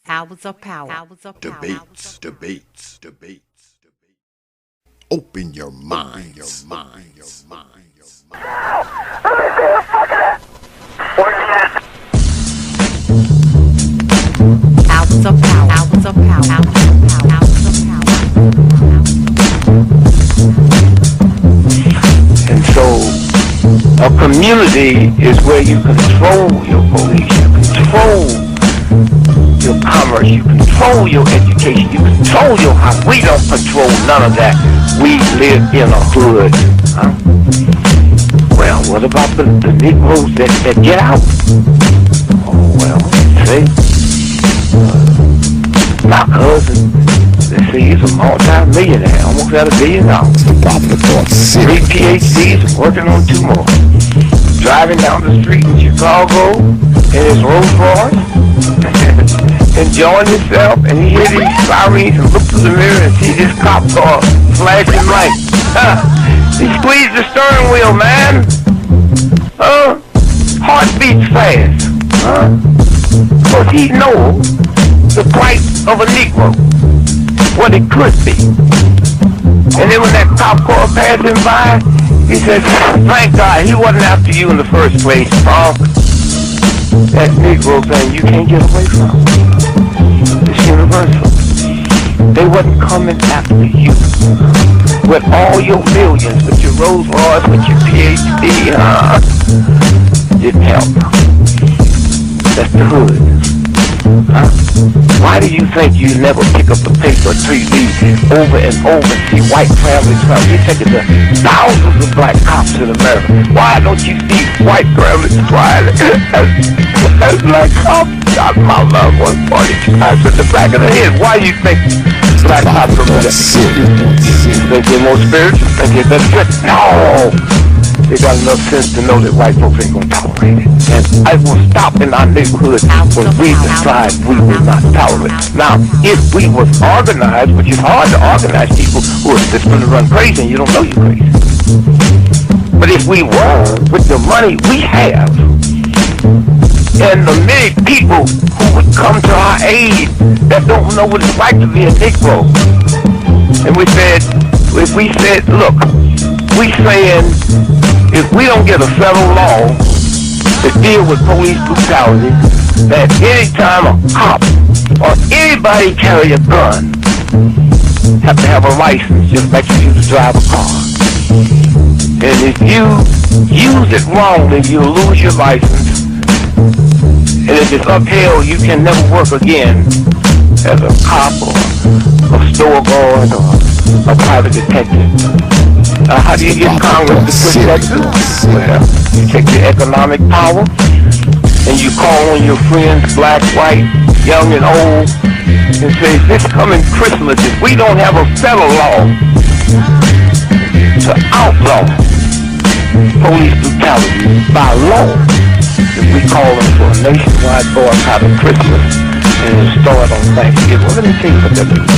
Hours of power. Debates. Open your minds. Hours of power. Hours of power. Hours of power. And so a community is where you control your police, you control your commerce, you control your education, you control your house. We don't control none of that. We live in a hood. Huh? Well, what about the Negroes that get out? Oh, well, see, my cousin, they say he's a multi-millionaire, almost at $1 billion. The Popular Thought Three Series. PhDs, working on 2 more. Driving down the street in Chicago in his Rolls Royce, enjoying himself, and he hear these sirens and look through the mirror and see this cop car flashing lights. He squeezed the steering wheel, man. Heart beats fast. Because he knows the price of a Negro, what it could be. And then when that cop car passed him by, he said, thank God he wasn't after you in the first place, punk. That Negro thing you can't get away from. It's universal. They wasn't coming after you. With all your millions, with your Rolls Royce, with your PhD, didn't help. That's the hood. Huh? Why do you think you never pick up the paper or TV over and over and see white families crying? You take it to thousands of black cops in America. Why don't you see white families crying as black cops shot my loved one 42 times in the back of the head? Why do you think black cops are better? You think they're more spiritual? Think they're better fit? No! They got enough sense to know that white folks ain't gonna tolerate it. And I will stop in our neighborhood when we decide we will not tolerate it. Now, if we was organized, which is hard to organize people who are just gonna run crazy and you don't know you're crazy. But if we were, with the money we have, and the many people who would come to our aid that don't know what it's like to be a Negro, and we said, if we said, look, we saying, if we don't get a federal law to deal with police brutality, that anytime a cop or anybody carry a gun, have to have a license just like you use to drive a car. And if you use it wrongly, you'll lose your license. And if it's upheld, you can never work again as a cop or a store guard or a private detective. How do you get Congress to push that through? Well, you take your economic power and you call on your friends, black, white, young and old, and say, this coming Christmas, if we don't have a federal law to outlaw police brutality by law, if we call them for a nationwide boycott of Christmas and start on Thanksgiving, well, let me tell you what that means.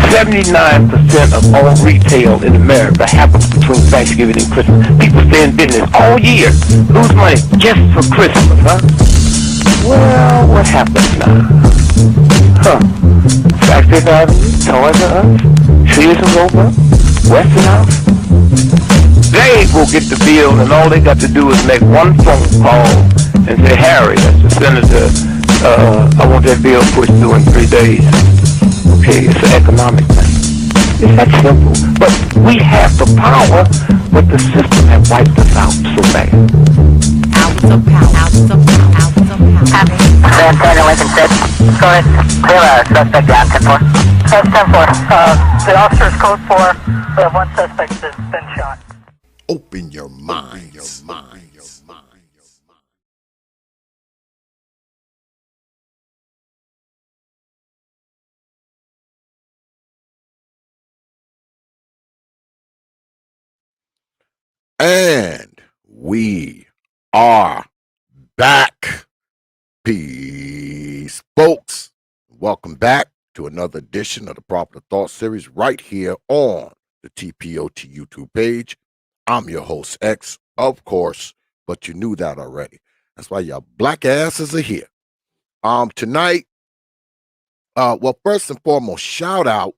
79% of all retail in America happens between Thanksgiving and Christmas. People stay in business all year, lose money just for Christmas, huh? Well, what happens now? Factory Avenue, Toys R Us, Sears and Roebuck, Westinghouse. They will get the bill, and all they got to do is make one phone call and say, Harry, that's the senator, I want that bill pushed through in 3 days. Okay, it's an economic thing. It's that simple. But we have the power, but the system has wiped us out so bad. Hours of power. Hours of power. Hours of power. San Antonio, Lincoln 6. Go ahead. Clear suspect down, 10-4. That's 10-4. The officer's code 4. We have one suspect that's been shot. Open your minds. And we are back. Peace, folks. Welcome back to another edition of the Popular Thought Series right here on the T.P.O.T YouTube page. I'm your host, X, of course, but you knew that already. That's why y'all black asses are here. Tonight, well, first and foremost, shout out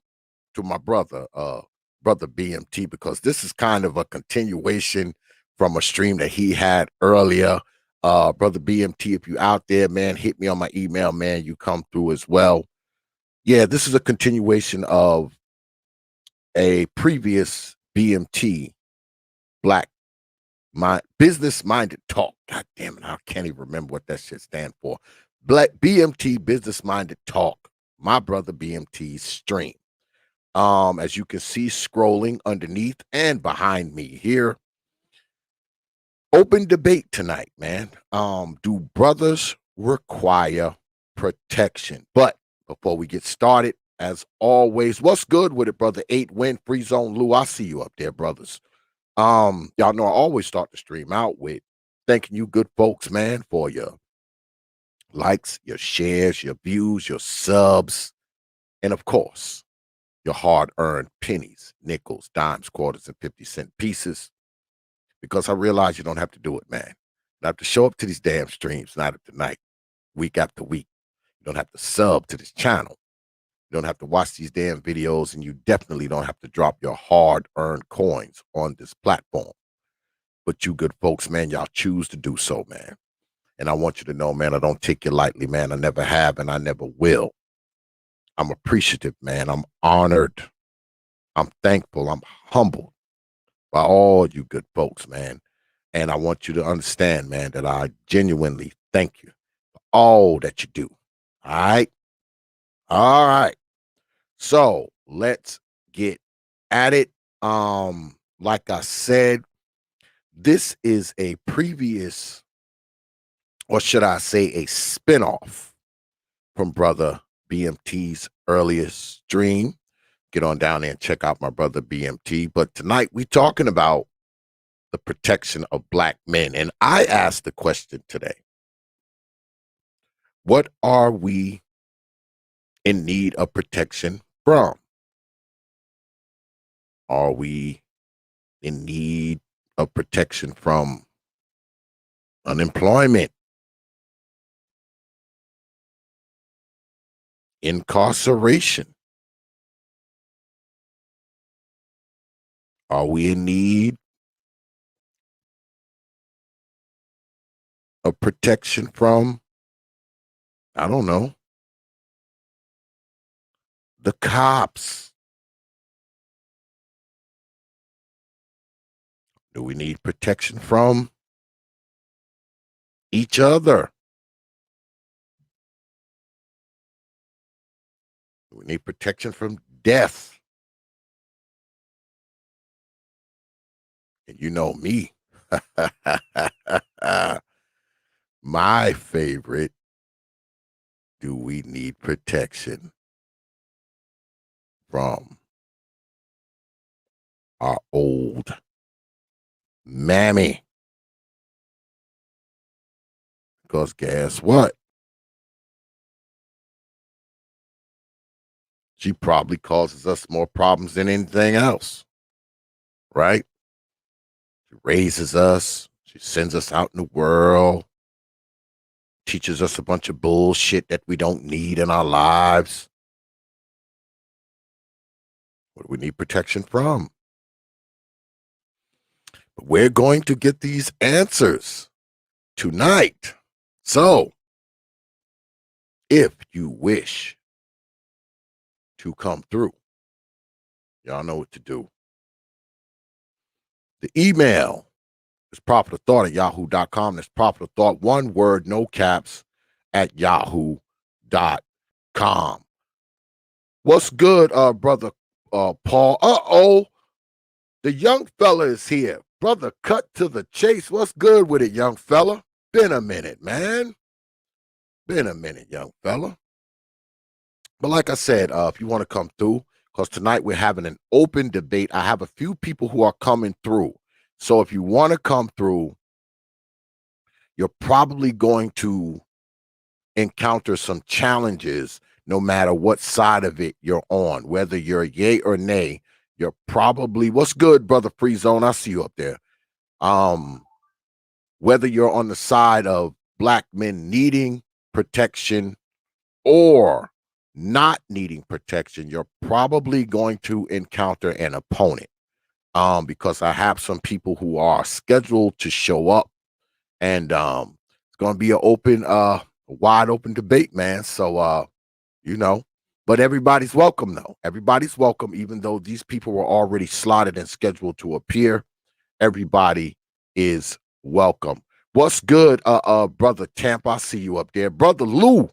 to my brother, brother BMT, because this is kind of a continuation from a stream that he had earlier. Brother BMT, if you out there, man, hit me on my email, man. You come through as well. Yeah, this is a continuation of a previous BMT Black Business Minded Talk. God damn it, I can't even remember what that shit stand for. Black BMT Business Minded Talk. My brother BMT's stream. As you can see, scrolling underneath and behind me here. Open debate tonight, man. Do brothers require protection? But before we get started, as always, what's good with it, brother? 8 win free zone Lou. I see you up there, brothers. Y'all know I always start the stream out with thanking you good folks, man, for your likes, your shares, your views, your subs, and of course, your hard-earned pennies, nickels, dimes, quarters, and 50-cent pieces. Because I realize you don't have to do it, man. You don't have to show up to these damn streams night after night, week after week. You don't have to sub to this channel. You don't have to watch these damn videos, and you definitely don't have to drop your hard-earned coins on this platform. But you good folks, man, y'all choose to do so, man. And I want you to know, man, I don't take you lightly, man. I never have, and I never will. I'm appreciative, man. I'm honored. I'm thankful. I'm humbled by all you good folks, man. And I want you to understand, man, that I genuinely thank you for all that you do. All right? All right. So let's get at it. Like I said, this is a previous, or should I say a spinoff from brother BMT's earliest stream. Get on down there and check out my brother BMT. But tonight we talking about the protection of Black men. And I asked the question today, what are we in need of protection from? Are we in need of protection from unemployment, incarceration? Are we in need of protection from, I don't know, the cops? Do we need protection from each other? Do we need protection from death? And you know me. My favorite, do we need protection from our old mammy? Because guess what? She probably causes us more problems than anything else, right? She raises us. She sends us out in the world, teaches us a bunch of bullshit that we don't need in our lives. What do we need protection from? But we're going to get these answers tonight. So, if you wish to come through, y'all know what to do. The email is prophetofthought@yahoo.com. That's prophetofthought, one word, no caps, at yahoo.com. What's good, brother Paul? The young fella is here. Brother, cut to the chase. What's good with it, young fella? Been a minute, man. Been a minute, young fella. But like I said, if you want to come through, because tonight we're having an open debate. I have a few people who are coming through. So if you want to come through, you're probably going to encounter some challenges no matter what side of it you're on, whether you're yay or nay. You're probably, what's good, brother Free Zone? I see you up there. Whether you're on the side of Black men needing protection or not needing protection, you're probably going to encounter an opponent. Because I have some people who are scheduled to show up, and it's going to be an open, wide open debate, man. So, you know, but everybody's welcome, though. Everybody's welcome, even though these people were already slotted and scheduled to appear. Everybody is welcome. What's good, brother Tamp? I see you up there, brother Lou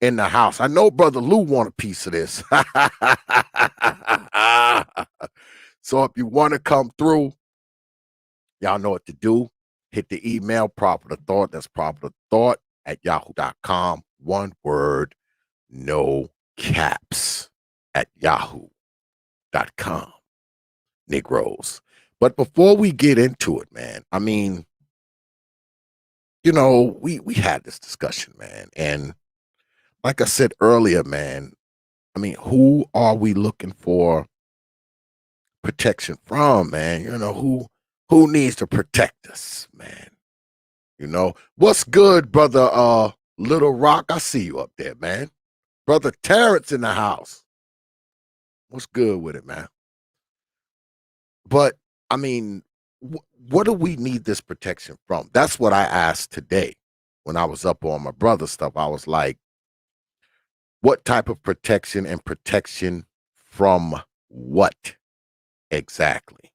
in the house. I know brother Lou want a piece of this. So if you want to come through, y'all know what to do. Hit the email, proper to thought. That's proper to thought at yahoo.com. One word, no caps, at yahoo.com. Negroes. But before we get into it, man, I mean, you know, we had this discussion, man. And like I said earlier, man, I mean, who are we looking for protection from, man? You know, who needs to protect us, man? You know, what's good, brother Little Rock? I see you up there, man. Brother Terrence in the house. What's good with it, man? But I mean, what do we need this protection from? That's what I asked today when I was up on my brother stuff. I was like, what type of protection, and protection from what exactly?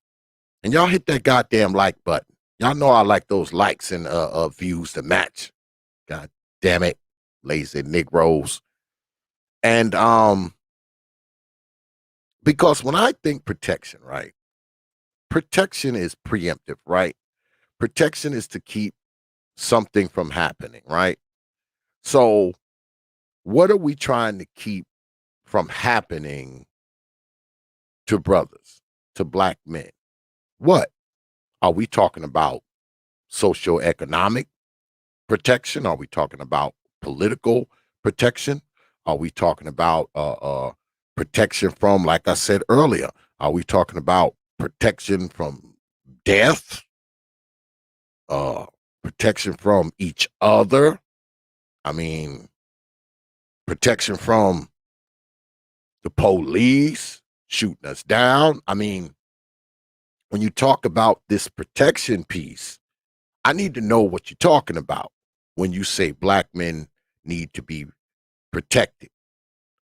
And y'all hit that goddamn like button. Y'all know I like those likes and views to match. God damn it, lazy Negroes. And because when I think protection, right? Protection is preemptive, right? Protection is to keep something from happening, right? So what are we trying to keep from happening to brothers, to black men? What? Are we talking about socioeconomic protection? Are we talking about political protection? Are we talking about protection from, like I said earlier, are we talking about protection from death? Protection from each other? I mean, protection from the police shooting us down? I mean, when you talk about this protection piece, I need to know what you're talking about when you say black men need to be protected.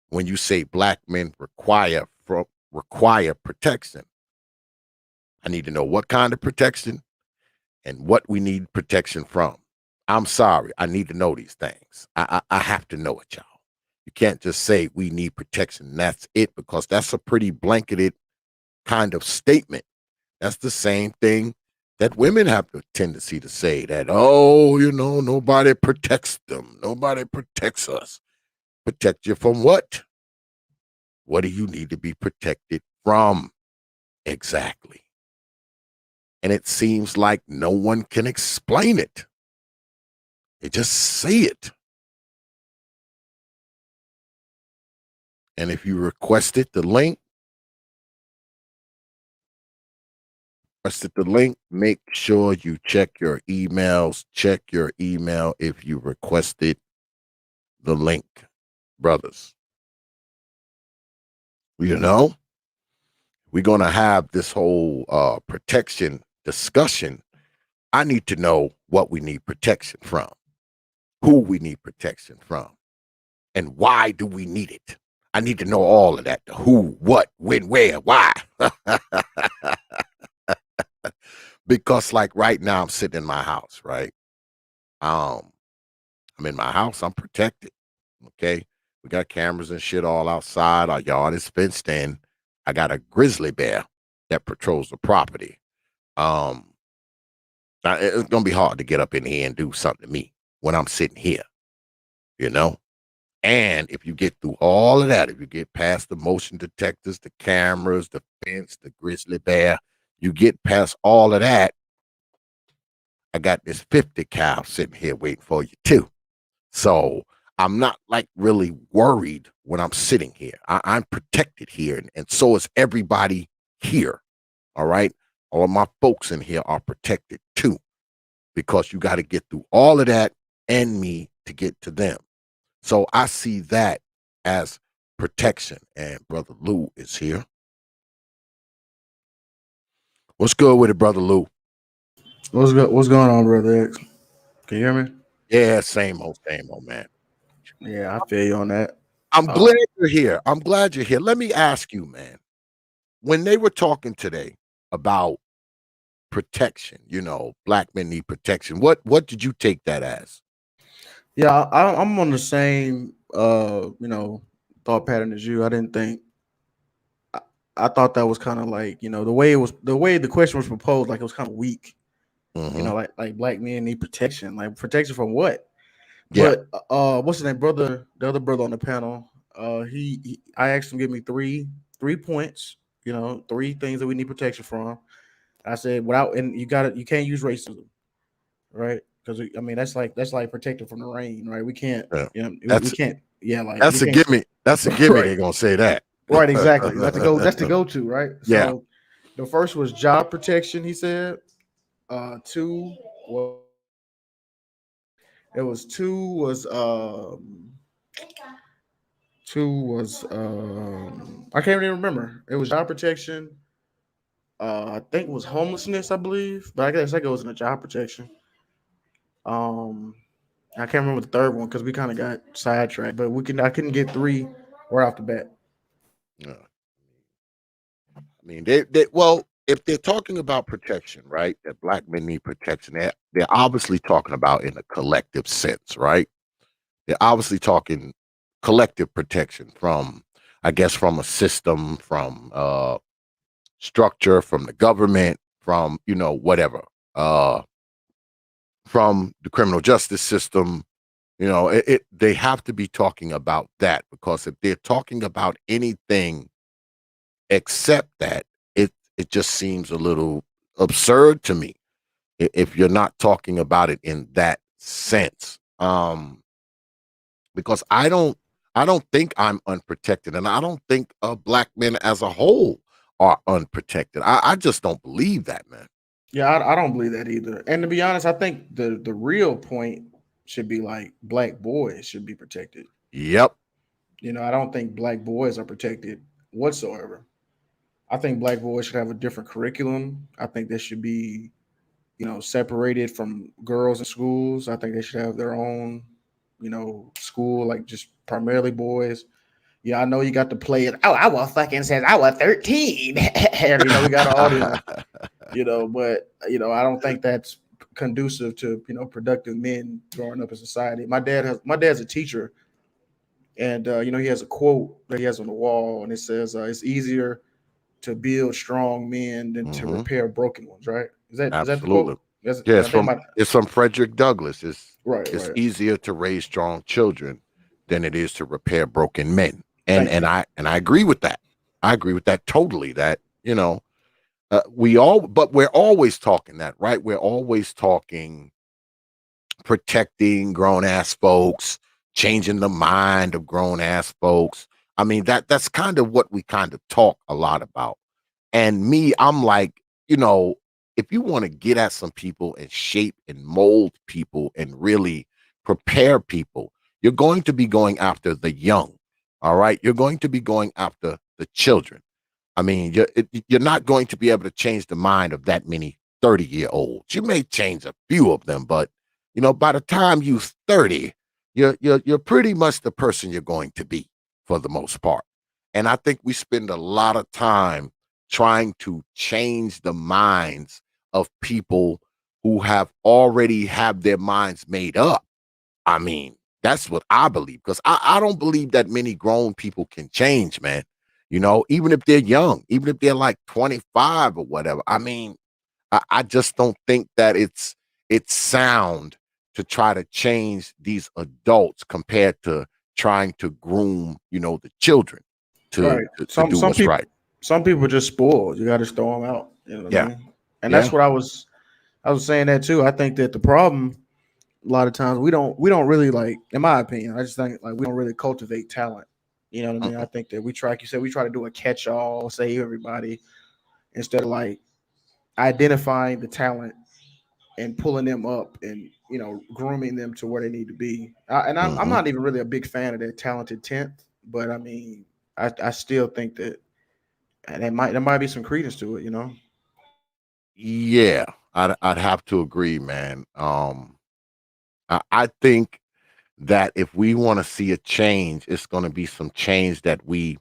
When you say black men require protection, I need to know what kind of protection and what we need protection from. I'm sorry, I need to know these things. I have to know it, y'all. You can't just say we need protection and that's it, because that's a pretty blanketed kind of statement. That's the same thing that women have the tendency to say, that, oh, you know, nobody protects them. Nobody protects us. Protect you from what? What do you need to be protected from? Exactly. And it seems like no one can explain it. They just say it. And if you requested the link, make sure you check your emails. Check your email if you requested the link, brothers. You know, we're going to have this whole protection discussion. I need to know what we need protection from, who we need protection from, and why do we need it. I need to know all of that. The who, what, when, where, why. Because like right now I'm sitting in my house, right? I'm in my house. I'm protected. Okay. We got cameras and shit all outside. Our yard is fenced in. I got a grizzly bear that patrols the property. Now, it's going to be hard to get up in here and do something to me when I'm sitting here, you know? And if you get through all of that, if you get past the motion detectors, the cameras, the fence, the grizzly bear, you get past all of that, I got this 50 cal sitting here waiting for you too. So I'm not like really worried when I'm sitting here. I'm protected here, and so is everybody here. All right. All of my folks in here are protected too, because you got to get through all of that and me to get to them. So I see that as protection. And Brother Lou is here. What's good with it, Brother Lou? What's good? What's going on, brother X? Can you hear me? Yeah, same old man. Yeah, I feel you on that. I'm Uh, glad you're here. I'm glad you're here. Let me ask you, man, when they were talking today about protection, black men need protection. What did you take that as? yeah, I'm on the same thought pattern as you. I didn't think I, I thought that was kind of like the way the question was proposed, like it was kind of weak. Hmm. Like black men need protection, like protection from what? Yeah. But what's his name, brother? The other brother on the panel, I asked him to give me three points. Three things that we need protection from. I said and you can't use racism, right? Because I mean that's like protecting from the rain, right? We can't, Yeah. we That's can't, yeah, like we that's a can't, gimme. That's a gimme. right, They're gonna say that. right, exactly. That's the go to, right? Yeah. So the first was job protection. He said, two was it was I can't even remember. It was job protection. I think it was homelessness, I believe, but I guess it was in a job protection. Um, I can't remember the third one because we kind of got sidetracked, but I couldn't get three right off the bat. Yeah. I mean, they well, if they're talking about protection, right? That black men need protection. They're obviously talking about in a collective sense, right? They're obviously talking collective protection from, I guess, from a system, from structure, from the government, from whatever, uh, from the criminal justice system. They have to be talking about that because if they're talking about anything except that, it just seems a little absurd to me if you're not talking about it in that sense. Because I don't think I'm unprotected, and I don't think black men as a whole are unprotected. I just don't believe that, man. Yeah, I don't believe that either. And to be honest, I think the real point should be like black boys should be protected. Yep. I don't think black boys are protected whatsoever. I think black boys should have a different curriculum. I think they should be, separated from girls in schools. I think they should have their own, school, like just primarily boys. Yeah, I know you got to play it. Oh, I was fucking since I was 13. And, we got all them, but I don't think that's conducive to, productive men growing up in society. My dad's a teacher, and he has a quote that he has on the wall, and it says, "It's easier to build strong men than to Hmm. repair broken ones." Right? Is that the Absolutely. quote? That's, Yeah, I think my it's from Frederick Douglass. right, It's right. easier to raise strong children than it is to repair broken men. And Thank and you. I agree with that. I agree with that totally. That but we're always talking that, right? We're always talking protecting grown ass folks, changing the mind of grown ass folks. I mean, that's kind of what we kind of talk a lot about. And me, I'm like, if you want to get at some people and shape and mold people and really prepare people, you're going to be going after the young. All right. You're going to be going after the children. I mean, you're not going to be able to change the mind of that many 30-year-olds. You may change a few of them, but by the time you're 30, you're pretty much the person you're going to be for the most part. And I think we spend a lot of time trying to change the minds of people who have already have their minds made up. I mean, that's what I believe because I don't believe that many grown people can change, man. Even if they're young, even if they're like 25 or whatever. I mean, I just don't think that it's sound to try to change these adults compared to trying to groom, the children to Right. to do what's right. Some people just spoiled. You got to throw them out. You know what I Yeah. mean? And that's Yeah. what I was saying that too. I think that the problem a lot of times we don't really, like, in my opinion, I just think like we don't really cultivate talent. You know what I mean? I Mm-mm. think that like you said, we try to do a catch all, save everybody, instead of like identifying the talent and pulling them up and grooming them to where they need to be. I'm Hmm. not even really a big fan of that talented tenth, but I mean, I still think that there might be some credence to it. Yeah, I'd have to agree, man. I think that if we want to see a change, it's going to be some change that we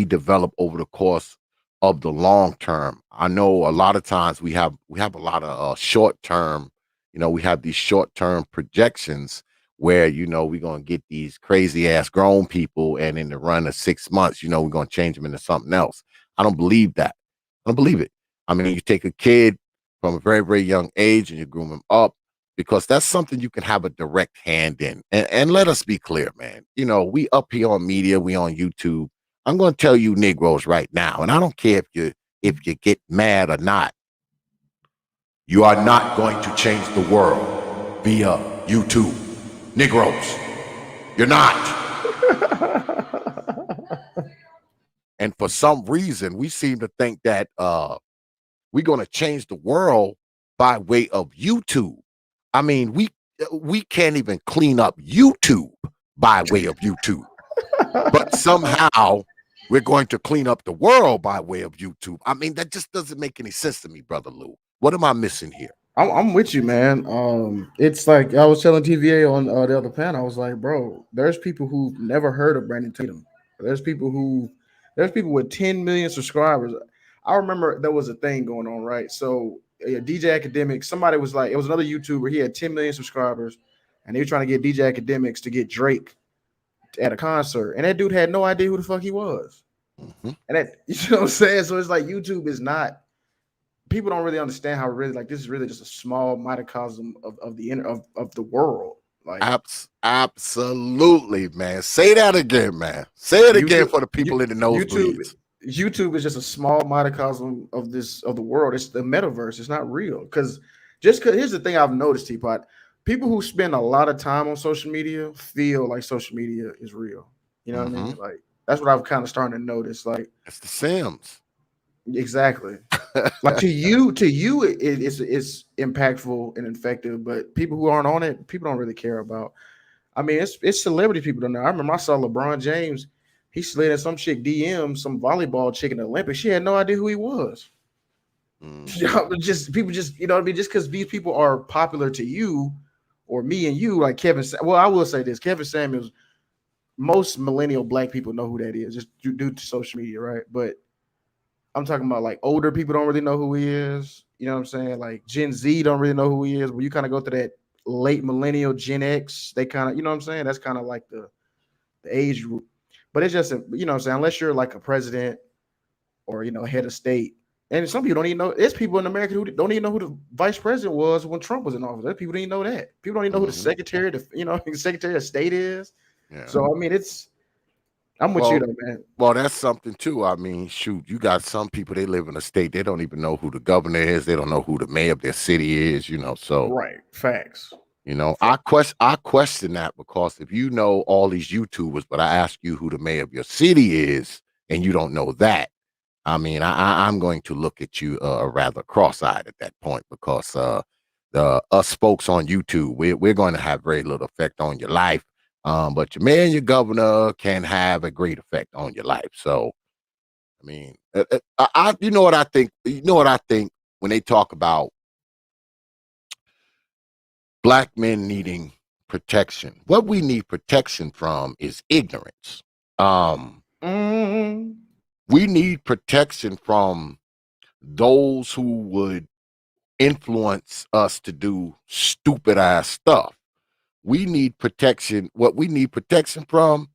develop over the course of the long term. I know a lot of times we have a lot of short term, we have these short term projections where we're going to get these crazy ass grown people and in the run of 6 months, we're going to change them into something else. I don't believe that. I don't believe it. I mean, you take a kid from a very, very young age and you groom him up because that's something you can have a direct hand in. And let us be clear, man. We up here on media, we on YouTube. I'm going to tell you Negroes right now, and I don't care if you get mad or not. You are not going to change the world via YouTube. Negroes, you're not. And for some reason, we seem to think that we're going to change the world by way of YouTube. I mean, we can't even clean up YouTube by way of YouTube. But somehow we're going to clean up the world by way of YouTube. I mean, that just doesn't make any sense to me, brother Lou. What am I missing here? I'm with you, man. It's like I was telling TVA on the other panel. I was like, bro, there's people who've never heard of Brandon Tatum. There's people who, there's people with 10 million subscribers. I remember there was a thing going on, right? So DJ Academics, somebody was like, it was another YouTuber. He had 10 million subscribers, and they were trying to get DJ Academics to get Drake at a concert, and that dude had no idea who the fuck he was. Mhm. And that, you know what I'm saying? So it's like YouTube is not, people don't really understand how really like this is really just a small microcosm of the of the world. Like Absolutely, man. Say that again, man. Say it again YouTube, for the people in the YouTube, nosebleeds. YouTube is just a small microcosm of the world. It's the metaverse. It's not real because here's the thing I've noticed, Teapot. People who spend a lot of time on social media feel like social media is real. You know what I mean? Hmm. Like that's what I've kind of starting to notice. Like It's the Sims. exactly. Like to you, it's impactful and effective, but people who aren't on it, people don't really care about. I mean, it's celebrity people don't know. I remember I saw LeBron James. He slid in some chick DM, some volleyball chick in the Olympics. She had no idea who he was. Mhm. Just people, just what I mean. Just because these people are popular to you or me and you, like Kevin. Well, I will say this: Kevin Samuels. Most millennial black people know who that is, just due to social media, right? But I'm talking about like older people don't really know who he is. You know what I'm saying? Like Gen Z don't really know who he is. When you kind of go to that late millennial Gen X, they kind of, you know what I'm saying? That's kind of like the age group. But it's just, you know what I'm saying? Unless you're like a president or, head of state. And some people don't even know. There's people in America who don't even know who the vice president was when Trump was in office. There's people don't even know that. People don't even know who the Mhm. secretary of state is. Yeah. So, I mean, I'm with you Well, though, man. well, that's something too. I mean, shoot, you got some people they live in a state they don't even know who the governor is. They don't know who the mayor of their city is. So Right. Facts. I question that because if you know all these YouTubers, but I ask you who the mayor of your city is, and you don't know that, I mean, I'm going to look at you rather cross-eyed at that point because the us folks on YouTube, we're going to have very little effect on your life. But your mayor and your governor can have a great effect on your life. So, I mean, you know what I think? You know what I think when they talk about black men needing protection? What we need protection from is ignorance. Um, Mm, we need protection from those who would influence us to do stupid ass stuff. We need protection. What we need protection from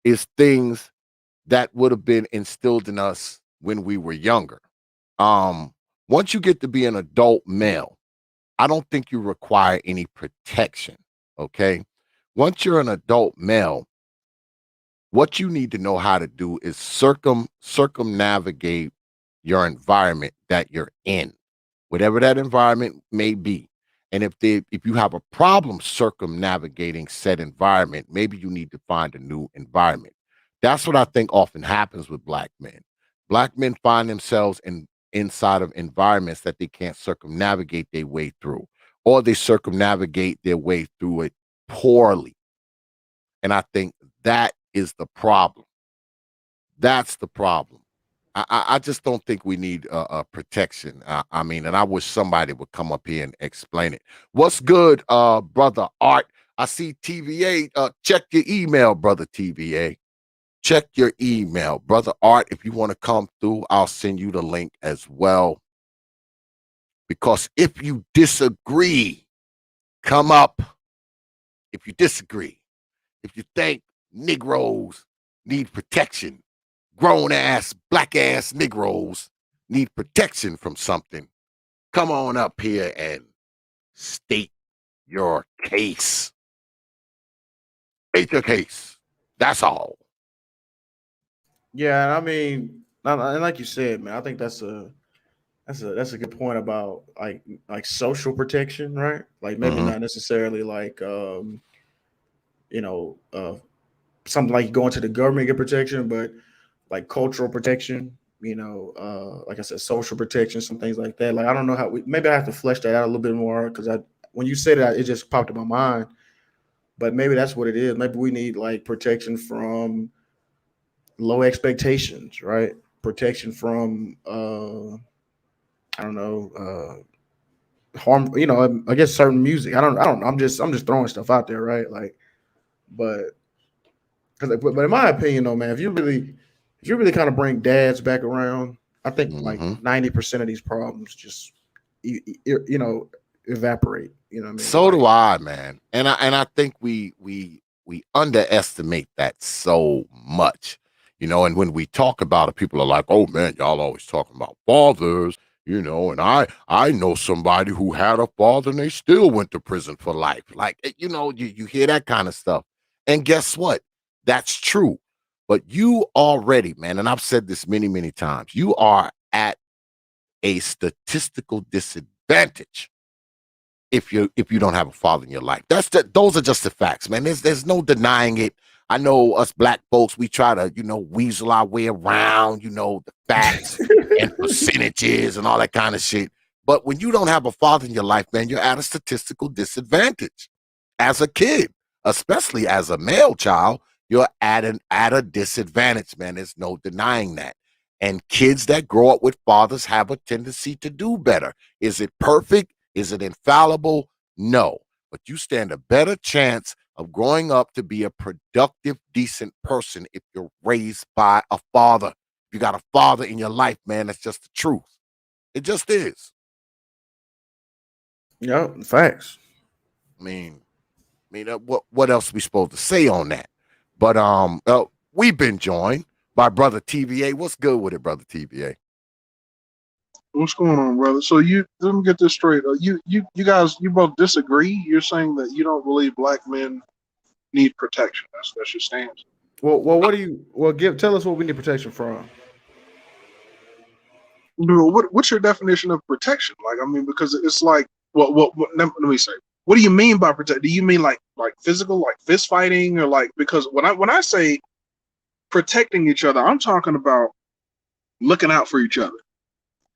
is things that would have been instilled in us when we were younger. Um, Once you get to be an adult male, I don't think you require any protection. Okay. Once you're an adult male, what you need to know how to do is circumnavigate your environment that you're in, whatever that environment may be. And if you have a problem circumnavigating said environment, maybe you need to find a new environment. That's what I think often happens with black men. Black men find themselves in inside of environments that they can't circumnavigate their way through, or they circumnavigate their way through it poorly. And I think that is the problem. That's the problem. I just don't think we need protection. I mean, and I wish somebody would come up here and explain it. What's good, brother Art? I see TVA. Check your email, brother TVA. Check your email, brother Art. If you want to come through, I'll send you the link as well. Because if you disagree, come up. If you disagree, if you think Negroes need protection, grown ass, black ass Negroes need protection from something, come on up here and state your case. State your case. That's all. Yeah, I mean, and like you said, man, I think that's a good point about like social protection, right? Like maybe Mhm. not necessarily like you know something like going to the government to get protection, but like cultural protection, like I said, social protection, some things like that. Like I don't know how maybe I have to flesh that out a little bit more because when you said that it just popped in my mind. But maybe that's what it is. Maybe we need like protection from low expectations, right? Protection from I don't know, harm, I guess certain music. I don't know. I'm just throwing stuff out there, right? Like, but but in my opinion, though, man, if you really kind of bring dads back around, I think like Mhm. 90% of these problems just evaporate. You know what I mean? So Like, do I, man. And I think we underestimate that so much. And when we talk about it, people are like, "Oh man, y'all always talking about fathers." And I know somebody who had a father and they still went to prison for life. Like, you hear that kind of stuff. And guess what? That's true. But you already, man, and I've said this many, many times, you are at a statistical disadvantage if you don't have a father in your life. Those are just the facts, man. There's no denying it. I know us black folks, we try to, weasel our way around, the facts and percentages and all that kind of shit. But when you don't have a father in your life, man, you're at a statistical disadvantage. As a kid, especially as a male child, you're at a disadvantage, man. There's no denying that. And kids that grow up with fathers have a tendency to do better. Is it perfect? Is it infallible? No. But you stand a better chance of growing up to be a productive, decent person if you're raised by a father. If you got a father in your life, man, that's just the truth. It just is. yeah, facts. I mean, what else we supposed to say on that? But we've been joined by brother TVA. What's good with it, brother TVA? What's going on, brother? So let me get this straight. You guys, you both disagree. You're saying that you don't believe black men need protection. That's your stance. Well, what do you? Well, tell us what we need protection from. What's your definition of protection? Like, I mean, because it's like, let me say, what do you mean by protect? Do you mean like physical, like fist fighting, or like because when I say protecting each other, I'm talking about looking out for each other,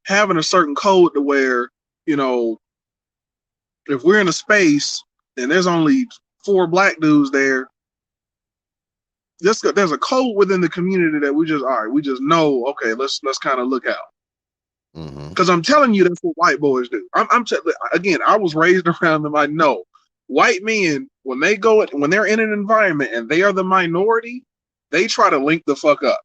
having a certain code to where you know if we're in a space and there's only 4 black dudes there, there's a code within the community that we just know. Okay, let's kind of look out. Mm-hmm. Because I'm telling you, that's what white boys do. Again, I was raised around them. I know white men when they're in an environment and they are the minority, they try to link the fuck up.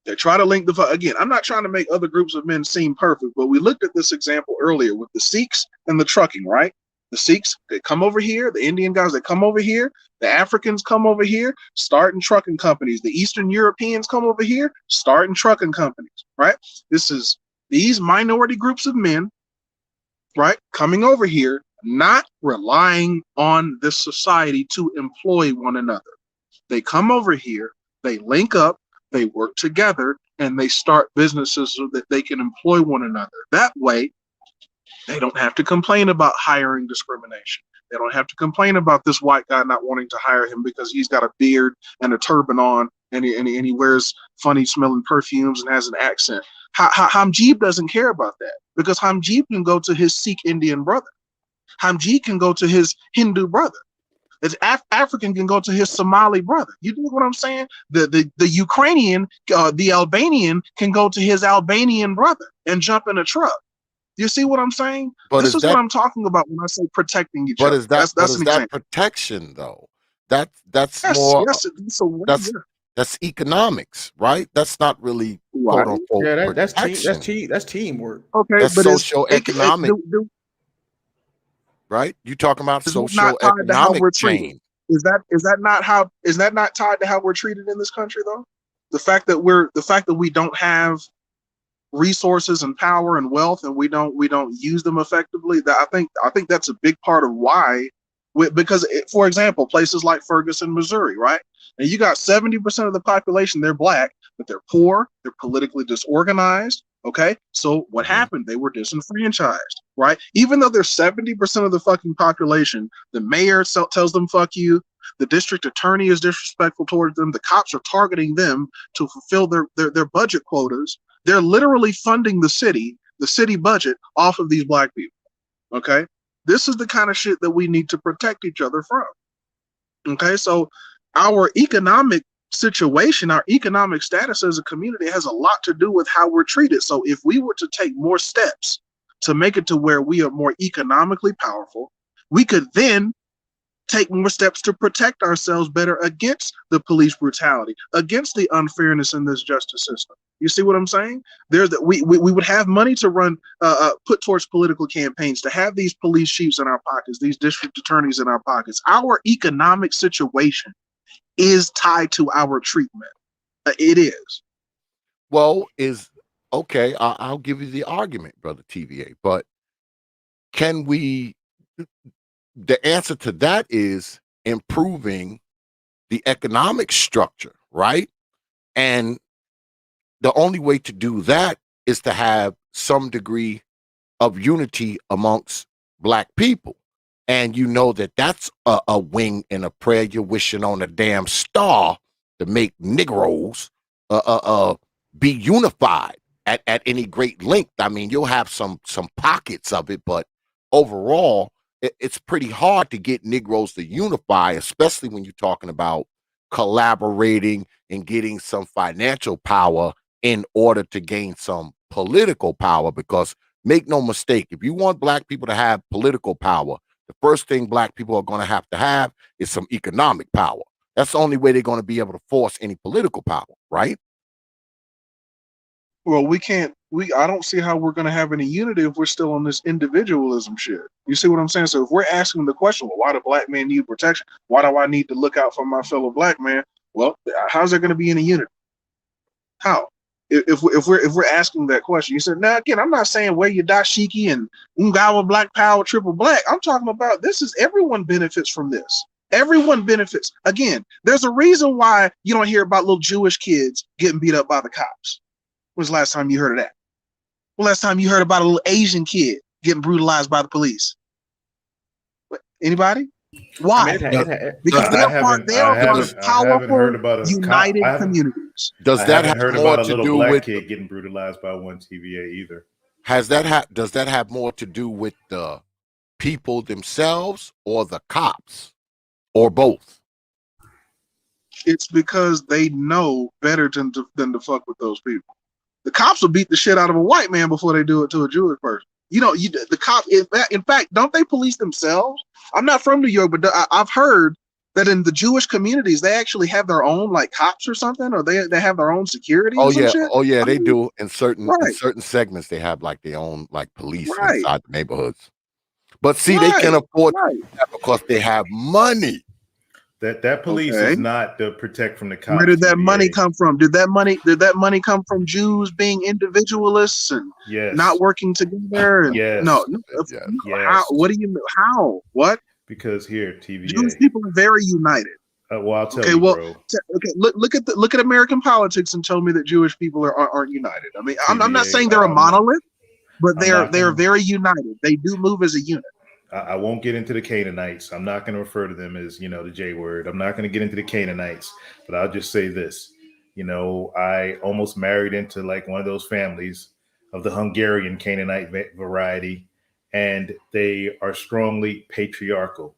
They try to link the fuck again. I'm not trying to make other groups of men seem perfect, but we looked at this example earlier with the Sikhs and the trucking, right? The Sikhs, they come over here, the Indian guys, they come over here, the Africans come over here, starting trucking companies. The Eastern Europeans come over here, starting trucking companies, right? This is these minority groups of men, right, coming over here, not relying on this society to employ one another. They come over here, they link up, they work together, and they start businesses so that they can employ one another. That way, they don't have to complain about hiring discrimination. They don't have to complain about this white guy not wanting to hire him because he's got a beard and a turban on and he wears funny smelling perfumes and has an accent. Hamjeeb doesn't care about that because Hamjeeb can go to his Sikh Indian brother. Hamjeeb can go to his Hindu brother. As African can go to his Somali brother. You know what I'm saying? The Ukrainian, the Albanian can go to his Albanian brother and jump in a truck. You see what I'm saying? But This is is what that I'm talking about when I say protecting each but other. is that That's an example. protection though? That's Yes, more yes, it's a way. that's Yeah. that's economics, right? That's not really Right. quote unquote Yeah, protection. that's teamwork. Okay, That's but social economic, right? You talking about is that not social tied to how economic we're treated? change. Is that not tied to how we're treated in this country though? The fact that we don't have resources and power and wealth and we don't use them effectively, that I think that's a big part of why because for example, places like Ferguson, Missouri, right? And you got 70% of the population, they're black, but they're poor, they're politically disorganized. Okay, so what happened? They were disenfranchised, right? Even though they're 70% of the fucking population, the mayor tells them fuck you, the district attorney is disrespectful towards them, the cops are targeting them to fulfill their budget quotas. They're literally funding the city budget off of these black people. Okay, this is the kind of shit that we need to protect each other from. Okay, so our economic situation, our economic status as a community has a lot to do with how we're treated. So if we were to take more steps to make it to where we are more economically powerful, we could then take more steps to protect ourselves better against the police brutality, against the unfairness in this justice system. You see what I'm saying? We would have money to run, put towards political campaigns, to have these police chiefs in our pockets, these district attorneys in our pockets. Our economic situation is tied to our treatment. It is. Well, okay. I'll give you the argument, brother TVA. But can we? The answer to that is improving the economic structure, right? And the only way to do that is to have some degree of unity amongst black people. And you know that that's a wing and a prayer. You're wishing on a damn star to make Negroes be unified at any great length. I mean, you'll have some pockets of it, but overall, it's pretty hard to get Negroes to unify, especially when you're talking about collaborating and getting some financial power in order to gain some political power. Because make no mistake, if you want black people to have political power, the first thing black people are going to have is some economic power. That's the only way they're going to be able to force any political power, right? Well, I don't see how we're going to have any unity if we're still on this individualism shit. You see what I'm saying? So if we're asking the question, well, why do black men need protection? Why do I need to look out for my fellow black man? Well, how's there going to be any unity? How? If we're asking that question, you said, now again, I'm not saying wear your dashiki and ungawa black power triple black. I'm talking about everyone benefits from this. Everyone benefits. Again, there's a reason why you don't hear about little Jewish kids getting beat up by the cops. When was the last time you heard of that? When last time you heard about a little Asian kid getting brutalized by the police? Anybody? Why? Because they are part of powerful, united communities. Does that have more to do with kid getting brutalized by one TVA either? Does that have more to do with the people themselves or the cops or both? It's because they know better than to fuck with those people. The cops will beat the shit out of a white man before they do it to a Jewish person. The cop. In fact, don't they police themselves? I'm not from New York, but I've heard that in the Jewish communities, they actually have their own like cops or something, or they have their own security. Oh or some yeah, shit. oh yeah, they do. In certain segments, they have like their own like police inside the neighborhoods. But see, they can afford that because they have money. That police is not to protect from the cops. Where did that money come from? Did that money come from Jews being individualists and not working together? And no. Yes. How, what do you? How? What? Because here, TVA, Jewish people are very united. Well, I'll tell you, bro. Look at American politics and tell me that Jewish people aren't united. I mean, I'm not saying they're a monolith, but they are very united. They do move as a unit. I won't get into the Canaanites. I'm not going to refer to them as, the J word. I'm not going to get into the Canaanites, but I'll just say this. You know, I almost married into like one of those families of the Hungarian Canaanite variety, and they are strongly patriarchal.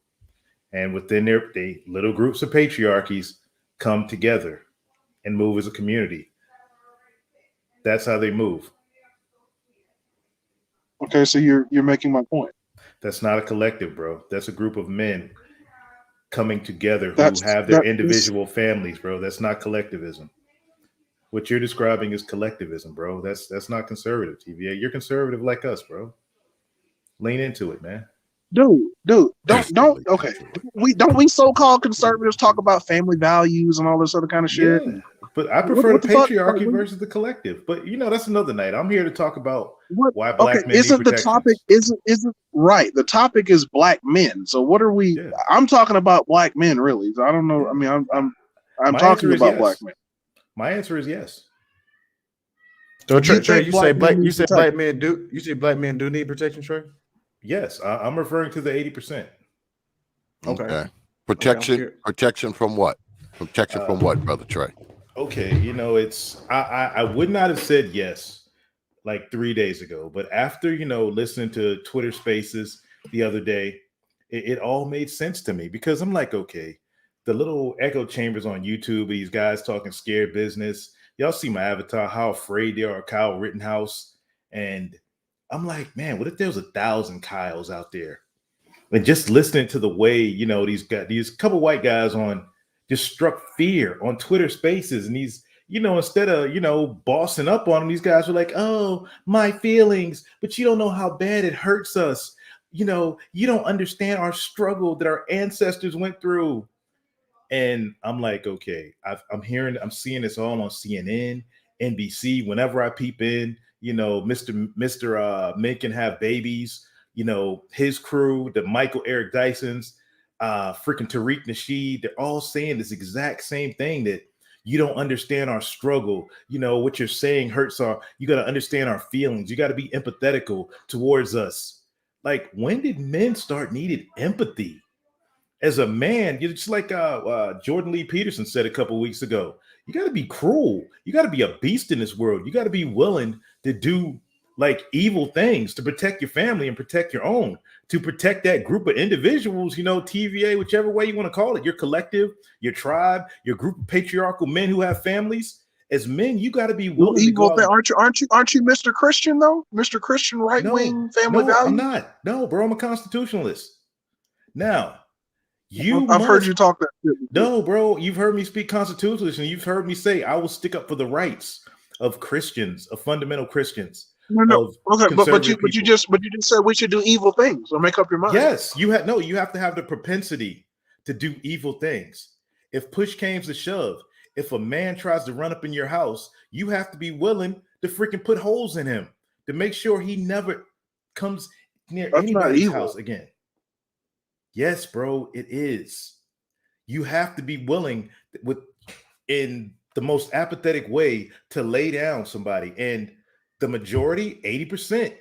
And within they little groups of patriarchies come together and move as a community. That's how they move. Okay, so you're making my point. That's not a collective, bro. That's a group of men coming together who That's have their individual families, bro. That's not collectivism. What you're describing is collectivism, bro. That's not conservative, TVA. You're conservative like us, bro. Lean into it, man. Dude, don't. Okay, we so-called conservatives talk about family values and all this other kind of shit. Yeah, but I prefer the patriarchy fuck? versus the collective. But you know, that's another night. I'm here to talk about why Okay, black men isn't need the protections. topic isn't right? The topic is black men. So what are we? Yeah. I'm talking about black men, really. So I don't know. I mean, I'm My talking answer is about yes. black men. My answer is yes. So You Trey, think you black say men need you say protection? black men do you say black men do need protection, Trey? Yes, I'm referring to the 80%. Okay. Protection from what? Protection from what, Brother Trey? Okay, you know, I would not have said yes like 3 days ago, but after, you know, listening to Twitter Spaces the other day, it all made sense to me because I'm like, okay, the little echo chambers on YouTube, these guys talking scared business. Y'all see my avatar, how afraid they are of Kyle Rittenhouse. And I'm like, man, what if there was 1,000 Kyles out there? And just listening to the way, you know, these couple white guys on just struck fear on Twitter Spaces, and these, you know, instead of, you know, bossing up on them, these guys were like, oh, my feelings, but you don't know how bad it hurts us. You know, you don't understand our struggle that our ancestors went through. And I'm like, okay, I'm seeing this all on CNN, NBC. Whenever I peep in, you know, Mr. Men Can Have Babies, you know, his crew, the Michael Eric Dysons, freaking Tariq Nasheed, they're all saying this exact same thing, that you don't understand our struggle. You know, what you're saying hurts you got to understand our feelings. You got to be empathetical towards us. Like, when did men start needing empathy? As a man, you're just like Jordan Lee Peterson said a couple weeks ago, you got to be cruel. You got to be a beast in this world. You got to be willing to do like evil things to protect your family and protect your own, to protect that group of individuals, you know, TVA, whichever way you want to call it, your collective, your tribe, your group of patriarchal men who have families. As men, you got to be willing to go out. Aren't you Mr. Christian though? Mr. Christian right wing family values? I'm not. No, bro, I'm a constitutionalist. Now, I've heard you talk that shit. No, bro, you've heard me speak constitutionalist, and you've heard me say I will stick up for the rights of Christians, of fundamental Christians. No. Okay, but you just said we should do evil things, or make up your mind. Yes, you have to have the propensity to do evil things. If push came to shove, if a man tries to run up in your house, you have to be willing to freaking put holes in him to make sure he never comes near anybody's house again. Yes, bro, it is. You have to be willing in the most apathetic way to lay down somebody. And the majority, 80%,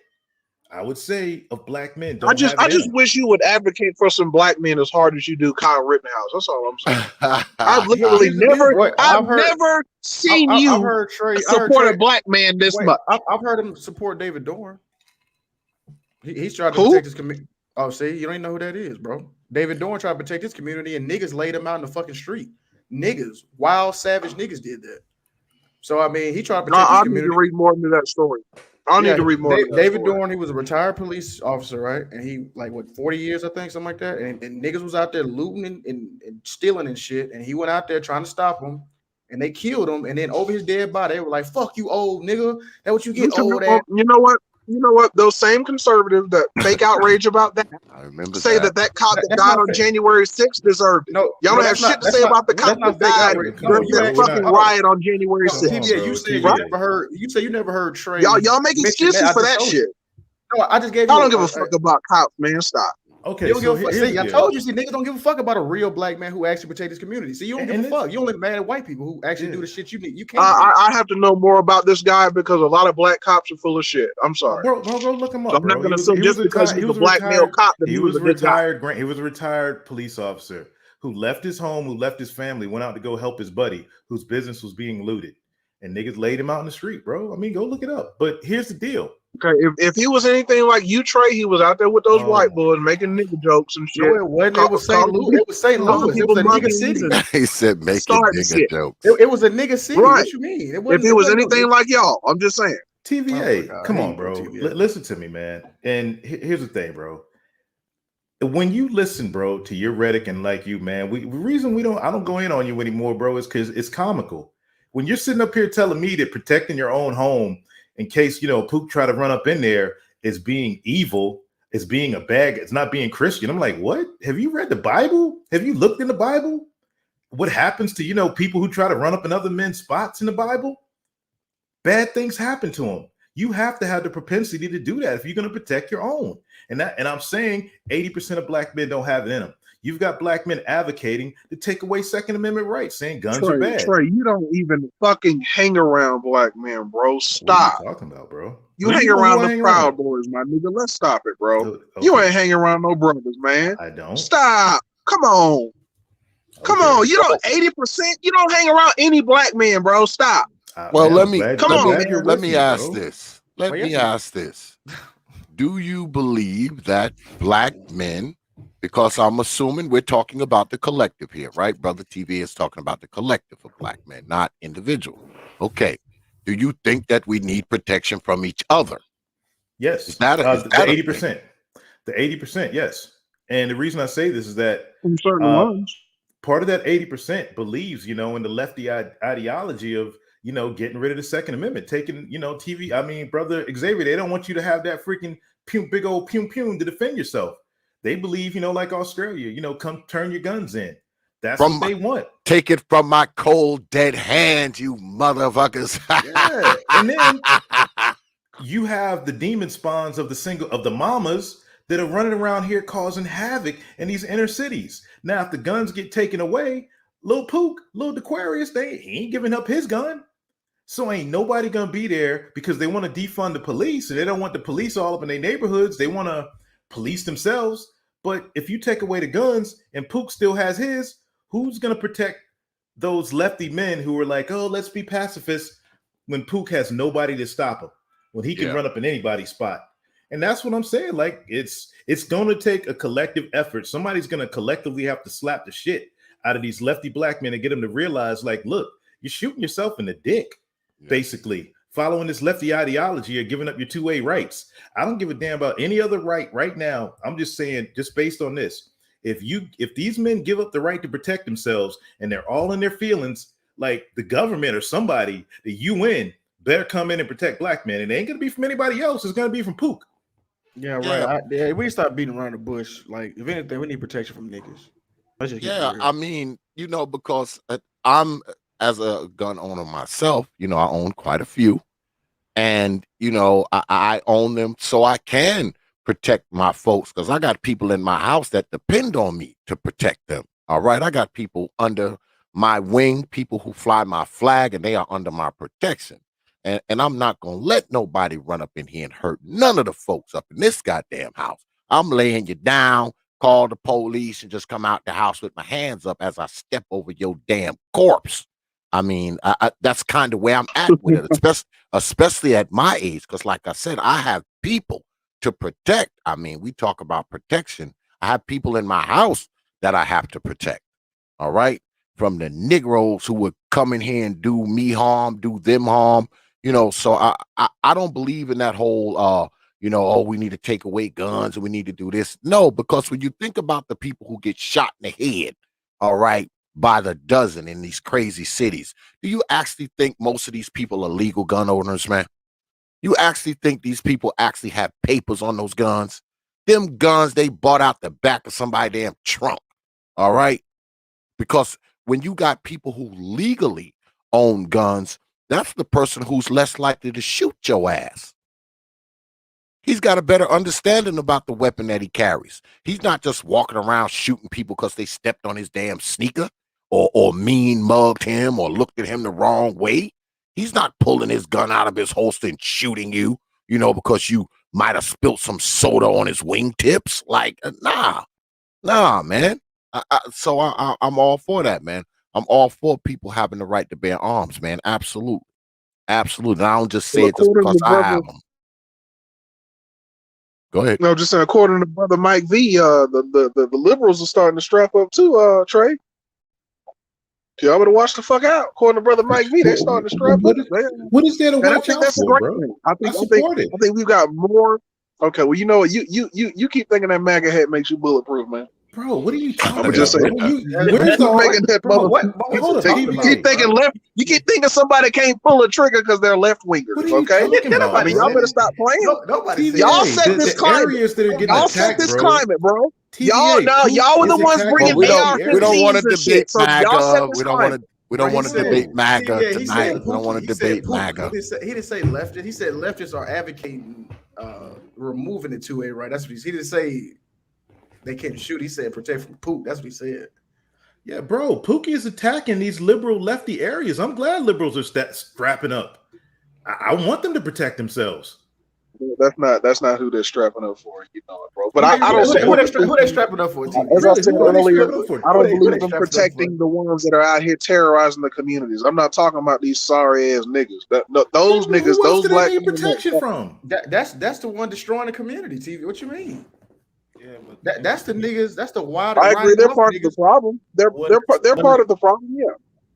I would say, of black men don't. I just wish you would advocate for some black men as hard as you do Kyle Rittenhouse. That's all I'm saying. I've literally never seen you support a black man this much. I've heard him support David Dorn. He's trying to protect his community. Oh, see, you don't even know who that is, bro. David Dorn tried to protect his community, and niggas laid him out in the fucking street. Niggas, wild, savage niggas did that. So, I mean, he tried to protect his community. I need to read more into that story. Need to read more. David Dorn, he was a retired police officer, right? And he, 40 years, I think, something like that. And niggas was out there looting and stealing and shit. And he went out there trying to stop him. And they killed him. And then over his dead body, they were like, fuck you, old nigga. That's what you get, old ass. You know what? Those same conservatives that fake outrage about that, I remember say that cop that died on January 6th deserved it. No, y'all don't have shit to say about the cop that died during that fucking riot on January 6th. You say you never heard Trey. Y'all make excuses for that shit. No, I just gave you. I don't give a fuck about cops, man. Stop. Okay, see, I told you, niggas don't give a fuck about a real black man who actually protect his community. See, you don't give a fuck. You only mad at white people who actually do the shit you need. You can't. I have to know more about this guy because a lot of black cops are full of shit. I'm sorry, bro. Look him up. So I'm not going to assume just because he was a black male cop that he was a retired. He was a retired police officer who left his home, who left his family, went out to go help his buddy whose business was being looted. And niggas laid him out in the street, bro. I mean, go look it up. But here's the deal. Okay, if he was anything like you, Trey, he was out there with those white boys making nigga jokes and shit. No, it wasn't. It was St. Louis. It was St. Louis. It was a nigga city. He said making Start nigga shit. jokes. It was a nigga city. Right. What you mean? If he was anything like y'all, I'm just saying. TVA, Oh my God, come he on, ain't bro. TVA. Listen to me, man. And here's the thing, bro. When you listen, bro, to your Reddick and like you, man, the reason I don't go in on you anymore, bro, is because it's comical. When you're sitting up here telling me that protecting your own home in case, Pook try to run up in there is being evil, is being a bad, it's not being Christian. I'm like, what? Have you read the Bible? Have you looked in the Bible? What happens to, people who try to run up in other men's spots in the Bible? Bad things happen to them. You have to have the propensity to do that if you're going to protect your own. And I'm saying 80% of black men don't have it in them. You've got black men advocating to take away Second Amendment rights, saying guns are bad. Trey, you don't even fucking hang around black men, bro. Stop. What are you talking about, bro? You hang around the Proud Boys, my nigga. Let's stop it, bro. Okay. You ain't hanging around no brothers, man. I don't. Stop. Come on. Come on. You don't 80%. You don't hang around any black men, bro. Stop. Well, man, let me bro. ask this. Let me ask this. Do you believe that black men, because I'm assuming we're talking about the collective here, right? Brother TV is talking about the collective of black men, not individual. Okay. Do you think that we need protection from each other? Yes. Is that the 80%. The 80%, yes. And the reason I say this is that from certain ones, part of that 80% believes, in the lefty ideology of, getting rid of the Second Amendment, taking, TV. I mean, Brother Xavier, they don't want you to have that freaking big old pum to defend yourself. They believe, like Australia, come turn your guns in. That's what they want. Take it from my cold, dead hand, you motherfuckers. Yeah. And then you have the demon spawns of the mamas that are running around here causing havoc in these inner cities. Now, if the guns get taken away, Lil Pook, Lil Aquarius, he ain't giving up his gun. So ain't nobody gonna be there because they want to defund the police and they don't want the police all up in their neighborhoods. They want to police themselves. But if you take away the guns and Pook still has his, who's gonna protect those lefty men who are like, oh, let's be pacifists when Pook has nobody to stop him, when he can run up in anybody's spot? And that's what I'm saying. Like, it's going to take a collective effort. Somebody's going to collectively have to slap the shit out of these lefty black men and get them to realize, like, look, you're shooting yourself in the dick, basically, following this lefty ideology or giving up your 2A rights. I don't give a damn about any other right now. I'm just saying, just based on this, if these men give up the right to protect themselves and they're all in their feelings, like the government or somebody, the UN better come in and protect black men. And it ain't going to be from anybody else. It's going to be from Pook. Yeah, right. We stop beating around the bush. Like, if anything, we need protection from niggas. I mean, because I'm, as a gun owner myself, I own quite a few, and I own them so I can protect my folks, because I got people in my house that depend on me to protect them. All right, I got people under my wing, people who fly my flag, and they are under my protection. And I'm not going to let nobody run up in here and hurt none of the folks up in this goddamn house. I'm laying you down, call the police, and just come out the house with my hands up as I step over your damn corpse. I mean, that's kind of where I'm at with it, especially at my age, because like I said, I have people to protect. I mean, we talk about protection. I have people in my house that I have to protect, all right? From the Negroes who would come in here and do me harm, do them harm. So I don't believe in that whole, oh, we need to take away guns and we need to do this. No, because when you think about the people who get shot in the head, all right, by the dozen in these crazy cities, do you actually think most of these people are legal gun owners, man? You actually think these people actually have papers on those guns? Them guns they bought out the back of somebody's damn trunk, all right? Because when you got people who legally own guns, that's the person who's less likely to shoot your ass. He's got a better understanding about the weapon that he carries. He's not just walking around shooting people because they stepped on his damn sneaker or mean mugged him or looked at him the wrong way. He's not pulling his gun out of his holster and shooting you, because you might have spilled some soda on his wingtips. Like, nah, man. I'm all for that, man. I'm all for people having the right to bear arms, man. Absolutely. Absolutely. And I don't just say Well, it just according because to I brother, have them. Go ahead. no, just saying, according to brother Mike V, the liberals are starting to strap up too. Trey, y'all better watch the fuck out. According to brother Mike V, they starting to strap up. What is there to And I watch think out that's a for, great bro? thing. I think support it. I think we've got more. Okay, well, you know what? You keep thinking that MAGA hat makes you bulletproof, man. Bro, what are you talking I'ma just about, say bro? that. Where's the Keep making that bro? mother. Hold up, You keep thinking left. You keep thinking somebody can't pull a trigger because they're left What wingers. are you Okay, talking about, I mean, y'all bro? better stop playing. Nobody said Y'all TVA, set this the climate. areas that are getting Y'all set attacked, this bro. climate, bro. TVA, Y'all were the is ones attacking bringing Well, wealthy we don't want to AR-15s and shit. debate So y'all set MAGA. this We don't want climate. to. We don't want to debate MAGA TVA, he tonight. said We don't want to Pookie. He said debate Pookie. MAGA. He didn't say leftists. He said leftists are advocating removing the 2A, right? That's what he didn't say they can't shoot. He said protect from Pook. That's what he said. Yeah, bro, Pookie is attacking these liberal lefty areas. I'm glad liberals are strapping up. I want them to protect themselves. That's not who they're strapping up for, you know it, bro. But I don't support who they strapping up for? TV? As I said Who are they earlier, strapping up for? I don't Who believe they in strapping up protecting for? the ones that are out here terrorizing the communities. I'm not talking about these sorry ass niggas. Those Who niggas, else those do they black need men. protection from? That's the one destroying the community. TV. What you mean? Yeah, but That's the niggas. That's the wild. I agree. They're part of the problem. They're part of the problem. Yeah,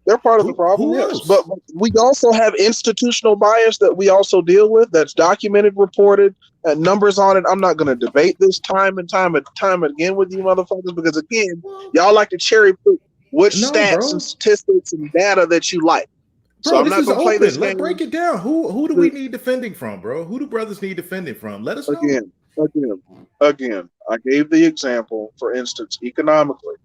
they're part of the problem. who Yes, else? but we also have institutional bias that we also deal with. That's documented, reported, and numbers on it. I'm not going to debate this time and time again with you motherfuckers because again, y'all like to cherry pick which No, stats bro. and statistics and data that you like. So Bro, I'm this not is going to play this open. Let's game. break it down. Who do we need defending from, bro? Who do brothers need defending from? Let us know. Again, I gave the example, for instance, economically.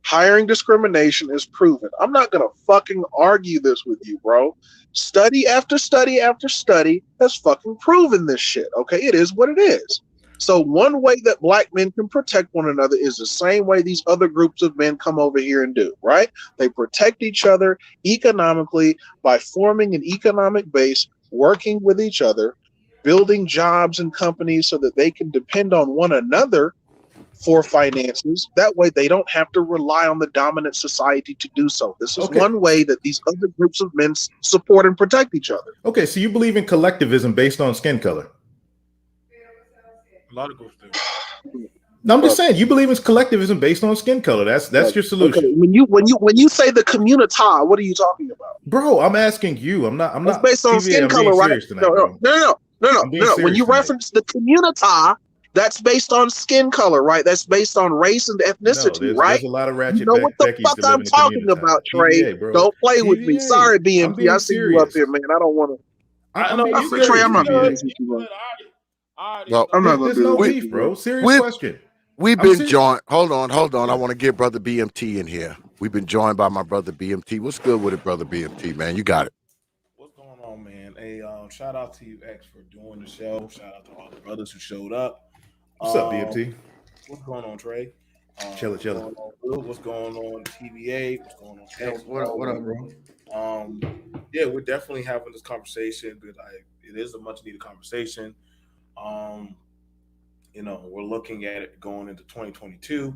Hiring discrimination is proven. I'm not going to fucking argue this with you, bro. Study after study after study has fucking proven this shit, okay? It is what it is. So one way that black men can protect one another is the same way these other groups of men come over here and do, right? They protect each other economically by forming an economic base, working with each other, building jobs and companies so that they can depend on one another for finances. That way they don't have to rely on the dominant society to do so. This is one way that these other groups of men support and protect each other. Okay, so you believe in collectivism based on skin color? A lot of groups do. No, I'm just saying you believe in collectivism based on skin color. That's your solution. Okay. When you say the community, what are you talking about? Bro, I'm asking you. I'm not It's based on TVA, skin I'm color, being right? serious tonight, bro. No. When you tonight. reference the community, that's based on skin color, right? That's based on race and ethnicity, right? There's a lot of ratchet You know what the Becky's fuck that live I'm in the talking community. about, Trey. TVA, bro. Don't play with me. TVA, Sorry, I'm BMT. being I see you up serious. here, man. I don't want to. I'm No, being Trey, serious. I'm not TVA. going to you, bro. Well, I'm not going There's to do no this. beef, bro. Serious question. We've I'm been serious. joined. Hold on. I want to get brother BMT in here. We've been joined by my brother BMT. What's good with it, brother BMT, man? You got it. What's going on, man? Hey, shout out to you, X, for doing the show. Shout out to all the brothers who showed up. What's up, BMT? What's going on, Trey? Chilling. What's going on, TVA? What's going on, X? What up, bro? Yeah, we're definitely having this conversation, but it is a much needed conversation. We're looking at it going into 2022.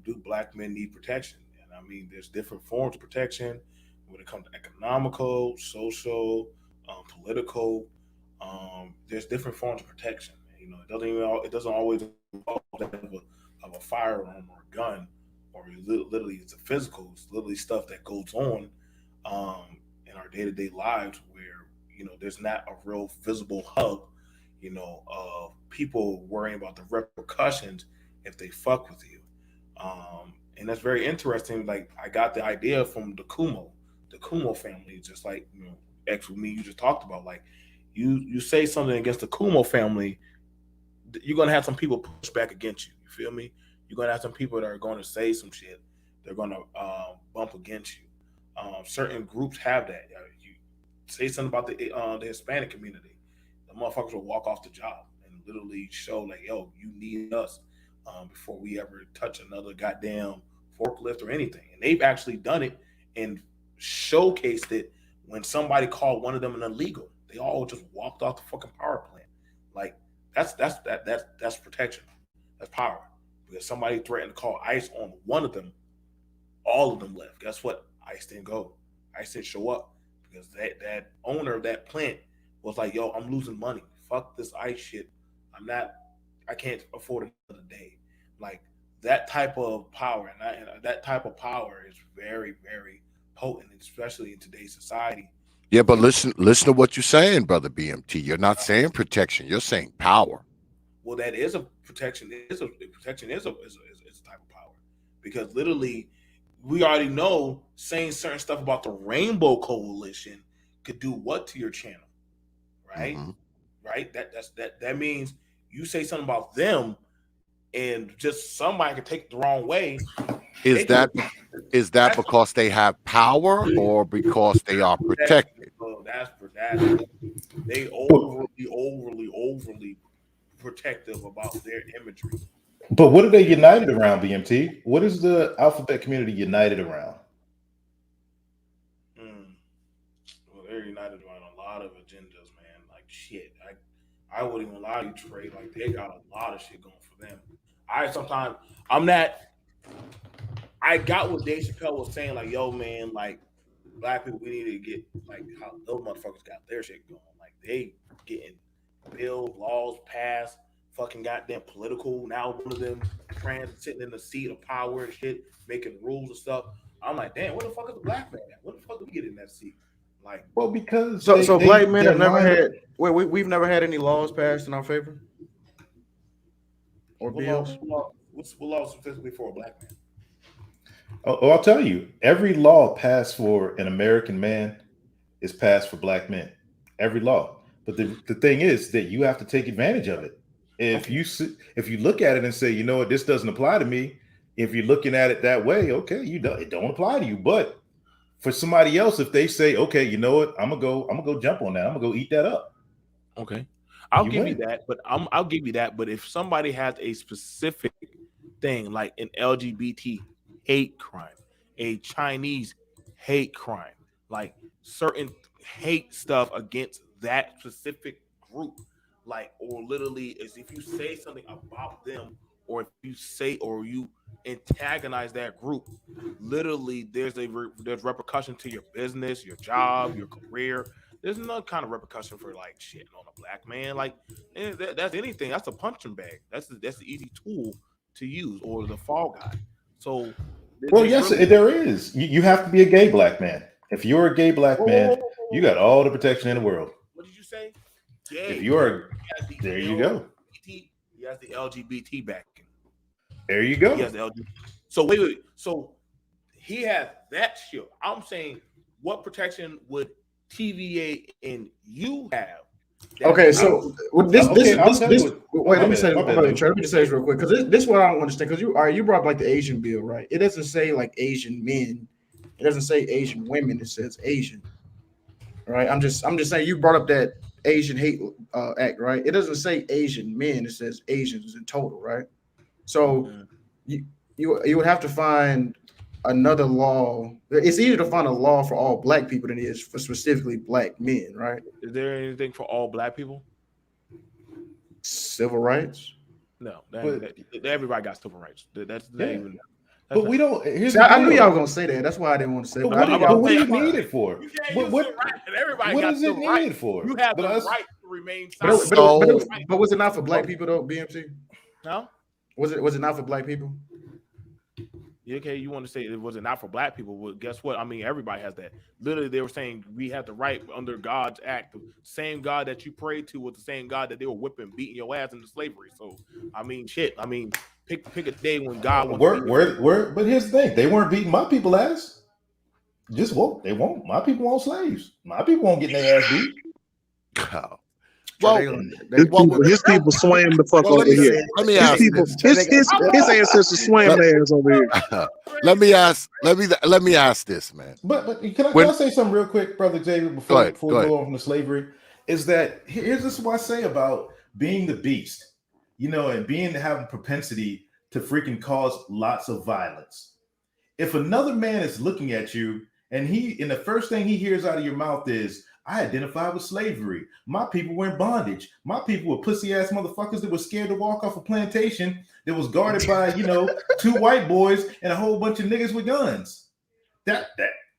Do black men need protection? And I mean, there's different forms of protection when it comes to economical, social, political. There's different forms of protection. It doesn't always involve of a firearm or a gun, or literally it's a physical. It's literally stuff that goes on in our day-to-day lives where there's not a real visible hub, of people worrying about the repercussions if they fuck with you. And that's very interesting. Like, I got the idea from the Kumo family, just like, X with me, you just talked about. Like, you say something against the Kumo family, you're gonna have some people push back against you. You feel me? You're gonna have some people that are going to say some shit. They're gonna bump against you. Certain groups have that. You say something about the Hispanic community, the motherfuckers will walk off the job and literally show like, yo, you need us before we ever touch another goddamn forklift or anything. And they've actually done it and showcased it when somebody called one of them an illegal. They all just walked off the fucking power plant. Like, that's protection. That's power. because somebody threatened to call ICE on one of them. All of them left. Guess what? ICE didn't go. ICE didn't show up because that owner of that plant was like, "Yo, I'm losing money. Fuck this ICE shit. I can't afford another day." Like that type of power, and that type of power is very, very potent, especially in today's society. Yeah, but listen to what you're saying, brother BMT. You're not saying protection. You're saying power. Well, that is a protection. Protection is a type of power, because literally, we already know saying certain stuff about the Rainbow Coalition could do what to your channel, right? Mhm. Right. That means you say something about them, and just somebody could take it the wrong way. Is that because they have power or because they are protected? That's they overly protective about their imagery. But what are they united around, BMT? What is the alphabet community united around? Well, they're united around a lot of agendas, man. Like shit. I wouldn't even lie to you, Trey. Like they got a lot of shit going for them. I got what Dave Chappelle was saying, like, yo, man, like black people, we need to get like how those motherfuckers got their shit going. Like they getting bills, laws passed, fucking goddamn political. Now one of them trans sitting in the seat of power and shit, making rules and stuff. I'm like, damn, where the fuck is the black man at? Where the fuck do we get in that seat? Like, well, because so black men have never had. We've never had any laws passed in our favor or bills. What laws specifically for a black man? Oh, I'll tell you, every law passed for an American man is passed for black men. Every law. But the thing is that you have to take advantage of it. If you look at it and say, you know what, this doesn't apply to me. If you're looking at it that way, okay, it don't apply to you. But for somebody else, if they say, okay, you know what, I'm gonna go jump on that. I'm gonna go eat that up. Okay, I'll give you that. But if somebody has a specific thing like an LGBT hate crime, a Chinese hate crime, like certain hate stuff against that specific group, like, or literally is if you say something about them, or if you say or you antagonize that group, literally there's repercussion to your business, your job, your career. There's no kind of repercussion for like shit on a black man. Like that's anything. That's a punching bag. That's the easy tool to use, or the fall guy. So, well, yes, there is. You have to be a gay black man. If you're a gay black man, you got all the protection in the world. What did you say? Gay. If you are, there you go. He has the LGBT backing. There you go. He has the LGBT. So wait. So he has that shield. I'm saying, what protection would TVA and you have? Okay, so wait, let me say this real quick, because this is what I don't understand. Because you brought up like the Asian bill, right? It doesn't say like Asian men. It doesn't say Asian women. It says Asian, right? I'm just saying you brought up that Asian hate act, right? It doesn't say Asian men. It says Asians in total, right? So you would have to find another law. It's easier to find a law for all black people than it is for specifically black men, right? Is there anything for all black people? Civil rights? No, everybody got civil rights. That's not even. But we don't. I knew y'all were gonna say that. That's why I didn't want to say. But what do you need it for? What is it needed for? You have the right to remain silent. But was it not for black people though, BMT? No. Was it not for black people? Okay, you want to say it was not for black people? Well, guess what? I mean, everybody has that. Literally, they were saying we have the right under God's act. The same God that you prayed to was the same God that they were whipping, beating your ass into slavery. So, I mean, shit. I mean, pick a day when God. But here's the thing: they weren't beating my people ass. Just won't. They won't. My people won't slaves. My people won't get their ass beat. Well, his people swam the fuck over here. Let me ask his ancestors swam their ass over here. Let me ask this, man. But can I say something real quick, brother David, before we go on from the slavery? Is that here's this what I say about being the beast, and having propensity to freaking cause lots of violence. If another man is looking at you and the first thing he hears out of your mouth is, I identify with slavery. My people were in bondage. My people were pussy ass motherfuckers that were scared to walk off a plantation that was guarded by, you know, 2 white boys and a whole bunch of niggas with guns. That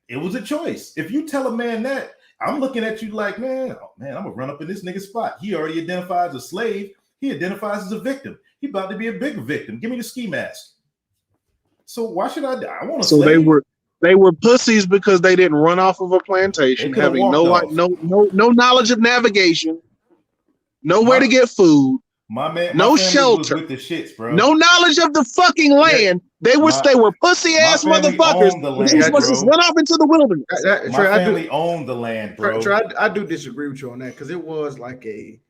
it was a choice. If you tell a man that, I'm looking at you like, man, I'm gonna run up in this nigga's spot. He already identifies as a slave. He identifies as a victim. He about to be a bigger victim. Give me the ski mask. So why should I die? I want to. So they were pussies because they didn't run off of a plantation, having no knowledge of navigation, nowhere to get food, no shelter, with the shits, bro. no knowledge of the fucking land. They were pussy ass motherfuckers. They were just run off into the wilderness. My family owned the land, bro. I do disagree with you on that because it was like an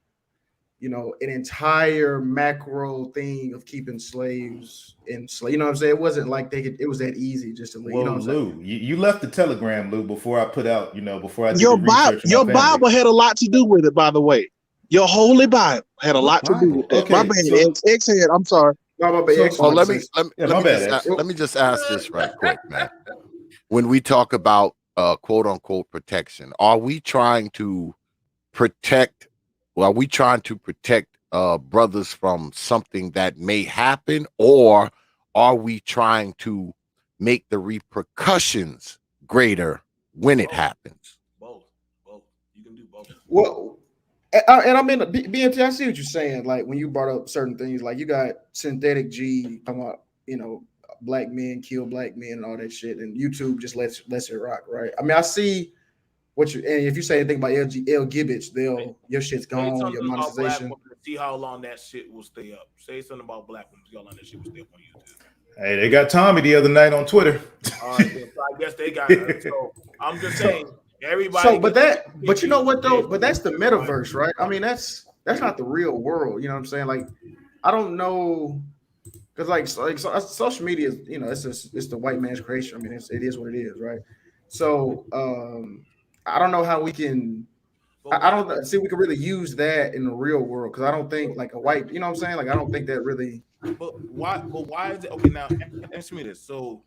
entire macro thing of keeping slaves enslaved. You know what I'm saying? It wasn't like it was that easy just to leave. Well, you know what I'm Lou, saying? you left the telegram, Lou, before I put out, before I did your the research. Your Bible had a lot to do with it, by the way. Your holy Bible had a lot to do with that. Okay, my bad, X head. I'm sorry. No, my bad. Let me just ask this right quick, man. When we talk about quote unquote protection, are we trying to protect brothers from something that may happen, or are we trying to make the repercussions greater when it happens? Both. You can do both. Well, and I mean, BMT, I see what you're saying. Like when you brought up certain things, like you got Synthetic G talking about, black men kill black men and all that shit, and YouTube just lets it rock, right? I mean, I see what you, and if you say anything about L Gibbets, your shit's gone, your monetization. See how long that shit will stay up. Say something about black women. See how long that shit will stay up on YouTube. Hey, they got Tommy the other night on Twitter. All right, so I guess they got it. So I'm just saying, everybody. So, but you know what though? But that's the metaverse, right? I mean, that's not the real world. You know what I'm saying? Like, I don't know, because like social media is, it's the white man's creation. I mean, it is what it is, right? So, I don't know how we can. I don't see we can really use that in the real world, because I don't think like a white, you know what I'm saying? Like I don't think that really. But why is it okay? Now answer me this. So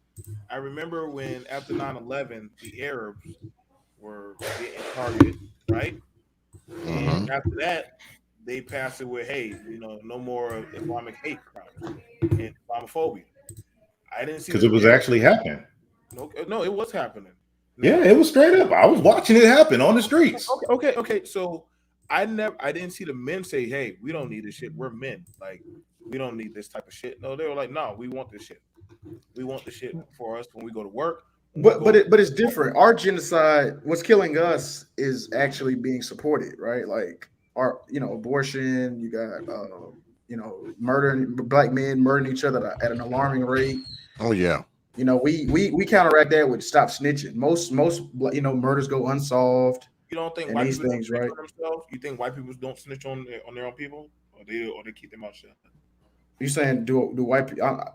I remember when after 9/11, the Arabs were getting targeted, right? And after that, they passed it with, hey, no more Islamic hate crimes and Islamophobia. I didn't see because it was actually happening. No, it was happening. Yeah, it was straight up. I was watching it happen on the streets. Okay. So I didn't see the men say, "Hey, we don't need this shit. We're men. Like, we don't need this type of shit." No, they were like, "No, we want this shit. We want the shit for us when we go to work." But it's different. Our genocide, what's killing us, is actually being supported, right? Like our, abortion. You got, murdering black men, murdering each other at an alarming rate. Oh yeah. We counteract that with stop snitching. Most murders go unsolved. You don't think white people don't snitch on themselves? You think white people don't snitch on their own people, or they keep them out shut? You saying do white people?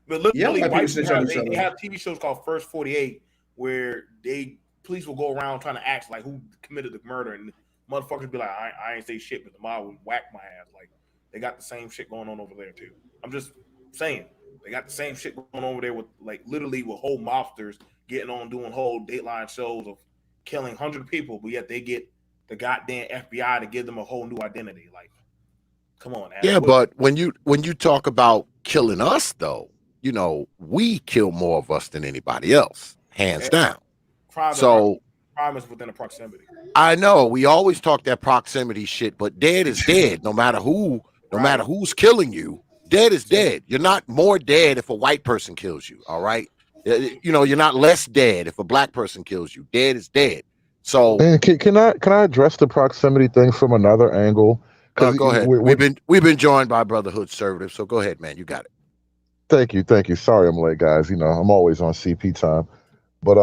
But literally, white white people they have TV shows called First 48 where police will go around trying to ask like who committed the murder, and motherfuckers be like, I ain't say shit, but the mob would whack my ass. Like they got the same shit going on over there too. I'm just saying. They got the same shit going over there with literally with whole mobsters getting on doing whole Dateline shows of killing 100 people, but yet they get the goddamn FBI to give them a whole new identity. Like, come on. Yeah, but when you talk about killing us, though, we kill more of us than anybody else, hands down. Crime is within a proximity. I know we always talk that proximity shit, but dead is dead, no matter who, no matter who's killing you. Dead is dead. You're not more dead if a white person kills you. All right. You're not less dead if a black person kills you. Dead is dead. So can I address the proximity thing from another angle? Go ahead. We've been joined by Brotherhood Conservative. So go ahead, man. You got it. Thank you. Sorry I'm late, guys. I'm always on CP time. But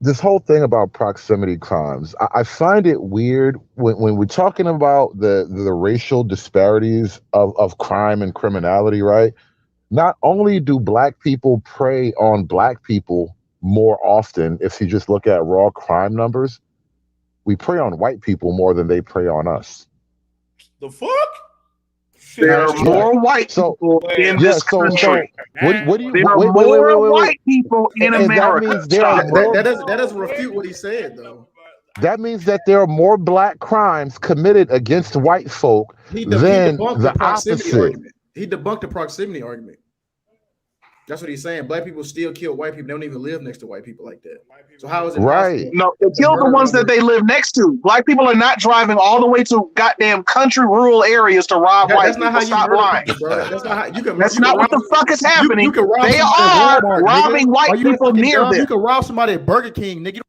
this whole thing about proximity crimes, I find it weird when we're talking about the racial disparities of crime and criminality, right? Not only do black people prey on black people more often, if you just look at raw crime numbers, we prey on white people more than they prey on us. The fuck? There are more white people in this country. What do you? There are more white people in America. That doesn't refute what he said, though. that means that there are more black crimes committed against white folk He than debunked the the proximity opposite. argument. He debunked the proximity argument. That's what he's saying. Black people still kill white people. They don't even live next to white people like that. So how is it Right. possible? No, they that the kill the murder ones that number- they live next to. Black people are not driving all the way to goddamn country rural areas to rob white That's not how people. you Stop murder lying. people, bro. That's not how you can. That's you can not what rob- the fuck is happening. You can rob They somebody are at Walmart, robbing nigga. white Are you people fucking near dumb? them. You can rob somebody at Burger King, nigga.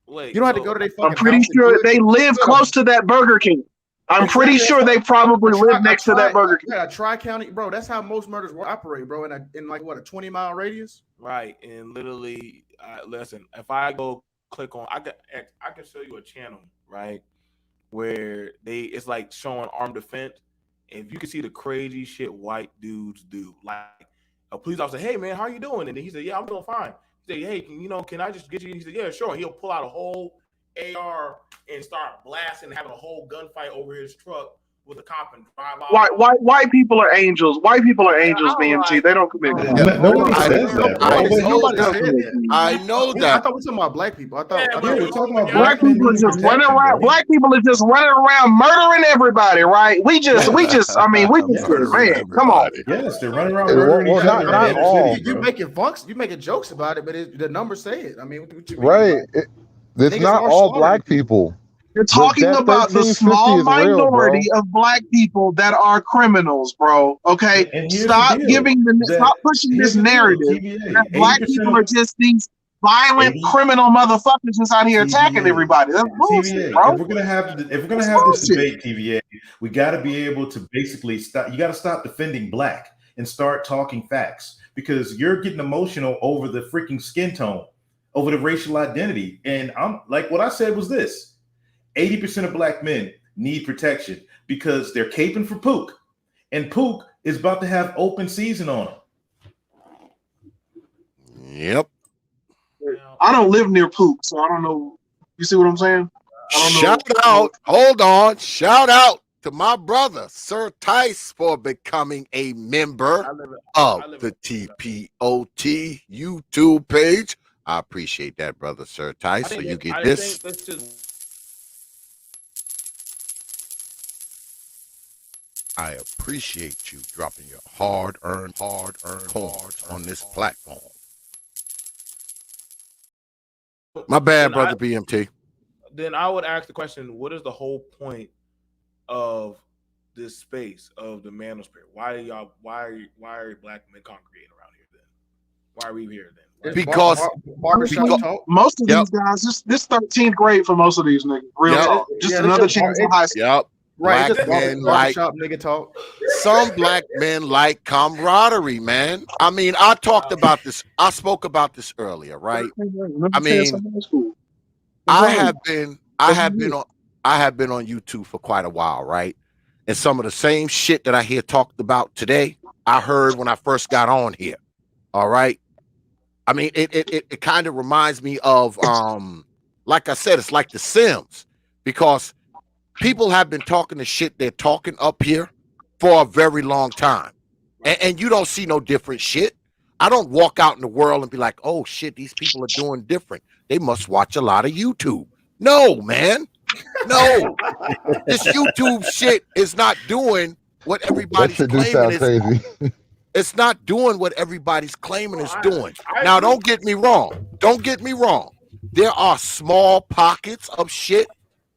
Wait, You don't have to go to their fucking I'm pretty house and sure do it. they live close to that Burger King. I'm pretty sure they probably live next to that Burger King. Yeah, Tri-County, bro. That's how most murders operate, bro. In like what, a 20-mile radius? Right, and literally, listen. If I go click on, I can show you a channel, right, where it's like showing armed defense. And if you can see the crazy shit white dudes do, like a police officer, hey man, how you doing? And then he said, yeah, I'm doing fine. He said, hey, can I just get you? He said, yeah, sure. He'll pull out a whole AR and start blasting, and having a whole gunfight over his truck with a cop and drive out. White people are angels. White people are angels, BMT. They don't commit crimes. Nobody says that, bro. I know that. I thought we were talking about black people. I thought we're talking about Black people are just running around. Black people are just running around murdering everybody, right? We just, I mean, man, come on. Yes, they're running around Well, murdering each other. not in the all. city, You bro. making jokes about it, but the numbers say it. I mean, what you mean? Right. It's Niggas not are all slaughtering black people. people. You're talking That about the 1350 small is real, bro. minority of black people that are criminals, bro. Okay, And here's stop the deal, stop pushing this here's the deal, narrative TVA, that black 80% people of- are just these violent 80 criminal motherfuckers just out here attacking TVA, everybody. That's bullshit, TVA. bro. If we're gonna have this bullshit. debate, TVA, we got to be able to basically stop. You got to stop defending black and start talking facts, because you're getting emotional over the freaking skin tone, over the racial identity. And I'm like, what I said was this: 80% of black men need protection because they're caping for Pook, and Pook is about to have open season on him. Yep. I don't live near Poop, so I don't know. You see what I'm saying? I don't Shout know. out. Hold on. Shout out to my brother, Sir Tice, for becoming a member of the T.P.O.T YouTube page. I appreciate that, brother, Sir Tice. So you get this. I appreciate you dropping your hard-earned coins on this platform. My bad, brother BMT. Then I would ask the question: what is the whole point of this space of the manosphere? Why are black men congregating around here then? Why are we here then? Because most of these guys, this 13th grade for most of these niggas. Real talk. Just another chance in high school. Yep. Right, Black men like nigga talk. Some black men like camaraderie, man. I mean, I talked about this. I spoke about this earlier, right? I mean, I have been on YouTube for quite a while, right? And some of the same shit that I hear talked about today, I heard when I first got on here. All right. I mean, it kind of reminds me of like I said, it's like The Sims, because people have been talking the shit they're talking up here for a very long time. And you don't see no different shit. I don't walk out in the world and be like, oh shit, these people are doing different. They must watch a lot of YouTube. No, man. No. This YouTube shit is not doing what everybody's claiming crazy. It's not doing what everybody's claiming it's doing. Now, don't get me wrong. Don't get me wrong. There are small pockets of shit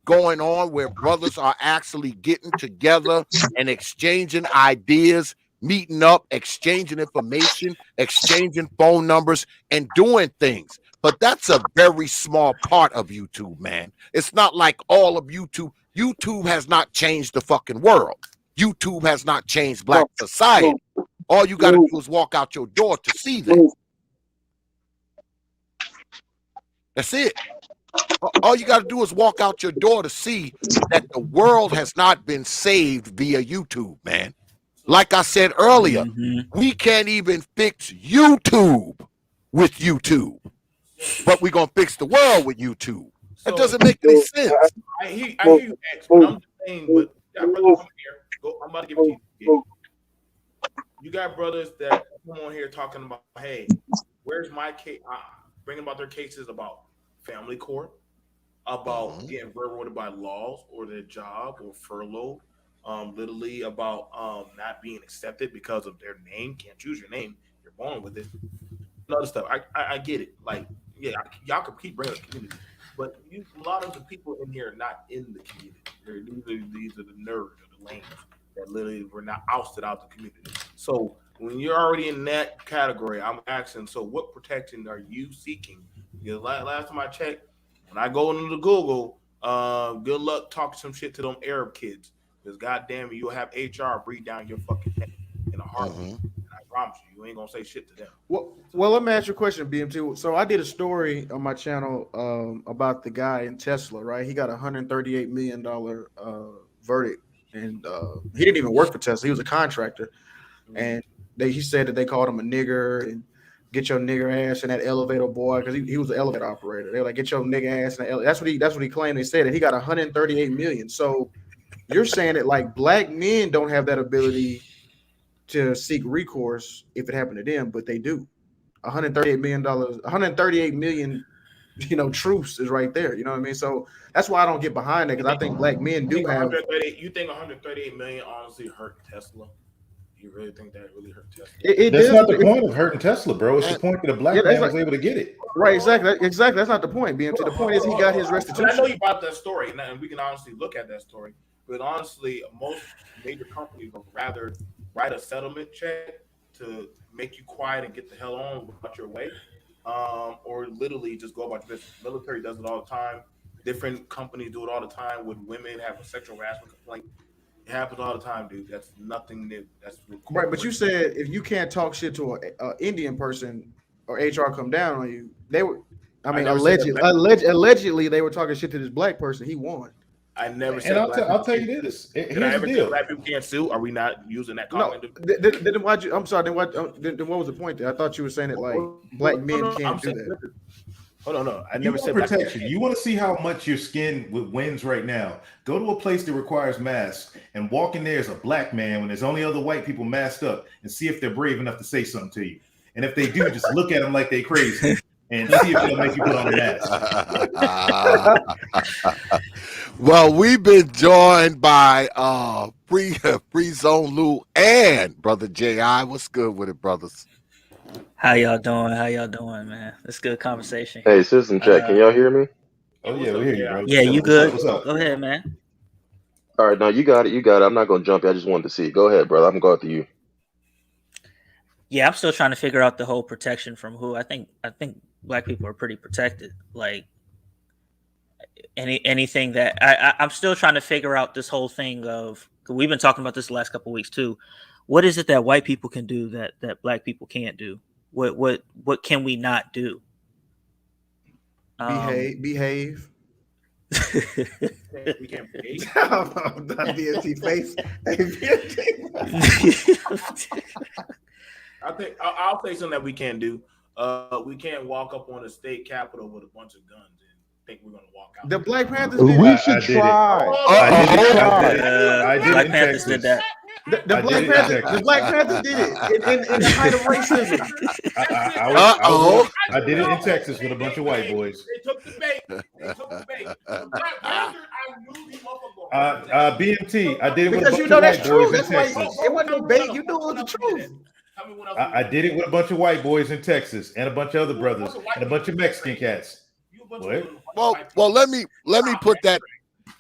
going on where brothers are actually getting together and exchanging ideas, meeting up, exchanging information, exchanging phone numbers, and doing things. But that's a very small part of YouTube, man. It's not like all of YouTube. YouTube has not changed the fucking world. YouTube has not changed black society. All you got to do is walk out your door to see that. That's it. All you got to do is walk out your door to see that the world has not been saved via YouTube, man. Like I said earlier, we can't even fix YouTube with YouTube, but we're going to fix the world with YouTube. That doesn't make any sense. I hear you, X, but I'm just saying, but that brother come here. I'm about to give it to you. You got brothers that come on here talking about, hey, where's my case? Bringing about their cases about family court about getting railroaded by laws or their job or furloughed. Literally about not being accepted because of their name. Can't choose your name. You're born with it. Other stuff. I get it. Like, yeah, y'all can keep bringing up the community, but a lot of the people in here are not in the community. These are the nerds or the lames that literally were not ousted out the community. So when you're already in that category, I'm asking, so what protection are you seeking? Because last time I checked, when I go into the Google, good luck talking some shit to them Arab kids. Because goddamn it, you'll have HR breathe down your fucking neck in a heartbeat. I promise you ain't gonna say shit to them. Well, let me ask you a question, BMT. So I did a story on my channel about the guy in Tesla, right? He got $138 million verdict, and he didn't even work for Tesla. He was a contractor, and he said that they called him a nigger and get your nigger ass in that elevator, boy, because he was an elevator operator. They were like, get your nigger ass in the elevator. That's what he claimed. They said that he got $138 million. So you're saying that like black men don't have that ability to seek recourse if it happened to them, but they do. $138 million, 138 million, truths is right there. You know what I mean? So that's why I don't get behind that, because I think black men do have. You think 138 million honestly hurt Tesla? You really think that really hurt Tesla? That's not the point of hurting Tesla, bro. It's the point that a black man was able to get it. Right, exactly. That's not the point, BMT. The point is he got his restitution. I know you brought that story, and we can honestly look at that story. But honestly, most major companies would rather write a settlement check to make you quiet and get the hell on about your way, or literally just go about your business. Military does it all the time. Different companies do it all the time. When women have a sexual harassment complaint, it happens all the time, dude. That's nothing new. That's right. But you said if you can't talk shit to an Indian person or HR come down on you, they were. I mean, allegedly they were talking shit to this black person. He won. I never said. And I'll tell you this. Here's the deal. Black people can't sue. Are we not using that comment? No. Then why'd you? I'm sorry. Then what was the point there? I thought you were saying that like black men can't do that. Hold on, no. I never said protection. You want to see how much your skin wins right now? Go to a place that requires masks and walk in there as a black man when there's only other white people masked up, and see if they're brave enough to say something to you. And if they do, just look at them like they crazy and see if they'll make you put on a mask. Well, we've been joined by Free Zone Lou and Brother J.I. What's good with it, brothers? How y'all doing, man? It's good conversation. Hey, system check. Can y'all hear me? Oh yeah, we hear you, bro. Yeah, you good? What's up? Go ahead, man. All right, now you got it. I'm not gonna jump you. I just wanted to see. Go ahead, brother. I'm going to you. Yeah, I'm still trying to figure out the whole protection from who. I think black people are pretty protected. Like anything that I'm still trying to figure out this whole thing of. We've been talking about this the last couple of weeks too. What is it that white people can do that black people can't do? What can we not do? Behave. We can't behave. That DST face. I think I'll say something that we can't do. We can't walk up on the state capitol with a bunch of guns and think we're gonna walk out. The Black Panthers We did should try. Black Panthers did that. The Black Panthers did it in the height of racism. I did it in Texas with a bunch of white boys. They took the bait. The Black Panther, I knew he BMT, I did it with because a you bunch know of that's white true. boys in That's why Texas. it wasn't no bait. You knew it was the truth. I did it with a bunch of white boys in Texas and a bunch of other brothers and a bunch of Mexican cats. What? Well, let me put that.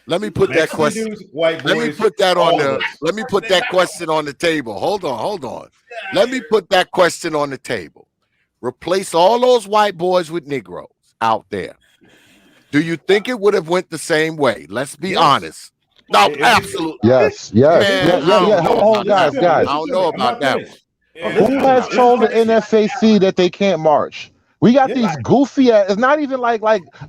Let me put that question. Let me put that on the. Let me put that question on the table. Hold on. Let me put that question on the table. Replace all those white boys with Negroes out there. Do you think it would have went the same way? Let's be honest. No, absolutely. Yes. Man, Yeah. Hold on, guys. I don't know about that one. Who has told the NFAC that they can't march? We got these goofy ass, it's not even like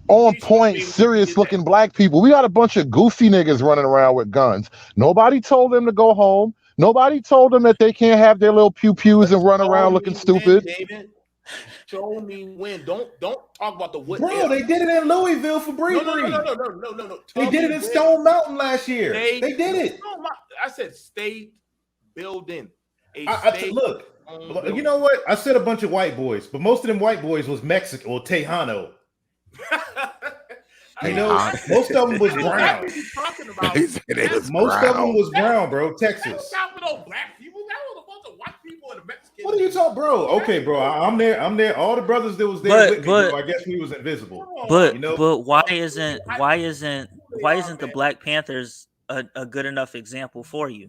on point, serious looking black people. We got a bunch of goofy niggas running around with guns. Nobody told them to go home. Nobody told them that they can't have their little pew-pews and run around looking stupid. David, show me when. Don't talk about the what. Bro, they did it in Louisville for Bree. No. They did it in Stone Mountain last year. They did it. I said state building. Look, you know what? I said a bunch of white boys, but most of them white boys was Mexican or Tejano. You know, most of them was brown. Talking about He said it was Most of brown. them was brown, bro. that Texas. was not with no black people. That was a bunch of white people and the Mexicans. What are you talking, bro? Okay, bro. I'm there. I'm there. All the brothers that was there with me, bro. I guess we was invisible. But You know? but why isn't the Black Panthers a good enough example for you?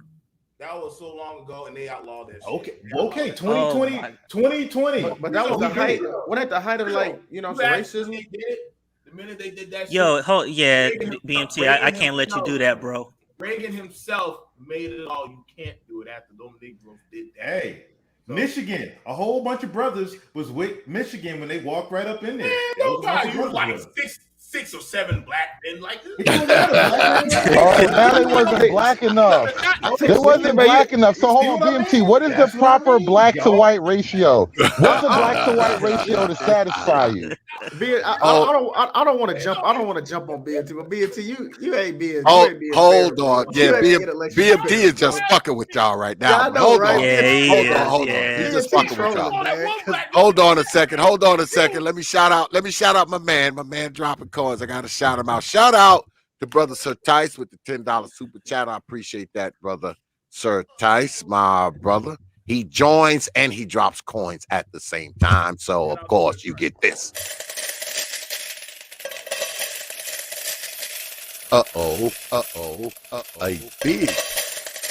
That was so long ago, and they outlawed that shit. Okay. 2020. 2020. But that was the height. Wasn't that the height of like racism? They did it, the minute they did that Yo, shit. yeah, Reagan- BMT, Reagan I can't let you do that, bro. Reagan himself made it all. You can't do it after those Negroes did that. Hey, Michigan. A whole bunch of brothers was with Michigan when they walked right up in there. Man, There was a bunch of you was brothers like with them. six or seven black men like this. Now they wasn't black enough. They wasn't black enough. So hold on, BMT. What is the proper black to white ratio? What's a black to white ratio to satisfy you? I don't want to jump. I don't want to jump on BMT, but BMT, you ain't being. Hold on. Yeah, BMT is just fucking with y'all right now. Yeah, I know, right? Hold on. He's just fucking with y'all. Hold on a second. Let me shout out my man dropping coins. I gotta shout him out. Shout out to brother Sir Tice with the $10 super chat. I appreciate that, brother Sir Tice, my brother. He joins and he drops coins at the same time. So of course you get this. A big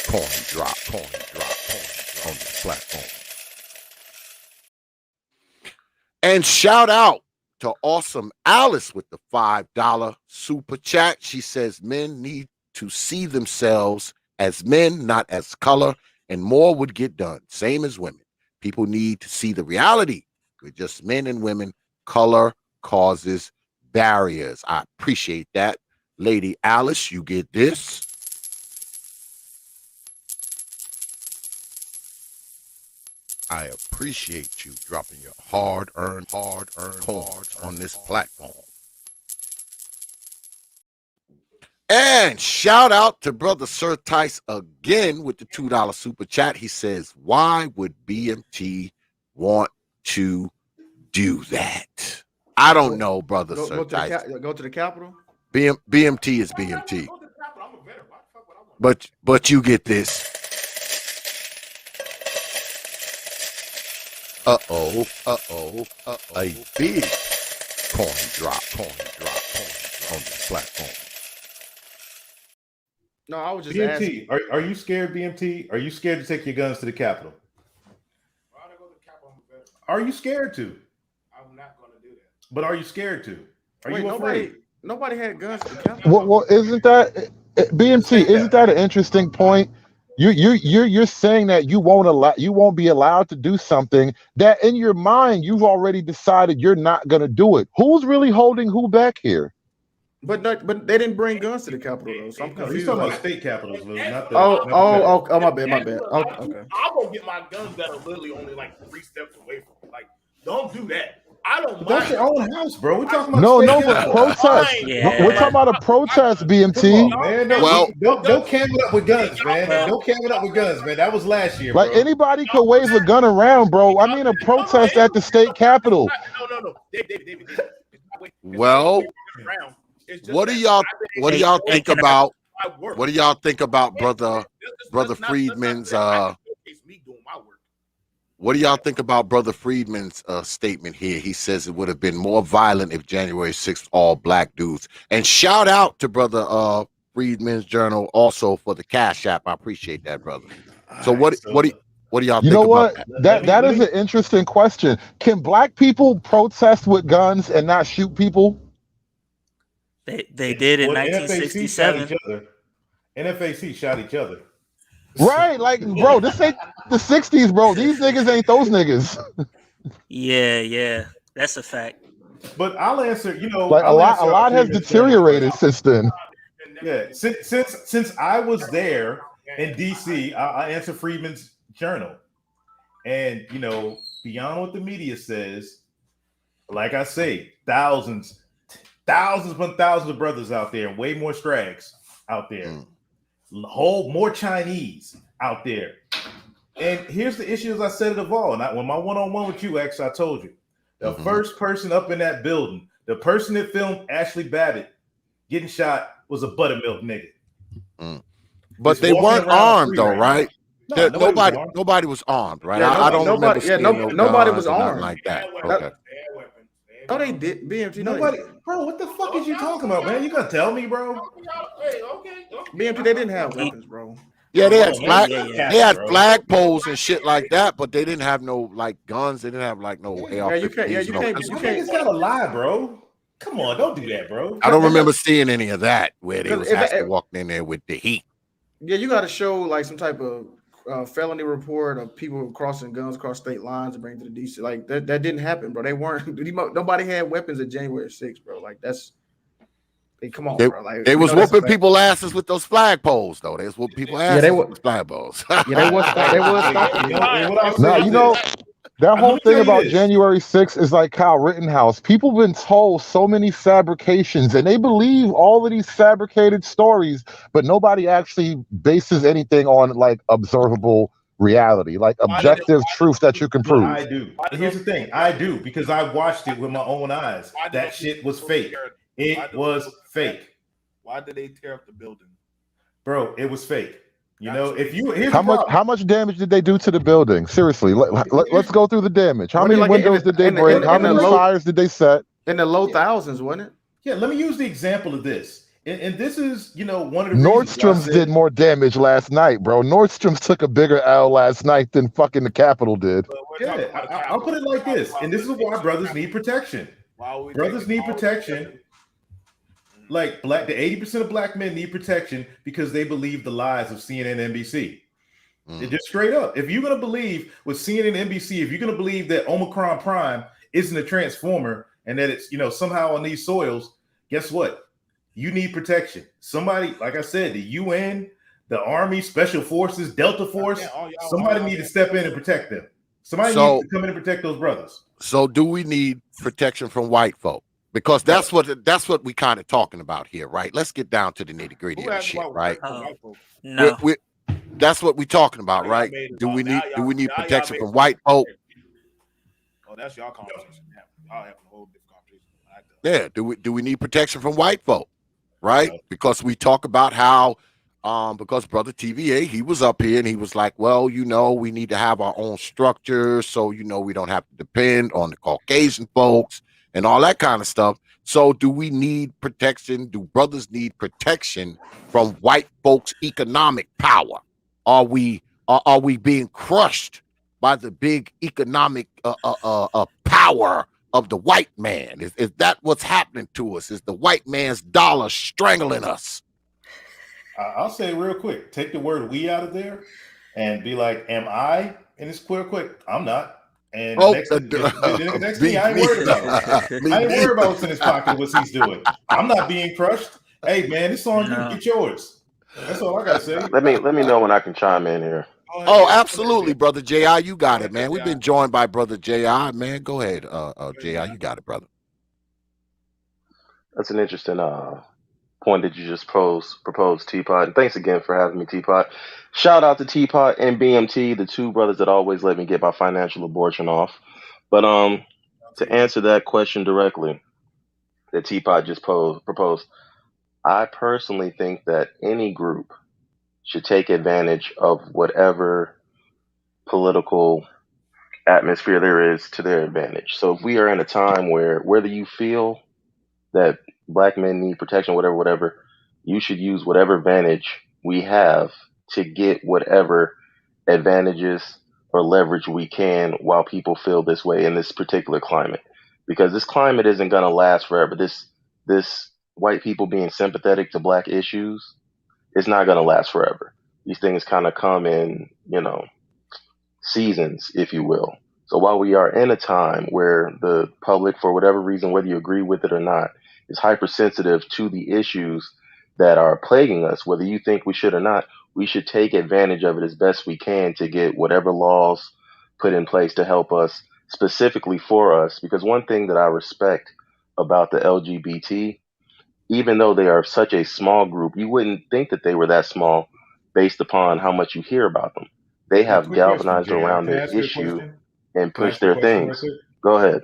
coin drop on the platform. And shout out to Awesome Alice with the $5 super chat. She says men need to see themselves as men, not as color, and more would get done. Same as women. People need to see the reality. We're just men and women. Color causes barriers. I appreciate that. Lady Alice, you get this. I appreciate you dropping your hard-earned coins on this platform. And shout out to brother Sir Tice again with the $2 super chat. He says, why would BMT want to do that? I don't know, brother Sir Tice. Go to the Capitol. BMT is BMT. But you get this. A big coin drop on the platform. No, I was just BMT, asking. are you scared, BMT? Are you scared to take your guns to the Capitol? Are you scared to? I'm not going to do that. But are you scared to? Are you afraid? Nobody had guns at the Capitol. Well, isn't that BMT? Isn't that an interesting point? You're saying that you won't be allowed to do something that in your mind you've already decided you're not going to do it. Who's really holding who back here? But they didn't bring guns to the Capitol though, so I'm confused. He's talking about state capitals, Lou, not the. Oh, my bad. Okay. I'm gonna get my guns that are literally only like 3 steps away from me. Like, don't do that. I don't mind. That's your own house, bro. We're talking about no, but protest. Yeah. We're talking about a protest, BMT. Man, don't cam it up with guns, man. Don't cam it up with guns, man. That was last year, Like bro. anybody could wave a gun around, bro. I mean, a protest at the state capitol. No. David. Well, what do y'all think about? What do y'all think about brother Friedman's What do y'all think about Brother Friedman's statement here? He says it would have been more violent if January 6th all black dudes. And shout out to Brother Friedman's journal also for the Cash App. I appreciate that, brother. So what do y'all think? You know what? About That is an interesting question. Can black people protest with guns and not shoot people? They did in 1967. NFAC shot each other. Right, like, bro, this ain't the 60s, bro. These niggas ain't those niggas. Yeah, that's a fact. But I'll answer, like a lot has deteriorated since then. Yeah, since I was there in DC, I answer Friedman's journal. And beyond what the media says, like I say, thousands upon thousands of brothers out there, and way more strags out there. More Chinese out there. And here's the issue, as I said it of all. And when my one-on-one with you, X, I told you, the first person up in that building The person that filmed Ashley Babbitt getting shot was a buttermilk nigga. But Just they walking weren't around armed free though, range. right? No, Nobody was armed, right? Yeah, I don't remember nobody. Yeah, seeing no nobody was guns or nothing armed. like that. They had Okay. weapons. No, they did. BMT. No, Nobody, they didn't. bro. What the fuck is you talking about, man? You gonna tell me, bro? Hey, okay. BMT. They didn't have weapons, bro. Yeah, they had Come on, man. Yeah. they had Bro. flagpoles and shit like that, but they didn't have no like guns. They didn't have like no AR-15s. Yeah, you can't. Yeah, you no can't. pistols. You It's can't. gotta lie, bro. Come on, don't do that, bro. I don't remember seeing any of that where they 'Cause was if- actually if- walking in there with the heat. Yeah, you got to show like some type of felony report of people crossing guns across state lines and bring to the DC. Like that didn't happen, bro. They weren't. Nobody had weapons at January 6th, bro. Like that's. Hey, come on, bro. Like They we was know that's a whooping fact. people asses with those flagpoles, though. They was whooping people asses they with were- those flagpoles. Yeah, they was. They was stopping. What I'll Now, say you is know, this. that Let whole me thing tell you about this. January 6th is like Kyle Rittenhouse. People been told so many fabrications and they believe all of these fabricated stories, but nobody actually bases anything on like observable reality, like objective truth that you can But prove. I do. And here's the thing. I do because I watched it with my own eyes. That shit was fake. It was fake. Why did they tear up the building? Bro, it was fake. You know, if you here's How the much problem. how much damage did they do to the building? Seriously, let's go through the damage. How Wasn't many it like windows did they break? How many fires did they set? In the low thousands, wasn't it? Yeah, let me use the example of this. And this is, you know, one of the reasons why I Nordstrom's said- did more damage last night, bro. Nordstrom's took a bigger L last night than fucking the Capitol did. Yeah, I'll put it like this, and this is why brothers need protection. Brothers need protection. Like the 80% of black men need protection because they believe the lies of CNN and NBC. It just straight up. If you're gonna believe with CNN and NBC, if you're gonna believe that Omicron Prime isn't a transformer and that it's somehow on these soils, guess what? You need protection. Somebody, like I said, the UN, the Army, Special Forces, Delta Force, somebody need to step in and protect them. Somebody needs to come in and protect those brothers. So do we need protection from white folk? Because that's what we kind of talking about here, right? Let's get down to the nitty gritty of the shit, right? No. That's what we talking about, right? Do we need protection from white folk? Oh, that's y'all conversation. Y'all having a whole different conversation. Yeah, do we need protection from white folk, right? Because we talk about how because Brother TVA, he was up here and he was like, well, we need to have our own structure, so we don't have to depend on the Caucasian folks and all that kind of stuff. So do we need protection? Do brothers need protection from white folks' economic power? Are we being crushed by the big economic power of the white man? Is that what's happening to us? Is the white man's dollar strangling us? I'll say real quick, take the word "we" out of there and be like, am I? And it's quick. I'm not. And next thing, I ain't worried about it. I ain't worried about what's in his pocket, what he's doing. I'm not being crushed. Hey, man, it's on you. Get yours. That's all I got to say. Let me know when I can chime in here. Oh, absolutely, Brother JI. You got it, man. We've been joined by Brother JI, man. Go ahead, JI. You got it, brother. That's an interesting point that you just proposed, T.P.O.T. And thanks again for having me, T.P.O.T. Shout out to T.P.O.T. and BMT, the two brothers that always let me get my financial abortion off. But to answer that question directly that T.P.O.T. just proposed, I personally think that any group should take advantage of whatever political atmosphere there is to their advantage. So if we are in a time where whether you feel that black men need protection, whatever, you should use whatever advantage we have to get whatever advantages or leverage we can while people feel this way in this particular climate. Because this climate isn't going to last forever. This white people being sympathetic to black issues is not going to last forever. These things kind of come in, seasons, if you will. So while we are in a time where the public, for whatever reason, whether you agree with it or not, is hypersensitive to the issues that are plaguing us, whether you think we should or not, we should take advantage of it as best we can to get whatever laws put in place to help us, specifically for us. Because one thing that I respect about the LGBT, even though they are such a small group, you wouldn't think that they were that small based upon how much you hear about them. They have galvanized around the issue and pushed their things. Go ahead.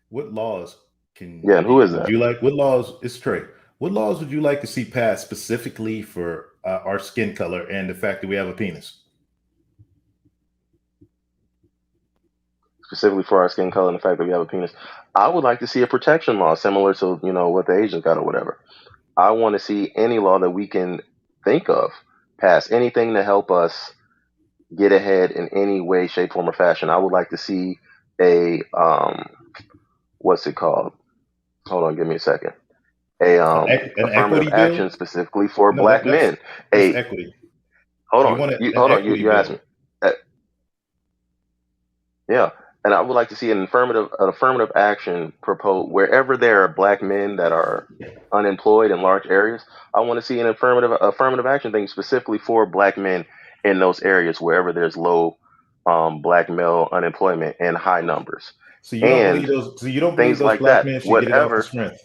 What laws Yeah, and who is Would that? you like what laws? It's Trey. What laws would you like to see passed specifically for our skin color and the fact that we have a penis? Specifically for our skin color and the fact that we have a penis. I would like to see a protection law similar to what the Asians got or whatever. I want to see any law that we can think of pass, anything to help us get ahead in any way, shape, form, or fashion. I would like to see a what's it called? Hold on, give me a second. A An affirmative equity bill? action specifically for No, black men. that's A equity. hold You on, want you an hold on, equity you asked bill? me. Uh, Yeah, and I would like to see an affirmative action proposed wherever there are black men that are unemployed in large areas. I want to see an affirmative action thing specifically for black men in those areas wherever there's low black male unemployment and high numbers, So you don't believe and those? So you don't believe things those like black that. men should get it off the Whatever, strength?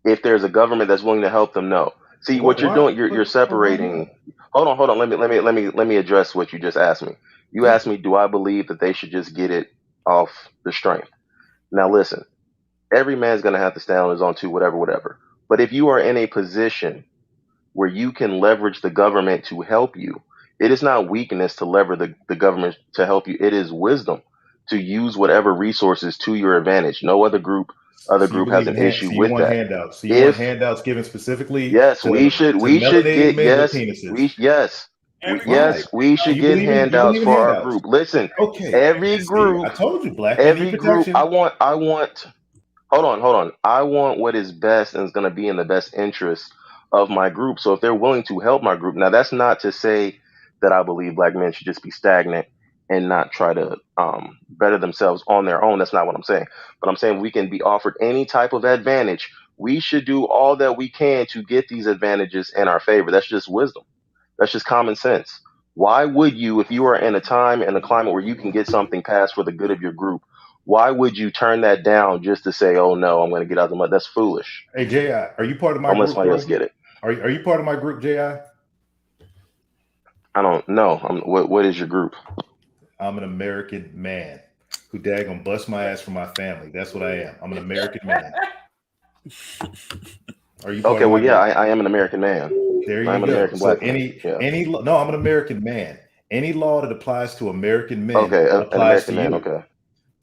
if there's a government that's willing to help them, no. See What? what you're Why? doing. You're But why separating. not? Hold on. Let me address what you just asked me. You Yeah. asked me, do I believe that they should just get it off the strength? Now listen, every man's gonna have to stand on his own too, whatever. But if you are in a position where you can leverage the government to help you, it is not weakness to lever the government to help you. It is wisdom to use whatever resources to your advantage. No other So you group has believe an in issue so you with want that. handouts. So you want If handouts given specifically yes, we should to we should melanated get men with yes, penises. Why? we So should you get believe handouts in for our handouts? group. Listen, Okay. every See, I group, told you, black men need I protection. want hold on. I want what is best and is going to be in the best interest of my group. So if they're willing to help my group, now that's not to say that I believe black men should just be stagnant and not try to better themselves on their own. That's not what I'm saying. But I'm saying we can be offered any type of advantage. We should do all that we can to get these advantages in our favor. That's just wisdom. That's just common sense. Why would you, if you are in a time and a climate where you can get something passed for the good of your group, why would you turn that down just to say, "Oh no, I'm going to get out of the mud"? That's foolish. Hey, Ji, are you part of my Don't let group, somebody else bro? get it. Are you part of my group, Ji? I don't know. What is your group? I'm an American man who daggone bust my ass for my family. That's what I am. I'm an American man. Are you part Okay, of well, my yeah, group? I am an American man. There I you am an go. American So black man. Yeah. no, I'm an American man. Any law that applies to American men Okay, an applies to American man. you. Okay.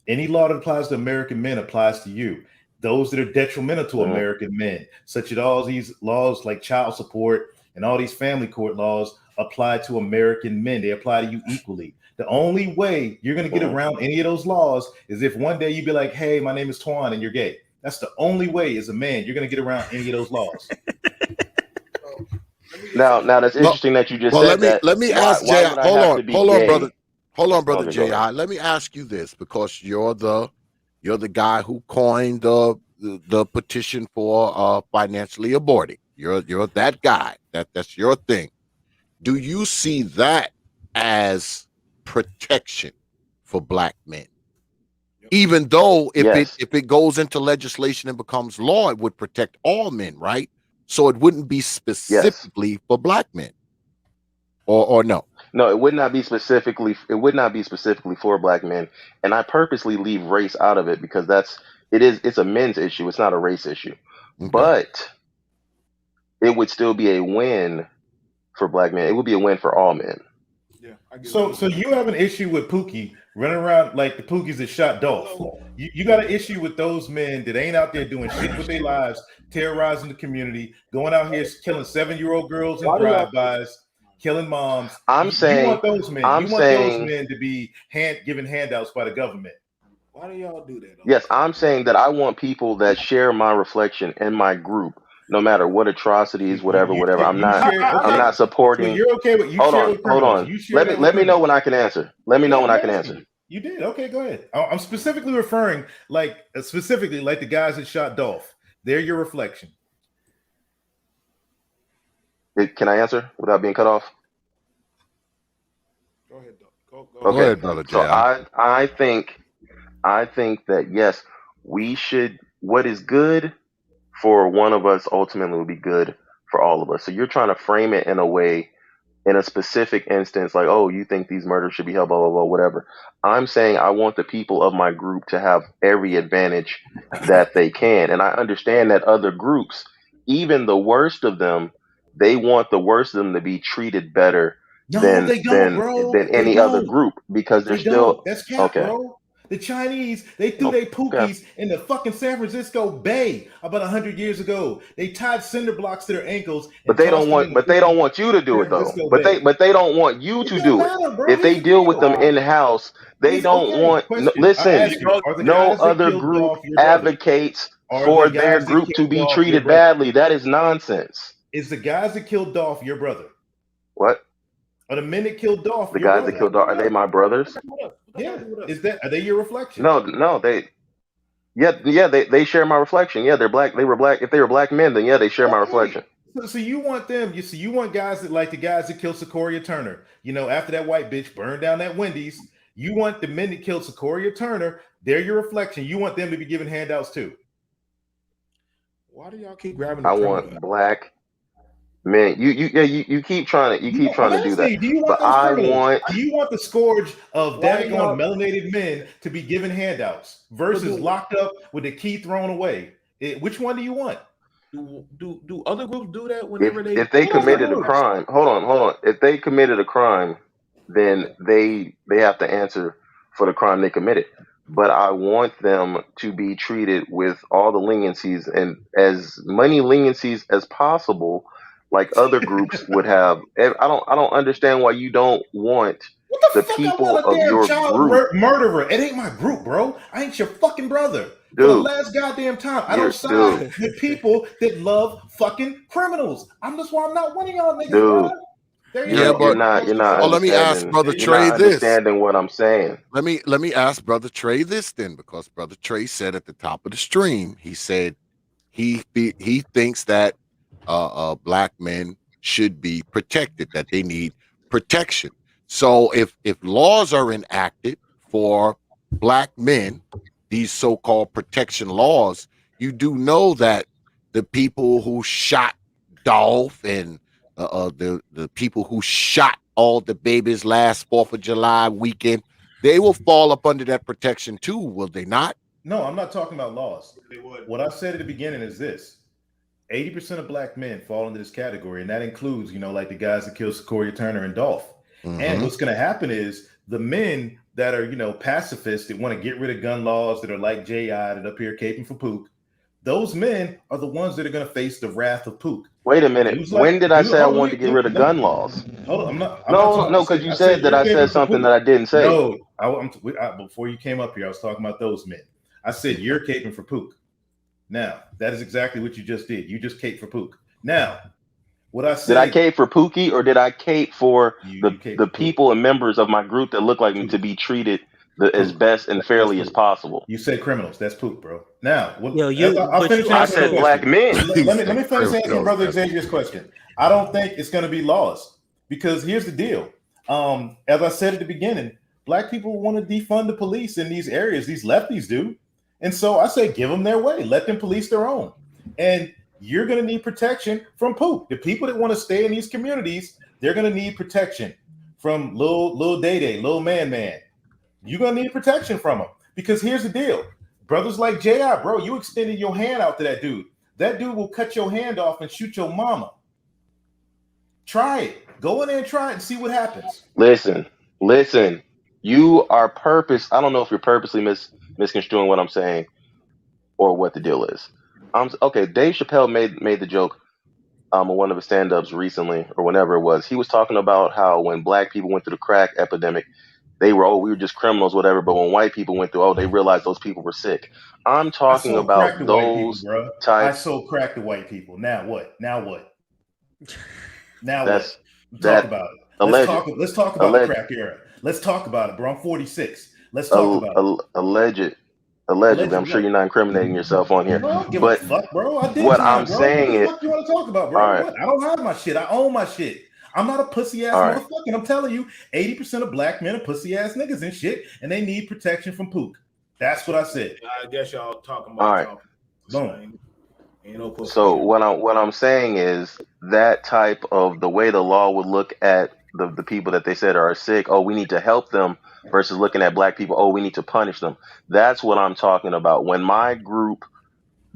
Any law that applies to American men applies to you. Those that are detrimental to Mhm. American men, such as all these laws like child support and all these family court laws, apply to American men. They apply to you equally. The only way you're going to get Mhm. around any of those laws is if one day you be like, "Hey, my name is Twan and you're gay." That's the only way as a man you're going to get around any of those laws. Now that's Well, interesting that you just well, said that. let me Why ask Jay. would I have to be gay? Hold on, brother Okay, go Ji. ahead. Let me ask you this because you're the guy who coined the petition for financially aborting. You're that guy. That's your thing. Do you see that as protection for black men? Even though Yes. if it goes into legislation and becomes law, it would protect all men, right? So it wouldn't be Yes. specifically for black men, or no? No, it would not be specifically. It would not be specifically for black men, and I purposely leave race out of it because it's a men's issue. It's not a race issue, Okay. but it would still be a win for black men. It would be a win for all men. Yeah, I get So you have an issue with Pookie running around like the Pookies that shot Dolph. You got an issue with those men that ain't out there doing shit with their lives, terrorizing the community, going out here killing 7-year-old girls in drive-bys, killing moms. I'm You saying, want those men. I'm You want those saying, men to be given handouts by the government. Why do y'all do that? yes, I'm saying that I want people that share my reflection in my group, no matter what atrocities, whatever. You share I'm okay. not So supporting. you're okay with you share with Hold criminals. on. You share Let that me with let me know criminals. when I can answer. Let me know Yeah, when I'm I can asking answer. you. You did. Okay, go ahead. I'm specifically referring, like, specifically like the guys that shot Dolph. They're your reflection. Can I answer without being cut off? Go ahead, Doc. Go Go Okay. ahead, brother So Ji. I think that yes, we should. What is good for one of us ultimately will be good for all of us. So you're trying to frame it in a way in a specific instance, like, oh, you think these murders should be held, blah, blah, blah, whatever. I'm saying I want the people of my group to have every advantage that they can. And I understand that other groups, even the worst of them, they want the worst of them to be treated better No, they don't, bro. than They any other don't. group because they're They don't. still That's cap, okay. bro. The Chinese, they threw their pookies in the fucking San Francisco Bay about 100 years ago. They tied cinder blocks to their ankles But and they tossed don't them in want the but they don't fucking want you to do San it though. Francisco But Bay. they don't want you It to don't do it. matter, bro. If Here's they the deal with them deal. in house, they Is don't okay. want Question. I listen, ask you, are the no guys that other killed group Dolph your brother? advocates Are for the their guys that group to killed be Dolph your treated brother? badly. That is nonsense. Is the guys that killed Dolph your brother? What? Are the men that killed Dolph The your guys that brother? killed are they my brothers? Yeah. Are they your reflection? No, they share my reflection. Yeah, they're black. They were black. If they were black men, then yeah, they share my reflection. So you want them? You want guys that like the guys that killed Sequoia Turner. You know, after that white bitch burned down that Wendy's, you want the men that killed Sequoia Turner. They're your reflection. You want them to be given handouts too. Why do y'all keep grabbing the I criminal? want black men. You keep trying to do that. Do you want But those I criminals? want Do you want the scourge of Why do daggone y'all- melanated men to be given handouts versus locked up with the key thrown away? Which one do you want? Do other groups do that whenever if they committed a crime, hold on. If they committed a crime, then they have to answer for the crime they committed. But I want them to be treated with all the leniencies and as many leniencies as possible, like other groups would have. I don't understand why you don't want the people I want a of damn your child group. murderer. It ain't my group, bro. I ain't your fucking brother. For the Dude, last goddamn time, I you're- don't side with people that love fucking criminals. I'm just why I'm not one of y'all niggas, bro. Dude, There you Yeah, go. you're but not let me ask understanding. Brother You're Trey not this. understanding what I'm saying. Let me ask Brother Trey this then, because Brother Trey said at the top of the stream, he said he thinks that black men should be protected, that they need protection. So if laws are enacted for black men, these so-called protection laws, you do know that the people who shot Dolph and the people who shot all the babies last 4th of July weekend, they will fall up under that protection too, will they not? No, I'm not talking about laws. What I said at the beginning is this: 80% of black men fall into this category, and that includes, like the guys that killed Sequoia Turner and Dolph. And what's going to happen is the men that are, pacifists that want to get rid of gun laws, that are like J.I. that up here caping for Pook, those men are the ones that are going to face the wrath of Pook. Wait a minute. When did I say I wanted to get rid of gun laws? Hold on, I'm not No, talking. because you said that I said something that I didn't say. No, before you came up here, I was talking about those men. I said you're caping for Pook. Now, that is exactly what you just did. You just caped for Pook. Now, what I said... Did I cape for Pookie, or did I cape for the people and members of my group that look like me to be treated as best and fairly as possible? You said criminals. That's Pook, bro. Now, I'll finish I said black men. Let me finish answering Brother Xavier's question. I don't think it's going to be laws, because here's the deal. As I said at the beginning, black people want to defund the police in these areas. These lefties do. And so I say, give them their way. Let them police their own. And you're going to need protection from Pook. The people that want to stay in these communities, they're going to need protection from Lil Day, Lil Man. You're going to need protection from them. Because here's the deal. Brothers like J.I., bro, you extended your hand out to that dude. That dude will cut your hand off and shoot your mama. Try it. Go in there and try it and see what happens. Listen. You are I don't know if you're purposely misconstruing what I'm saying or what the deal is. Okay, Dave Chappelle made the joke on one of his stand-ups recently, or whenever it was. He was talking about how when black people went through the crack epidemic, we were just criminals, whatever. But when white people went through, they realized those people were sick. I'm talking about those types. I so cracked the white people. Now what? Now what? Talk about it. Let's talk about the crack era. Let's talk about it, bro. I'm 46. Let's talk about it. Allegedly. I'm sure you're not incriminating yourself on here. Bro, I don't give a fuck, bro. I did what time, I'm bro. saying What the fuck you want to talk about, bro? Right. What? I don't hide my shit. I own my shit. I'm not a pussy ass motherfucker. And I'm telling you, 80% of black men are pussy ass niggas and shit, and they need protection from Pook. That's what I said. I guess y'all talking about Boom. Ain't no pussy So here. what I'm saying is that type of the way the law would look at the people that they said are sick, oh, we need to help them versus looking at black people, oh, we need to punish them. That's what I'm talking about. When my group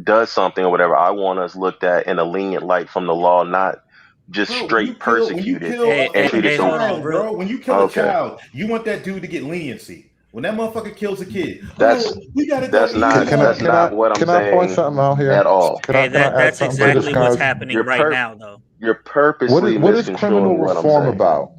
does something or whatever, I want us looked at in a lenient light from the law, not just Bro, straight when you persecuted kill a and fucking treated Hold the on, child, real. bro, when you kill a okay. child, you want that dude to get leniency. When that motherfucker kills a kid, That's oh, we gotta go that's easy not Can on I that's him. can I not what I'm can I point saying something out here? at all. Hey, Can I add that's something to this, exactly what's guys? happening You're right now, though. you're purposely What is criminal misconstruing what I'm reform saying. about?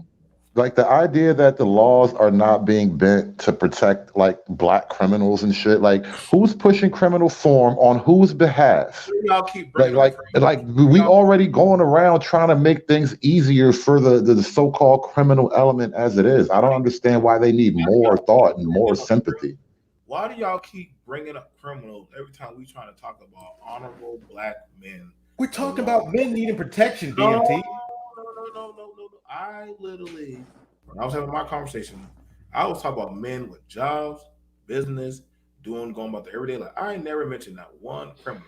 Like the idea that the laws are not being bent to protect like black criminals and shit. Like who's pushing criminal form on whose behalf? Y'all keep Like bringing up we already going around trying to make things easier for the so-called criminal element as it is. I don't understand why they need more thought and more sympathy. Why do y'all keep bringing up criminals every time we trying to talk about honorable black men? We're talking about men needing protection, No, BMT. no. I literally, when I was having my conversation, I was talking about men with jobs, business, going about their everyday life. I ain't never mentioned that one criminal.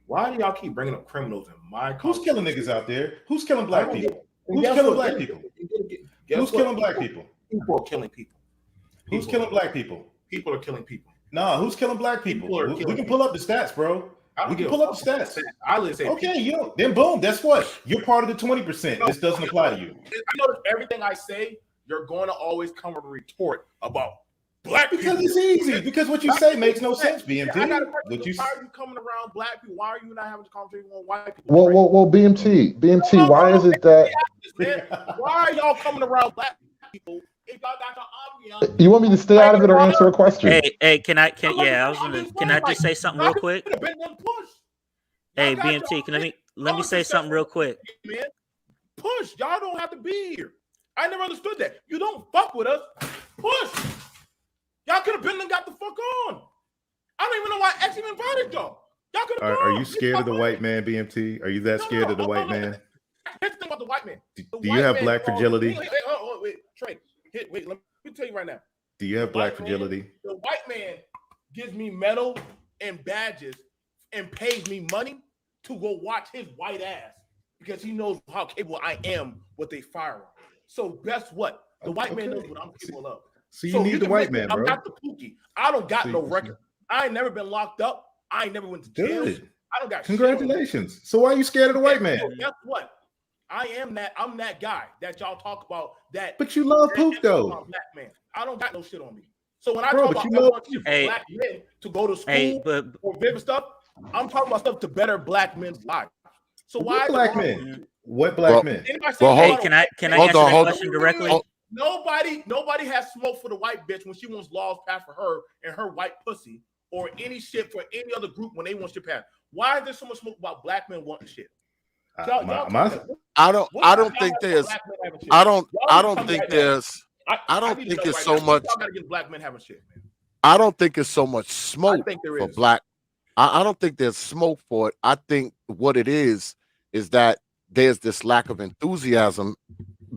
Why do y'all keep bringing up criminals in my Who's killing conversation? niggas out there? Who's killing black people? And Who's guess killing what? black people? Guess Who's what? killing black people? People are killing people. Who's killing black people? People are killing people. Nah, who's killing black people? People are We killing can pull up the stats, bro. We can pull up the stats. I literally say, Okay, you know, then boom, guess what? You're part of the 20%. This doesn't apply to you. I know that everything I say, you're going to always come with a retort about black people. Because it's easy. Because what you say makes no sense, BMT. I got a What question. you Why are you coming around black people? Why are you not having a conversation with white people? Well, BMT, why is it that Why are y'all coming around black people if y'all got the ambiance? you want me to stay out of it or answer a question? Hey, can I just say something real quick? Hey, BMT, let me say something real quick. Man, push. Y'all don't have to be here. I never understood that. You don't fuck with us. Push. Y'all could have been and got the fuck on. I don't even know why X even invited y'all. Y'all could have Are you scared of the white man, BMT? Are you that scared of the white man? Here's the thing about the white man. Do you have black fragility? Wait, Trey. Wait, let me tell you right now. Do you have black fragility? The white man gives me medals and badges and pays me money to go watch his white ass because he knows how capable I am with a firearm. So guess what? The white man knows what I'm capable of. So you need the white man, bro. I'm not the Pookie. I don't got no record. I ain't never been locked up. I ain't never went to jail. Good. I don't got Congratulations. So why are you scared of the white man? So guess what? I'm that guy that y'all talk about that. But you love Pook though. Black man. I don't got no shit on me. So when I Bro, talk but about you love black men to go to school or vivid stuff, I'm talking about stuff to better black men's lives. So why black men? What black men? Hey, can I answer that question directly? Nobody has smoke for the white bitch when she wants laws passed for her and her white pussy, or any shit for any other group when they want shit passed. Why is there so much smoke about black men wanting shit? I don't think there's so much. Black men having shit, man. I don't think it's so much smoke for black. I don't think there's smoke for it. I think what it is that there's this lack of enthusiasm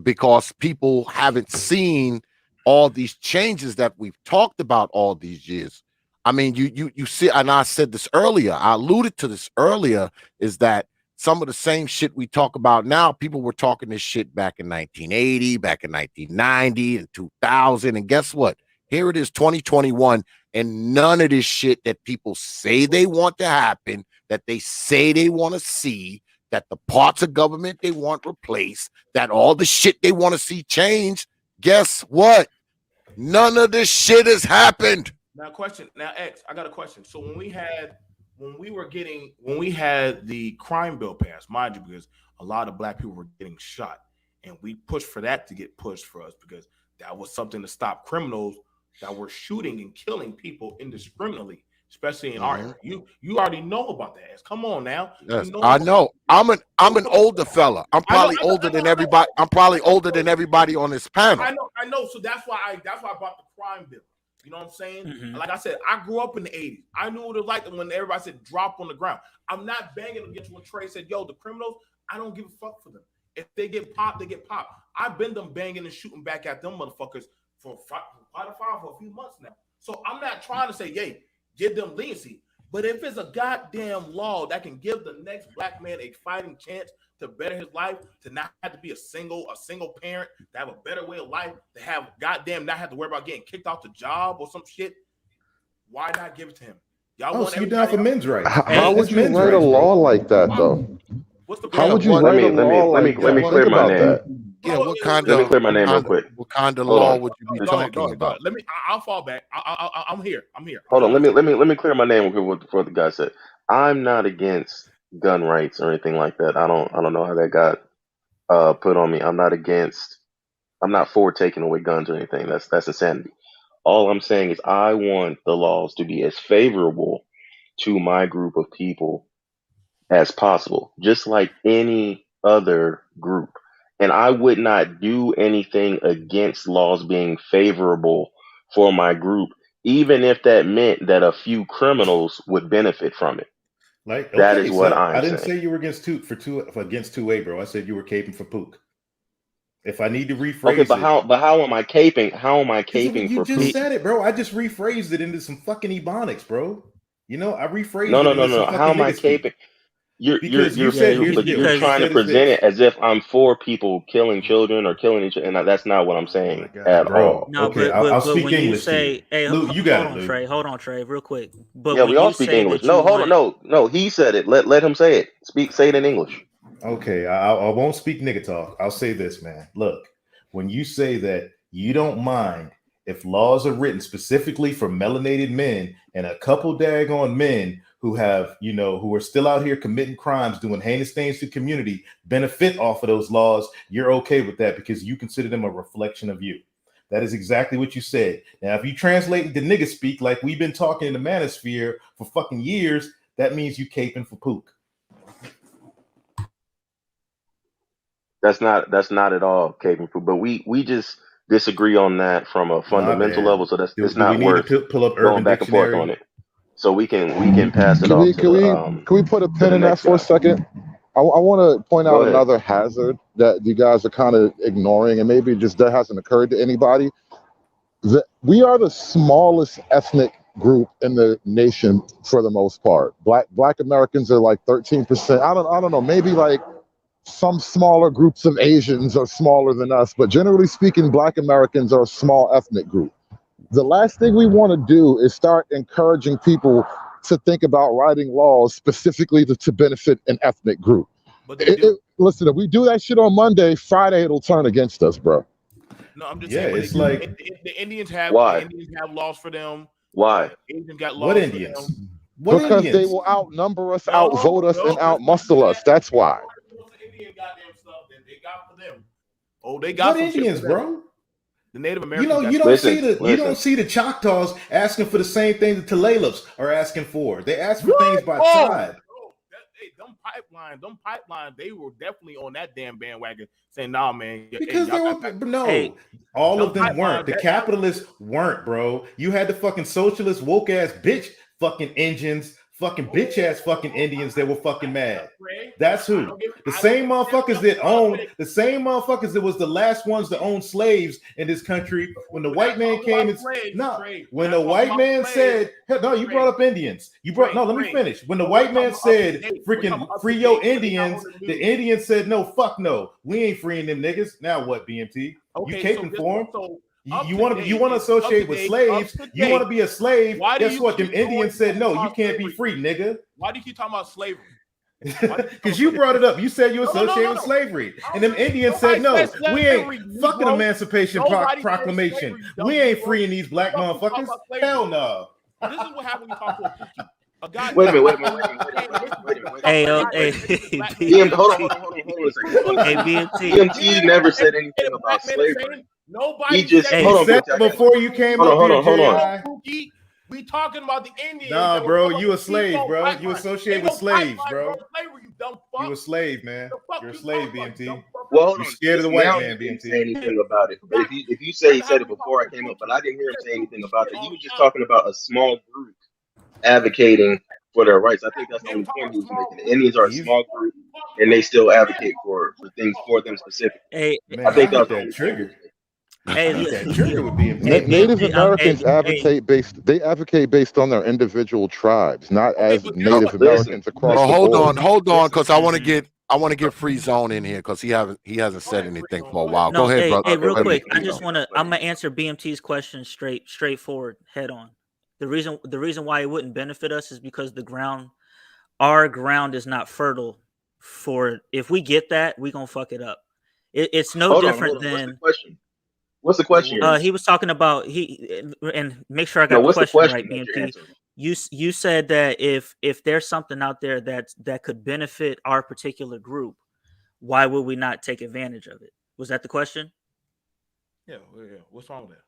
because people haven't seen all these changes that we've talked about all these years. I mean, you see, and I said this earlier, I alluded to this earlier, is that some of the same shit we talk about now, people were talking this shit back in 1980, back in 1990, and 2000. And guess what? Here it is, 2021, and none of this shit that people say they want to happen, that they say they want to see, that the parts of government they want replaced, that all the shit they want to see change, guess what? None of this shit has happened. Now, X, I got a question. So when we had the crime bill passed, mind you, because a lot of black people were getting shot, and we pushed for that to get pushed for us because that was something to stop criminals that were shooting and killing people indiscriminately, especially in our area. You already know about that. Come on now. Yes, you know I know. I'm an older fella. I'm probably older than everybody. I'm probably older than everybody on this panel. I know. So that's why I brought the crime bill. You know what I'm saying? Mm-hmm. Like I said, I grew up in the 80s. I knew what it was like when everybody said drop on the ground. I'm not banging against when Trey said, yo, the criminals, I don't give a fuck for them. If they get popped, they get popped. I've been them banging and shooting back at them motherfuckers for quite a while, for a few months now. So I'm not trying to say, yay, give them leniency. But if it's a goddamn law that can give the next black man a fighting chance to better his life, to not have to be a single parent, to have a better way of life, to have goddamn not have to worry about getting kicked off the job or some shit, why not give it to him? Y'all Oh, want so you're down for men's rights? How would That's you men's write a rights, law bro. like that, though? What's the How would you what- write a Let me law like let me that? clear Think my about name. that. Yeah, what kind Let me of clear my name real quick. what kind of Hold law on. would you be Go ahead. talking about? Let me. I'll fall back. I'm here. Hold on. Let me clear my name before the guy said. I'm not against gun rights or anything like that. I don't know how that got put on me. I'm not for taking away guns or anything. That's insanity. All I'm saying is I want the laws to be as favorable to my group of people as possible, just like any other group. And I would not do anything against laws being favorable for my group, even if that meant that a few criminals would benefit from it. Like, That okay, is what so I I'm didn't saying. say you were against against 2A, bro. I said you were caping for Pook. If I need to rephrase Okay, it, how am I caping? How am I because caping you for just poop? said it, bro. I just rephrased it into some fucking ebonics, bro. You know, I rephrased No, it no, no, into some no. How fucking am I nigga speak. caping? You're Because you Yeah, said, here's the deal. you're What you trying to said is present it this. as if I'm for people killing children or killing each other, and that's not what I'm Oh my saying God, at bro. all. no, Okay, but I'll but speak when you English to you. say, hey, Lou, you got hold it, on, Lou. Trey, real quick. But Yeah, we when all you speak say English. that you No, hold on, want, no. He said it. Let him say it. Say it in English. Okay, I won't speak nigga talk. I'll say this, man. Look, when you say that you don't mind if laws are written specifically for melanated men and a couple daggone men who have, who are still out here committing crimes, doing heinous things to the community, benefit off of those laws, you're okay with that because you consider them a reflection of you. That is exactly what you said. Now, if you translate into nigga speak like we've been talking in the manosphere for fucking years, that means you caping for pook. That's not at all capable. But we just disagree on that from a My fundamental bad. level. So it's Do we not need worth to pull up going Urban back and forth on Dictionary? it. So we can pass it Can off we can we can we put a to pin the in that next for a guy. second? I want to point out Go ahead. another hazard that you guys are kind of ignoring, and maybe just that hasn't occurred to anybody. That we are the smallest ethnic group in the nation for the most part. Black Americans are like 13%. I don't know, maybe like some smaller groups of Asians are smaller than us, but generally speaking, Black Americans are a small ethnic group. The last thing we want to do is start encouraging people to think about writing laws specifically to benefit an ethnic group. But they do. Listen, if we do that shit on Monday, Friday it'll turn against us, bro. No, I'm just Yeah, saying. But it's like, the Indians have Why? laws for them. Why? Asians got what laws for Indians? them. What Because they Indians? will outnumber us, No, outvote us, and let's not do outmuscle us. that. That's why. What's the Indian goddamn stuff that they got for them? Oh, they got What some Indians, shit for them. bro? The Native Americans. You got don't Listen. see the Choctaws asking for the same thing the Tulalibs are asking for. They ask for things by Oh, tribe. bro, them pipelines, they were definitely on that damn bandwagon saying, nah, man. Because y'all they got were, no, Hey, all of them them weren't. pipelines, The that capitalists weren't, bro. You had the fucking socialist woke ass bitch fucking engines, fucking bitch ass fucking Indians that were fucking mad. That's who. The same motherfuckers that was the last ones to own slaves in this country. When the white man came and when the white man said, no, you brought up Indians. Let me finish. When the white man said, freaking free your Indians, the Indians said, no, fuck no. We ain't freeing them niggas. Now what, BMT? You caping for them? You want to associate with slaves? You want to be a slave? Guess what? Them Indians said, no, you can't be free, nigga. Why do you keep talking about slavery? Because you brought it up. You said you associate with slavery. And them Indians said, no, we ain't fucking Emancipation Proclamation. We ain't freeing these black motherfuckers. Hell no. This is what happened when you talk to a Pookie. A guy. Wait a minute. hey, Hold on a second. hey, BMT. BMT never said anything about slavery. Nobody He just Hey, hold on, said BMT, before you came hold up on, here, hold on. J.I. Pookie, we talking about the Indians. Nah, that bro, were you a slave, bro. pipeline. You associate Ain't with no slaves, pipeline, bro. Slavery, you dumb fuck. You a slave, man. The fuck You're a you slave, talking about, BMT. dumb fuck? Well, hold You're on. scared of the Just white now man, he didn't say BMT. anything about it. But if you say he said it before I came up, but I didn't hear him say anything about that. He was just talking about a small group advocating for their rights. I think that's the only point he was making. The Indians are a He's small group, and they still advocate for things for them specifically. Hey, I man, think I that was hit the that only point he was trigger. making. Hey, Eat that look, trigger with BMT. hey, Native BMT, Americans advocate based on their individual tribes, not Okay, as but Native Listen, Americans across Well, the listen, hold board. on, because I want to Mhm. get Free Zone in here because he hasn't said anything for a while. Go No, ahead, brother. hey, Okay, real Go ahead, quick. let I me Free let just Zone. me want to. let I'm me gonna answer BMT's question straightforward, head on. The reason why it wouldn't benefit us is because our ground is not fertile for. If we get that, we gonna fuck it up. It's no hold on. different What's the than. question? What's the question you're He answering? was talking about and make sure I No, got the what's the question right, question that you're BMT. answering? You said that if there's something out there that could benefit our particular group, why would we not take advantage of it? Was that the question? Yeah. What's wrong with that?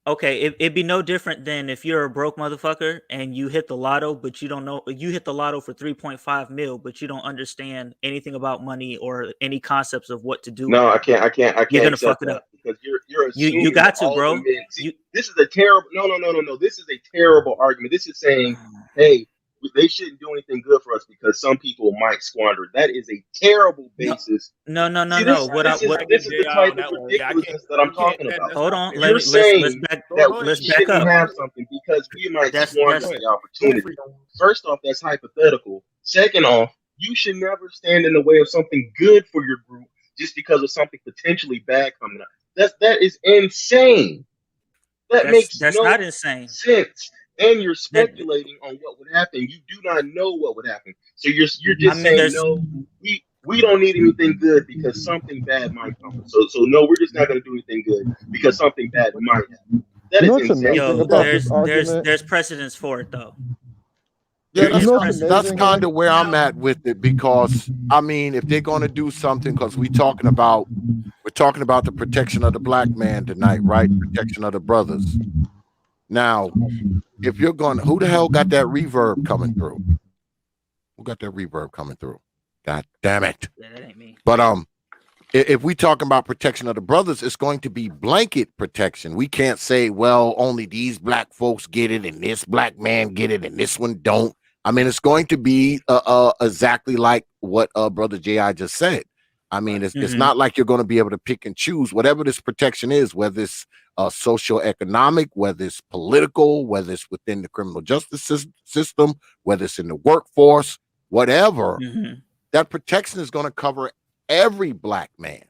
Okay, it'd be no different than if you're a broke motherfucker and you hit the lotto, but you don't know you hit the lotto for 3.5 mil, but you don't understand anything about money or any concepts of what to do with No, that. I You're can't gonna fuck accept it that up. because you're You assuming that got to, all the bro. men. See, You this is a terrible. No. This is a terrible argument. This is saying, hey, they shouldn't do anything good for us because some people might squander it. That is a terrible no basis. no. See, this What I this is what I this get is the JI type on of that one. Yeah, I can't. ridiculousness that I'm You can't. talking about. hold That's on, not fair. You're let's saying back that Go we ahead. let's back shouldn't up. have something because we might squander That's Go ahead. the Go ahead, opportunity. Freedom. First off, that's hypothetical. Second off, you should never stand in the way of something good for your group just because of something potentially bad coming up. That is insane. That makes that's no not insane. sense. And you're That speculating on what would happen. You do not know what would happen. So you're I just mean, saying there's no. We don't need anything good because something bad might come. So no, we're just not going to do anything good because something bad might happen. That You know is what's amazing insane. about this argument? there's precedence for it though. Yeah, There You is know what's that's precedence amazing? for kind it. of where I'm at with it because I mean, if they're going to do something, because we're talking about the protection of the black man tonight, right? Protection of the brothers. Now, if you're going, who the hell got that reverb coming through? Who got that reverb coming through? God damn it! Yeah, that ain't me. But if we talking about protection of the brothers, it's going to be blanket protection. We can't say, well, only these black folks get it and this black man get it and this one don't. I mean, it's going to be exactly like what brother J.I. just said. I mean, it's Mhm. not like you're going to be able to pick and choose whatever this protection is, whether it's social economic, whether it's political, whether it's within the criminal justice system, whether it's in the workforce, whatever. Mhm. That protection is going to cover every black man.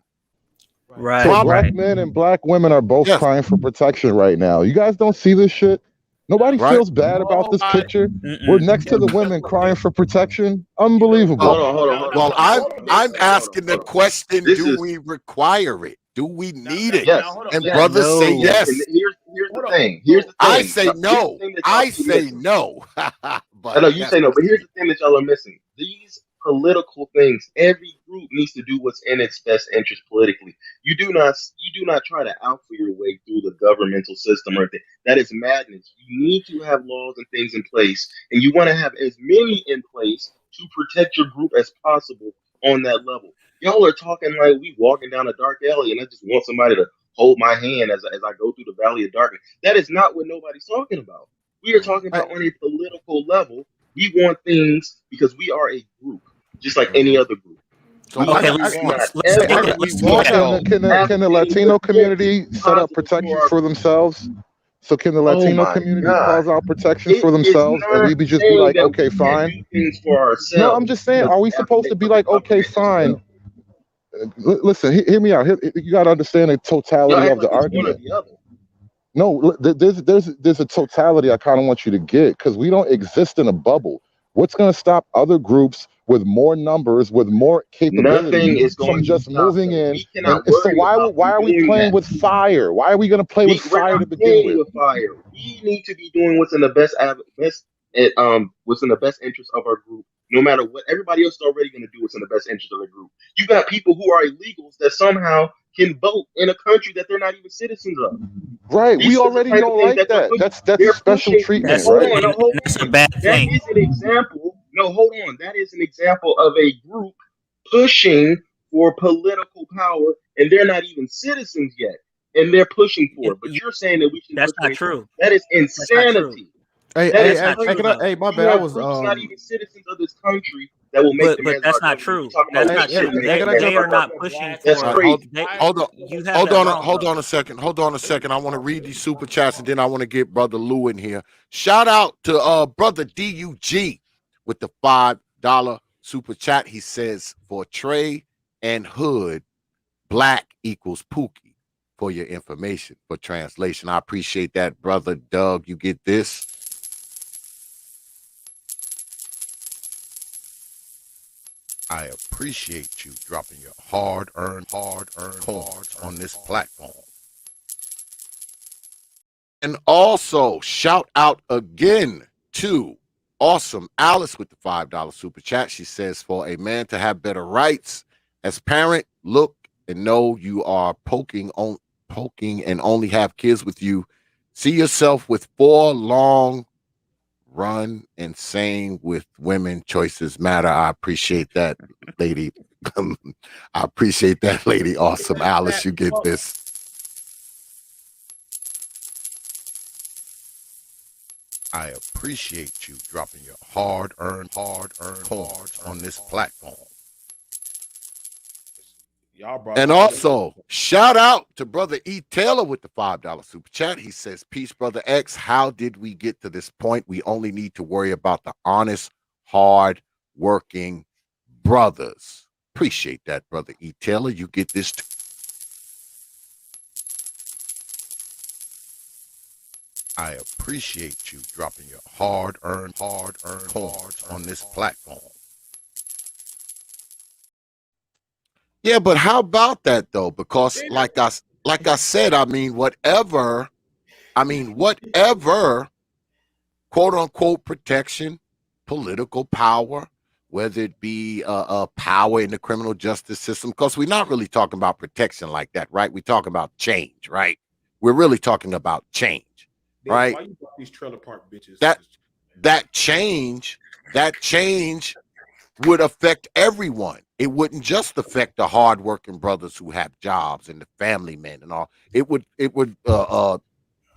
Right, So Problem. black right. men and black women are both Yes. crying for protection right now. You guys don't see this shit? Nobody Right. feels bad about this Nobody. picture. We're Mm-mm. next to the women crying for protection. Unbelievable. Well, I'm asking the Hold on. question: This do is we require it? Do we need it? yes, Hold on. And yes, brothers say No. yes. And yes. here's the Hold on. thing. Here's the I thing. say Here's the no. thing that y'all I keep say missing. no. I But know you that's say no, but just here's me. the thing that y'all are missing. These political things, every group needs to do what's in its best interest politically. You do not try to outfit your way through the governmental system or anything. That is madness. You need to have laws and things in place, and you want to have as many in place to protect your group as possible on that level. Y'all are talking like we walking down a dark alley, and I just want somebody to hold my hand as I go through the valley of darkness. That is not what nobody's talking about. We are talking Right. about on a political level. We want things because we are a group, just like any Mhm. other group. So We Okay, do not let's take ever it. we Let's take want that. Can though. the, can the, have can the any Latino remotely community set up positive for protections our for group. themselves? So can the Oh Latino my community God. cause out protections It for is themselves and not we be just be saying like, that okay, we can't fine? do things for No, I'm ourselves just saying, because are we we have to supposed to make be for the like, okay, government as fine? well. Listen, hear me out. You got to understand the Y'all totality act of the like it's one or argument. the other. No, there's a totality I kind of want you to get because we don't exist in a bubble. What's going to stop other groups with more numbers, with more capability Nothing is from going to just stop moving them. in? We And cannot so worry about why them are we doing playing that. with fire? Why are we going to play with We're fire not to begin playing with? with fire. We need to be doing what's in the what's in the best interest of our group. No matter what everybody else is already going to do, what's in the best interest of the group. You got people who are illegals that somehow can vote in a country that they're not even citizens of. Right. We These are the already type of don't things like that they're that. pushing. That's They're special pushing. treatment, That's Hold right? on, no, hold that's a on. bad That thing. is an example. No, hold on. That is an example of a group pushing for political power, and they're not even citizens yet, and they're pushing for it. But you're saying that we should That's push for not anything. true. That is That's not true. insanity. Hey, That hey, is That's hey, not hey, true crazy. though. hey, my We bad. I have was groups not even citizens of this country that will make But demands on that's our not government. You true. talking about That's hey, not we hey, true. citizens hey, can I They jump? are of our not government? pushing That's for. All right, hold, crazy. hold on, You have hold that on, wrong hold though. on a second. Hold on a second. I want to read these super chats, and then I want to get Brother Lou in here. Shout out to Brother DUG with the $5 super chat. He says for Trey and Hood, black equals Pookie. For your information, for translation, I appreciate that, Brother Doug. You get this. I appreciate you dropping your hard-earned coins on this platform. And also, shout out again to Awesome Alice with the $5 super chat. She says, for a man to have better rights as parent, look and know you are poking and only have kids with you. See yourself with 4 long run and same with women. Choices matter. I appreciate that, lady. I appreciate that, lady. Awesome Alice. You get this. I appreciate you dropping your hard-earned coins on this platform. Y'all brought And my also, shout out to Brother E. Taylor with the $5 super chat. He says, peace, Brother X. How did we get to this point? We only need to worry about the honest, hard-working brothers. Appreciate that, Brother E. Taylor. You get this too. I appreciate you dropping your hard-earned coins on this platform. Yeah, but how about that though? Because like I said, whatever quote unquote protection, political power, whether it be power in the criminal justice system, because we're not really talking about protection like that, right? We're talking about change, right? We're really talking about change, right? Why you brought these trailer park bitches? That change would affect everyone. It wouldn't just affect the hardworking brothers who have jobs and the family men and all. It would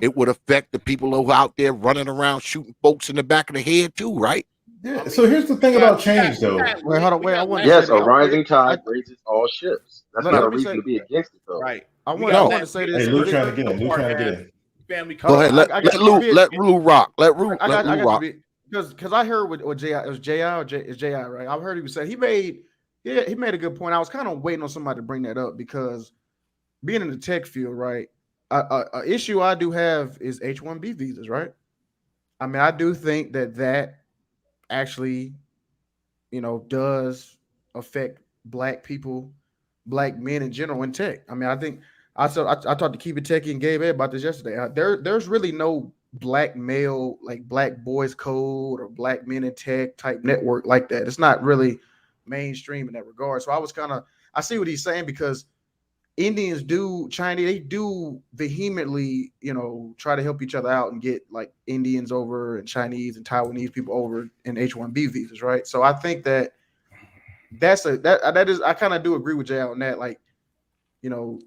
affect the people who are out there running around shooting folks in the back of the head too, right? Yeah. So here's the thing about change, though. Wait, hold on. Wait, I want to Yes, say a this. rising tide raises all ships. That's not a Let me reason say to be against it, though. Right. I We want got to that say big this. Hey, Lou trying to get in. Lou trying to get in. family. Go ahead. Let Lou rock. Let Lou I got you, rock. because I heard what J.I. it was J.I. or is J.I. right? I heard he was saying he made a good point. I was kind of waiting on somebody to bring that up because being in the tech field, right? A issue I do have is H-1B visas, right? I mean, I do think that actually, does affect black people, black men in general in tech. I mean, I think I talked to Keep It Techie and Gabe Ed about this yesterday. There's really no black male, like black boys code or black men in tech type network like that. It's not really mainstream in that regard. So I see what he's saying because Chinese, they do vehemently, try to help each other out and get like Indians over and Chinese and Taiwanese people over in H-1B visas, right? So I think that I kind of do agree with Jay on that. Like,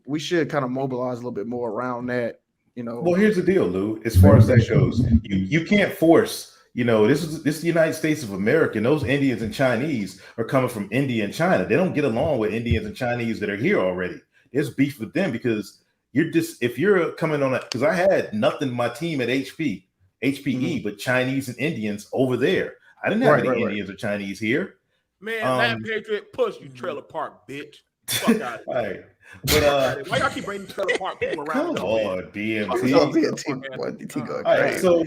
we should kind of mobilize a little bit more around that, Well, here's the deal, Lou. As far as that goes, you can't force. This is the United States of America. And those Indians and Chinese are coming from India and China. They don't get along with Indians and Chinese that are here already. There's beef with them because if you're coming on because I had nothing my team at HPE, but Chinese and Indians over there. I didn't have any Indians or Chinese here. Man, that Patriot push you trailer park bitch. Fuck out of here. Right. But why y'all keep bringing trailer park people around? Come on, DMT. Going All right, so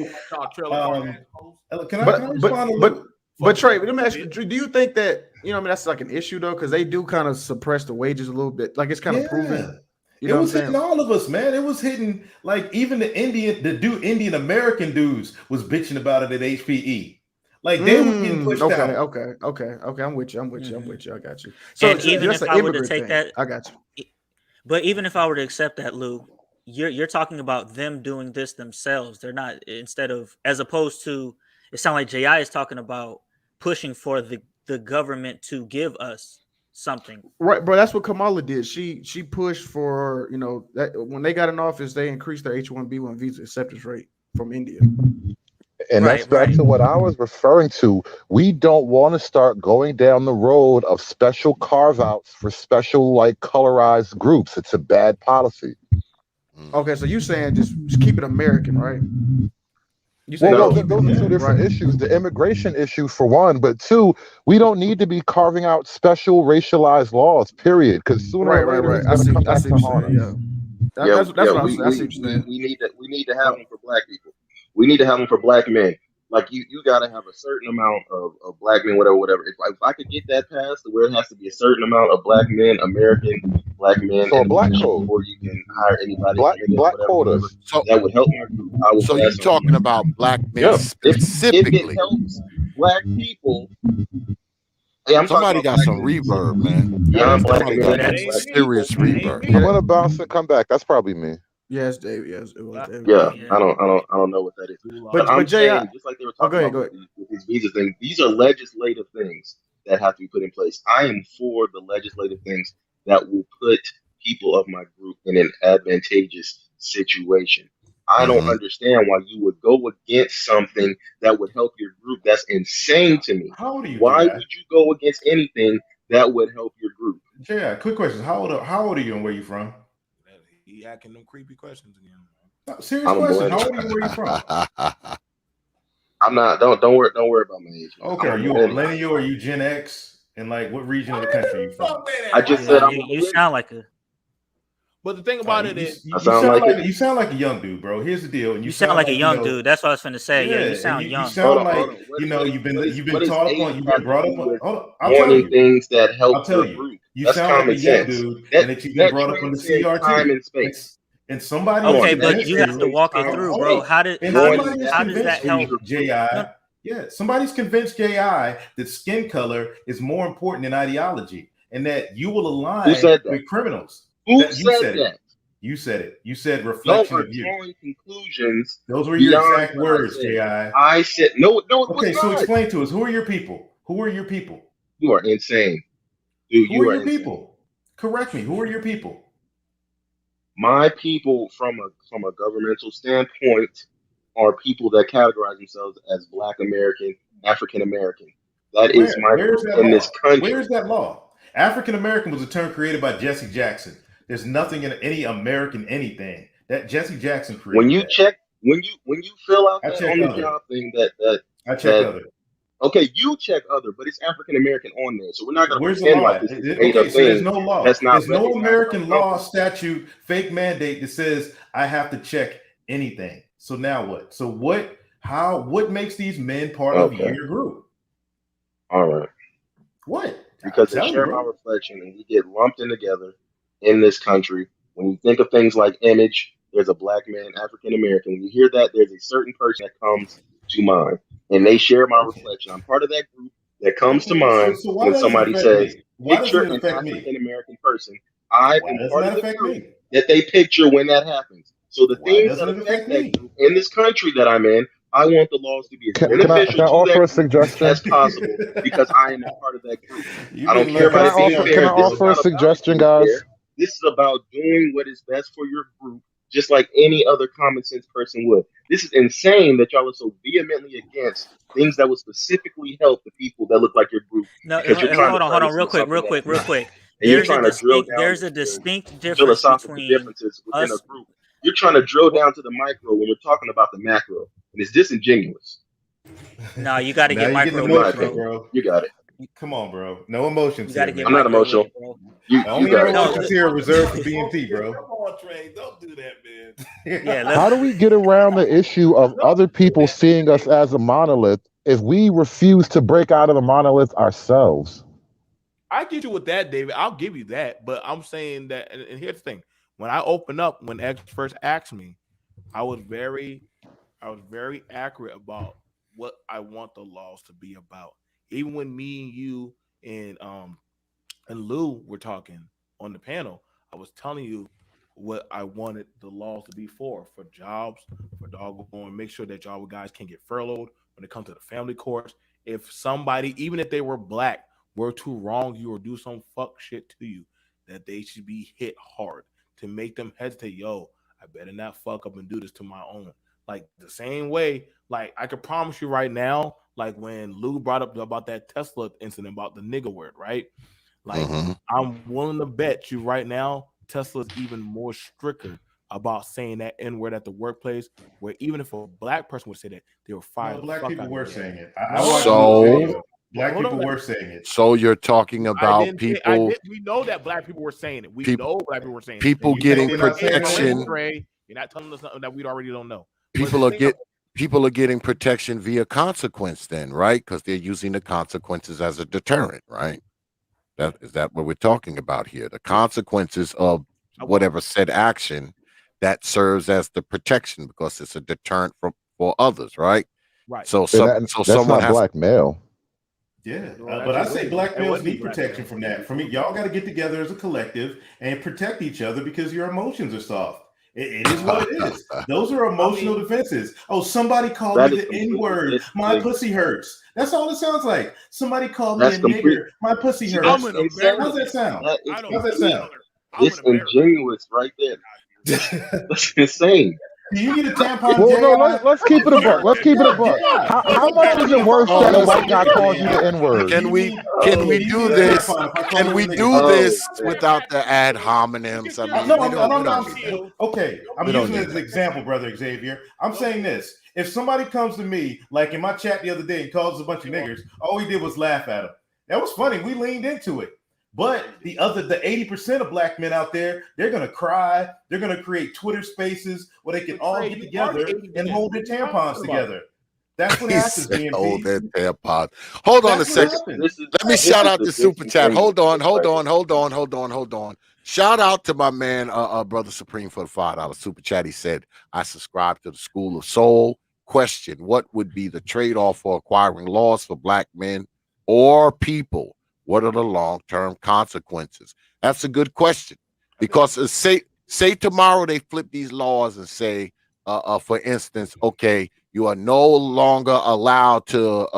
can I respond a little? But Trey, let me ask you, do you think that that's like an issue though? Because they do kind of suppress the wages a little bit. Like it's kind of proven. It was hitting all of us, man. It was hitting like even the Indian American dudes was bitching about it at HPE. Like they were getting pushed out. Okay. I'm with you. I got you. So even if I were to take that, I got you. But even if I were to accept that, Lou, you're talking about them doing this themselves. They're not as opposed to it sounds like JI is talking about pushing for the government to give us something. Right, bro. That's what Kamala did. She pushed for that when they got in office, they increased their H-1B1 visa acceptance rate from India. And Right, that's back right. to what I was referring to. We don't want to start going down the road of special carve outs for special, like, colorized groups. It's a bad policy. Okay, so you saying just keep it American, right? You saying Well, just No, keep it those are two different right? issues. The immigration issue, for one, but two, we don't need to be carving out special racialized laws, period, because sooner or Right. later it's I going to see. come I back see to what you're haunt saying. us. Yeah, yeah, that's yeah, what I'm saying. I see what you're saying. we need to have Uh, them for black people. We need to have them for black men. Like you got to have a certain amount of black men, whatever. If I could get that passed, to where it has to be a certain amount of black men, American black men So a in a black position code, before you can hire anybody to come in there, black whatever, quotas. So that would help my group. I will so you pass on talking that. about black men Yeah, if it specifically? helps black people, hey, I'm talking Somebody about got black some men reverb, specifically, man. non-black Somebody got That American some black is. people. serious That ain't reverb. me. I'm yeah, going to bounce and come back. That's probably me. yes, David. Yes, it was David. Yeah, Yeah. I don't know what that is. But I'm But Jay, saying, just like they were oh, talking about go ahead. with these visa things, these are legislative things that have to be put in place. I am for the legislative things that will put people of my group in an advantageous situation. I don't Hmm. understand why you would go against something that would help your group. That's insane to me. How old are you, Why Ji? would you go against anything that would help your group? Ji, quick question: how old are you and where you from? He asking them creepy questions again. No, serious I'm a question. How millennial. old are you and where you from? I'm not. Don't worry about my age, man. Okay, I'm a are you a millennial. millennial or are you Gen X? And like, what region of the country are you from? I just Yeah, said I'm a you millennial. sound like a But the thing about it is, I sound like it. You sound like a young dude, bro. Here's the deal, and you sound like a young dude. That's what I was finna say. Yeah, yeah, you and sound you young. sound like Hold on. you've been What does taught age upon, you've been have to brought up do on. with Hold on, I'll tell wanting you. things that help I'll tell your you. group? You That's sound like common a young sense. dude, That and that you've been that brought up on the transcends time CRT. and space. And somebody Come is Okay, on, but that you convinced have to you. transcends walk it time and through, Hold bro. space. on. And Wanting somebody is that How does that convinced benefits help? your you, group. No, JI. Yeah, somebody's convinced JI that skin color is more important than ideology, and that you will Who align said that? with criminals. Who That you said said it. that? You said it. You said Y'all reflection are of you. drawing conclusions Those were your beyond exact what I words, said. JI. I said no. It was Okay, so not. explain to us, who are your people? Who are your people? You are insane, dude. Who are You are your insane. people? Correct me. Who are your people? My people, from a governmental standpoint, are people that categorize themselves as Black American, African American. That is my Where's group that in this law? Where's country. that law? African American was a term created by Jesse Jackson. There's nothing in any American anything. That Jesse Jackson When created you that. check, when you fill out I that check on the other. job thing, I check that other. okay, you check other, but it's African American on there, so we're not going to Where's the pretend law like at? this is a made Okay, up so there's thing no law. that's not There's no recognized by American the law, company. statute, fake mandate that says I have to check anything. So now what? So what makes these men part of Okay, your group? all right. What? Because they Tell me, share my bro. reflection and we get lumped in together in this country. When you think of things like image, there's a Black man, African American. When you hear that, there's a certain person that comes to mind, and they share my Okay. reflection. I'm part of that group that comes to Okay. So mind why when does it somebody affect says, me? Why doesn't picture it an affect me? African American person. I Why am doesn't part of that the affect group me? that they picture when that happens. So the Why things that doesn't it affect affect that me? group in this country that I'm in, I want the laws to be as Can beneficial I to offer that a group suggestion? as possible because I am a part of that group. You've I don't been care Can, learning can about I to it being speak offer? on Can I fair. This is offer a not about it suggestion, being fair. guys? This is about doing what is best for your group, just like any other common sense person would. This is insane that y'all are so vehemently against things that would specifically help the people that look like your group no. because you're trying to Hold turn on, this into something that it's real not. quick. And you're trying to drill down There's a into distinct difference philosophical between differences within a us. group. You're trying to drill down to the micro when we're talking about the macro. And it's disingenuous, No, you got to now get you're getting micro in my with it, emotional, bro. opinion. bro. You got it. Come on, bro. No emotions You got here, to get I'm not man. micro with emotional. it, bro. The You only got it. No, emotions here are reserved for BMT, bro. Come on, Trey. Don't do that, man. yeah. How do we get around the issue of other Do people that, seeing us Trey. as a monolith if we refuse to break out of the monolith ourselves? I get you with that, David. I'll give you that. But I'm saying that, and here's the thing: when I open up, when X first asked me, I was very, I was very accurate about what I want the laws to be about. Even when me and you and Lou were talking on the panel, I was telling you what I wanted the laws to be for jobs, for doggone, make sure that y'all guys can get furloughed when it comes to the family courts. If somebody, even if they were black, were to wrong you or do some fuck shit to you, that they should be hit hard to make them hesitate. Yo, I better not fuck up and do this to my own. Like the same way, like I can promise you right now, like when Lou brought up about that Tesla incident about the nigga word, right? Like I'm willing to bet you right now, Tesla's even more stricter about saying that N word at the workplace. Where even if a black person would say that, they were fired. No, black people were saying it. I No, watched So- the video. Black Hold people on. were saying it. So you're talking about people we know that black people were saying it. We people- know black people were saying people it. getting They're not saying it protection. anymore. You're not telling us something that we already don't know. People are getting protection via consequence then, right? Because they're using the consequences as a deterrent, right? Is that what we're talking about here? The consequences of whatever said action that serves as the protection because it's a deterrent for others, right? Right. So that's someone not has blackmail. Yeah, Well, but I actually, say it black males would be need black protection male. from that. From me, y'all got to get together as a collective and protect each other because your emotions are soft. It is what it is. Those are emotional defenses. Oh, somebody called That me is the completely N-word. My disingenuous. pussy hurts. That's all it sounds like. Somebody called me That's a complete. nigger. My pussy See, hurts. that's I'm an insane. How's that sound? That is I don't How's that complete sound? disingenuous right there. That's insane. Do you need a tampon? Well, no, JI? let's keep it a buck. Let's keep it a buck. Yeah. How much is it worse that a white guy calls you the Yeah. N-word? Can we do this? Can we do this without the ad hominems? I mean, we don't need that. Okay, I'm We don't using it need as that. an example, brother Xavier. I'm saying this: if somebody comes to me, like in my chat the other day, and calls us a bunch of niggers, all we did was laugh at them. That was funny. We leaned into it. But the 80% of black men out there, they're gonna cry. They're gonna create Twitter spaces where they can all get together and hold their tampons together. That's what He happens, said, hold BMP. that tampon. Hold on a That's what second. happens. Let me shout out the super chat. Hold on. Shout out to my man, Brother Supreme for the $5 super chat. He said, I subscribe to the School of Soul. Question: what would be the trade-off for acquiring laws for black men or people? What are the long-term consequences? That's a good question. Because say tomorrow they flip these laws and say, for instance, okay, you are no longer allowed to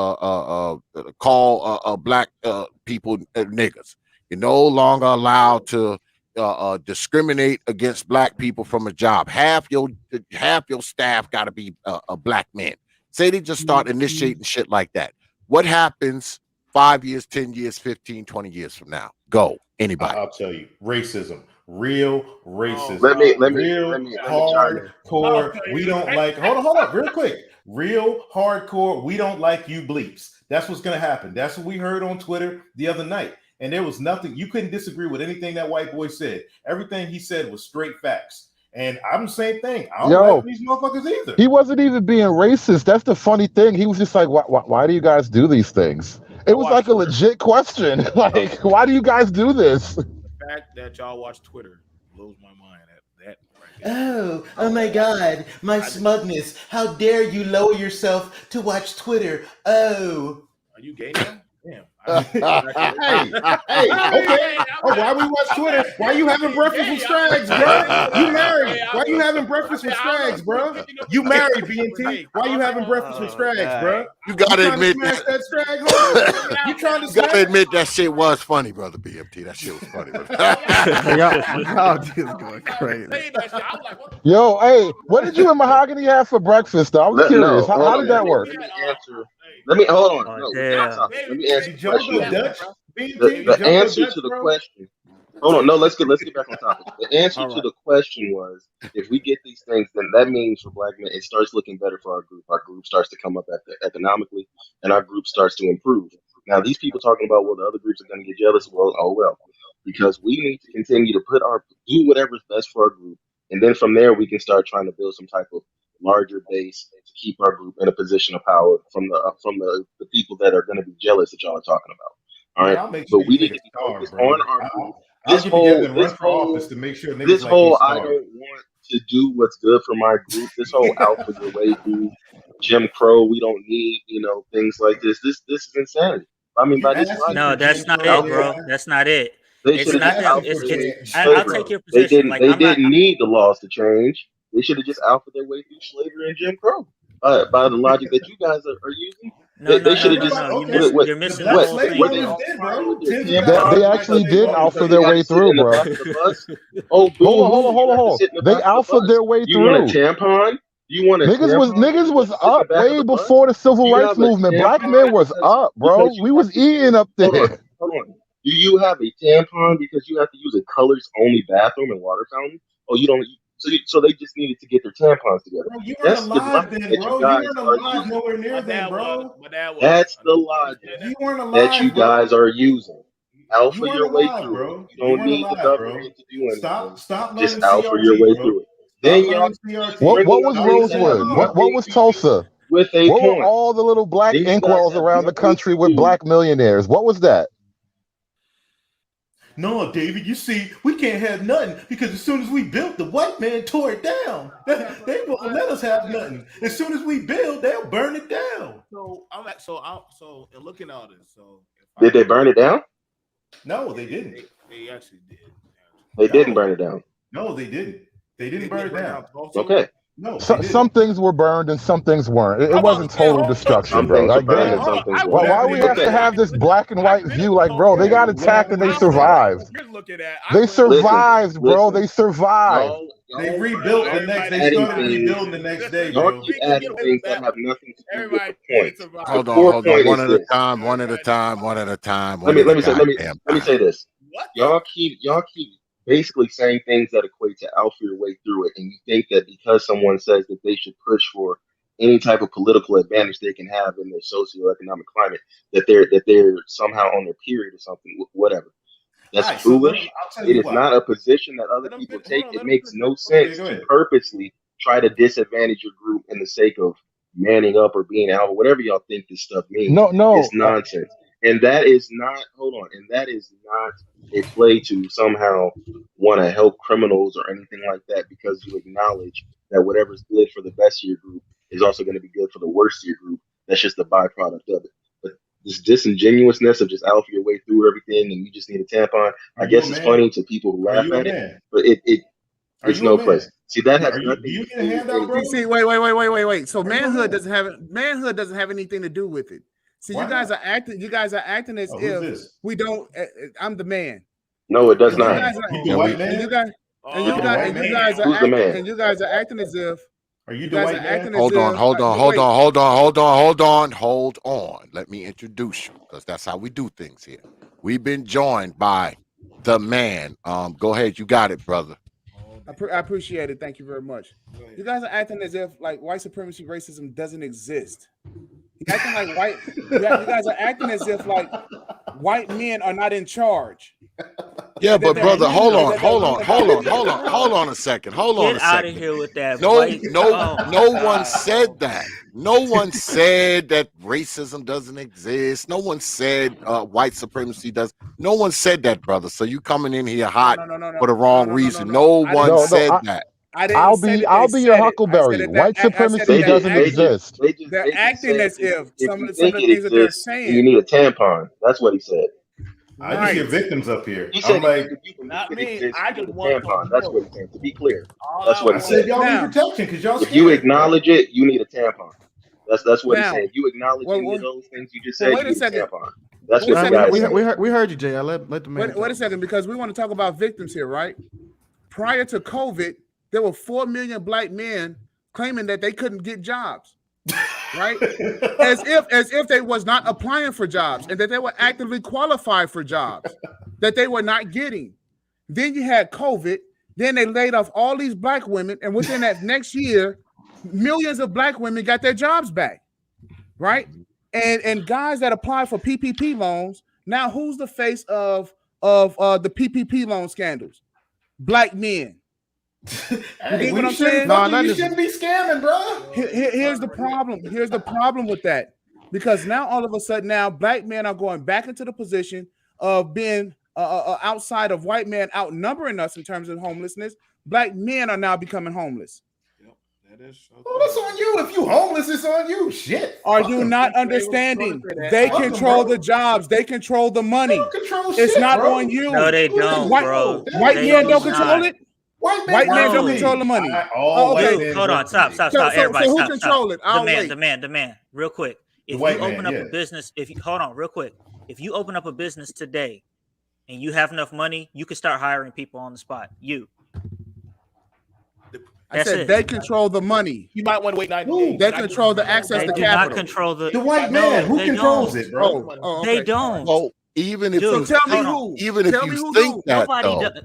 call black people niggas. You're no longer allowed to discriminate against black people from a job. Half your staff got to be black men. Say they just start initiating shit like that. What happens 5 years, 10 years, 15, 20 years from now? Go. Anybody. I'll tell you. Racism. Real racism. Let me real chime in. hardcore. We don't like. Hold up, real quick. Real hardcore. We don't like you bleeps. That's what's gonna happen. That's what we heard on Twitter the other night. And there was nothing. You couldn't disagree with anything that white boy said. Everything he said was straight facts. And I'm the same thing. I don't like these motherfuckers either. He wasn't even being racist. That's the funny thing. He was just like, why do you guys do these things? It was like a legit question. Like, why do you guys do this? The fact that y'all watch Twitter blows my mind. That Oh my God, my smugness. How dare you lower yourself to watch Twitter? Oh. Are you gay now? Damn. Hey, okay. Oh, why we watch Twitter? Why you having breakfast with Strags, bro? You married. Why you having breakfast with Strags, bro? You married, BNT. Why you having breakfast with Strags, bro? You gotta admit that Strag home? You trying to smash? admit that shit was funny, brother BMT. That shit was funny. Y'all just going crazy. Yo, hey, what did you and Mahogany have for breakfast, though? I was curious. How did that work? Let me hold on. Let me answer the question. Dutch? The answer to the question. Hold on, no, let's get back on topic. The answer to the question was, if we get these things, then that means for black men, it starts looking better for our group. Our group starts to come up economically, and our group starts to improve. Now, these people talking about, well, the other groups are going to get jealous. Well, because we need to continue to do whatever's best for our group, and then from there we can start trying to build some type of larger base to keep our group in a position of power from the people that are going to be jealous that y'all are talking about. All right, but we need to be focused on our group. This whole, to make sure this whole I don't want to do what's good for my group. This whole out for your way, dude. Jim Crow. We don't need things like this. This is insanity. I mean, by this logic, No, that's not it, bro. That's not it. They It's should not have that. just It's I'll take your They position. didn't need the laws to change. They should have just alpha their way through slavery and Jim Crow. By the logic that you guys are using. They should have just. You're missing the whole thing. They actually did alpha their way through, bro. Oh, hold on. They alpha their way You want a through. tampon? You want a Niggas was up way before the civil rights movement. Black men was up, bro. We was eating up there. Hold on. Do you have a tampon because you have to use a colors only bathroom and water fountain? Oh, you don't. So they just needed to get their tampons together. Bro, you weren't That's the alive logic then, that you bro. You guys weren't are alive using. nowhere near My then, dad bro. was. My dad was. That's the logic You weren't that you alive, bro. guys are using. You Alpha weren't your way alive, through bro. it. You You don't weren't need the alive, bro. government to do anything. Stop Just learning alpha your CRT, way bro. through it. Stop Then y'all learning CRT. bringing What up was things that have Rosewood? What nothing was to do Tulsa? with a What were point. all the little black These guys inkwells have around the nothing country to with do. black millionaires? What was that? No, David, you see, we can't have nothing because as soon as we built, the white man tore it down. They won't let us have nothing. As soon as we build, they'll burn it down. So I'm like, so in looking at all this, so Did they burn it down? No, they didn't. They actually did. They didn't burn it down. No, they didn't. They didn't burn it down. Okay. No, Some things were burned and some things weren't. It wasn't total destruction, Some bro. things I were get burned it. and some things Why weren't. we have to Okay. have this black and white view? Like, bro, they got attacked and they survived. You're looking at. They survived, bro. Listen. They survived. They rebuilt the next. They started rebuilding the next day, bro. Y'all keep adding things that have nothing to do with the point. Hold The on, core hold on. point One is at a this. time. One at a time. One at a time. Let One me at a say goddamn let me say time. this. Y'all keep basically saying things that equate to alpha your way through it, and you think that because someone says that they should push for any type of political advantage they can have in their socioeconomic climate, that they're somehow on their period or something, whatever. That's Alright, so foolish. I'll tell It you is why. not a position that other people take. It makes no sense go to ahead. purposely try to disadvantage your group in the sake of manning up or being alpha, whatever y'all think this stuff means. No. It's nonsense. And that is not, hold on, and that is not a play to somehow want to help criminals or anything like that because you acknowledge that whatever's good for the best of your group is also going to be good for the worst of your group. That's just a byproduct of it. But this disingenuousness of just alpha your way through everything and you just need a tampon, I guess it's funny to people who laugh at it, but it's no place. See, that has nothing to do with anything. See, wait. So manhood doesn't have anything to do with it. See, Why you guys not? are acting as Oh, who's if this? we don't. I'm the man. No, it does And you not. guys are, You the white man? and you guys Oh, and you guys are Who's the acting man? and you guys are acting as if Are you you the guys white are man? acting as Hold on, if hold on, wait. hold on, hold on, hold on, hold on, hold on. Let me introduce you because that's how we do things here. We've been joined by the man. Go ahead, you got it, brother. I appreciate it. Thank you very much. You guys are acting as if like white supremacy racism doesn't exist. You're acting like you guys are acting as if like white men are not in charge. Yeah, but brother, hold on a second. Get out of here with that. No white- oh my one God, said bro. that. No one said that racism doesn't exist. No one said white supremacy does. No one said that, brother. So you coming in here hot for the wrong reason. No one said that. I didn't say that I'll they be your said it. I Huckleberry. said that White supremacy doesn't exist. They're acting as if some of the think things that they're you saying. need a tampon. That's what he said. I just hear victims up here. He said I'm like, if you believe Not it me. exists, I you need just a want tampon. some That's milk. what he said. To be clear, All that's I what he I want said said. y'all Now- need protection because y'all If you scared. acknowledge it, you need a tampon. That's what he Now, said. If you acknowledge well, any of well, those things you just well, said, wait you a need a second. tampon. That's Wait a what the second. guy We said. heard- heard you, Jay. Let the man. Wait a second, because we want to talk about victims here, right? Prior to COVID, there were 4 million black men claiming that they couldn't get jobs, right? as if they was not applying for jobs and that they were actively qualified for jobs that they were not getting. Then you had COVID. Then they laid off all these black women, and within that next year, millions of black women got their jobs back, right? And guys that apply for PPP loans, now who's the face of the PPP loan scandals? Black men. Hey, get we what I'm shouldn't saying? fucking- you shouldn't be scamming, bro. Here's the problem. Here's the problem with that. Because now all of a sudden now black men are going back into the position of being outside of white men outnumbering us in terms of homelessness. Black men are now becoming homeless. That is. Well, that's on you. If you homeless, it's on you. Shit. Are Fuck you them. not understanding? that. They Fuck 'em, control bro. the jobs. They control the money. They don't control It's shit, not bro. on you. No, they don't, White- bro. White They men do don't control not. it. White men White men work don't for control me. the money. All white Dude, men hold work on, for stop, me. stop, So- stop. so Everybody, who stop, control stop. it? I'll wait. The man, real quick. If white you open man, up yeah. a business, hold on, real quick. If you open up a business today and you have enough money, you can start hiring people on the spot. I That's said it. they control the money. You might want to wait 90 Who? days. They control the access They to do not capital. control the. The white No, man. Who they controls don't. it, bro? Oh, They okay. don't. So even if Dude, you So tell me think, who. even if Tell you me who think do. that Nobody though, does.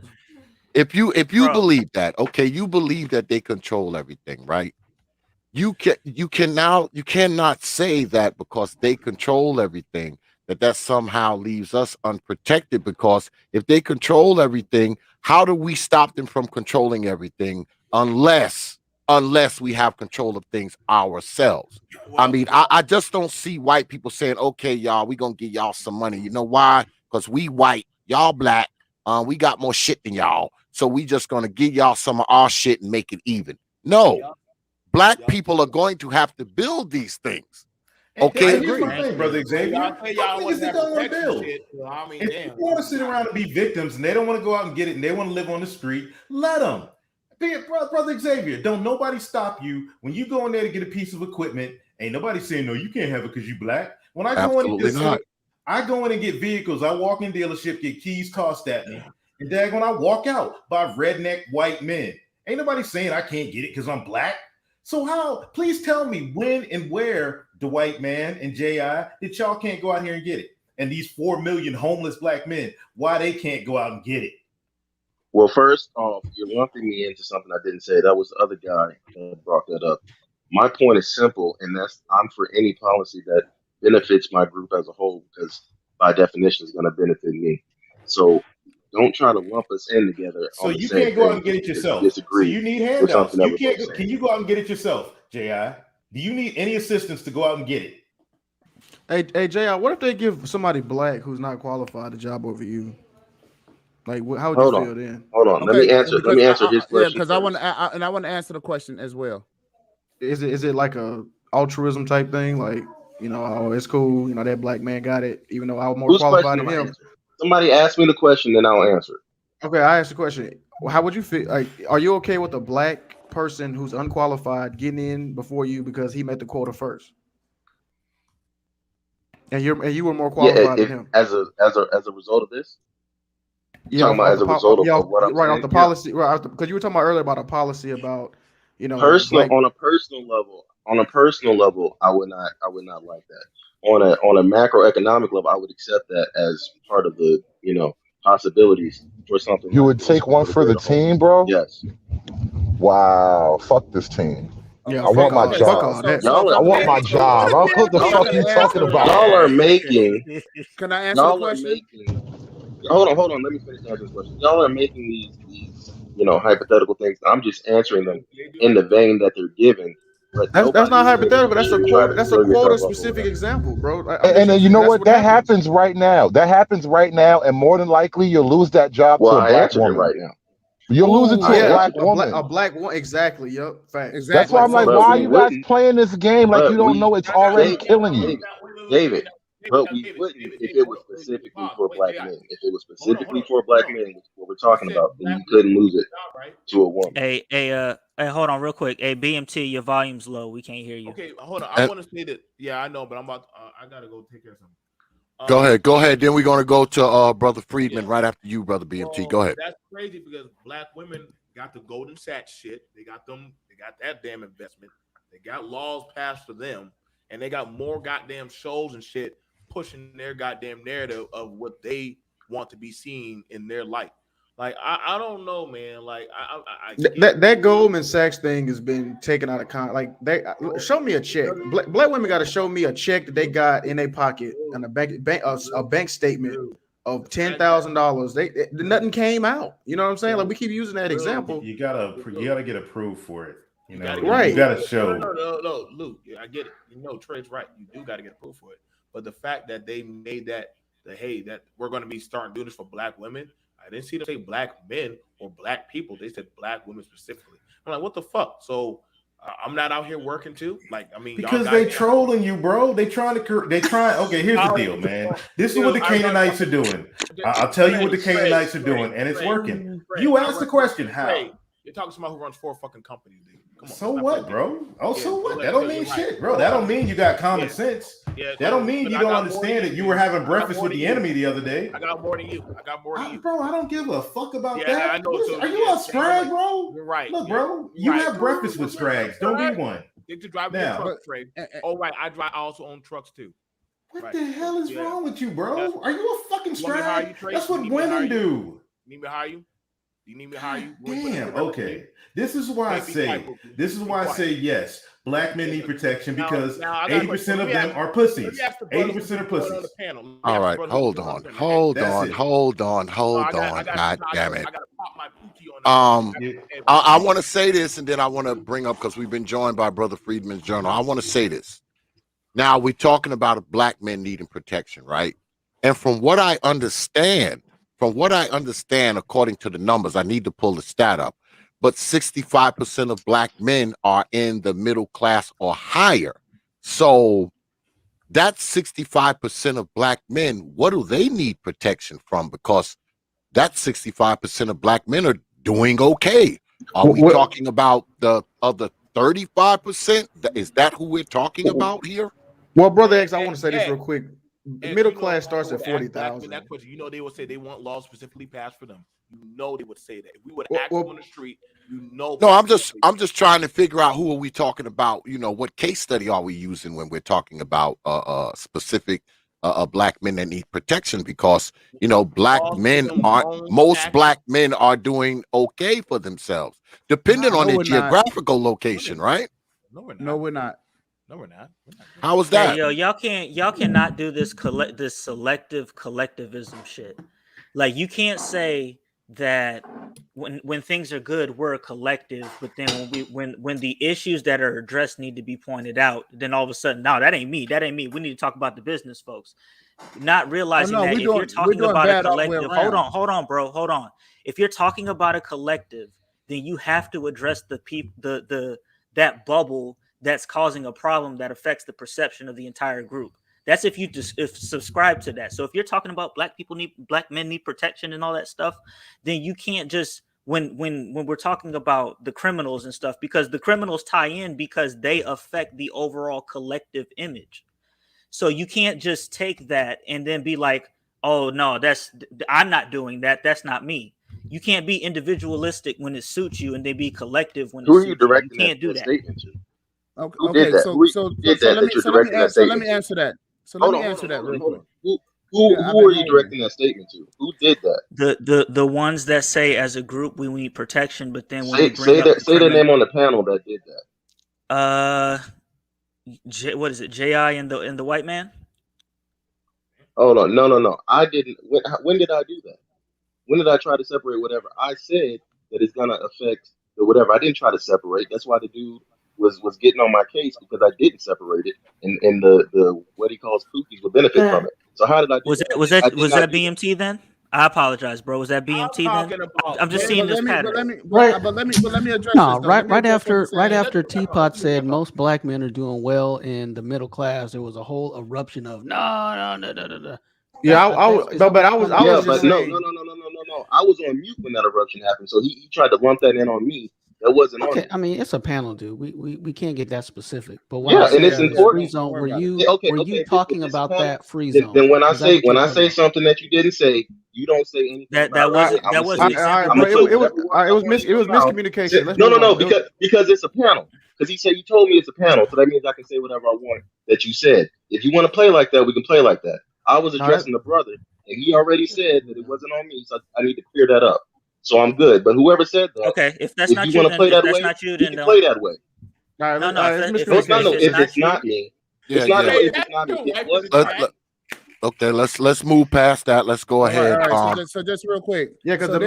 if you Bro. believe that, okay, you believe that they control everything, right? You cannot say that because they control everything that somehow leaves us unprotected, because if they control everything, how do we stop them from controlling everything unless we have control of things ourselves? I mean, I just don't see white people saying, okay, y'all, we gonna give y'all some money. You know why? Because we white, y'all black, we got more shit than y'all, so we just gonna give y'all some of our shit and make it even. No. Black people are going to have to build these things. Okay. Here's my thing, brother Xavier. Y'all say y'all Fuck want niggas to that have don't want to protection build. shit. Well, I mean, If damn. people want to sit around and be victims and they don't want to go out and get it and they want to live on the street, let them. Brother Xavier, don't nobody stop you when you go in there to get a piece of equipment. Ain't nobody saying no, you can't have it because you black. When I go in and Absolutely not. I go in and get vehicles. I walk in dealership, get keys tossed at me, and daggone, I walk out by redneck white men. Ain't nobody saying I can't get it because I'm black. So how? Please tell me when and where, the white man and J.I., that y'all can't go out here and get it. And these 4 million homeless black men, why they can't go out and get it? Well, first off, you're lumping me into something I didn't say. That was the other guy that brought that up. My point is simple, and that's I'm for any policy that benefits my group as a whole, because by definition is going to benefit me. So don't try to lump us in together So on the you same can't go out page and get it because you yourself. So disagree you need with handouts. something that You we're can't. both saying. Can you go out and get it yourself, J.I.? Do you need any assistance to go out and get it? Hey, Jr. What if they give somebody black who's not qualified a job over you? Like, how would you Hold feel on, then? hold on. Let Okay, me answer. Let because me answer his question because I first. want to, and I want to answer the question as well. Is it like a altruism type thing? Like, oh, it's cool. That black man got it, even though I'm more Whose qualified question than am I him. answering? Somebody ask me the question, then I'll answer it. Okay, I asked the question. How would you feel? Like, are you okay with a black person who's unqualified getting in before you because he met the quota first, and you were more Yeah, qualified than if him? as a result of this, you're Yeah, talking about off as the a result yeah, of what I'm right off saying. the Yeah, policy, right? Because you were talking about earlier about a policy about personal black. on a personal level. On a personal level, I would not like that. On a macroeconomic level, I would accept that as part of the possibilities for something You like would this take one for the for the greater whole. team, bro? Yes, Wow. Fuck this team. Yeah, I want my fuck job. all that. y'all I are want my making job. What the y'all fuck are you talking about? y'all are making Can I answer the y'all are question? making hold on, let me finish answering this question. Y'all are making these hypothetical things. I'm just answering them in the vein that they're given, but That's not nobody's here to hypothetical. sit here and try to That's a throw quota yourself off or specific whatever. example, bro. I'm And just then you using. know That's what? what That happens. happens right now. That happens right now, and more than likely you'll lose that job Well, to a I black answered him woman. right now. You'll lose it Oh to a I yeah, black answered him. a woman. black one. Exactly. Yep. Facts. That's Exactly. why I'm Black like, woman. But why are we you guys wouldn't. playing this game like you But don't we, know it's already David, killing you? David, but we wouldn't if it was specifically for black men. If it was specifically for black men, which is what we're You talking said about, then black you women couldn't want lose the it job, right? to a woman. Hey, hold on real quick. Hey, BMT, your volume's low. We can't hear you. Okay, hold on. I And want to say that. Yeah, I know, but I'm about. I gotta go take care of something. go ahead. Then we're gonna go to Brother Friedman Yeah. right after you, Brother BMT. Go Well, ahead. that's crazy because black women got the Golden Sachs shit. They got that damn investment. They got laws passed for them, and they got more goddamn shows and shit pushing their goddamn narrative of what they want to be seen in their light. Like I don't know, man. Like I get That Goldman Sachs thing has been taken out of con. Like they show me a check. Black women got to show me a check that they got in their pocket and a bank statement of $10,000. Nothing came out. You know what I'm saying? Like we keep using that example. You gotta get approved for it. You know, Right. you gotta show. No, Luke, I get it. Trey's right. You do got to get approved for it. But the fact that they made that we're going to be starting doing this for black women, I didn't see them say black men or black people. They said black women specifically. I'm like, what the fuck? So I'm not out here working too. Like, I mean, Because they trolling you, bro. They trying. Okay, here's the deal, man. This is what the Canaanites are doing. I'll tell you what the Canaanites are doing, and it's working. You asked the question, how? You're talking to somebody who runs 4 fucking companies, dude. Come on. So what, bro? Oh, so what? That don't mean shit, bro. That don't mean you got common sense. Yeah, That don't mean you I don't got more than understand that you were having I got breakfast more with than the you. enemy the other day. I got more than you. I got more than you. Bro, I don't give a fuck about Yeah, that. I know. So, Are you yeah, on Scrag, bro? You're right. Look, Yeah, bro, you're you right. have breakfast with Scrags. Don't be one. Did you drive me a Now, truck, Trey? Oh, right. I also own trucks too. what Right. the hell is Yeah. wrong with you, bro? Are you a fucking You want me to hire Scrag? you, Trey? That's You what need me to hire women you? do. Need me to hire you? You need me to hire you? You want me to Damn. put that work for Okay. you? This is why I Okay, be quiet, say. Pookie. This is Be why I quiet. say yes. Black men need protection because now I got a 80% question. of Let me them ask- are Let pussies. me ask the brothers 80% are who's going on pussies. the panel. Let me All ask the right, brothers hold who's going on, the panel, okay? hold That's on, it. hold on, No, hold I on. got God damn it. I got to pop my Pookie on that. I want to say this, and then I want to bring up, because we've been joined by Brother Friedman's Journal. I want to say this. Now, we're talking about black men needing protection, right? And from what I understand, according to the numbers, I need to pull the stat up, but 65% of black men are in the middle class or higher. So that's 65% of black men. What do they need protection from? Because that 65% of black men are doing okay. Are we talking about the other 35%? Is that who we're talking about here? Well, Brother X, I want to say this real quick. Middle class starts at 40,000. That question, you know, they would say they want laws specifically passed for them. You know, they would say that. If we would Well, ask them on the street, you know. No, I'm just trying to figure out who are we talking about. You know, what case study are we using when we're talking about specific black men that need protection? Because you know, most black men are doing okay for themselves, depending on their geographical location, right? No, we're not. No, we're not. No, we're not. How is that? Hey, yo, y'all cannot do this selective collectivism shit. Like, you can't say that when things are good we're a collective, but then when the issues that are addressed need to be pointed out, then all of a sudden, no, that ain't me. We need to talk about the business, folks. Not realizing that if you're talking about a collective, hold on, bro, hold on. If you're talking about a collective, then you have to address the people, that bubble that's causing a problem that affects the perception of the entire group. That's if you subscribe to that. So if you're talking about black men need protection and all that stuff, then you can't just when we're talking about the criminals and stuff, because the criminals tie in because they affect the overall collective image. So you can't just take that and then be like, oh no, I'm not doing that. That's not me. You can't be individualistic when it suits you and then be collective when it suits you. You can't do that. Statement to? Okay, Who did that? let me answer that. So let me answer that real quick. Who are you directing that statement to? Who did that? The ones that say as a group we need protection, but then when say the name on the panel that did that. What is it? J.I. and the white man? Hold on, no. I didn't. When did I do that? When did I try to separate whatever? I said that it's gonna affect the whatever. I didn't try to separate. That's why the dude was getting on my case, because I didn't separate it, and the what he calls cookies would benefit from it. So how did I do that? Was that BMT then? I apologize, bro. Was that BMT then? I'm just seeing this pattern. But let me address No, this. right after T.P.O.T said most black men are doing well in the middle class, there was a whole eruption of no. Yeah, I was just saying. No. I was on mute when that eruption happened, so he tried to lump that in on me. That wasn't on me. I mean, it's a panel, dude. We can't get that specific. But and it's important. Free zone, were you talking about that free zone? Then when I say something that you didn't say, you don't say anything. That wasn't It was miscommunication. No, because it's a panel. Because he said you told me it's a panel, so that means I can say whatever I want that you said. If you want to play like that, we can play like that. I was addressing the brother, and he already said that it wasn't on me, so I need to clear that up. So I'm good. But whoever said that, okay, if that's not you, want to play that way, you can play that way. If it's not me, it's not me. If it's not me, okay, let's move past that. Let's go ahead. All right, so just real quick. Yeah, because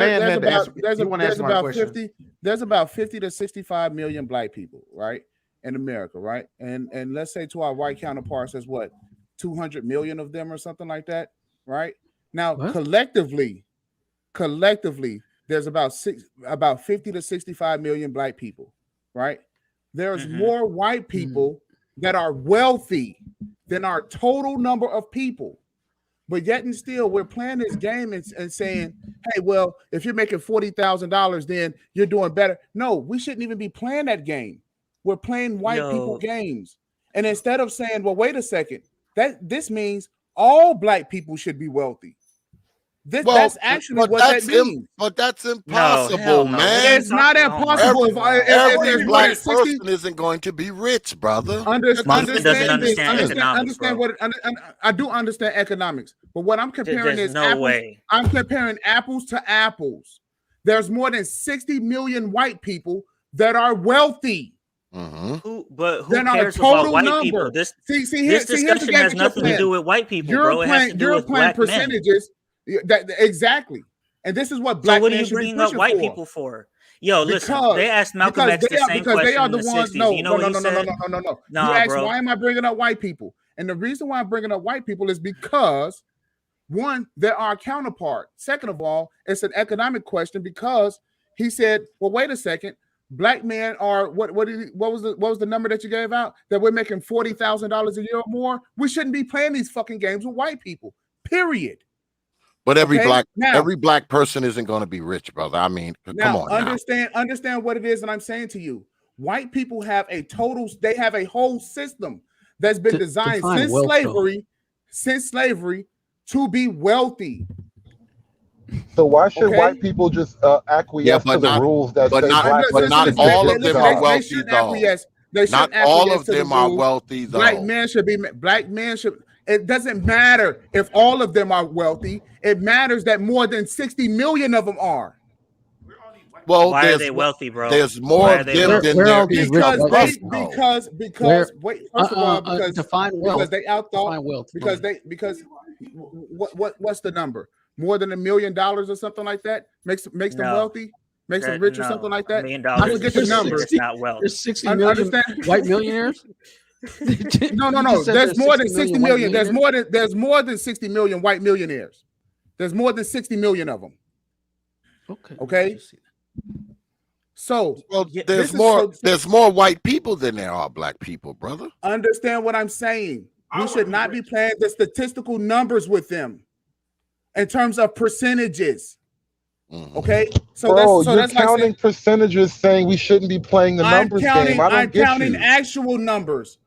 there's about 50 to 65 million black people, right, in America, right? And let's say to our white counterparts, there's what, 200 million of them or something like that, right? Now, collectively, there's about 50 to 65 million black people, right? There's more white people that are wealthy than our total number of people. But yet and still, we're playing this game and saying, hey, well, if you're making $40,000, then you're doing better. No, we shouldn't even be playing that game. We're playing white people games. And instead of saying, well, wait a second, this means all black people should be wealthy. That's actually what that means. But that's impossible, man. It's not impossible. Every If black there's 60 person isn't going to be rich, brother. Understand this. Understand what I do understand economics, but what I'm comparing There's is no apples. way. I'm comparing apples to apples. There's more than 60 million white people that are wealthy. Who They're not cares a total about white number. people? This Here's discussion the game has that you're nothing to playing. do with white people, You're bro. It has to playing. do You're with playing black men. percentages. Exactly. And this is what black So what are men you should be bringing up pushing white for. people for? Yo, listen. Because- They asked Malcolm because X the same question they are in the the ones. 60s. No, You know what he said? no. You Nah, asked bro. why am I bringing up white people? And the reason why I'm bringing up white people is because one, they're our counterpart. Second of all, it's an economic question because he said, "Well, wait a second. Black men are what was the number that you gave out that we're making $40,000 a year or more? We shouldn't be playing these fucking games with white people. Period." But every Okay? black person isn't going to be rich, brother. I mean, come on now. Understand what it is that I'm saying to you. White people have a whole system that's been designed since slavery to be wealthy. So why should white people just acquiesce to the rules that say black? But not all of them are wealthy, though. Not all of them are wealthy, though. Black men should. It doesn't matter if all of them are wealthy. It matters that more than 60 million of them are. Well, why are they wealthy, bro? There's more of them than there is because wait, first of all, because they outthought wealth, because what's the number? More than $1 million or something like that makes them wealthy, makes them rich or something like that. $1 million I forget the number. It's not wealth. There's 60 million white millionaires. No. There's more than 60 million. There's more than 60 million white millionaires. There's more than 60 million of them. Okay. So there's more white people than there are black people, brother. Understand what I'm saying? We should not be playing the statistical numbers with them in terms of percentages. Okay, so you're counting like percentages, saying we shouldn't be playing the numbers game. I'm counting actual numbers.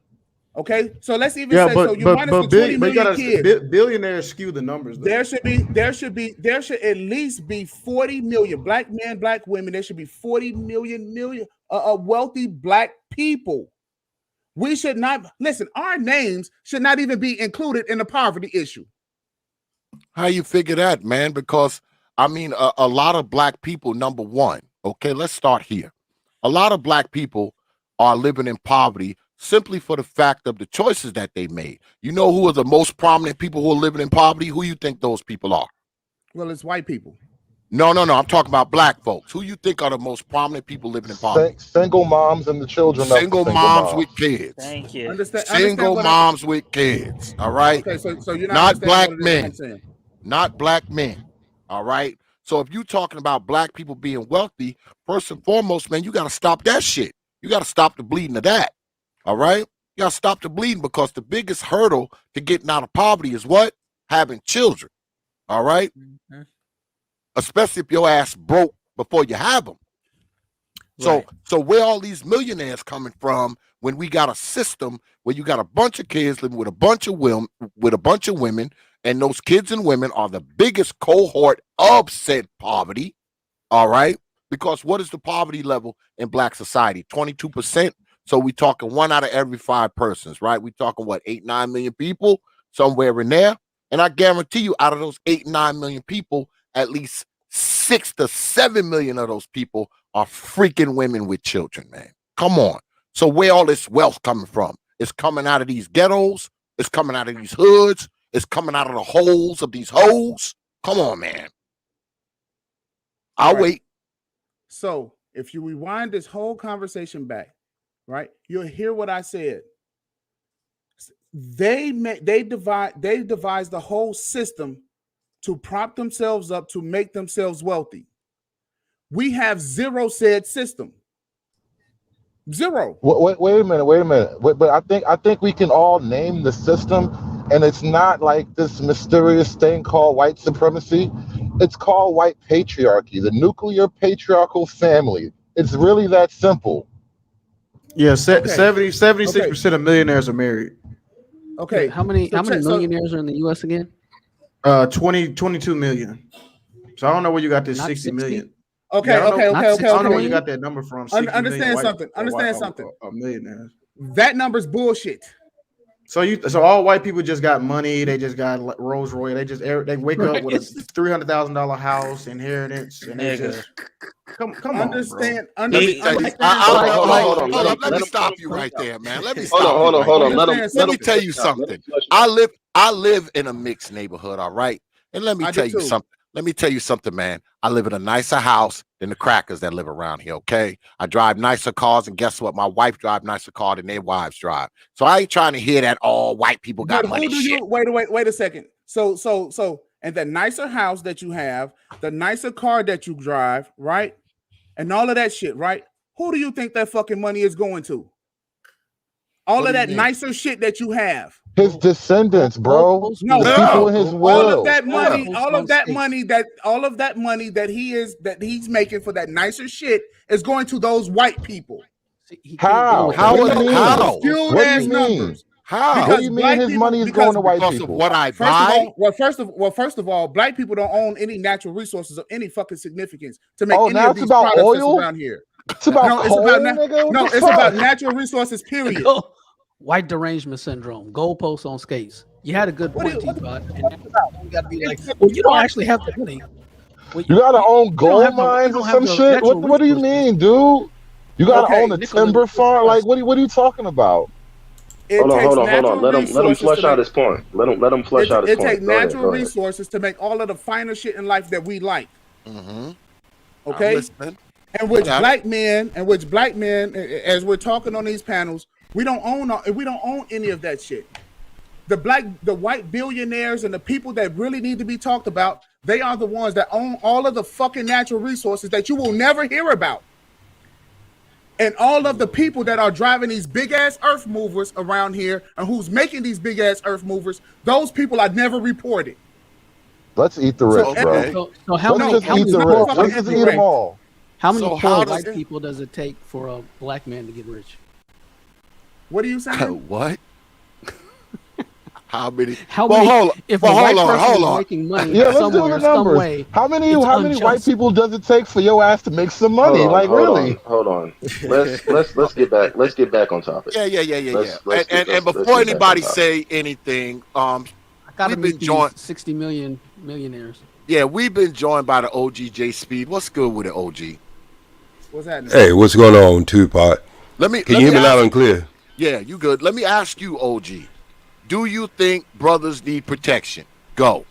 Okay, so let's even say so. You minus the 20 million kids. Billionaires skew the numbers. Though. There should at least be 40 million black men, black women. There should be 40 million wealthy black people. We should not listen. Our names should not even be included in the poverty issue. How you figure that, man? Because I mean, a lot of black people. Number one, okay, let's start here. A lot of black people are living in poverty simply for the fact of the choices that they made. You know who are the most prominent people who are living in poverty? Who you think those people are? Well, it's white people. No. I'm talking about black folks. Who you think are the most prominent people living in poverty? Single moms and the children. Single moms with kids. Thank you. Single moms with kids. All right. Okay, so you're not black men. Not black men. All right. So if you're talking about black people being wealthy, first and foremost, man, you got to stop that shit. You got to stop the bleeding of that. All right. You got to stop the bleeding because the biggest hurdle to getting out of poverty is what? Having children. All right. Mm-hmm. Especially if your ass broke before you have them. So where all these millionaires coming from when we got a system where you got a bunch of kids living with a bunch of women, and those kids and women are the biggest cohort of said poverty. All right. Because what is the poverty level in black society? 22%. So we talking 1 out of every 5 persons, right? We talking what, 8-9 million people, somewhere in there. And I guarantee you, out of those 8-9 million people, at least 6 to 7 million of those people are freaking women with children, man. Come on. So where all this wealth coming from? It's coming out of these ghettos. It's coming out of these hoods. It's coming out of the holes of these hoes. Come on, man. I'll wait. So if you rewind this whole conversation back, right, you'll hear what I said. They devised the whole system to prop themselves up to make themselves wealthy. We have zero said system. Zero. Wait a minute. But I think we can all name the system, and it's not like this mysterious thing called white supremacy. It's called white patriarchy, the nuclear patriarchal family. It's really that simple. Yeah, 76% of millionaires are married. Okay. How many So check- so- millionaires are in the U.S. again? 22 million. So I don't know where you got this Not 60 million. Okay, Yeah, I don't know- okay. I don't know where you got that number from. 60 million Understand white- something. Understand white- something. millionaires. That number's bullshit. So all white people just got money. They just got Rolls Royce. They wake up with a $300,000 house, inheritance, and they just come on, Understand. bro. Understand. Hold on. Let me stop you right there, man. Let me stop Hold you on. right there. Let Let him me tell you something. I live in a mixed neighborhood, all right? And let me tell you something. Let me tell you something, man. I live in a nicer house than the crackers that live around here, okay? I drive nicer cars, and guess what? My wife drives nicer car than their wives drive. So I ain't trying to hear that all white people got But money who do shit. you wait a second. So and the nicer house that you have, the nicer car that you drive, right? And all of that shit, right? Who do you think that fucking money is going to? All of that nicer shit that you have. His descendants, bro. No, the people in his will. all of that money that he's making for that nicer shit is going to those white people. How? What do you mean? How? Skewed What do ass you numbers. mean? How? What do you mean his money is going to white because people? of what I First buy? of all, black people don't own any natural resources of any fucking significance to make any now of it's these about products that's oil? around here. It's about coal, nigga? What the it's fuck? about natural resources, period. White derangement syndrome. Goalposts on skates. You had a good point, T.P.O.T. You got to be like, well, you don't actually have the money. Well, You gotta own you don't gold have the- you mines don't or have some the shit? natural What do you mean, dude? You gotta Okay, own a Nicola, timber farm? Like, what are you talking about? Hold on. Let him flesh out his point. Let him flesh out his point. It takes Go ahead, natural go ahead. resources to make all of the finer shit in life that we like. Mm-hmm. Okay, and which black men, as we're talking on these panels, we don't own any of that shit. The white billionaires and the people that really need to be talked about, they are the ones that own all of the fucking natural resources that you will never hear about. And all of the people that are driving these big ass earth movers around here and who's making these big ass earth movers, those people are never reported. Let's eat the rich, bro. So how Let's many? just eat the rich. Let's just eat them all. How many So poor how does white it- people does it take for a black man to get rich? What are you saying? What? How many? How well, many? hold on. If well, a white hold on. person Hold is on. making money Yeah, let's do somewhere, the some numbers. way, How many it's white unjust. people does it take for your ass to make some money? Hold on. Let's get back. Let's get back on topic. Yeah. Let's And get before back on anybody topic. say anything, I gotta we've been meet joined. these 60 million millionaires. Yeah, we've been joined by the OG Speed. What's good with it, OG? What's happening? Hey, what's going on, T.P.O.T? Can you hear me loud and clear? Yeah, you good. Let me ask you, OG. Do you think brothers need protection? Go.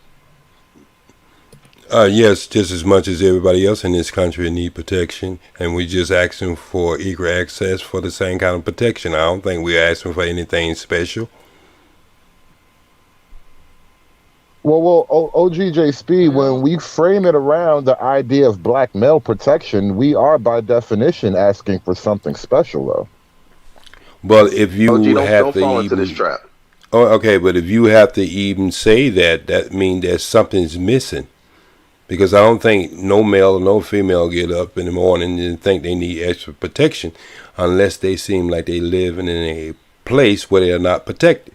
Yes, just as much as everybody else in this country need protection, and we just asking for equal access for the same kind of protection. I don't think we're asking for anything special. Well, OGJ Speed, when we frame it around the idea of black male protection, we are by definition asking for something special, though. But if you OG, have don't to fall even, into this trap. Oh, okay, but if you have to even say that, that means that something's missing. Because I don't think no male or no female get up in the morning and think they need extra protection unless they seem like they live in a place where they are not protected.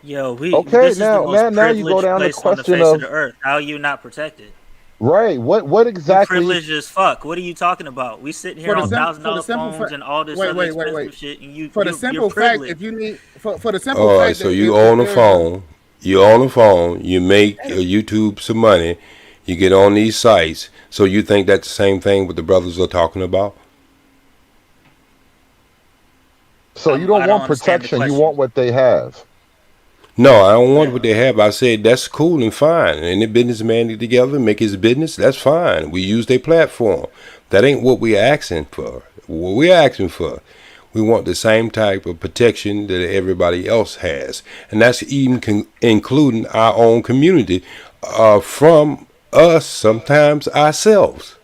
Yo, Okay, this is the now most you go privileged down the place on the question face of of the earth. How are you not protected? right. What You exactly? privileged as fuck. What are you talking about? We sitting here on $1,000 phones and all this other expensive shit, and For the you're simple fact, privileged. if you need for the simple All right, fact so that you if own a there's phone, you make YouTube some money, you get on these sites. So you think that's the same thing what the brothers are talking about? So you don't want protection. You want what they have. No, I don't want what they have. I said that's cool and fine. Any businessman get together, make his business, that's fine. We use their platform. That ain't what we're asking for. What we're asking for, we want the same type of protection that everybody else has. And that's even including our own community from us, sometimes ourselves.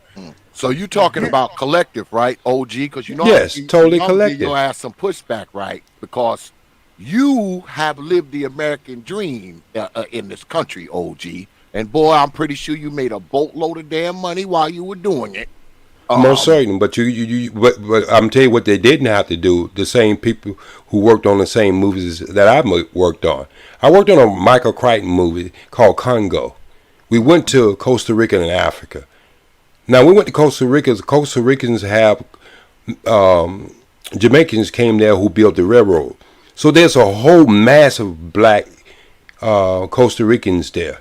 So you talking about collective, right, OG? Because you know, Yes, totally collective. You'll have some pushback, right? Because you have lived the American dream in this country, OG. And boy, I'm pretty sure you made a boatload of damn money while you were doing it. Most certain, but but I'm telling you what they didn't have to do. The same people who worked on the same movies that I worked on. I worked on a Michael Crichton movie called Congo. We went to Costa Rica and Africa. Now we went to Costa Rica. Costa Ricans have Jamaicans came there who built the railroad. So there's a whole mass of black Costa Ricans there.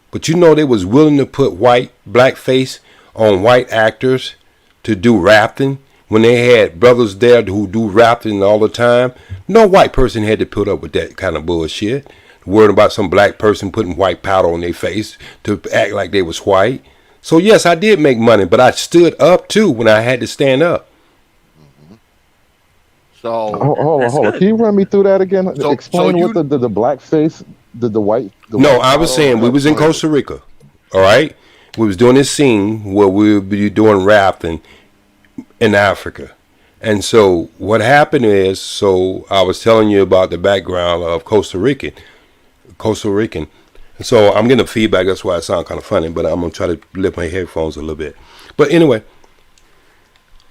But you know they was willing to put blackface on white actors to do rafting when they had brothers there who do rafting all the time. No white person had to put up with that kind of bullshit. Worried about some black person putting white powder on their face to act like they was white. So yes, I did make money, but I stood up too when I had to stand up. So hold on. Can you run me through that again? Explain what the blackface, the white. No, I was saying we was in Costa Rica. All right, we was doing this scene where we would be doing rafting in Africa, and so what happened is, so I was telling you about the background of Costa Rican. So I'm getting feedback. That's why it sounds kind of funny, but I'm gonna try to lift my headphones a little bit. But anyway.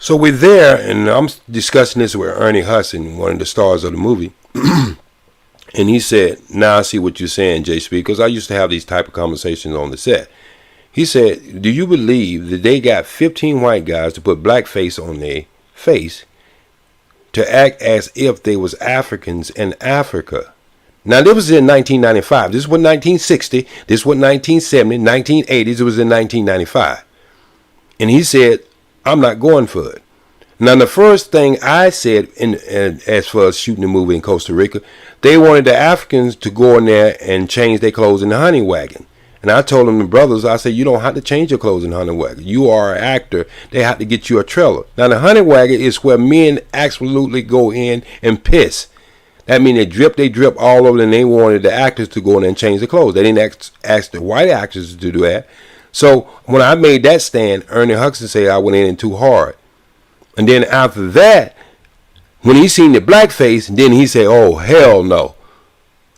So we're there, and I'm discussing this with Ernie Hudson, one of the stars of the movie. And he said, now I see what you're saying, JSP, because I used to have these type of conversations on the set. He said, do you believe that they got 15 white guys to put blackface on their face to act as if they was Africans in Africa? Now, this was in 1995. This was 1960. This was 1970, 1980s. It was in 1995. And he said, I'm not going for it. Now, the first thing I said, as far as shooting the movie in Costa Rica, they wanted the Africans to go in there and change their clothes in the honey wagon. And I told them, the brothers, I said, you don't have to change your clothes in the honey wagon. You are an actor. They have to get you a trailer. Now, the honey wagon is where men absolutely go in and piss. That means they drip all over, and they wanted the actors to go in and change their clothes. They didn't ask the white actors to do that. So when I made that stand, Ernie Hudson said I went in too hard. And then after that, when he seen the blackface, then he said, oh, hell no.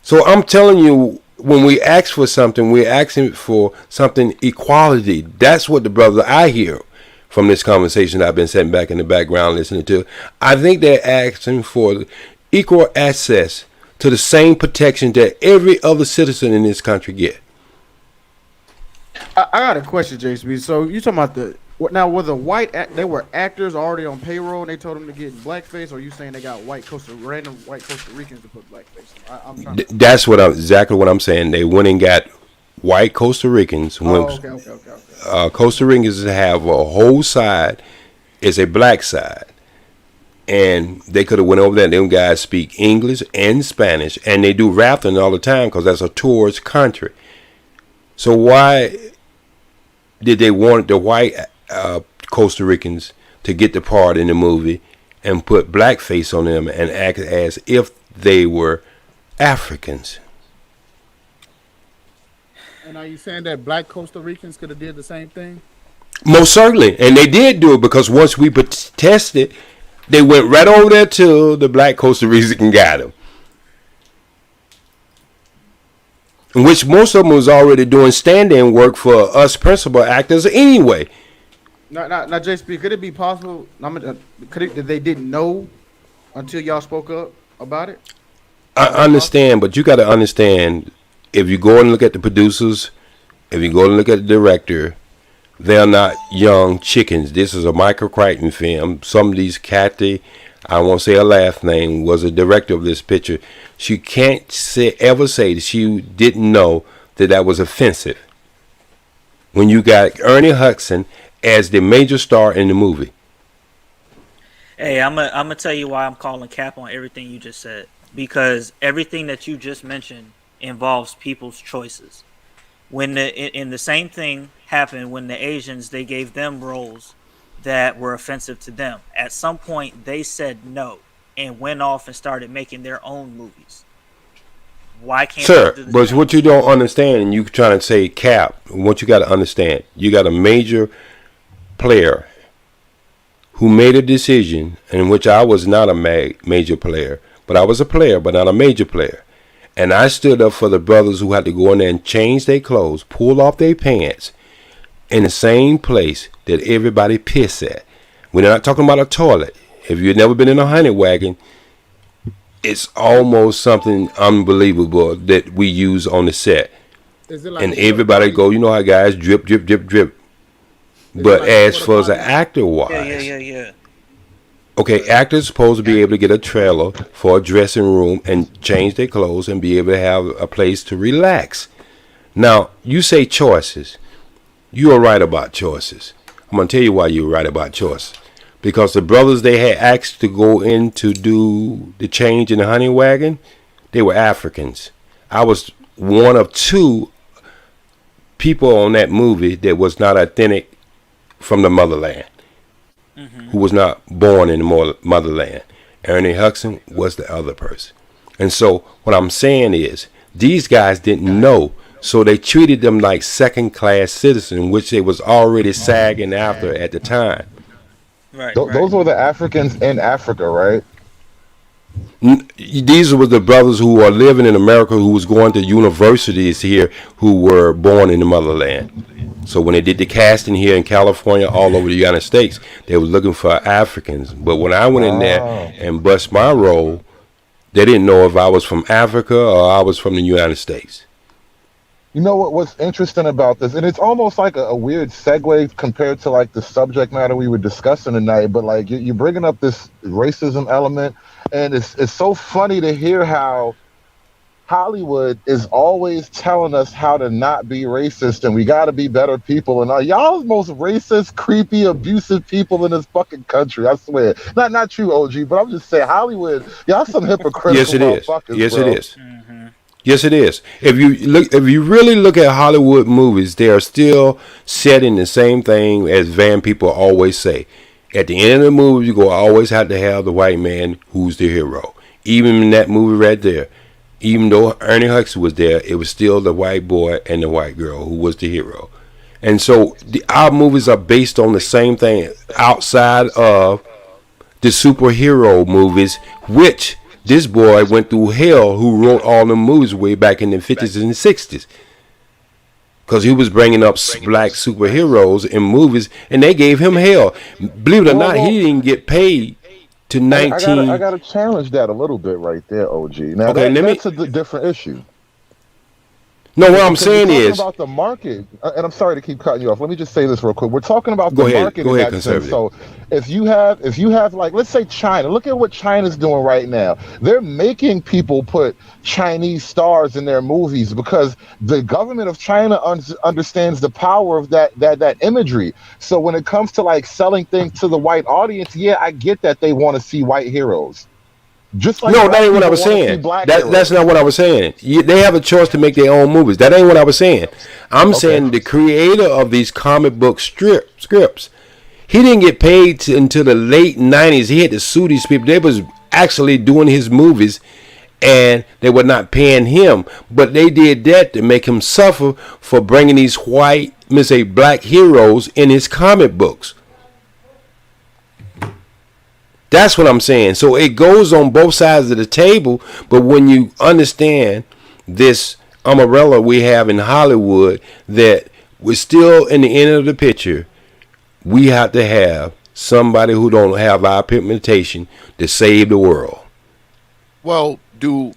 So I'm telling you, when we ask for something, we're asking for something equality. That's what the brother I hear from this conversation I've been sitting back in the background listening to. I think they're asking for equal access to the same protection that every other citizen in this country get. I got a question, JSB. So you talking about were the they were actors already on payroll and they told them to get blackface, or are you saying they got random white Costa Ricans to put blackface on? I'm trying to... That's exactly what I'm saying. They went and got white Costa Ricans. Okay. Costa Ricans have a whole side is a black side. And they could have went over there. Them guys speak English and Spanish, and they do rafting all the time because that's a tourist country. So why did they want the white Costa Ricans to get the part in the movie and put blackface on them and act as if they were Africans? And are you saying that black Costa Ricans could have did the same thing? Most certainly. And they did do it because once we protested, they went right over there to the black Costa Rican and got them. Which most of them was already doing stand-in work for us principal actors anyway. Now, JSP, could it be possible? That they didn't know until y'all spoke up about it? I understand, but you got to understand, if you go and look at the producers, if you go and look at the director, they're not young chickens. This is a Michael Crichton film. Some of these Kathy, I won't say her last name, was a director of this picture. She can't ever say that she didn't know that was offensive. When you got Ernie Hudson as the major star in the movie. Hey, I'm gonna tell you why I'm calling cap on everything you just said. Because everything that you just mentioned involves people's choices. When the same thing happened when the Asians, they gave them roles that were offensive to them. At some point, they said no and went off and started making their own movies. Why can't Sir, they do but what you don't understand, and you trying to say cap, what you got to understand, you got a major player who made a decision in which I was not a major player, but I was a player, but not a major player. And I stood up for the brothers who had to go in there and change their clothes, pull off their pants in the same place that everybody piss at. We're not talking about a toilet. If you've never been in a honey wagon, it's almost something unbelievable that we use on the set. Is it like And a porta everybody potty? go, you know how guys drip, drip, drip, drip. Is it But like a as porta far as an potty? actor wise, Yeah. okay, actors supposed to be able to get a trailer for a dressing room and change their clothes and be able to have a place to relax. Now, you say choices. You are right about choices. I'm going to tell you why you're right about choices. Because the brothers they had asked to go in to do the change in the honey wagon, they were Africans. I was one of two people on that movie that was not authentic from the motherland, who was not born in the motherland. Ernie Hudson was the other person. And so what I'm saying is these guys didn't know, so they treated them like second-class citizens, which they was already sagging after at the time. Right. Those were the Africans in Africa, right? These were the brothers who are living in America, who was going to universities here, who were born in the motherland. So when they did the casting here in California, all over the United States, they were looking for Africans. But when I went in there and bust my role, they didn't know if I was from Africa or I was from the United States. You know what's interesting about this, and it's almost like a weird segue compared to like the subject matter we were discussing tonight, but like you're bringing up this racism element, and it's so funny to hear how Hollywood is always telling us how to not be racist and we got to be better people, and y'all the most racist, creepy, abusive people in this fucking country. I swear, not true, OG, but I'm just saying Hollywood, y'all some hypocritical Yes, it is. motherfuckers, Yes, bro. it is. Yes, it is. If you really look at Hollywood movies, they are still set in the same thing as Van people always say. At the end of the movie, you go always have to have the white man who's the hero. Even in that movie right there, even though Ernie Hudson was there, it was still the white boy and the white girl who was the hero. And so our movies are based on the same thing outside of the superhero movies, which this boy went through hell who wrote all the movies way back in the 50s and 60s. Because he was bringing up black superheroes in movies, and they gave him hell. Believe it or not, he didn't get paid to 19. I gotta challenge that a little bit right there, OG. Now Okay, that's a different issue. No, what I'm Because saying we're talking is, about the market, and I'm sorry to keep cutting you off. Let me just say this real quick. We're talking about Go the ahead. market Go in ahead, that sense. conservative. So if you have like, let's say China, look at what China's doing right now. They're making people put Chinese stars in their movies because the government of China understands the power of that imagery. So when it comes to like selling things to the white audience, yeah, I get that they want to see white heroes. Just like no, that black ain't what I people was want to see saying. black That's heroes. not what I was saying. They have a choice to make their own movies. That ain't what I was saying. I'm saying the creator of these comic book scripts, he didn't get paid until the late 90s. He had to sue these people. They was actually doing his movies, and they were not paying him. But they did that to make him suffer for bringing these black heroes in his comic books. That's what I'm saying. So it goes on both sides of the table, but when you understand this umbrella we have in Hollywood, that we're still in the end of the picture, we have to have somebody who don't have our pigmentation to save the world. Well, do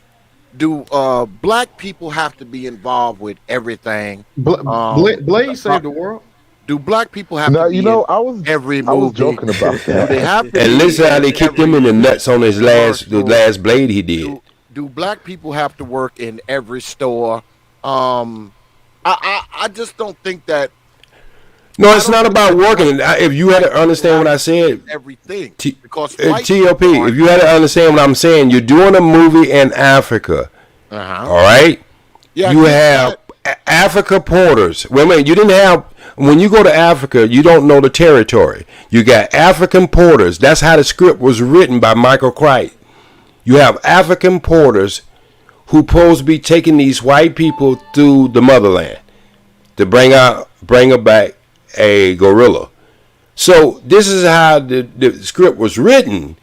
black people have to be involved with everything? Blade saved the world. Do black people have Now to be you know in every movie? I was joking about Do they that. have to And be listen how they kicked him in the nuts on his the last Blade he did. Do black people have to work in every store? I just don't think that. No, it's not about working. If you had to understand what I said, everything because TOP, if you had to understand what I'm saying, you're doing a movie in Africa. All right? Yeah, you have Africa porters. Wait a minute, you didn't have, when you go to Africa, you don't know the territory. You got African porters. That's how the script was written by Michael Crichton. You have African porters who supposed to be taking these white people through the motherland to bring back a gorilla. So this is how the script was written.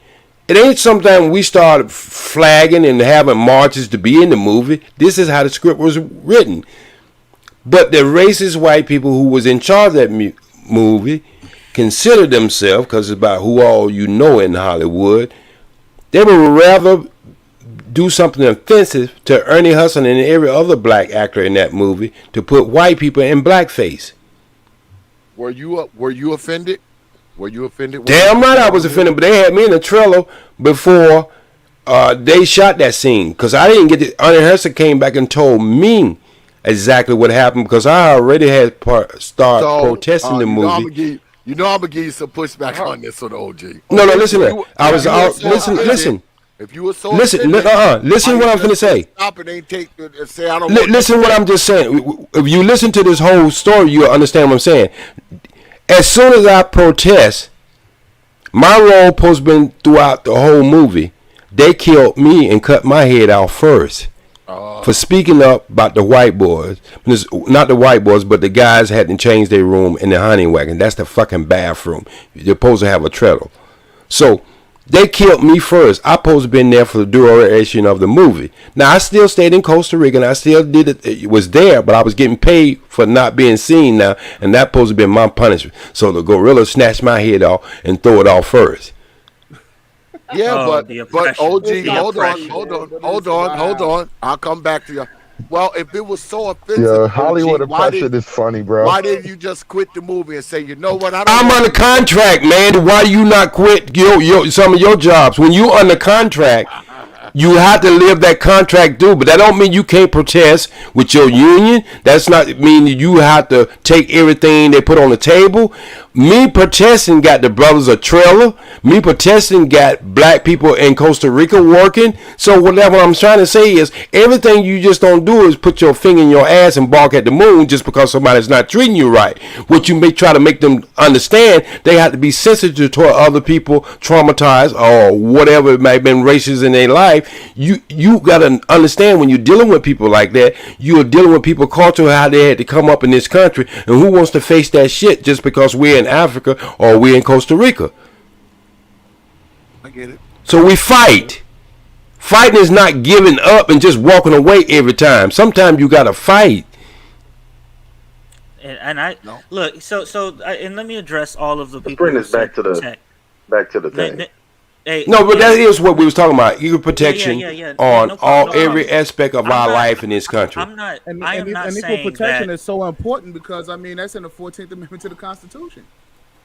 It ain't sometime we started flagging and having marches to be in the movie. This is how the script was written. But the racist white people who was in charge of that movie consider themselves, because it's about who all you know in Hollywood, they would rather do something offensive to Ernie Hudson and every other black actor in that movie to put white people in blackface. Were you offended? Were you offended? Damn right I was offended, but they had me in the trailer before they shot that scene, because I didn't get it. Ernie Hudson came back and told me exactly what happened, because I already had started protesting the movie. I'm gonna give you some pushback on this one, OG. No, listen. Listen. If you were so listen what I'm finna say. Stop it, ain't take and say I don't. Listen what I'm just saying. If you listen to this whole story, you'll understand what I'm saying. As soon as I protest, my role supposed to been throughout the whole movie. They killed me and cut my head off first for speaking up about the white boys. Not the white boys, but the guys hadn't changed their room in the honey wagon. That's the fucking bathroom. You're supposed to have a trailer. So they killed me first. I supposed to been there for the duration of the movie. Now I still stayed in Costa Rica and I still did it. It was there, but I was getting paid for not being seen now, and that supposed to be my punishment. So the gorilla snatched my head off and throw it off first. Yeah, but OG, hold on. I'll come back to you. Well, if it was so offensive, Yeah, Hollywood OG, why oppression is funny, bro. Why didn't you just quit the movie and say, you know what? I'm under contract, man. Why you not quit some of your jobs? When you under contract, you have to live that contract due. But that don't mean you can't protest with your union. That's not mean you have to take everything they put on the table. Me protesting got the brothers a trailer. Me protesting got black people in Costa Rica working. So what I'm trying to say is everything you just don't do is put your finger in your ass and bark at the moon just because somebody's not treating you right. What you may try to make them understand, they have to be sensitive toward other people, traumatized or whatever it might have been races in their life. You got to understand when you're dealing with people like that, you're dealing with people culture, how they had to come up in this country, and who wants to face that shit just because we're in Africa or we're in Costa Rica. I get it. So we fight. Fighting is not giving up and just walking away every time. Sometimes you got to fight. And I look, and let me address all of the people. Bring this back to the thing. But that is what we was talking about. Equal protection on every aspect of our life in this country. I'm not equal saying protection that is so important because that's in the 14th Amendment to the Constitution,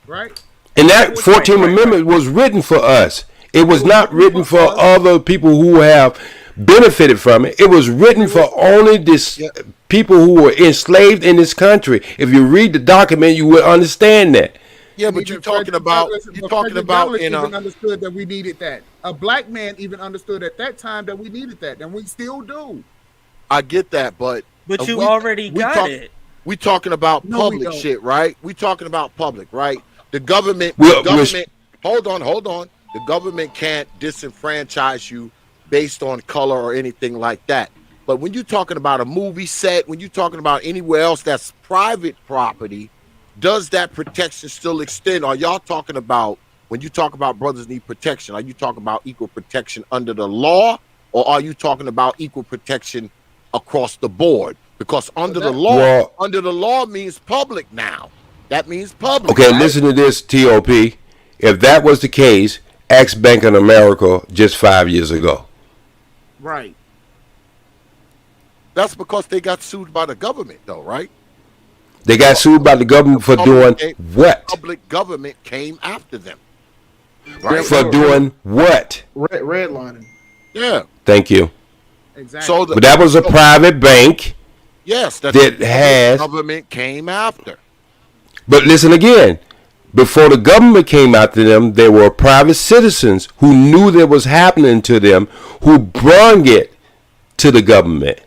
right? And that 14th Amendment was written for us. It was not written for other people who have benefited from it. It was written for only this people who were enslaved in this country. If you read the document, you will understand that. Yeah, but you're talking about even understood that we needed that. A black man even understood at that time that we needed that, and we still do. I get that, but you already got it. We talking about public shit, right? We talking about public, right? The government. Hold on. The government can't disenfranchise you based on color or anything like that. But when you're talking about a movie set, when you're talking about anywhere else that's private property, does that protection still extend? Are y'all talking about, when you talk about brothers need protection, are you talking about equal protection under the law, or are you talking about equal protection across the board? Because under the law means public now. That means public. Okay, right? Listen to this, T.O.P. If that was the case, ask Bank of America just 5 years ago. Right. That's because they got sued by the government, though, right? They got sued by the government for doing what? Public government came after them. Right? For doing what? Redlining. Yeah. Thank you. Exactly. But that was a private bank. Yes, that has government came after. But listen again. Before the government came after them, there were private citizens who knew that was happening to them, who brought it to the government.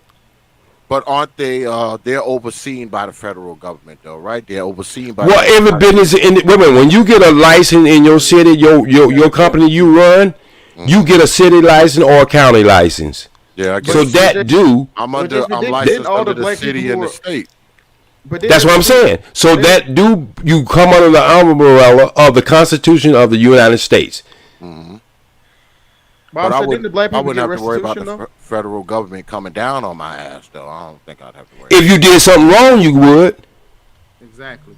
But aren't they? They're overseen by the federal government, though, right? They're overseen by. Well, every business in women. When you get a license in your city, your company you run, you get a city license or a county license. Yeah, I guess. So I'm licensed under the city and the state. But that's what I'm saying. So you come under the umbrella of the Constitution of the United States. Mm-hmm. But I wouldn't have to worry about the federal government coming down on my ass, though. I don't think I'd have to worry. If you did something wrong, you would. Exactly.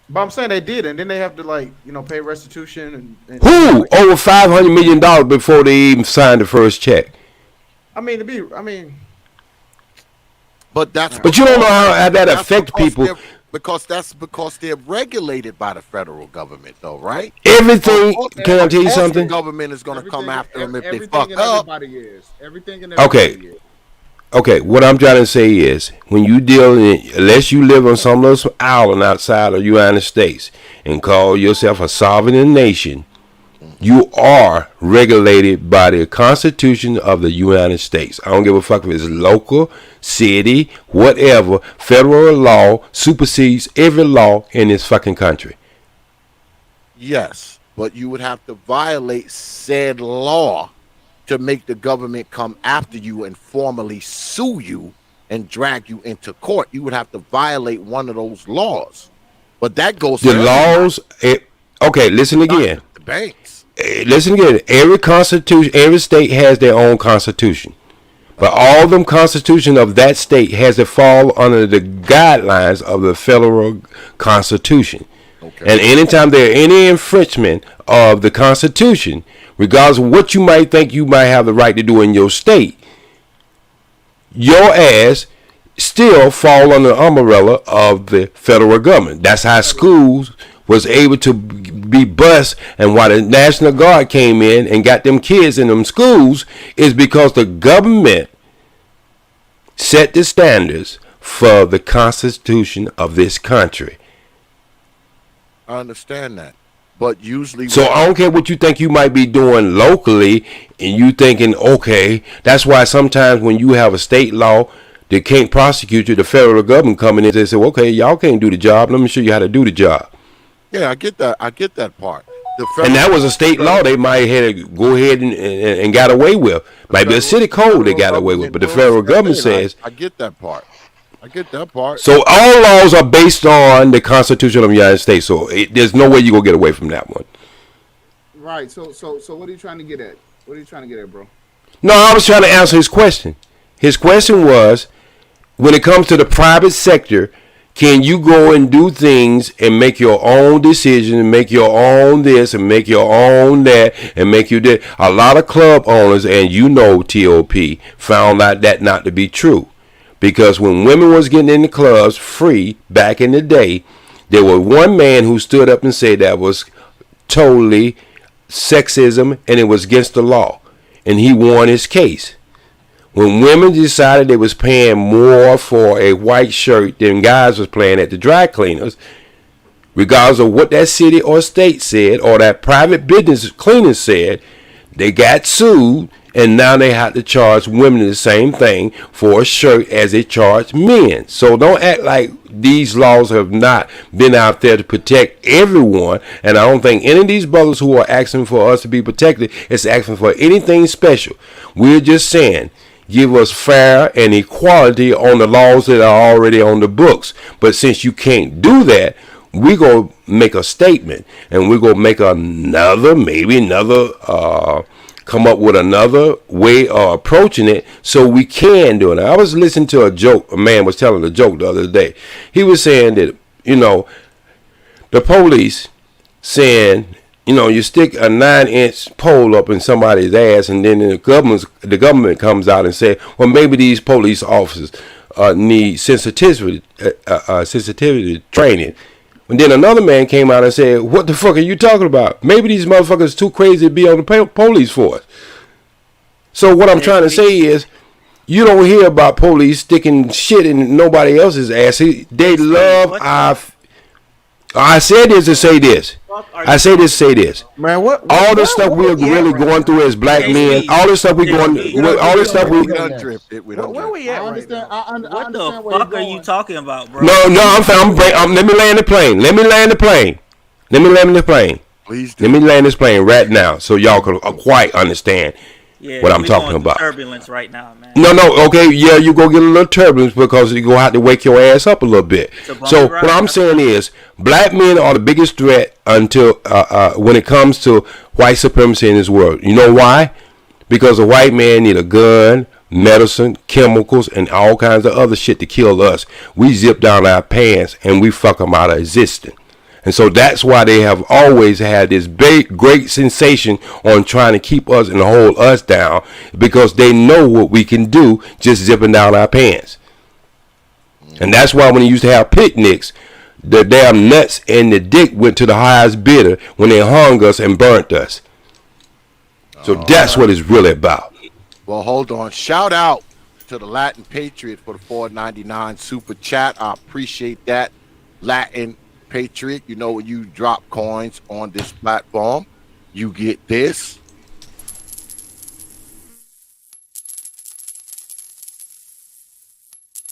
But I'm saying they did, and then they have to pay restitution and Who over $500 million before they even signed the first check? But that's But you don't know how that that's affects because people. because they're regulated by the federal government, though, right? Everything. Can I tell you The something? government is going to come after them if they Everything fuck and up. everybody is. Everything and everybody is. Okay, what I'm trying to say is, when you deal in, unless you live on some little island outside of the United States and call yourself a sovereign nation, you are regulated by the Constitution of the United States. I don't give a fuck if it's local, city, whatever. Federal law supersedes every law in this fucking country. Yes, but you would have to violate said law to make the government come after you and formally sue you and drag you into court. You would have to violate one of those laws. But that goes The for laws. Okay, listen again. the banks. Listen again. Every constitution, every state has their own constitution, but all them constitution of that state has to fall under the guidelines of the federal constitution. Okay. And anytime there any infringement of the constitution, regardless of what you might think you might have the right to do in your state, your ass still fall under the umbrella of the federal government. That's how schools was able to be bused, and why the National Guard came in and got them kids in them schools is because the government set the standards for the Constitution of this country. I understand that. But usually, so I don't care what you think you might be doing locally, and you thinking, okay, that's why sometimes when you have a state law that can't prosecute you, the federal government coming in and say, well, okay, y'all can't do the job. Let me show you how to do the job. Yeah, I get that. I get that part. And that was a state law they might have to go ahead and got away with. Might be a city code they got away with, but the federal government says. I get that part. I get that part. So all laws are based on the Constitution of the United States. So there's no way you're going to get away from that one. Right. So what are you trying to get at? What are you trying to get at, bro? No, I was trying to answer his question. His question was, when it comes to the private sector, can you go and do things and make your own decision and make your own this and make your own that and make you that? A lot of club owners, and you know T.O.P, found out that not to be true. Because when women was getting in the clubs free back in the day, there was one man who stood up and said that was totally sexism and it was against the law. And he won his case. When women decided they was paying more for a white shirt than guys was paying at the dry cleaners, regardless of what that city or state said or that private business cleaner said, they got sued, and now they have to charge women the same thing for a shirt as they charge men. So don't act like these laws have not been out there to protect everyone. And I don't think any of these brothers who are asking for us to be protected is asking for anything special. We're just saying, give us fair and equality on the laws that are already on the books. But since you can't do that, we're going to make a statement, and we're going to make come up with another way of approaching it so we can do it. I was listening to a joke. A man was telling a joke the other day. He was saying that, the police saying, you stick a 9-inch pole up in somebody's ass, and then the government comes out and say, well, maybe these police officers need sensitivity training. And then another man came out and said, what the fuck are you talking about? Maybe these motherfuckers too crazy to be on the police force. So what I'm trying to say is, you don't hear about police sticking shit in nobody else's ass. They love our... I said this to say this. I say this to say this. Man, what all the stuff we're really going through as black men, all this stuff we going, all this stuff we. Where we at? I understand. What the fuck are you talking about, bro? No, let me land the plane. Let me land the plane. Please let me land this plane right now, so y'all can quite understand what I'm talking about. Turbulence right now, man. No, okay, yeah, you go get a little turbulence because you gonna have to wake your ass up a little bit. So what I'm saying is, black men are the biggest threat until when it comes to white supremacy in this world. You know why? Because a white man need a gun, medicine, chemicals, and all kinds of other shit to kill us. We zip down our pants and we fuck them out of existence. And so that's why they have always had this big, great sensation on trying to keep us and hold us down, because they know what we can do just zipping down our pants. And that's why when they used to have picnics, the damn nuts and the dick went to the highest bidder when they hung us and burnt us. So that's what it's really about. Well, hold on. Shout out to the Latin Patriot for the $4.99 super chat. I appreciate that, Latin Patriot. You know, when you drop coins on this platform, you get this.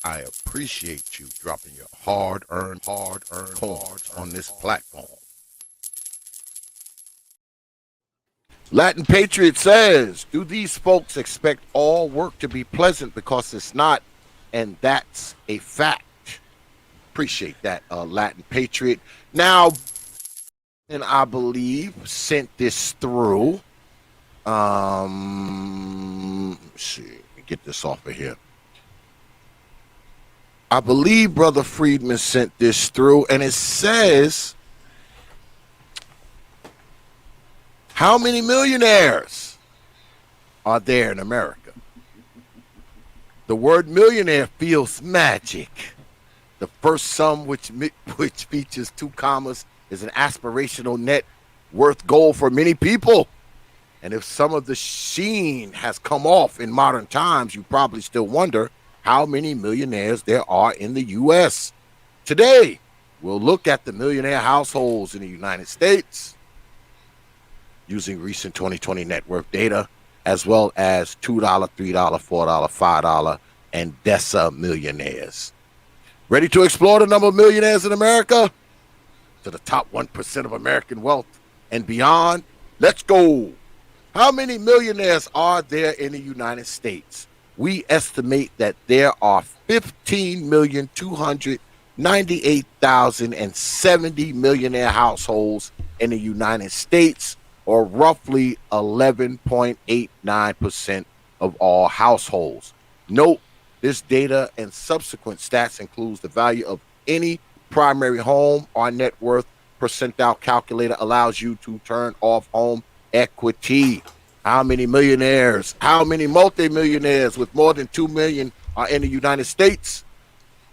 I appreciate you dropping your hard-earned coins on this platform. Latin Patriot says, do these folks expect all work to be pleasant? Because it's not, and that's a fact. Appreciate that, Latin Patriot. Now, and I believe sent this through. Let's see, let me get this off of here. I believe Brother Friedman sent this through, and it says, how many millionaires are there in America? The word millionaire feels magic. The first sum, which features 2 commas, is an aspirational net worth goal for many people. And if some of the sheen has come off in modern times, you probably still wonder how many millionaires there are in the U.S. Today, we'll look at the millionaire households in the United States using recent 2020 net worth data, as well as $2, $3, $4, $5, and Dessa millionaires. Ready to explore the number of millionaires in America? To the top 1% of American wealth and beyond? Let's go. How many millionaires are there in the United States? We estimate that there are 15,298,070 millionaire households in the United States, or roughly 11.89% of all households. Note, this data and subsequent stats includes the value of any primary home. Our net worth percentile calculator allows you to turn off home equity. How many millionaires, how many multimillionaires with more than 2 million are in the United States?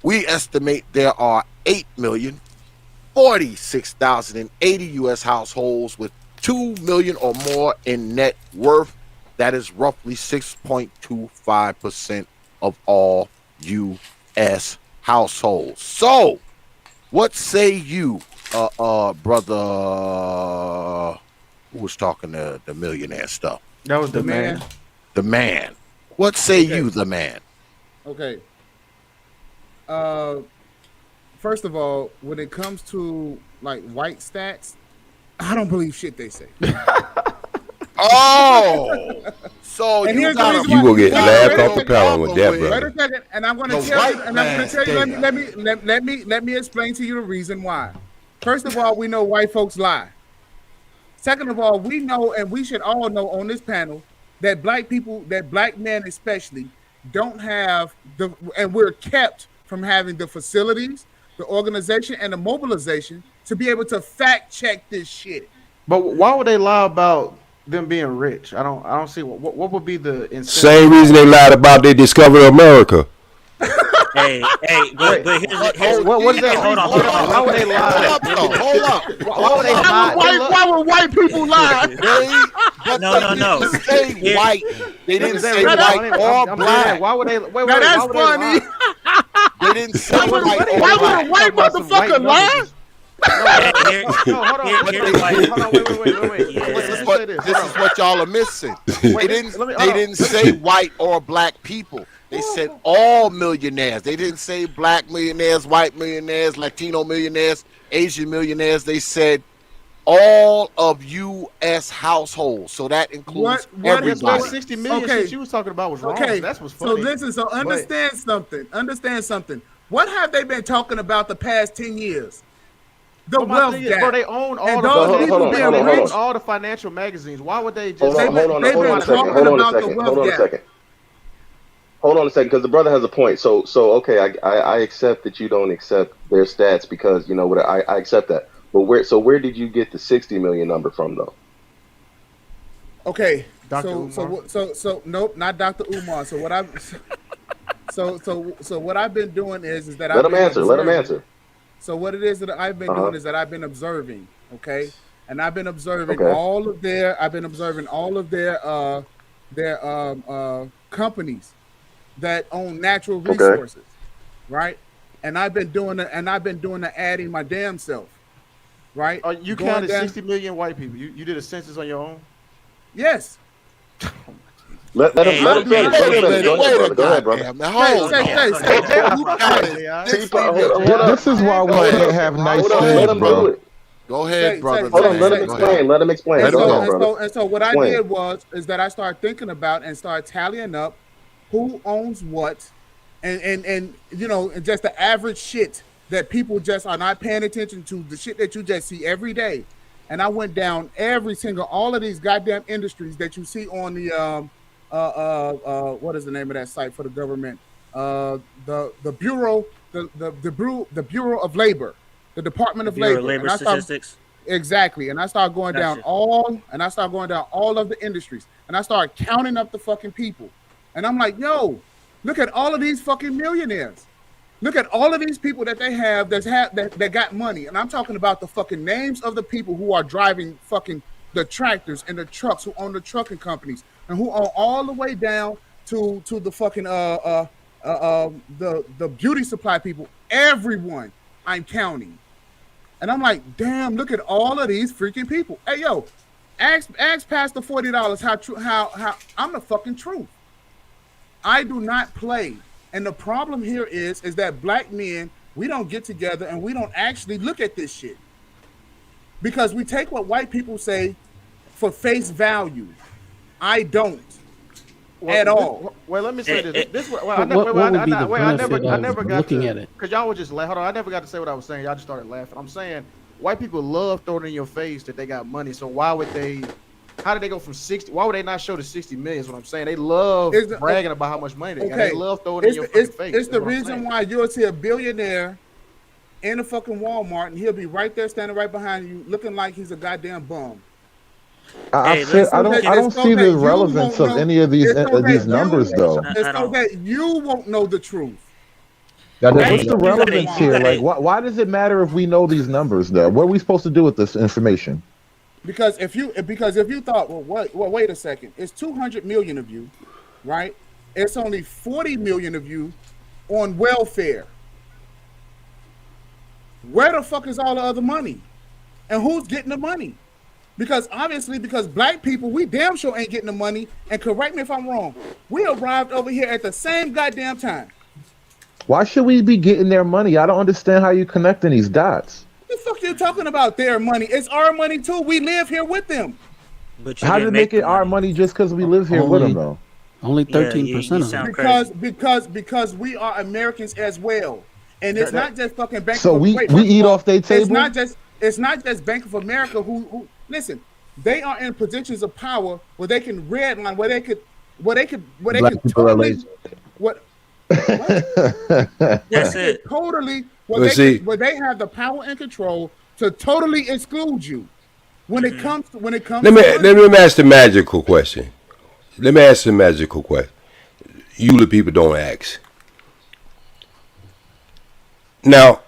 We estimate there are 8,046,080 U.S. households with 2 million or more in net worth. That is roughly 6.25% of all U.S. households. So, what say you, brother? Who was talking the millionaire stuff? That was the man. The man. What say you, the man? Okay. First of all, when it comes to like white stats, I don't believe shit they say. Oh, so and you will get laughed off the pallet with that, brother. Wait a second, and I'm going to tell you. And I'm going to tell you. Let me explain to you the reason why. First of all, we know white folks lie. Second of all, we know, and we should all know on this panel, that black people, that black men especially, don't have the, and we're kept from having the facilities, the organization, and the mobilization to be able to fact check this shit. But why would they lie about them being rich? I don't see what would be the incentive? Same reason they lied about they discovered America. But here's what is that? Hold on. Why would they lie? Hold up. Why would they lie? Why would white people lie? No. They didn't say white. They didn't say white or black. Why would they? Wait, now that's funny. They didn't say white or black. Why would a white motherfucker lie? This is what y'all are missing. They didn't say white or black people. They said all millionaires. They didn't say black millionaires, white millionaires, Latino millionaires, Asian millionaires. They said all of U.S. households. So that includes everybody. 60 million shit you was talking about was wrong. Okay, That's what's funny. So listen, understand something. Understand something. What have they been talking about the past 10 years? The wealth gap. Bro, they own all and the those people being rich. All the financial magazines. Why would they just? Hold on a second, because the brother has a point. So okay, I accept that you don't accept their stats because you know what I accept that. But where did you get the 60 million number from though? Okay, Dr. so nope, not Dr. Umar. So what I've so what I've been doing is that Let I've him been answer. Let him observing. answer. So what it is that I've been Uh-huh. doing is that I've been observing, okay, and I've been observing Okay. I've been observing all of their companies that own natural Okay. resources, right? And I've been doing the adding my damn self, right? You Going counted down, 60 million white people. You did a census on your own? yes. Let Hey, him let I him do finish. not. Let him Wait a finish. Go minute. ahead, Wait a brother. Go ahead, brother. goddamn. Now, Say, hold say, on. say, say, say. You counted Teapot, 60 hold million. up. This is why we Go ahead. can't have nice Hold up. Let things, him do bro. it. Go ahead, brother. Hold on. Let him Man. Go explain. ahead. Let him explain. And Let him Go so ahead, go. and brother. so and so what I Explain. did is that I started thinking about and started tallying up who owns what, and you know, and just the average shit that people just are not paying attention to, the shit that you just see every day. And I went down every single all of these goddamn industries that you see on the what is the name of that site for the government? The Bureau, the Bureau of Labor, the Department The of Bureau of Labor. Labor And I started Statistics. exactly, and I started going down Gotcha. all of the industries, and I started counting up the fucking people. And I'm like, yo, look at all of these fucking millionaires. Look at all of these people that they have that got money. And I'm talking about the fucking names of the people who are driving fucking the tractors and the trucks, who own the trucking companies, and who own all the way down to the fucking the beauty supply people. Everyone I'm counting. And I'm like, damn, look at all of these freaking people. Hey, yo, ask past the $40 how I'm the fucking truth. I do not play. And the problem here is that black men, we don't get together and we don't actually look at this shit. Because we take what white people say for face value. I don't at all. Well, let me say this. This well, I What, never, what, well, what would be the I never, benefit I of never got looking to, at it? because y'all was just hold on. I never got to say what I was saying. Y'all just started laughing. I'm saying white people love throwing in your face that they got money. So why would they? How did they go from 60? Why would they not show the 60 million? Is what I'm saying. They love bragging about how much money they got. They love throwing it in your fucking face. It's the reason why you'll see a billionaire in a fucking Walmart and he'll be right there standing right behind you looking like he's a goddamn bum. I don't see the relevance of any of these numbers though. It's so that you won't know the truth. What's the relevance here? Like, why does it matter if we know these numbers though? What are we supposed to do with this information? Because if you thought, well, wait a second, it's 200 million of you, right? It's only 40 million of you on welfare. Where the fuck is all the other money? And who's getting the money? Because obviously, because black people, we damn sure ain't getting the money. And correct me if I'm wrong, we arrived over here at the same goddamn time. Why should we be getting their money? I don't understand how you connecting these dots. What the fuck you talking about? Their money? It's our money too. We live here with them. But how did it make it our money just because we live here with them though? Only 13% of them. Because we are Americans as well, and it's not just fucking Bank. So we eat off their table. It's not just Bank of America who listen. They are in positions of power where they can redline, where they could totally what. That's it. Totally, where they have the power and control to totally exclude you when it comes to Let me ask the magical question. You the people don't ask. Now,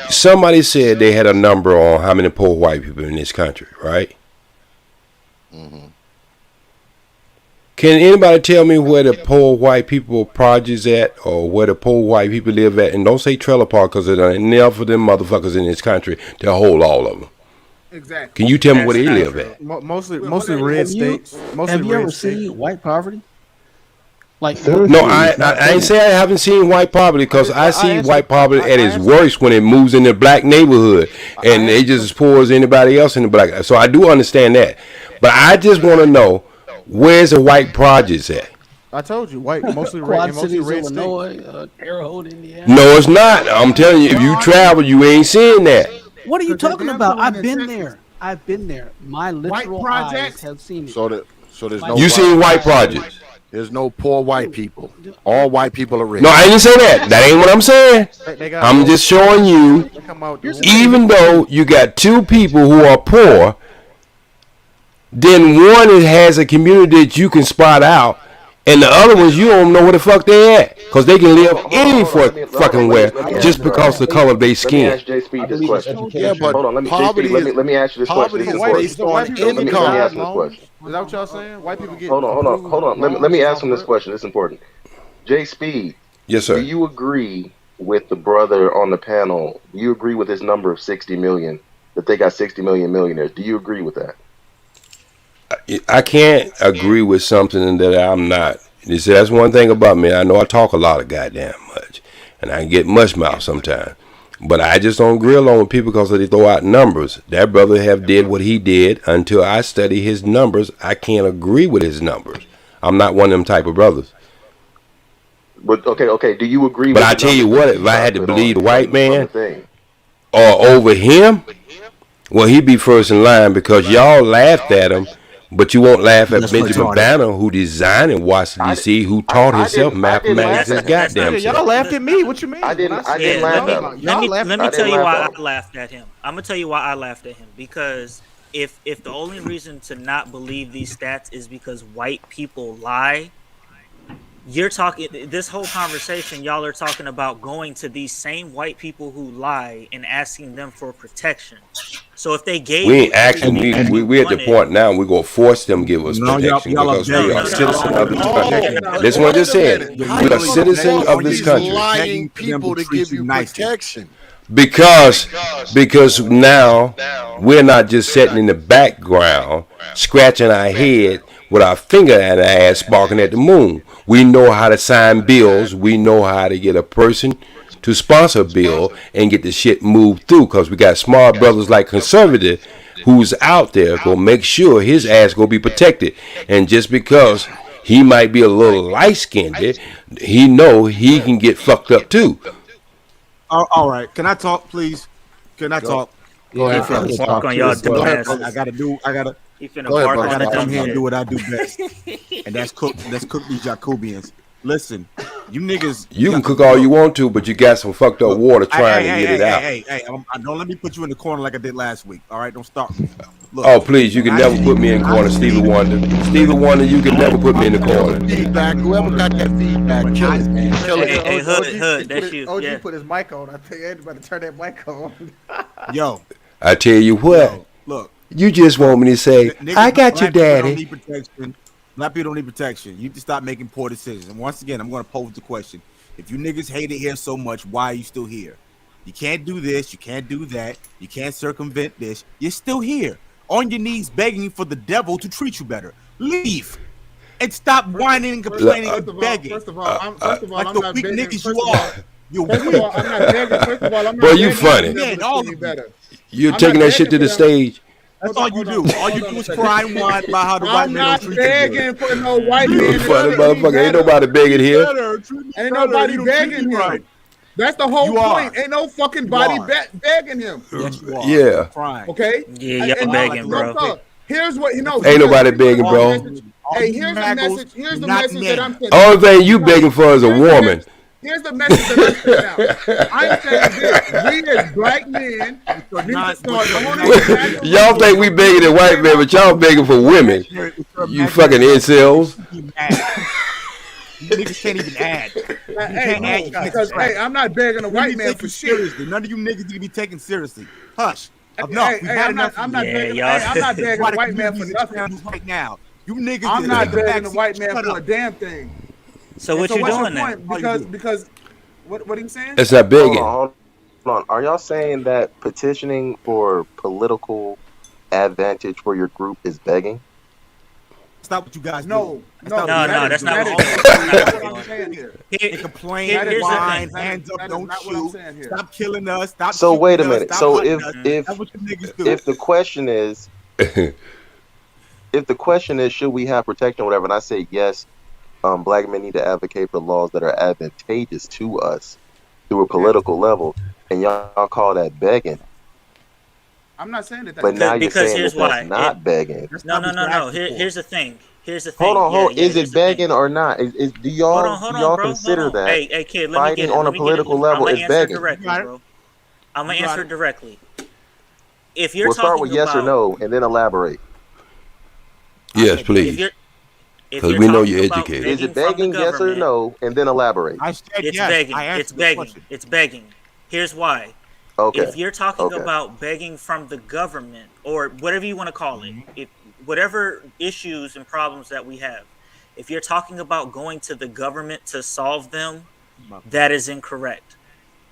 somebody said they had a number on how many poor white people in this country, right? Mm-hmm. Can anybody tell me where the poor white people projects at, or where the poor white people live at? And don't say trailer park, because there ain't enough of them motherfuckers in this country to hold all of them. Exactly. Can you tell me where they live at? Mostly red states. Have you ever seen white poverty? Like no, I ain't say I haven't seen white poverty, because I see white poverty at its worst when it moves in the black neighborhood, and they just as poor as anybody else in the black. So I do understand that, but I just want to know, where's the white projects at? I told you, white, mostly Quad red, mostly Cities, red Illinois, Terre Haute, Indiana. No, it's not. I'm telling you, if you travel, you ain't seeing that. What are you talking about? I've been there. My literal eyes have seen it. So there's no. You seen white projects? There's no poor white people. All white people are rich. No, I didn't say that. That ain't what I'm saying. I'm just showing you, even though you got two people who are poor, then one has a community that you can spot out, and the other ones you don't know where the fuck they at, because they can live any fucking where just because of the color of their skin. Let me ask Jay Speed this question. Yeah, but Hold on, let me poverty Jay Speed, let me ask you this question. This is Based on important. Let me ask him this question. Is that what y'all saying? White people get Hold on. Let me ask him this question. It's important. Jay Speed. Yes, sir. Do you agree with the brother on the panel? Do you agree with his number of 60 million, that they got 60 million millionaires? Do you agree with that? I can't agree with something that I'm not. You see, that's one thing about me. I know I talk a lot of goddamn much, and I can get mush mouth sometimes. But I just don't agree along with people because they throw out numbers. That brother have did what he did. Until I study his numbers, I can't agree with his numbers. I'm not one of them type of brothers. But okay. Do you agree? But with I tell you what, if I had to believe the white man thing or over him, well, he'd be first in line because y'all laughed at him. But you won't laugh at Benjamin Banner, who designed in Washington, D.C., who taught himself mathematics his goddamn self. Y'all laughed at me. What you mean? I didn't laugh at him. Let me tell you why I laughed at him. I'm gonna tell you why I laughed at him, because if the only reason to not believe these stats is because white people lie, you're talking this whole conversation. Y'all are talking about going to these same white people who lie and asking them for protection. So if they gave, we ain't asking. We at the point now we're gonna force them to give us protection because we are citizens of this country. This is what I just said. We are citizens of this country. Lying people to give you protection. Because now we're not just sitting in the background scratching our head with our finger at our ass barking at the moon. We know how to sign bills. We know how to get a person to sponsor a bill and get the shit moved through, because we got smart brothers like Conservative who's out there gonna make sure his ass gonna be protected. And just because he might be a little light-skinned, he know he can get fucked up too. All right, can I talk, please? Can I talk? Go ahead. Bark on y'all dumb asses. I gotta. He finna bark on I gotta y'all come here and shit. do what I do best, and that's cook these Jacobians. Listen, you niggas. You can cook all you want to, but you got some fucked up water trying to get it out. Hey, don't let me put you in the corner like I did last week. All right, don't start me. Look, Oh, please, you can never put me in the corner, Stevie Wonder. Stevie Wonder, you can never put me in the corner. Feedback. Whoever got that feedback, kill it, man. Kill it. Hey, Hood, that's you. OG Yeah. put his mic on. I think everybody turn that mic on. Yo, I tell you what, look. you just want me to say, Niggas, I got your black people don't daddy. need protection. Black people don't need protection. You need to stop making poor decisions. And once again, I'm going to pose the question. If you niggas hate it here so much, why are you still here? You can't do this. You can't do that. You can't circumvent this. You're still here. On your knees begging for the devil to treat you better. Leave. And stop whining and complaining and begging. First of all, like I'm the not weak begging. niggas First you of all, are. You're First of weak. all, I'm not begging. First of all, I'm not Boy, you begging funny. for them to all treat me of better. You're I'm taking not that shit to begging the for them. stage. That's all you do. All you do is cry and whine about how the white I'm man not don't treat you good. begging for no white You man. a to funny treat me motherfucker. Ain't better. nobody begging here. Ain't nobody begging him. Right. That's the whole You are. point. Ain't no fucking You body are. begging him. Yes, you are. Yeah. You're crying. Okay? Yeah, y'all And begging, no, bro. no, here's what Ain't nobody begging, bro. Hey, here's the message. Here's the message that I'm sending. Only thing you begging for is a woman. Here's the message that I'm sending out. I'm saying this: we as black men need to start owning. Y'all think we begging the white man, but y'all begging for women. You fucking incels. You niggas can't even add. You can't add. You can't Because subtract. hey, I'm not begging a We white be man taken for shit. seriously. None of you niggas need to be taken seriously. Hush. Enough. Hey, We've hey, had I'm not. enough. I'm not Yeah, begging. y'all- Hey, I'm not begging Why a the white man for community's nothing. expanding right now. You niggas. I'm that not take the begging a backseat, white man shut for up. a damn thing. So And what you what's your doing then? point? Because what are you saying? That's not begging. Hold on. Are y'all saying that petitioning for political advantage for your group is begging? Stop what you guys No, do. no, that's not that what is I'm not what I'm saying here. They complain, Here's the whine, thing. hands up, That is don't not what I'm shoot. saying here. Stop killing us. Stop. So shooting wait a us, minute. Stop So hunting if us. if That's what you niggas do. if the question is should we have protection or whatever, and I say yes, black men need to advocate for laws that are advantageous to us through a political level, and y'all call that begging. I'm not saying that. But now you're Because saying here's that that's why. not begging. No. Here's the thing. Here's the Hold thing. on, Yeah, hold. yeah. Is Here's it the thing. begging or not? Do Hold y'all on, bro. Hold consider on. that Hey, kid, let me get fighting it. on Let a me get it. political I'm level gonna is answer begging? directly, bro. I'm gonna answer directly. If you're We'll start talking with yes or about, no and then elaborate. Yes, if please. you're if Because you're we know talking you're about educated. Is it begging from the begging, yes or government, no, and then elaborate? I said it's yes. I begging. It's answered your begging. question. It's begging. Here's why. Okay. If you're talking Okay. about begging from the government or whatever you want to call it, whatever issues and problems that we have, if you're talking about going to the government to solve them, that is incorrect.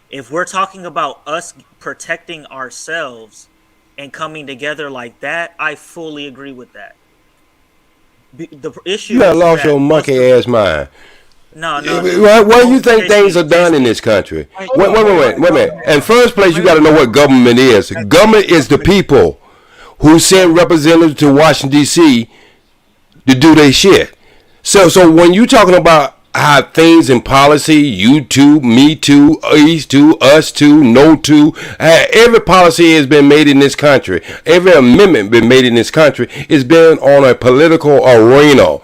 If we're talking about us protecting ourselves and coming together like that, I fully agree with that. The You issue done is lost that your us. monkey ass mind. No, no, no. Why do you Oh, think things are JC, done in JC. this country? Hold on, hold on, Wait a hold minute. on. In first place, you got to know what government is. Government is the people who send representatives to Washington D.C. to do their shit. So when you talking about how things in policy, you too, me too, east too, us too, no too, every policy has been made in this country. Every amendment been made in this country. It's been on a political arena.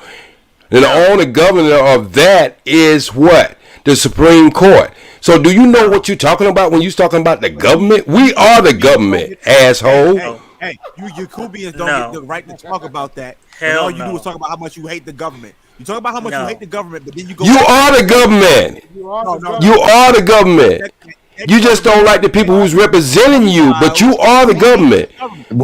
And the only governor of that is what? The Supreme Court. So do you know what you're talking about when you're talking about the government? We are the government, asshole. Hey, you Yakubians don't get No. the right to talk about that. When Hell all you do is no. talk about how much you hate the government. You talk about how much you hate No. the government, but then you go. You back are to the government. No. You are the government. You just don't like the people who's representing you, but you are the government.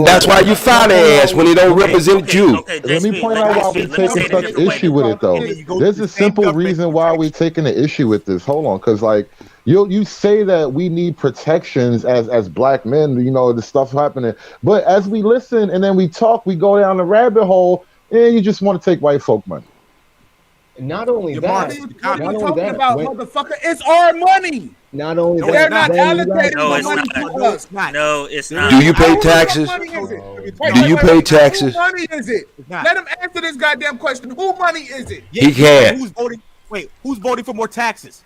That's why you fire their ass when they don't represent you. Okay, Let me JC, point let out me why say, we're let me taking say it a such different way. issue with it, though. There's a simple reason why we're taking an issue with this. Hold on, because like you say that we need protections as black men, you know, the stuff happening. But as we listen and then we talk, we go down the rabbit hole, and you just want to take white folk money. Not only Your that, Marx, What are you not only talking that, about, when motherfucker? It's our money. not only No, it's They're that, not not. when you guys allocating No, the it's money not. to No, us. it's not. No, it's There not. Do is you no pay Who the fuck taxes? money is it? Do you pay Who taxes? money is it? It's not. Let him answer this goddamn question. Who money is it? Yeah, He but can't. who's voting? Wait, who's voting for more taxes?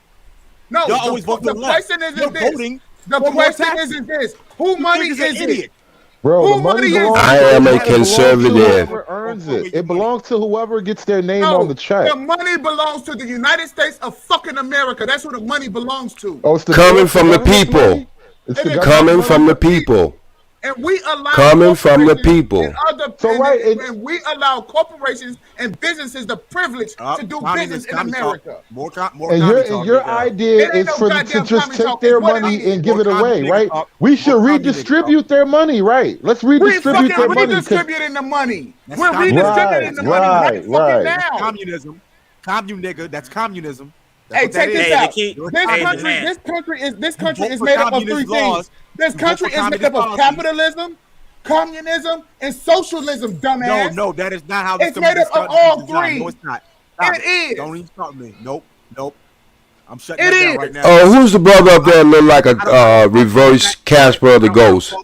No, Y'all always vote for the the left. question isn't You're this. voting The for more question taxes. isn't this. Who You money niggas are is it? idiots. Bro, the Who money money is belongs I it? to am a it belongs to conservative. whoever earns Go it. make your It money. belongs to whoever gets their name on the No, check. the money belongs to the United States of fucking America. That's who the money belongs to. Oh, it's the Coming it's the from the government's people. money. It's And the it government's comes Coming from from money. the the people. people. And we allow Coming from the corporations and people. other So right, and we allow corporations and businesses the privilege to do business Communist, in commie talk. America. More and commie your talk, your nigga. idea It ain't is no for the to goddamn just commie take talk. It's their what it money is. and give More it commie away, nigga right? talk. We should More commie nigga talk. redistribute their money, right? Let's We redistribute fucking their money because redistributing the money. That's We're communism. redistributing right, That's the money communism. right fucking right. That's now. communism. Nigga. That's communism. That's Hey, what that check this is. Hey, the out. key. You're a This Hey, the country, communist. man. this You country vote is for made up of communist three things. laws. This You vote for country is made communist up of policies. capitalism, communism, and socialism, dumbass. No, that is not how It's made up this of country is all designed. No, three. it's not. Stop it. It Don't is. even start me. Nope. I'm shutting It that down right is. now. Oh, who's the brother up there look like I a don't reverse Casper of the Ghost?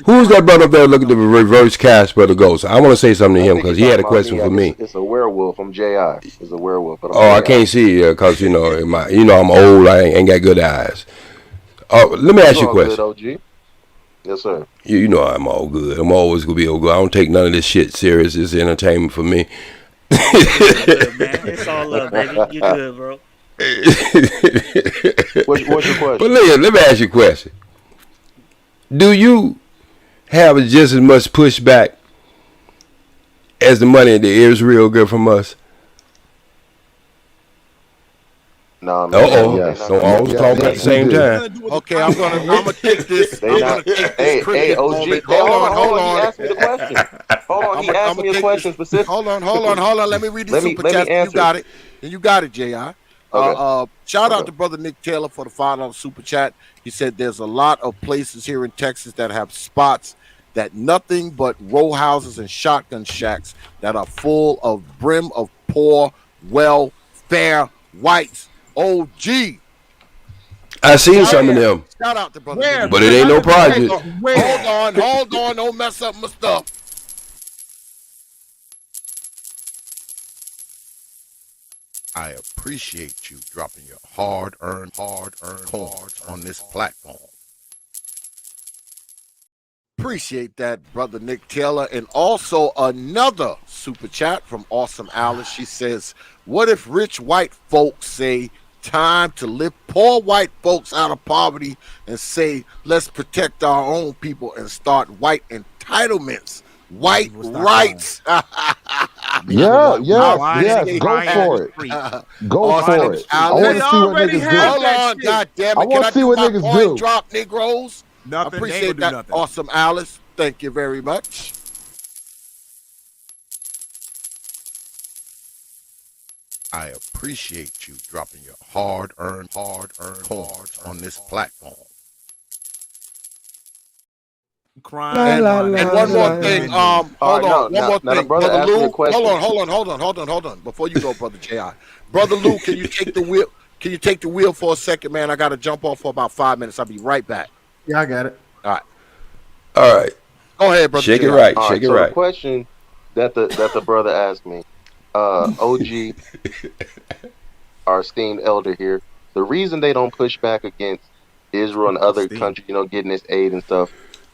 Who's that brother up there look at the reverse Casper of the Ghost? I want to say something to I him think you're because he had talking a about question me. for me. It's a werewolf. I'm Ji. It's a werewolf, but I'm Oh, I Ji. can't see because I'm old. I ain't got good eyes. Oh, let me ask You you a all good, question. OG? Yes, sir. You know I'm all good. I'm always gonna be all good. I don't take none of this shit serious. It's entertainment for me. You good, man. It's all love, baby. You good, bro. What's your But question? let me ask you a question. Do you have just as much pushback as the money that Israel get from us? Nah, man. Yes. Don't always talk at the Yes, we same do. time. Okay, I'm gonna take this. They I'm not. gonna take this Hey, cricket OG. moment. Hey, Hold on, hold hold on. He on. asked me the question. Hold on. I'm He asked gonna me a take this. question specific. Hold on. Let me read these Let super me chats. And you answer. got it. And you got it, Ji. Okay. Shout out Okay. to brother Nick Taylor for the $5 super chat. He said there's a lot of places here in Texas that have spots that nothing but row houses and shotgun shacks that are full of brim of poor, welfare whites. OG. I seen some of them, Shout out to brother Where? Nick. but it ain't no project. Where? Hold on. Don't mess up my stuff. I appreciate you dropping your hard-earned coins on this platform. Appreciate that, brother Nick Taylor. And also another super chat from Awesome Alice. She says, what if rich white folks say time to lift poor white folks out of poverty and say, let's protect our own people and start white entitlements, white rights? Yeah, yes, Appreciate go that. for it. Go Awesome for it. I Alice. want to see what niggas do. Hold on, God damn I it. Can want I to see do what my niggas coin do. drop, Negroes? Nothing. Appreciate They ain't gonna do that, nothing. Awesome Alice. Thank you very much. I appreciate you dropping your hard-earned coins on this platform. Crying. And one more thing. Hold All right, on. now, One more now the thing. brother Brother asked me a Lou. question. Hold on. Before you go, Brother J.I. Brother Lou, can you take the wheel? Can you take the wheel for a second, man? I got to jump off for about 5 minutes. I'll be right back. Yeah, I got it. All right. All right. Go ahead, Brother Shake it J.I. right. All Shake right, it so right. the question that the brother asked me, OG, our esteemed elder here, the reason they don't push back against Israel and other countries, getting this aid and stuff,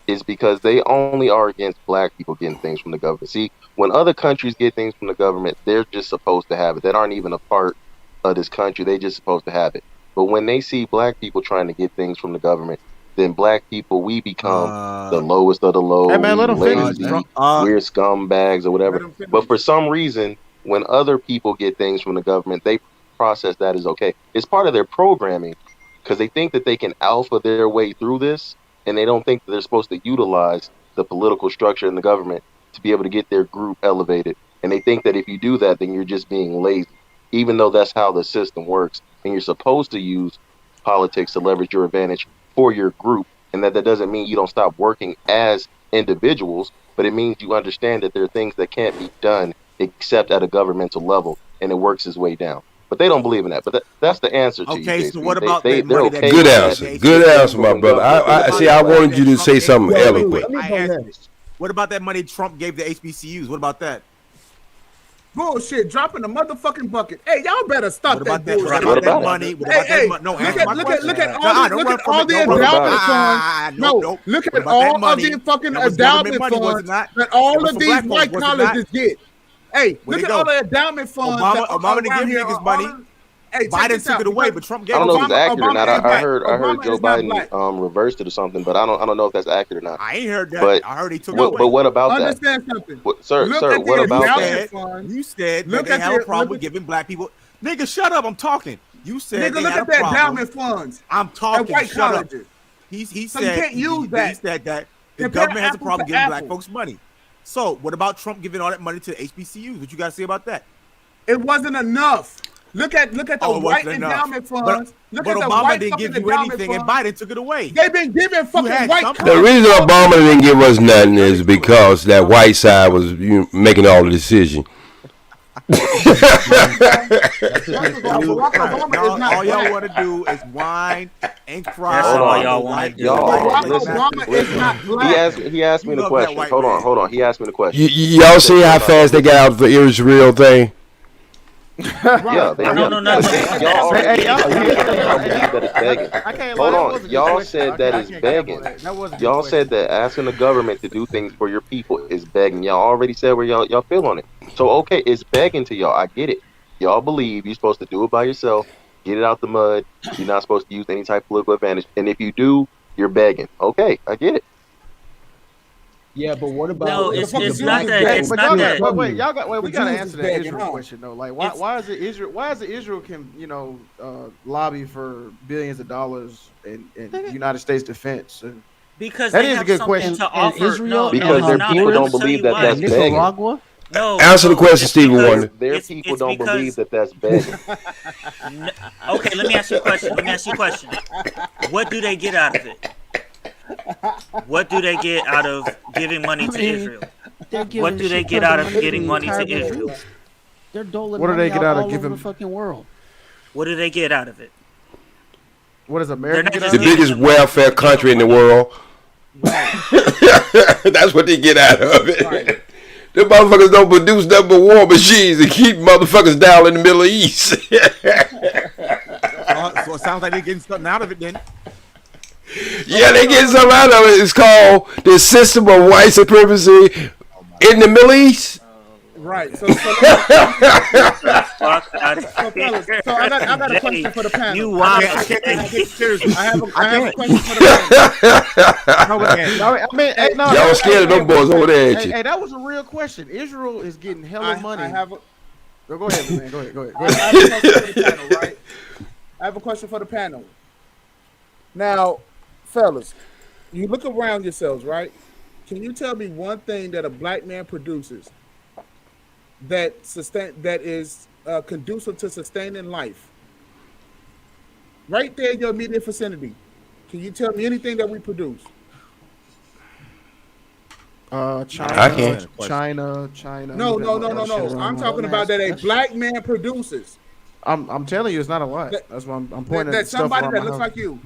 is because they only are against black people getting things from the government. See, when other countries get things from the government, they're just supposed to have it. They aren't even a part of this country. They just supposed to have it. But when they see black people trying to get things from the government, then black people, we become the lowest of the low. Hey, man, let we him finish, lazy, bro. we're scumbags or whatever. But for some reason, when other people get things from the government, they process that as okay. It's part of their programming because they think that they can alpha their way through this, and they don't think that they're supposed to utilize the political structure in the government to be able to get their group elevated. And they think that if you do that, then you're just being lazy, even though that's how the system works. And you're supposed to use politics to leverage your advantage for your group. And that doesn't mean you don't stop working as individuals, but it means you understand that there are things that can't be done except at a governmental level, and it works its way down. But they don't believe in that. But that's the answer to you. Okay, so what about they're that money okay that Good with answer. that. Good It's answer, my from brother. government. I see. I wanted you to say something eloquent. I asked it. What about that money Trump gave the HBCUs? What about that? Bullshit, dropping the motherfucking bucket. Hey, y'all better stop that bullshit. What about that money? What about that money? No, answer my question. Look at all the endowment funds. No, look at all of the fucking endowment funds that all of these white colleges get. Hey, look at all the endowment funds. Obama didn't give niggas money. Hey, Biden took it away, but Trump gave I don't it. know if it's accurate or not. I heard Obama Joe is not Biden reversed it or something, but I don't know if that's accurate or not. I ain't heard that. But I heard he took it away. But what about that? Understand something. Sir, what about that? You said that they have a problem with giving black people. Nigga, shut up! I'm talking. You said nigga, look at the endowment funds. I'm talking. White Shut colleges. up. He So said you can't use that. He said that the Compare government has a apple problem to giving black apple. folks money. So what about Trump giving all that money to the HBCUs? What you got to say about that? It wasn't enough. Look at the white endowment funds. But Look at the Obama white didn't give fucking you endowment anything, and funds. Biden took it away. They've been giving fucking white The colleges. reason Obama didn't give us nothing is because that white side was making all the decision. All y'all want to do is whine and cry. That's all y'all want to do. Obama is not black. He asked me the question. Hold on. He asked me the question. Y'all see how fast they got out of the Israel thing? Yeah, Hold on. Y'all said that is begging. Y'all said that asking the government to do things for your people is begging. Y'all already said where y'all feel on it. So okay, it's begging to y'all. I get it. Y'all believe you're supposed to do it by yourself, get it out the mud. You're not supposed to use any type of political advantage. And if you do, you're begging. Okay, I get it. Yeah, but what about? No, it's not that. It's not that. Wait, we gotta answer that Israel question though. Like, why is it Israel? Why is it Israel can lobby for billions of dollars in the United States defense? Because that they is have a good something question. to offer. No, because no, their not. people I'm don't gonna believe tell that you that's why. begging. No, answer the question, Stevie Wonder. Their people don't believe that that's begging. Okay, let me ask you a question. What do they get out of it? What do they get out of giving money to Israel? What do they get out of getting money to Israel? They're doling What do they money get out of all over giving- the fucking world? What do they get out of it? What does America get out The of biggest welfare country in the world. That's what they get out of it. The motherfuckers don't produce nothing but war machines and keep motherfuckers down in the Middle East. So it sounds like they're getting something out of it then. Yeah, they get something out of it. It's called the system of white supremacy in the Middle East. Right. So Fuck outta So, here. fellas, so I got a question for the panel. You I wild. can't take it seriously. I have a can't. question for the panel. Y'all scared of them boys over there, ain't you? Hey, that was a real question. Israel is getting hella money. I have a, Go ahead, man. Go ahead. I have a question for the panel, right? I have a question for the panel. Now, fellas, you look around yourselves, right? Can you tell me one thing that a black man produces that is conducive to sustaining life? Right there in your immediate vicinity. Can you tell me anything that we produce? China. I can't. China. No. I'm talking about that a black man produces. I'm telling you, it's not a lot. That's why I'm pointing That at stuff somebody around that my looks house. like you.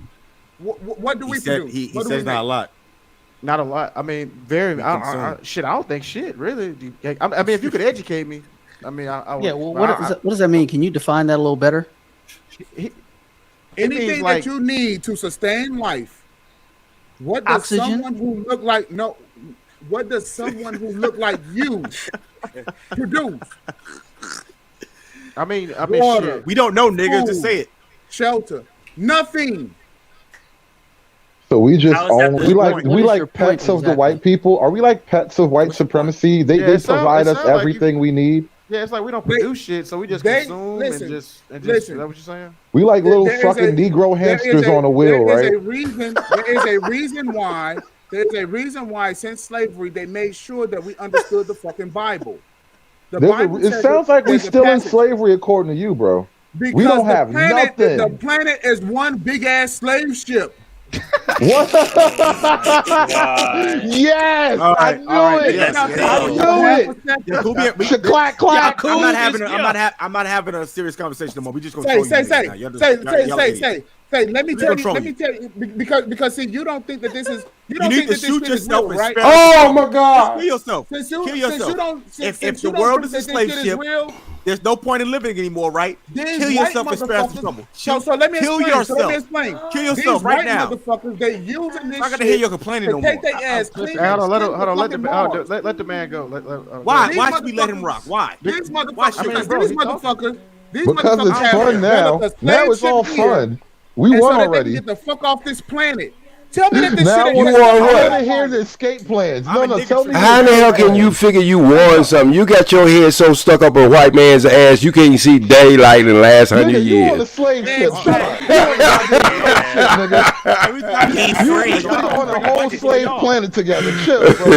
What do we He said produce? he What do says we not a make? lot. Not a lot. I mean, very. I don't think shit. Really. I mean, if you could educate me, I mean, I would. Yeah. Well, what does that mean? Can you define that a little better? Anything that you need to sustain life. What does Oxygen? someone who look like what does someone who look like you produce? I mean, Water, shit. We don't know, niggas. Just food, say it. Shelter. Nothing. So we just How is that the point? we What is your like point pets of the exactly? white people. Are we like pets of white supremacy? They it sound- provide it us sound like everything we need. Yeah, it's like we don't produce shit, so we just consume listen, and just. Is listen. that what you're saying? We like little There is fucking Negro there is hamsters on a wheel, there is right? a reason. There is a reason why. There's a reason why since slavery they made sure that we understood the fucking Bible. The Bible It says sounds that like we there's a still in passage. slavery according to you, bro. Because We don't the have planet, nothing. The planet is one big ass slave ship. What? Yes, I knew it. Yes, I knew it. Clack, clack. I'm not having a serious conversation no more. We just gonna troll you niggas now. Y'all just- Say. Let me We tell control you. Because see, you don't think that this is. You You don't need think to that this shoot shit is yourself real, and right? spare Oh my God! Kill yourself. Kill yourself. If the world is a slave ship, real, there's no point in living anymore, right? these Kill white yourself and spare some motherfuckers- trouble. So let me Kill explain. yourself. So let me explain. Kill yourself These right white now. Motherfuckers, they using this. I'm not gonna shit hear your complaining to no take more. their ass clean. Hold on, let the Mars. let the man go. Why? These Why should we let him motherfuckers- rock? Why? These Why motherfuckers. should we? Because bro, these he motherfuckers. These Because motherfuckers it's have fun now. developed a Now it's slave all ship here. fun. We And won so that they already. can get the fuck off this planet. Tell me that this Now shit you ain't want real. what? Here's the escape plans. No, tell me. How the hell can you figure you won something? You got your head so stuck up a white man's ass you can't see daylight in the last 100 Nigga, you on a years. slave ship. Shut up. You on a goddamn slave ship, nigga. You on a whole slave planet together. Chill, bro.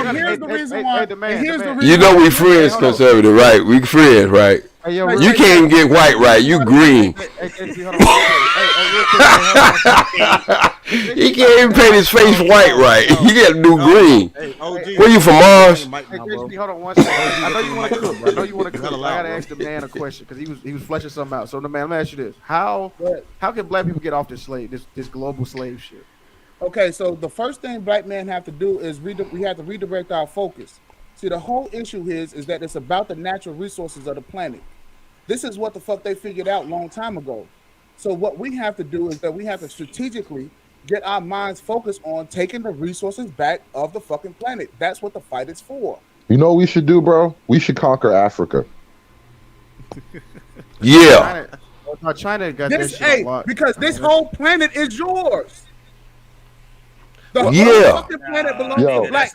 And here's the reason why. And here's the reason You know why- we friends, conservative, right? We friends, right? Hey, yo, You can't even get white right. You green. He can't even paint his face white right. He got to do green. Where you from, Mars? Hold on one second. I know you want to cook. I know you want to cook. I gotta ask the man a question because he was fleshing something out. So the man, let me ask you this: How can black people get off this global slave ship? Okay, so the first thing black men have to do is we have to redirect our focus. See, the whole issue is that it's about the natural resources of the planet. This is what the fuck they figured out a long time ago. So what we have to do is that we have to strategically get our minds focused on taking the resources back of the fucking planet. That's what the fight is for. You know what we should do, bro? We should conquer Africa. Yeah. China got This, that shit a lot. because this whole planet is yours. The whole Yeah. fucking planet belongs Yo, to black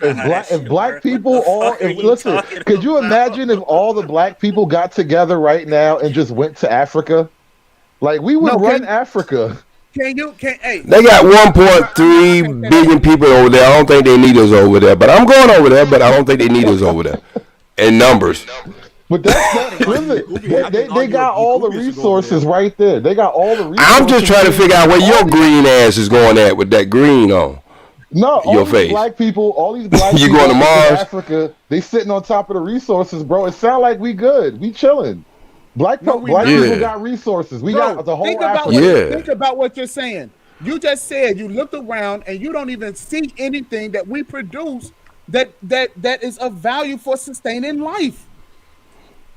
if black people all listen, could you imagine if all the black people got together right now and just went to Africa? Like we would run Africa. Hey, They got 1.3 billion people over there. I don't think they need us over there. But I'm going over there, but I don't think they need us over there. In numbers. But they got all the resources right there. They got all the resources. I'm just trying to figure out where your green ass is going at with that green on. No, all your these face. black people, all these black You people going to in Mars? Africa, they sitting on top of the resources, bro. It sound like we good. We chilling. Black people got resources. We got the whole Africa. Think about what you're saying. You just said you looked around and you don't even see anything that we produce that is of value for sustaining life.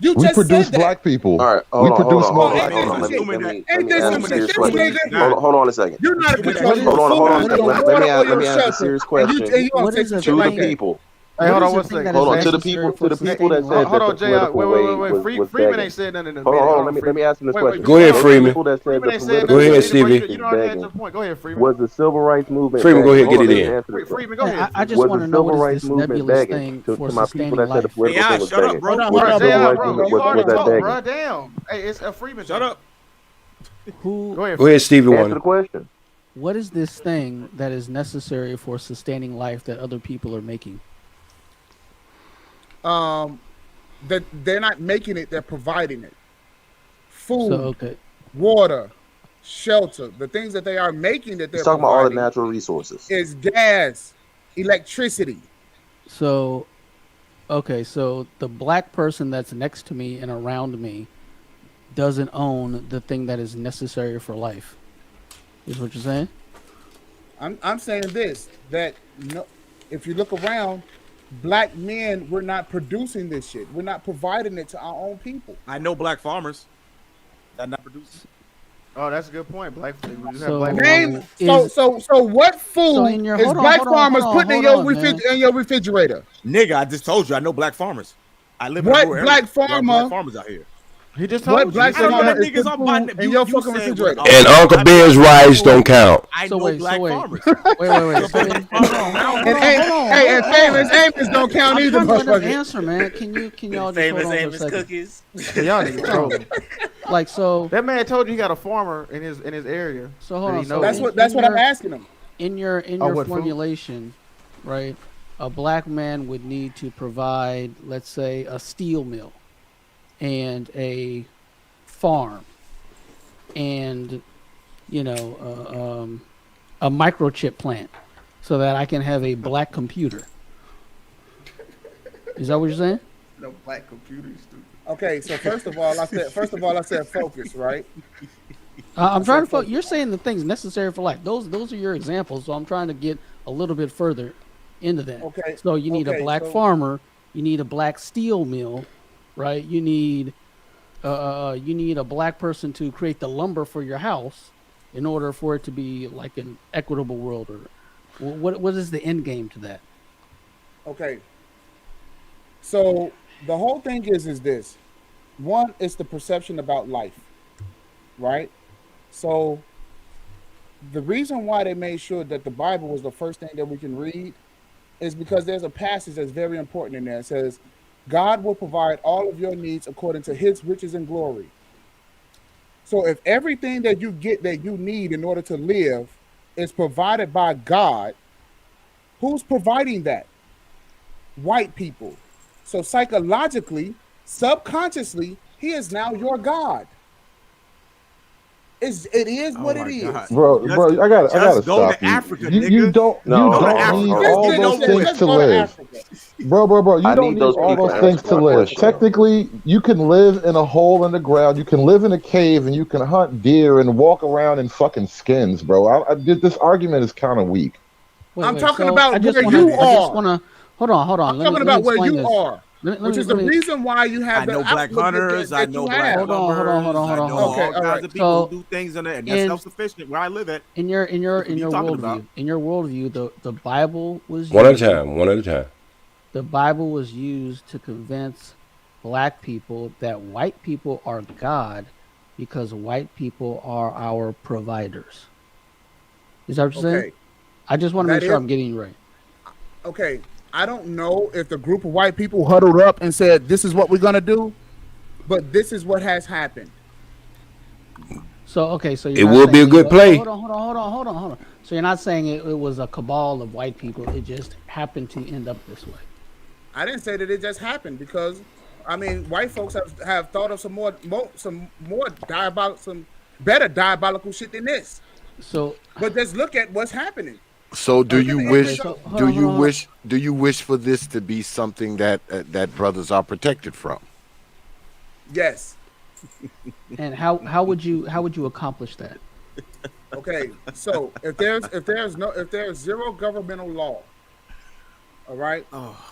You We just produce said that. black people. All right, We hold on, hold produce on, more hold on. black Hold on. people. Let me Ain't ask this a some serious shit, question. nigga? Hold on a second. You're not in control What of is- your Hold food, on. or your Let water, me or your ask a shelter, serious and you question want What to say is some the shit to the like that. people. Hey, What hold is on the one thing that second. is Hold on. To the necessary people. for To the people that sustaining said life? Hold that the on, J.I. political Wait. wave was Freeman begging. ain't said nothing in a Hold on, minute. hold Hold on. on, Let me Freeman. ask him this Wait. question. Go ahead, To the Freeman. people that said Freeman the ain't said political Go nothing. ahead, wave Bro, Stevie. you is don't have to answer begging. the point. Go ahead, Freeman. Was the civil rights movement Freeman, go begging? ahead, get Hold on, it let me in. answer this question. Freeman, go Man, ahead, I Freeman. just Was want the to know civil what is rights this movement nebulous begging thing to for my people sustaining that said the life? Hey, political thing was shut up, begging? bro. Hold on, Was hold the on, civil J.I., hold rights on, bro. movement You hold already was that on. talked, begging? bro. Damn. Hey, it's a Freeman. Shut up. Who? Go ahead, Go ahead, Freeman. Stevie Answer Wonder. the question. What is this thing that is necessary for sustaining life that other people are making? That they're not making it; they're providing it. So Food, okay, water, shelter. The things that they are making that He's they're talking about all the providing natural resources. is gas, electricity. so okay, so the black person that's next to me and around me doesn't own the thing that is necessary for life. Is what you're saying? I'm saying this that no, if you look around, black men we're not producing this shit. We're not providing it to our own people. I know black farmers that not producing. Oh, that's a good point. Black. We just have black Name farmers. so what So food in your is black farmers putting in your refrigerator? Nigga, I just told you I know black farmers. I live in a What rural area. black There are black farmer? farmers out here. He just What told you. He black I don't said know farmer the that. is niggas putting on food my in your you fucking said with refrigerator? And Uncle Ben's rice don't count. I So know wait, black so wait. farmers. Wait. So So hold on. And famous Amos don't count I'm either, trying to let him motherfucker. answer, man. Can y'all just hold Famous on for a Amos second? cookies. Yeah, y'all niggas trolling. Like so. That man told you he got a farmer in his area. So hold that on. he So knows. That's what I'm asking him. In your what, food? formulation, right? A black man would need to provide, let's say, a steel mill and a farm and a microchip plant so that I can have a black computer. Is that what you're saying? No black computer, stupid. Okay, so first of all, I said focus, right? I'm trying to focus. You're saying the things necessary for life. Those are your examples. So I'm trying to get a little bit further into that. Okay. So you need a black farmer. You need a black steel mill, right? You need a black person to create the lumber for your house in order for it to be like an equitable world. Or what is the end game to that? Okay. So the whole thing is this. One is the perception about life, right? So the reason why they made sure that the Bible was the first thing that we can read is because there's a passage that's very important in there. It says, God will provide all of your needs according to his riches and glory. So if everything that you get that you need in order to live is provided by God, who's providing that? White people. So psychologically, subconsciously, he is now your God. It is what it is. Bro, I gotta go to stop you. Africa, You nigga. don't No, hold on, need hold on. all those things to live. Bro, you I don't need need those all people those to things answer to my live. question. Technically, you can live in a hole in the ground, you can live in a cave, and you can hunt deer and walk around in fucking skins, bro. This argument is kind of weak. I'm Wait. talking So about I just where want to. you I just are. want to. Hold on. I'm Let me talking about where explain you this. are, which is the reason why you have I the know black outlook hunters. I that know you black have. plumbers. I know Okay, all all kinds right. of people So, who do things in there, and that's in self-sufficient where I live at. in your What are you talking about? worldview, the Bible was One at a used. time. One at a time. The Bible was used to convince black people that white people are God because white people are our providers. Is that what you're saying? Okay. I just want to make That sure is I'm getting you right. okay. I don't know if the group of white people huddled up and said, "This is what we're gonna do," but this is what has happened. So okay, so you're It not would be a saying good play. hold on. So you're not saying it was a cabal of white people. It just happened to end up this way. I didn't say that it just happened because, I mean, white folks have thought of some more diabolical, some better diabolical shit than this. So, but just look at what's happening. So do you wish? hold on. Do you wish for this to be something that that brothers are protected from? Yes. And how would you accomplish that? Okay, so if there's zero governmental law, all right,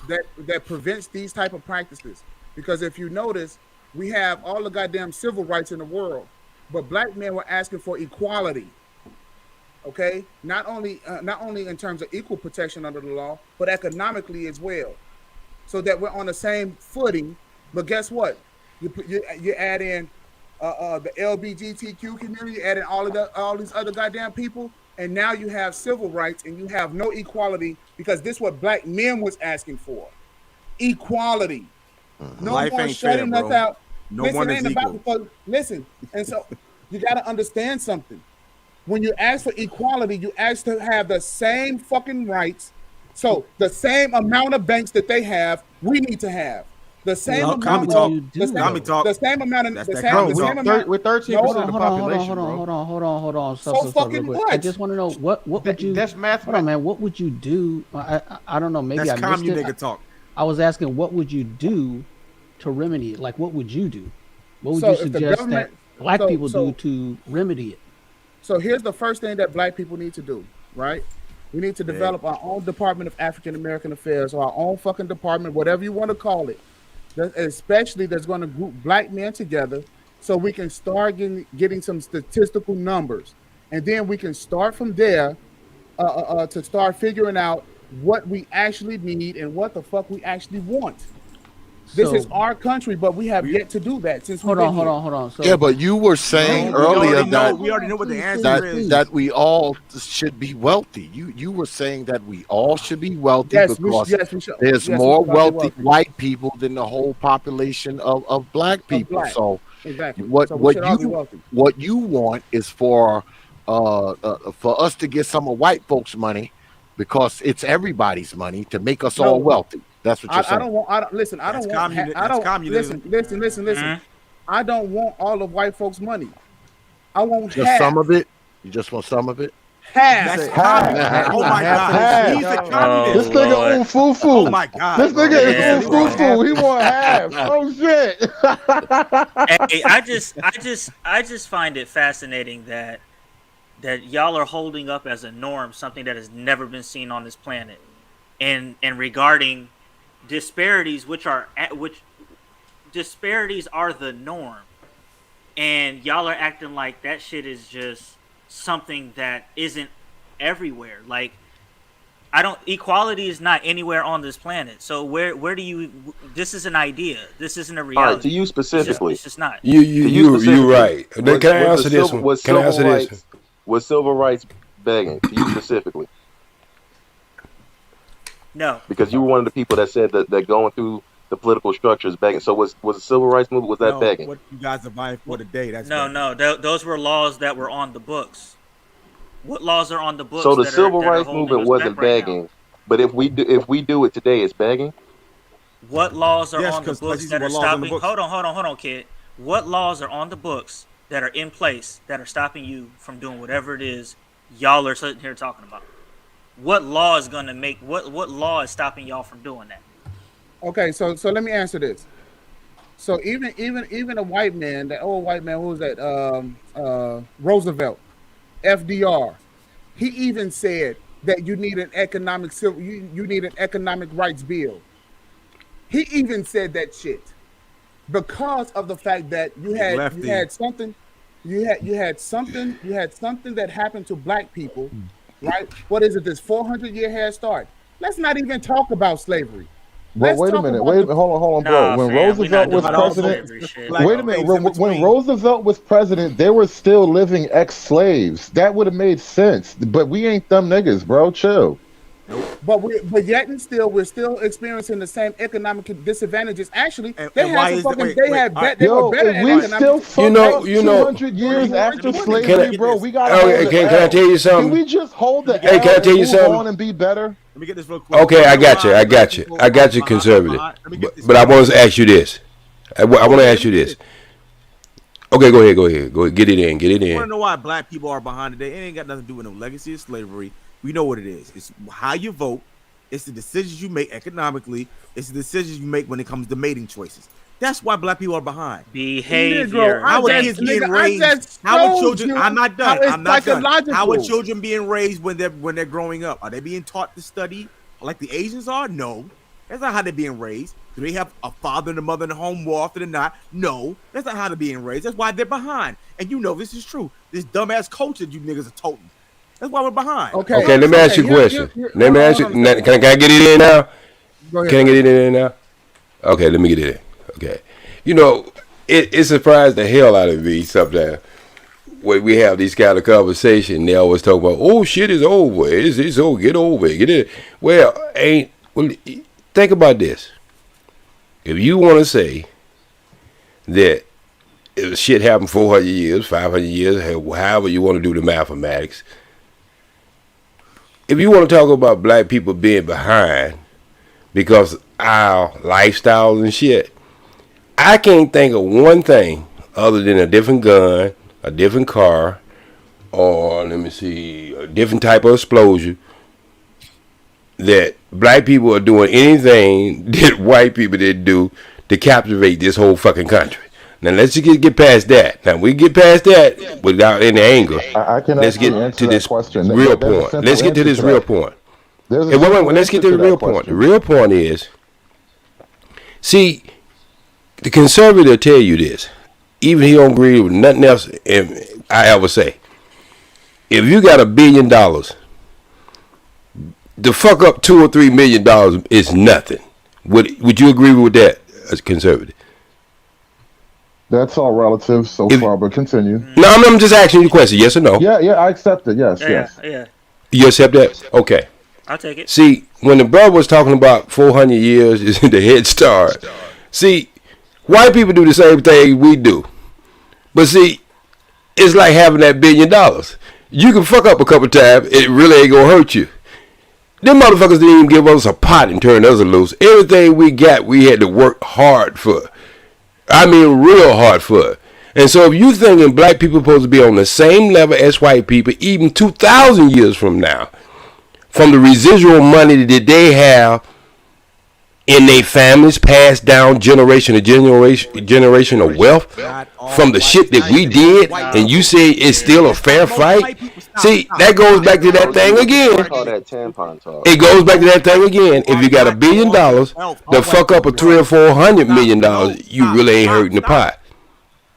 that prevents these type of practices, because if you notice, We have all the goddamn civil rights in the world, but black men were asking for equality. Okay, not only in terms of equal protection under the law, but economically as well, so that we're on the same footing. But guess what? You add in the LGBTQ community, add in all these other goddamn people, and now you have civil rights and you have no equality because this is what black men was asking for: equality. No Life more ain't fair, shutting us bro. out. No Listen, one it is ain't about equal. listen, and so you got to understand something. When you ask for equality, you ask to have the same fucking rights. So the same amount of banks that they have, we need to have the same What amount would of you do, the same amount of That's the that same, commie the same talk. amount. We're 13% No, of the population, bro. Hold on. So Stop, real fucking quick. what? I just want to know what would you? That's math. Hold on, man. What would you do? I don't know. Maybe That's I missed commie it. nigga talk. I was asking, what would you do to remedy it? Like, what would you do? What would So you if the suggest government, that black people do so to remedy it? So here's the first thing that black people need to do, right? We need to develop our own Department of African American Affairs, or our own fucking department, whatever you want to call it, especially that's going to group black men together so we can start getting some statistical numbers. And then we can start from there to start figuring out what we actually need and what the fuck we actually want. This is our country, but we have yet to do that since we've been here. Hold on. So, yeah, but you were saying we earlier already know what the answer is. that we all should be wealthy. You were saying that we all should be wealthy Yes, we because should. there's Yes, more we should all be wealthy white people than the whole population of black people. black. So Exactly. what So we should all be you wealthy. what you want is for us to get some of white folks' money because it's everybody's money to make us all wealthy. That's what you're saying. I don't want. Listen, I don't want. I don't communism. Listen. I don't want all of white folks' money. I want Just half. some of it. You just want some of it. Half. That's communism. Oh my God. He's a communist. This nigga on fufu. Oh my God. This nigga is on bro. fufu. He want half. Oh shit. Hey, I just find it fascinating that y'all are holding up as a norm something that has never been seen on this planet, and regarding disparities, which disparities are the norm, and y'all are acting like that shit is just something that isn't everywhere. Like, equality is not anywhere on this planet. So where do you? This is an idea. This isn't a reality. All right, to you specifically, it's just not. You right. Can I answer this one? Can I answer this? Was civil rights begging to you specifically? No, because you were one of the people that said that going through the political structure is begging. So was the civil rights movement, was that begging? What you guys are vying for today? That's no. Those were laws that were on the books. What laws are on the books? So the that civil are, that rights are holding movement us wasn't back right begging, but if we do it today, it's begging. What laws are Yes, on the 'cause books these that are are laws on the stopping? books. Hold on, kid. What laws are on the books that are in place that are stopping you from doing whatever it is y'all are sitting here talking about? What law is gonna make what law is stopping y'all from doing that? Okay, so let me answer this. So even a white man, that old white man, who was that? Roosevelt, FDR. He even said that you need an economic you need an economic rights bill. He even said that shit because of the fact that you had something that happened to black people, right? What is it? This 400-year head start. Let's not even talk about slavery. Well, wait a minute, hold on, bro. When Roosevelt was president, wait a minute. When Roosevelt was president, they were still living ex-slaves. That would have made sense. But we ain't them niggas, bro. Chill. But yet and still, we're still experiencing the same economic disadvantages. Actually, they had some fucking. They were better at we economic. still you know 200 years after slavery, bro. We got. Can I tell you something? Can we just hold the Hey, can I tell you something? on and be better? Let me get this real quick. Okay, I got you, conservative. But I want to ask you this. I want to ask you this. Okay, go ahead. Get it in. I want to know why black people are behind today. It ain't got nothing to do with no legacy of slavery. We know what it is. It's how you vote. It's the decisions you make economically. It's the decisions you make when it comes to mating choices. That's why black people are behind. Behavior. How are kids being raised? How are children? I'm not done. I'm not done. How are children being raised when they're growing up? Are they being taught to study like the Asians are? No, that's not how they're being raised. Do they have a father and a mother in the home more often than not? No, that's not how they're being raised. That's why they're behind. And you know this is true. This dumbass culture you niggas are toting. That's why we're behind. Okay, let me ask you a question. Let me ask you. Can I get it in now? Go ahead, Can I get it in now? Okay, let me get it in. Okay. You know, it surprised the hell out of me sometimes when we have these kind of conversations. They always talk about, oh, shit is over. It's over. Get over it. Get it. Well, think about this. If you want to say that if shit happened 400 years, 500 years, however you want to do the mathematics, if you want to talk about black people being behind because our lifestyles and shit, I can't think of one thing other than a different gun, a different car, or let me see, a different type of explosion, that black people are doing anything that white people didn't do to captivate this whole fucking country. Now let's just get past that. Now we get past that without any anger. I can Let's actually get answer to that this question. real There's a point. simple Let's get to answer this to real that. point. There's a Hey, wait, simple let's get to answer the real that point. The question. real point is, see, the conservative tell you this. Even he don't agree with nothing else I ever say. If you got $1 billion, to fuck up $2 or $3 million is nothing. Would you agree with that as a conservative? That's all relative so far, but continue. No, I'm just asking you a question. Yes or no? Yeah, I accept it. Yes, yes. Yeah. You accept that? Okay. I'll take it. See, when the brother was talking about 400 years is the head start. See, white people do the same thing we do. But see, it's like having that $1 billion. You can fuck up a couple times, it really ain't gonna hurt you. Them motherfuckers didn't even give us a pot and turn us loose. Everything we got, we had to work hard for. I mean, real hard for. And so if you thinking black people supposed to be on the same level as white people, even 2,000 years from now, from the residual money that they have in their families, passed down generation of generation of wealth, from the shit that we did, and you say it's still a fair fight. See, that goes back to that thing again. Call that tampon talk. It goes back to that thing again. If you got $1 billion, to fuck up a $300 or $400 million, you really ain't hurting the pot.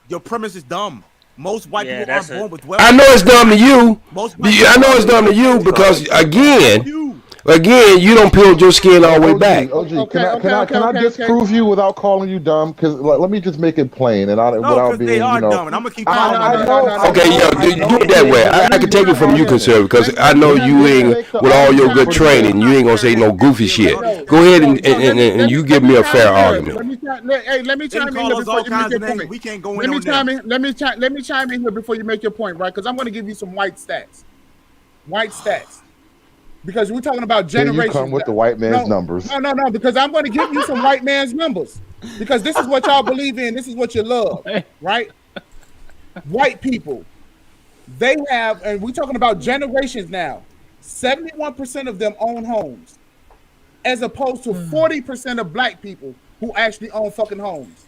Your premise is dumb. Most white people aren't born with wealth. I know it's dumb to you. I know it's dumb to you because again, you don't peel your skin all the way back. OG, can I disprove you without calling you dumb? Because let me just make it plain and without being, they are you know. dumb, and I'm gonna keep Okay, yo, do it that way. I can take it from you, conservative, because I know you ain't with all your good training. You ain't gonna say no goofy shit. Go ahead and you give me a fair argument. Let me chime in here before you make your point. We can't go Let me chime in. Let me chime in here before you make your point, right? Because I'm going to give you some white stats. Because we're talking about generations. Here you come with the white man's numbers. No, because I'm going to give you some white man's numbers. Because this is what y'all believe in. This is what you love, right? White people, they have, and we're talking about generations now, 71% of them own homes, as opposed to 40% of black people who actually own fucking homes.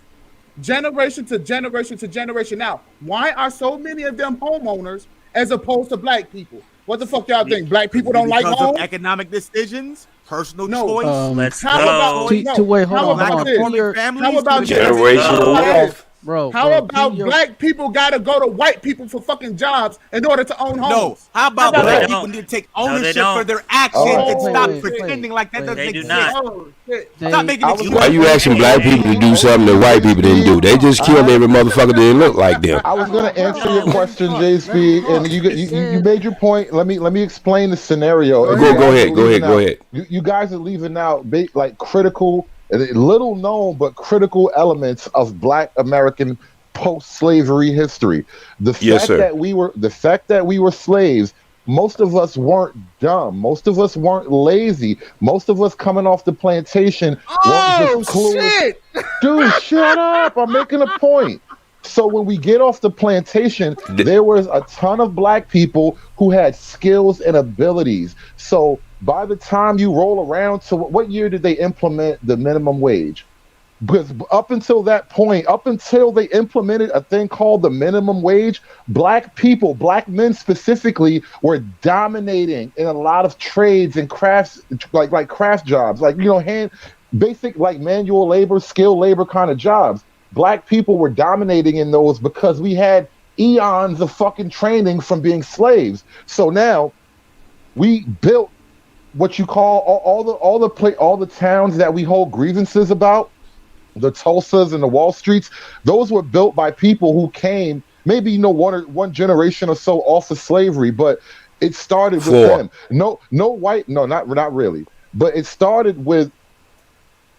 Generation to generation to generation. Now, why are so many of them homeowners as opposed to black people? What the fuck y'all think? Black people don't like because homes? of economic decisions, personal choice. Let's How go. about hold on. How about generational wealth? Bro, how about black people gotta go to white people for fucking jobs in order to own homes? No. How about black people need to take ownership for their actions and stop pretending like that doesn't exist? Stop making excuses. Why you asking black people to do something that white people didn't do? They just killed every motherfucker that didn't look like them. I was gonna answer your question, J Speed, and you made your point. Let me explain the scenario. Go ahead. You guys are leaving out like critical, little known but critical elements of Black American post-slavery history. The fact that we were slaves. Most of us weren't dumb. Most of us weren't lazy. Most of us coming off the plantation weren't just clueless. Shit! Dude, shut up. I'm making a point. So when we get off the plantation, there was a ton of black people who had skills and abilities. So by the time you roll around to what year did they implement the minimum wage? Because up until that point, up until they implemented a thing called the minimum wage, black people, black men specifically, were dominating in a lot of trades and crafts, like craft jobs, like, you know, basic like manual labor, skilled labor kind of jobs. Black people were dominating in those because we had eons of fucking training from being slaves. So now we built what you call all the towns that we hold grievances about, the Tulsas and the Wall Streets. Those were built by people who came maybe one generation or so off of slavery, but it started with them. No white, no, not really, but it started with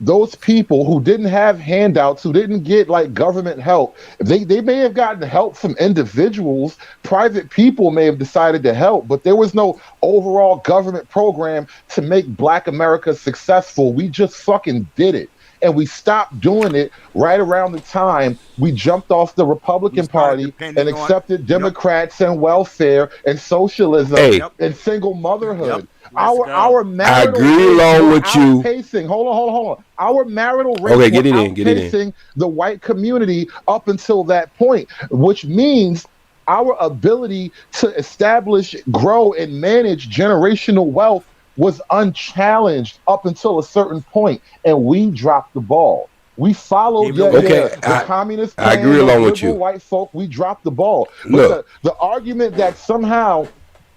those people who didn't have handouts, who didn't get like government help. They may have gotten help from individuals, private people may have decided to help, but there was no overall government program to make Black America successful. We just fucking did it. And we stopped doing it right around the time we jumped off the Republican Party and accepted Democrats and welfare and socialism and single motherhood. Our marital outpacing. Hold on. Our marital rates were outpacing the white community up until that point, which means our ability to establish, grow, and manage generational wealth was unchallenged up until a certain point, and we dropped the ball. We followed the communist plan, I agree along with you. White folk, we dropped the ball. But the argument that somehow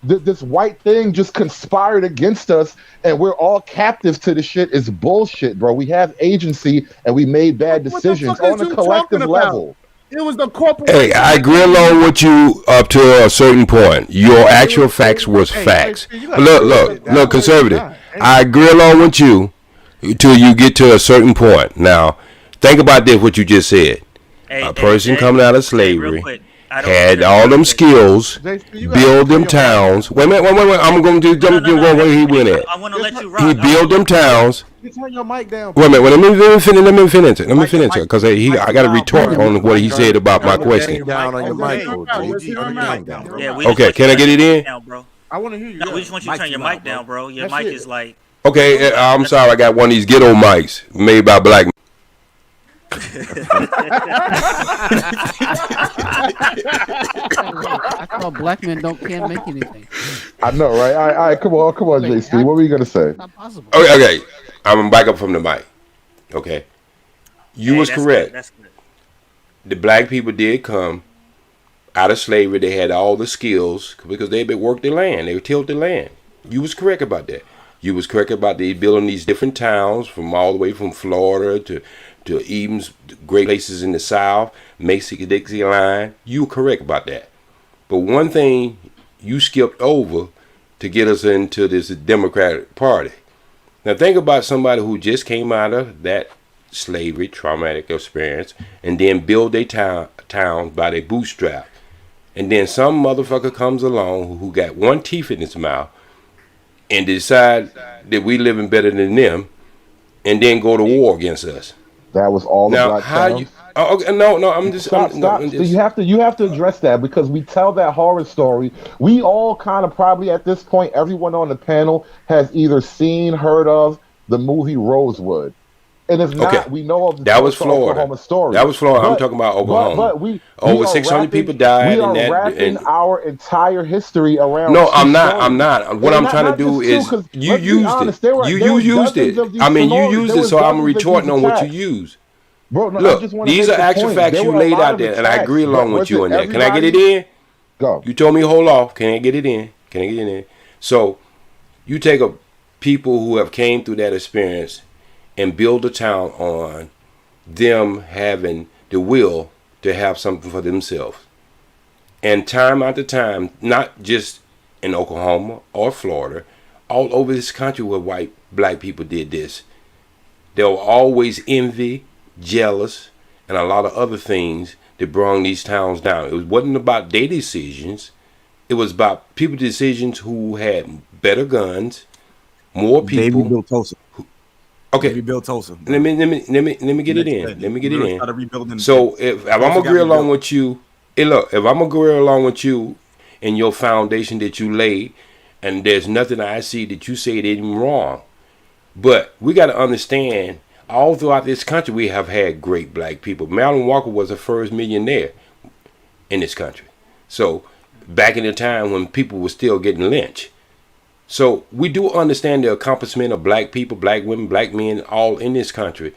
this white thing just conspired against us and we're all captives to the shit is bullshit, bro. We have agency and we made bad decisions on a collective level. It was the corporation. Hey, I agree along with you up to a certain point. Your actual facts was facts. Look, conservative. I agree along with you till you get to a certain point. Now, think about this, what you just said. A person coming out of slavery had all them skills, build them towns. Wait a minute. I'm going to jump where he went at. I want to let you rock. He built them towns. You turn your mic down. Wait a minute. Let me finish it. Because I got to retort on what he said about my question. Down on your mic, Okay, can I get it in? I want to hear you. No, we just want you to turn your mic down, bro. Your mic is like. Okay, I'm sorry. I got one of these ghetto mics made by black. I thought black men can't make anything. I know, right? All right, come on, JC. What were you gonna say? Not possible. Okay. I'm gonna back up from the mic. Okay. You was correct. That's good. The black people did come out of slavery. They had all the skills because they worked the land. They tilled the land. You was correct about that. You was correct about they building these different towns from all the way from Florida to even great places in the South, Mason-Dixie line. You were correct about that. But one thing you skipped over to get us into this Democratic Party. Now think about somebody who just came out of that slavery, traumatic experience, and then build their towns by their bootstrap. And then some motherfucker comes along who got one teeth in his mouth and decide that we living better than them and then go to war against us. That was all the black towns. Okay, no, I'm just stop. You have to address that because we tell that horror story. We all kind of probably at this point, everyone on the panel has either seen, heard of the movie Rosewood, and if not, we know of the that was Florida. Oklahoma story. That was Florida. I'm talking about Oklahoma. But we over 600 people died. We are wrapping our entire history around. No, I'm not. What I'm trying to do is you used it. You used it. I mean, you used it, so I'm retorting on what you used. Bro, no, look, these are actual facts you laid out there, and I agree along with you on that. Can I get it in? Go. You told me hold off. Can I get it in? Can I get it in? So, you take a people who have came through that experience and build a town on them having the will to have something for themselves. And time after time, not just in Oklahoma or Florida, all over this country where black people did this. There were always envy, jealous, and a lot of other things that brought these towns down. It wasn't about their decisions. It was about people's decisions who had better guns, more people. They rebuilt Tulsa. Okay. They rebuilt Tulsa. Let me get it in. Let me get it in. So if I'm gonna agree along with you, if I'm gonna agree along with you in your foundation that you laid, and there's nothing I see that you say that ain't wrong, but we got to understand. All throughout this country, we have had great black people. Marilyn Walker was the first millionaire in this country. So, back in the time when people were still getting lynched. So we do understand the accomplishment of black people, black women, black men, all in this country.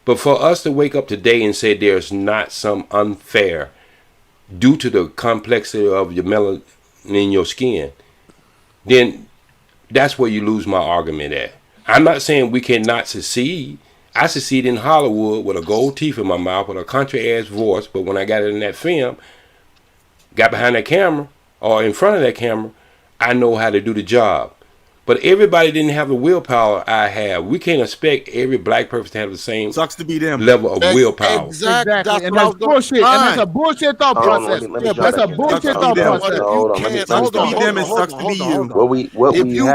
But for us to wake up today and say there's not some unfair due to the complexity of your melanin in your skin, then that's where you lose my argument at. I'm not saying we cannot succeed. I succeed in Hollywood with a gold teeth in my mouth with a country ass voice, but when I got in that film, got behind that camera or in front of that camera, I know how to do the job. But everybody didn't have the willpower I have. We can't expect every black person to have the same Sucks to be them level of willpower. Exactly. And that's bullshit. And that's a bullshit thought process. That's a bullshit thought process. Sucks to be them and sucks to be you. If you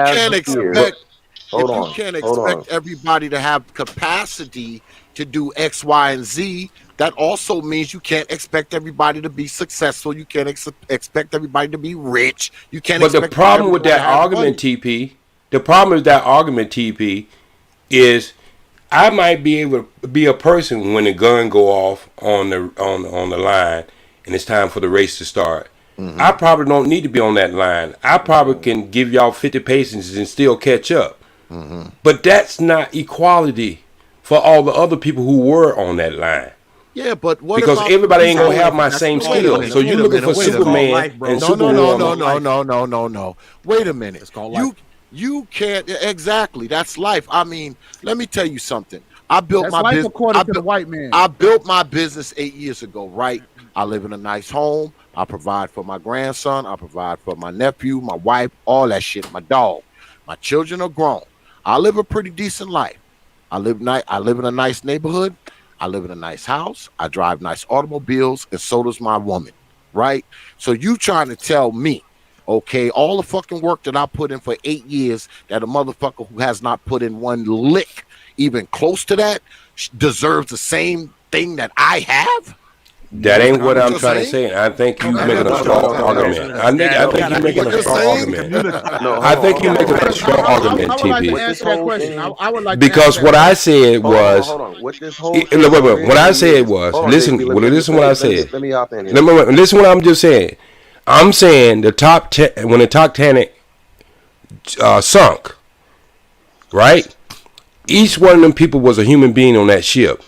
can't expect everybody to have capacity to do X, Y, and Z, that also means you can't expect everybody to be successful. You can't expect everybody to be rich. You can't. But the problem with that argument, TP, is I might be able to be a person when the gun go off on the line and it's time for the race to start. Mm-hmm. I probably don't need to be on that line. I probably can give y'all 50 paces and still catch up. Mm-hmm. But that's not equality for all the other people who were on that line. Yeah, but what because about everybody ain't gonna have my same skill. So you're looking for Superman and Superwoman. No. Wait a minute. You can't exactly. That's life. I mean, let me tell you something. I built That's my life business according to the white man. I built my business 8 years ago, right? I live in a nice home. I provide for my grandson. I provide for my nephew, my wife, all that shit. My dog. My children are grown. I live a pretty decent life. I live in a nice neighborhood. I live in a nice house. I drive nice automobiles, and so does my woman, right? So you trying to tell me, okay, all the fucking work that I put in for 8 years, that a motherfucker who has not put in one lick, even close to that, deserves the same thing that I have? That ain't what I'm trying to say. I think you're making a strong argument. I think you're making a strong argument. I think you're making a strong argument, TP. Because what I said was, what I said was, listen what I said. Let me hop in here. Listen what I'm just saying. I'm saying the when the Titanic sunk, right? Each one of them people was a human being on that ship.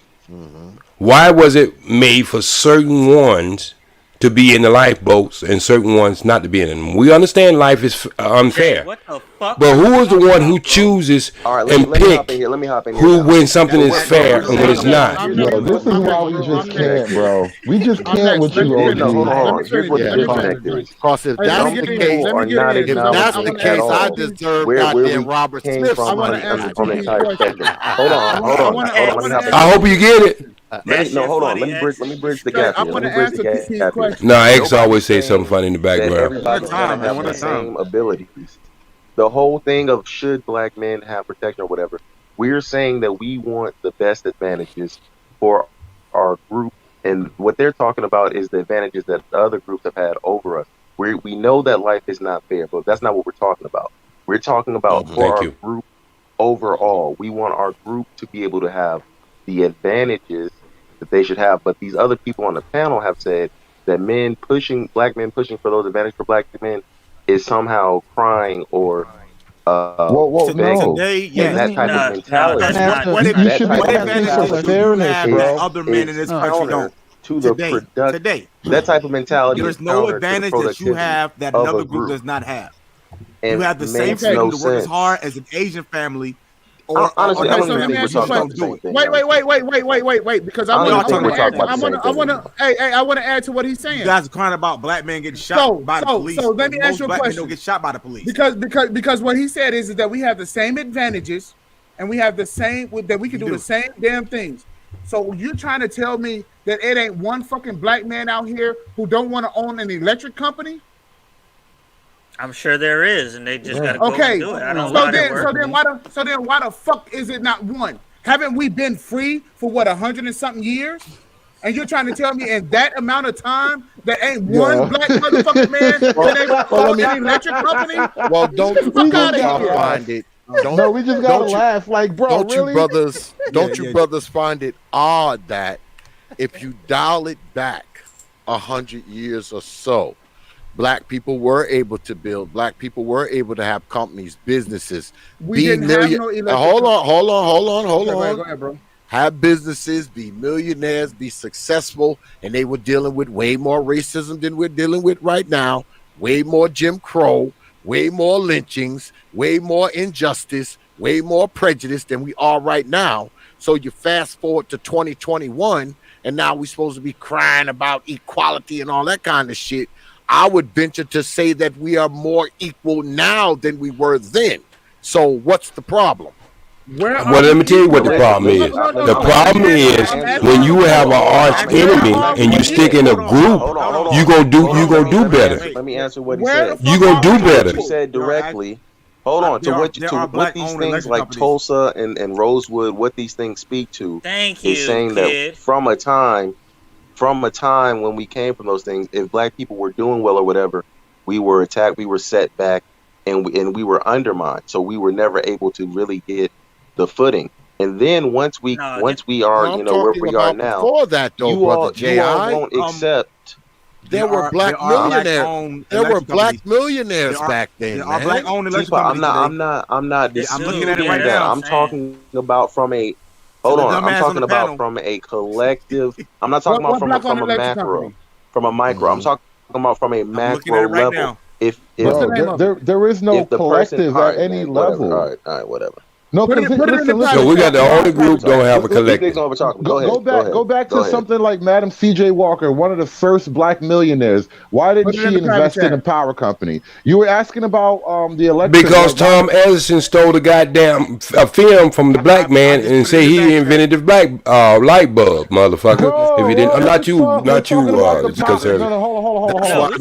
Why was it made for certain ones to be in the lifeboats and certain ones not to be in them? We understand life is unfair. What the fuck? But who is the one who chooses and pick who when something is fair and when it's not? Yo, this is why we just can't, bro. We just can't with you, OG. Hold on. Here's what the disconnect is. Because if that's the case, I deserve goddamn Robert Smith. On the entire spectrum. Hold on. I hope you get it. Hold on. Let me bridge the gap here. No, X always say something funny in the background. Everybody have the same abilities. The whole thing of should black men have protection or whatever, we're saying that we want the best advantages for our group, and what they're talking about is the advantages that the other groups have had over us. We know that life is not fair, but that's not what we're talking about. We're talking about for our group overall. We want our group to be able to have the advantages that they should have, but these other people on the panel have said that black men pushing for those advantages for black men is somehow crying or today, yes. That type of mentality. What advantages fairness, bro? Other men in this country don't. To the today, that type of mentality. There's no advantage that you have that another group does not have. You have the same freedom to work as hard as an Asian family. Honestly, okay, so let me ask you a question. Wait, because I want to add to what he's saying. You guys are crying about black men getting shot by the police. So let me ask you a question. Don't get shot by the police because what he said is that we have the same advantages and we have the same that we can do the same damn things. So you're trying to tell me that it ain't one fucking black man out here who don't want to own an electric company? I'm sure there is, and they just gotta go and do it. I don't know. So then why the fuck is it not one? Haven't we been free for 100 and something years? And you're trying to tell me in that amount of time that ain't one black motherfucking man that ain't owned an electric company? Well, don't find it. We just gotta laugh, like, bro. Don't really? you brothers find it odd that if you dial it back 100 years or so, Black people were able to build. Black people were able to have companies, businesses, We be didn't have million. no electric. Hold on. Go ahead, bro. Have businesses, be millionaires, be successful, and they were dealing with way more racism than we're dealing with right now. Way more Jim Crow, way more lynchings, way more injustice, way more prejudice than we are right now. So you fast forward to 2021, and now we're supposed to be crying about equality and all that kind of shit. I would venture to say that we are more equal now than we were then. So what's the problem? Well, let me tell you what the problem is. The problem is when you have an arch enemy and you stick in a group, you gonna do better. Let me answer what he said. You gonna do better. What you said directly. Hold on. To what these things like Tulsa and Rosewood, what these things speak to is saying that from a time when we came from those things, if black people were doing well or whatever, we were attacked, we were set back, and we were undermined. So we were never able to really get the footing. And then once we are, where we are now, before that, though, you all won't accept. There were black millionaires. There were black millionaires back then. I'm not disputing that. I'm talking about from a I'm talking about from a collective. I'm not talking about from a macro. From a micro. I'm talking about from a macro level. There is no collective at any level. All right, whatever. No, so we got the only group don't have a collective. Go back to something like Madam C.J. Walker, one of the first black millionaires. Why didn't she invest in a power company? You were asking about the electric. Because Tom Edison stole the goddamn film from the black man and say he invented the black light bulb, motherfucker. If he didn't, not you, conservative. Hold on.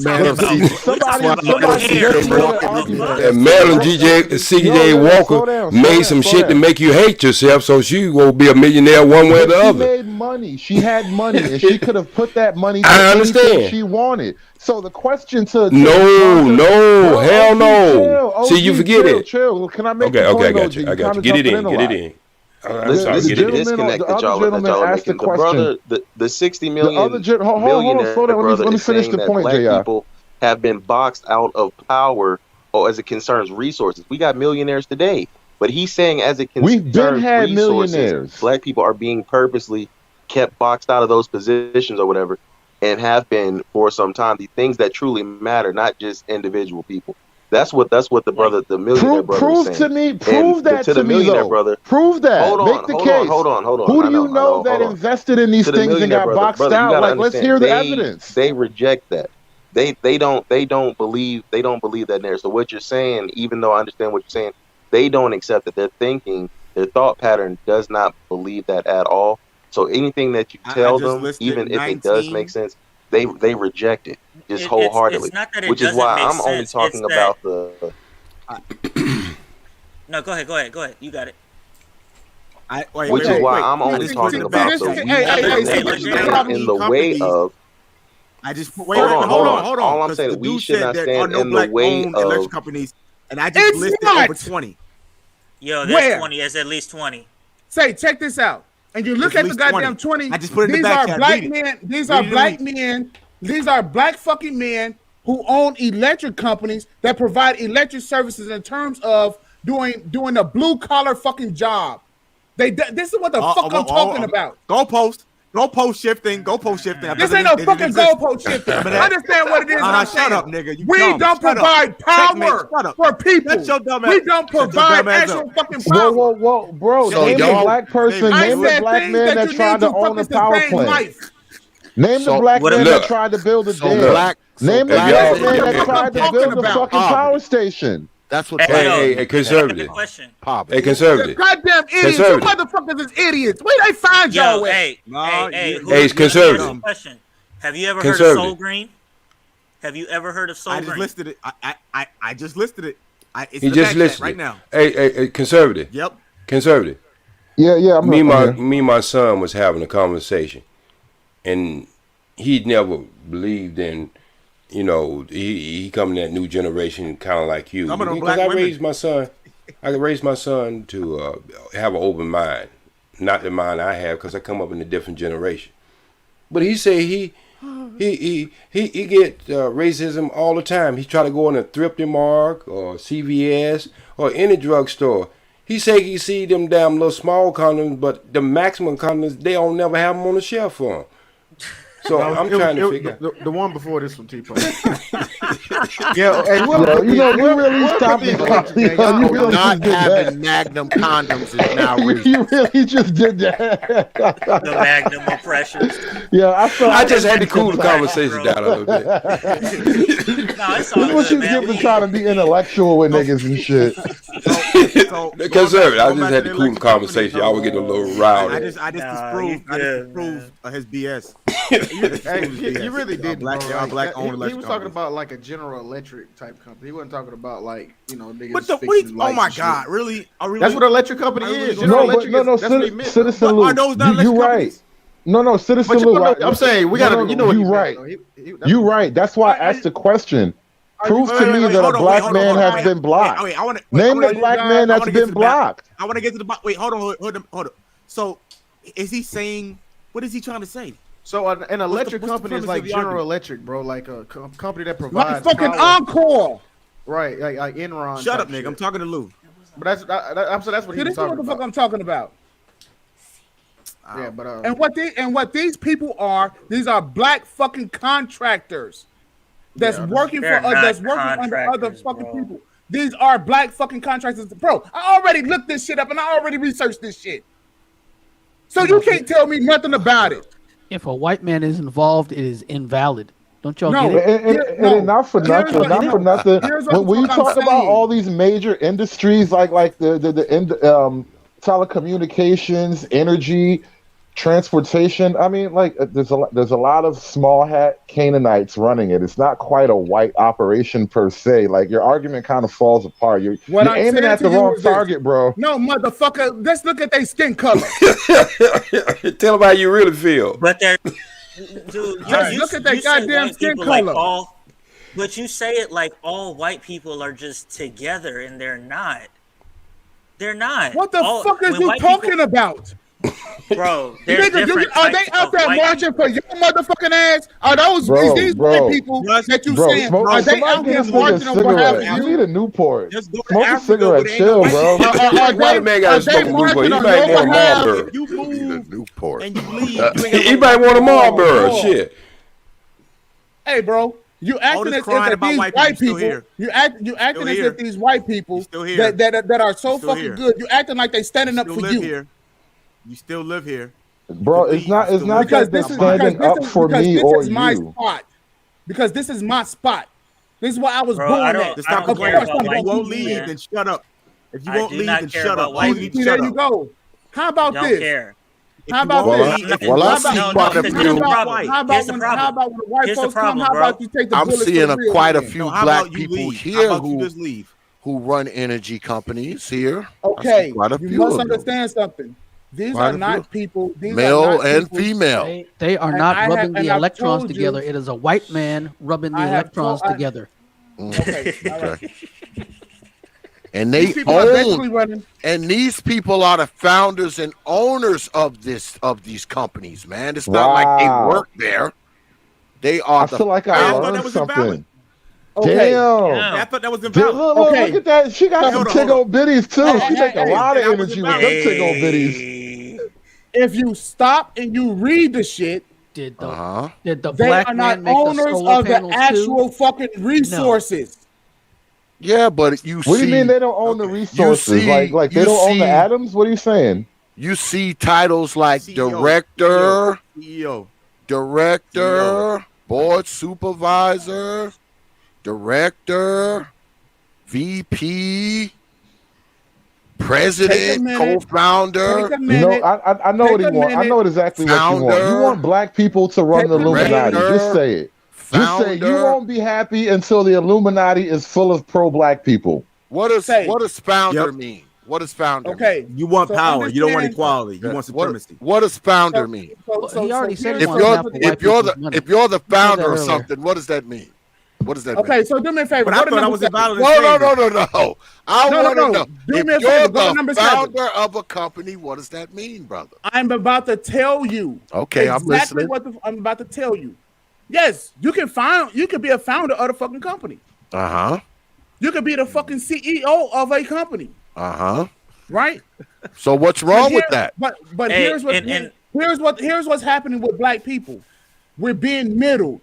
Marilyn C.J. Walker made some shit to make you hate yourself, so she will be a millionaire one way or the other. She made money. She had money, and she could have put that money to anything she wanted. So the question to hell no. See, you forget it. Chill. Can I make okay, I got you. Get it in. This disconnect that y'all are making. The 60 million millionaire brother is saying that black people have been boxed out of power or as it concerns resources. We got millionaires today. But he's saying as it concerns resources, black people are being purposely kept boxed out of those positions or whatever, and have been for some time. The things that truly matter, not just individual people. That's what the brother, the millionaire brother, is saying. Prove that to me, though. Brother, prove that. Make the case. Hold on. Who do you know that invested in these things and got boxed out? Like, let's hear the evidence. They reject that. They don't believe that narrative. So what you're saying, even though I understand what you're saying, they don't accept that. Their thinking, their thought pattern does not believe that at all. So anything that you tell them, even if it does make sense, they reject it just wholeheartedly. Which is why I'm only talking about the. No, go ahead. You got it. Which is why I'm only talking about the in the way of. I just hold on. All I'm saying is we should not stand in the way of electric companies, and I just listed over 20. Yo, there's 20. There's at least 20. Say, check this out. And you look at the goddamn 20. I just put it in the back chat. These are black men. These are black fucking men who own electric companies that provide electric services in terms of doing a blue collar fucking job. This is what the fuck I'm talking about. Goalpost shifting. This ain't no fucking goalpost shifting. Understand what it is. Shut up, nigga. We don't provide power for people. We don't provide actual fucking power. Whoa, bro. Name a black person. Name the black man that tried to own a power plant. Name the black man that tried to build a dam. Name the black man that tried to build a fucking power station. That's what. Hey, conservative. Hey, conservative. Goddamn idiots! You motherfuckers is idiots. Where they find y'all at? Hey, it's conservative. Question: have you ever heard of Soul Green? Have you ever heard of Soul Green? I just listed it. I just listed it. He just listed right now. Hey, conservative. Yep. Conservative. Yeah. Me and my son was having a conversation, and he'd never believed in. You know, he coming that new generation, kind of like you. Because I raised my son to have an open mind, not the mind I have, because I come up in a different generation. But he said He get racism all the time. He try to go in a Thrifty Mark or CVS or any drugstore. He say he see them damn little small condoms, but the maximum condoms they don't never have them on the shelf for him. So I'm trying to figure. The one before this from T.P.O.T. Yeah, and you really stopped me. You really not just did having that. Magnum condoms is now You really just did that. The Magnum oppression. Yeah, I just had to cool the conversation down a little bit. No, it's all This is what good, you man. get for trying to be intellectual with niggas and shit. Conservative. I just had to cool the conversation. Y'all were getting a little rowdy. I just disproved his BS. You really did, black, bro. they are black owned He electric was talking companies. about like a General Electric type company. He wasn't talking about like niggas. What the? fixing Oh lights my and shit. God! Really? That's what an electric company is. General Electric No, that's what he meant, Citizen though. Lou. Are those not You electric right. companies? No, Citizen But you Lou. know, I'm saying we gotta. You know what you he meant, right. though. You right. That's why I asked the question. Prove to me that a black man has been blocked. Wait, I want to Name the black man that's been blocked. I want to get to the. Wait, hold on. So, is he saying? What is he trying to say? So an electric what's the company is premise like of the General argument? Electric, bro. Like a company that Like provides fucking power. Encore. Right, like Enron. Shut type up, nigga. shit. I'm talking to Lou. But that's what he See, was this is what talking the fuck about. I'm talking about. Yeah, but And what these people are, these are black fucking contractors that's working for They're us, that's not working under other contractors, fucking bro. people. These are black fucking contractors, bro. I already looked this shit up and I already researched this shit. So you can't tell me nothing about it. If a white man is involved, it is invalid. Don't y'all No, get it? And not for nothing. Here's what When you the fuck talk I'm about saying. all these major industries like telecommunications, energy, transportation. I mean, like there's a lot of small hat Canaanites running it. It's not quite a white operation per se. Like your argument kind of falls apart. You're What I'm aiming saying at to the you wrong is this. target, bro. No, motherfucker. Let's look at their skin color. Tell them how you really feel. But they're dude. Just look at that goddamn skin color. But you say it like all white people are just together, and they're not. They're not. What the fuck is you talking about? Bro, there's Nigga, different are they types out of there white marching for your motherfucking ass? Are those is these white people that you saying? Are they out there marching on behalf of I you? need a Newport. Just go to Smoke a Africa cigarette. where there ain't no Chill, white bro. White man got to smoke a Newport. He might want a Marlboro. If you move Newport. and you leave, you ain't He might want a Marlboro. Shit. Hey, bro, you acting this as crying if about these white white people, people. still You acting as here. if these white people still here. that are so Still fucking here. good. You acting like they standing up still for live you. here. You still live here. Bro, it's not Because that they're this is standing up for me or my you. spot. Because this is my spot. This is where I was Bro, born I at. don't- Just stop I don't care complaining. about If white you won't people, leave, man. then shut up. If you I won't do leave, not then care shut about up. white All you need to See, shut there you up. go. How about Don't this? care. How about this? Well, I How see about- quite a Here's few. the problem. How about Here's the when problem. the white Here's the folks problem, come? How bro. about you take the I'm bullets seeing to the real quite a men? few how black about you people leave? How here about you just leave? who run energy companies here. Okay, quite a you few must of them. understand something. These Quite are a not few. people. These Male are not and people- female. They are And not I have- rubbing the and I've electrons told you- together. It is a white man rubbing the I have electrons told- I- together. Okay, all right. And they These people are basically own, running. and these people are the founders and owners of these companies, man. It's not like they Wow. work there. They are I the feel like I thought learned that was something. invalid. Okay. Damn. Yeah, I thought that was Look, invalid. Okay. look at that. She got some Hold on, tig hold old bitties too. Hey, She hey, make a hey, lot of that was energy with invalid. them tig old bitties. If you stop and you read the shit, Did the Uh-huh. did the they black are man not make the owners solar of the panels actual too? fucking resources. Yeah, but you What see, do you mean they don't own the resources? see- like they you don't own the see- atoms? What are you saying? you see titles like CEO, director, CEO. director, board supervisor, director, VP, Take president, a minute. co-founder. Take a You minute. know, I know what he Take a want. I minute. know exactly what you want. You Founder. want black people to run Take the a minute. Illuminati. Just say it. Just say you Founder. won't be happy until the Illuminati is full of pro-black people. What does Say. founder Yep. mean? What does founder mean? Okay. You want So power. You don't want understand- equality. You want What, supremacy. what does founder mean? He already said he If wants you're half of white if you're people's the money. if you're the that founder of earlier. something, what does that mean? What does that mean? Okay, so do me a favor. But I Go to thought I number was 7. invalid. No. I No, want to no. know. Do If me a you're favor. Go to the number 7. founder of a company, what does that mean, brother? I'm about to tell you. Okay, I'm exactly listening. what I'm about to tell you. Yes, you can be a founder of the fucking company. Uh-huh. You could be the fucking CEO of a company. Uh-huh. Right? So what's wrong with that? But Hey, here's what's happening with black people. We're being middled.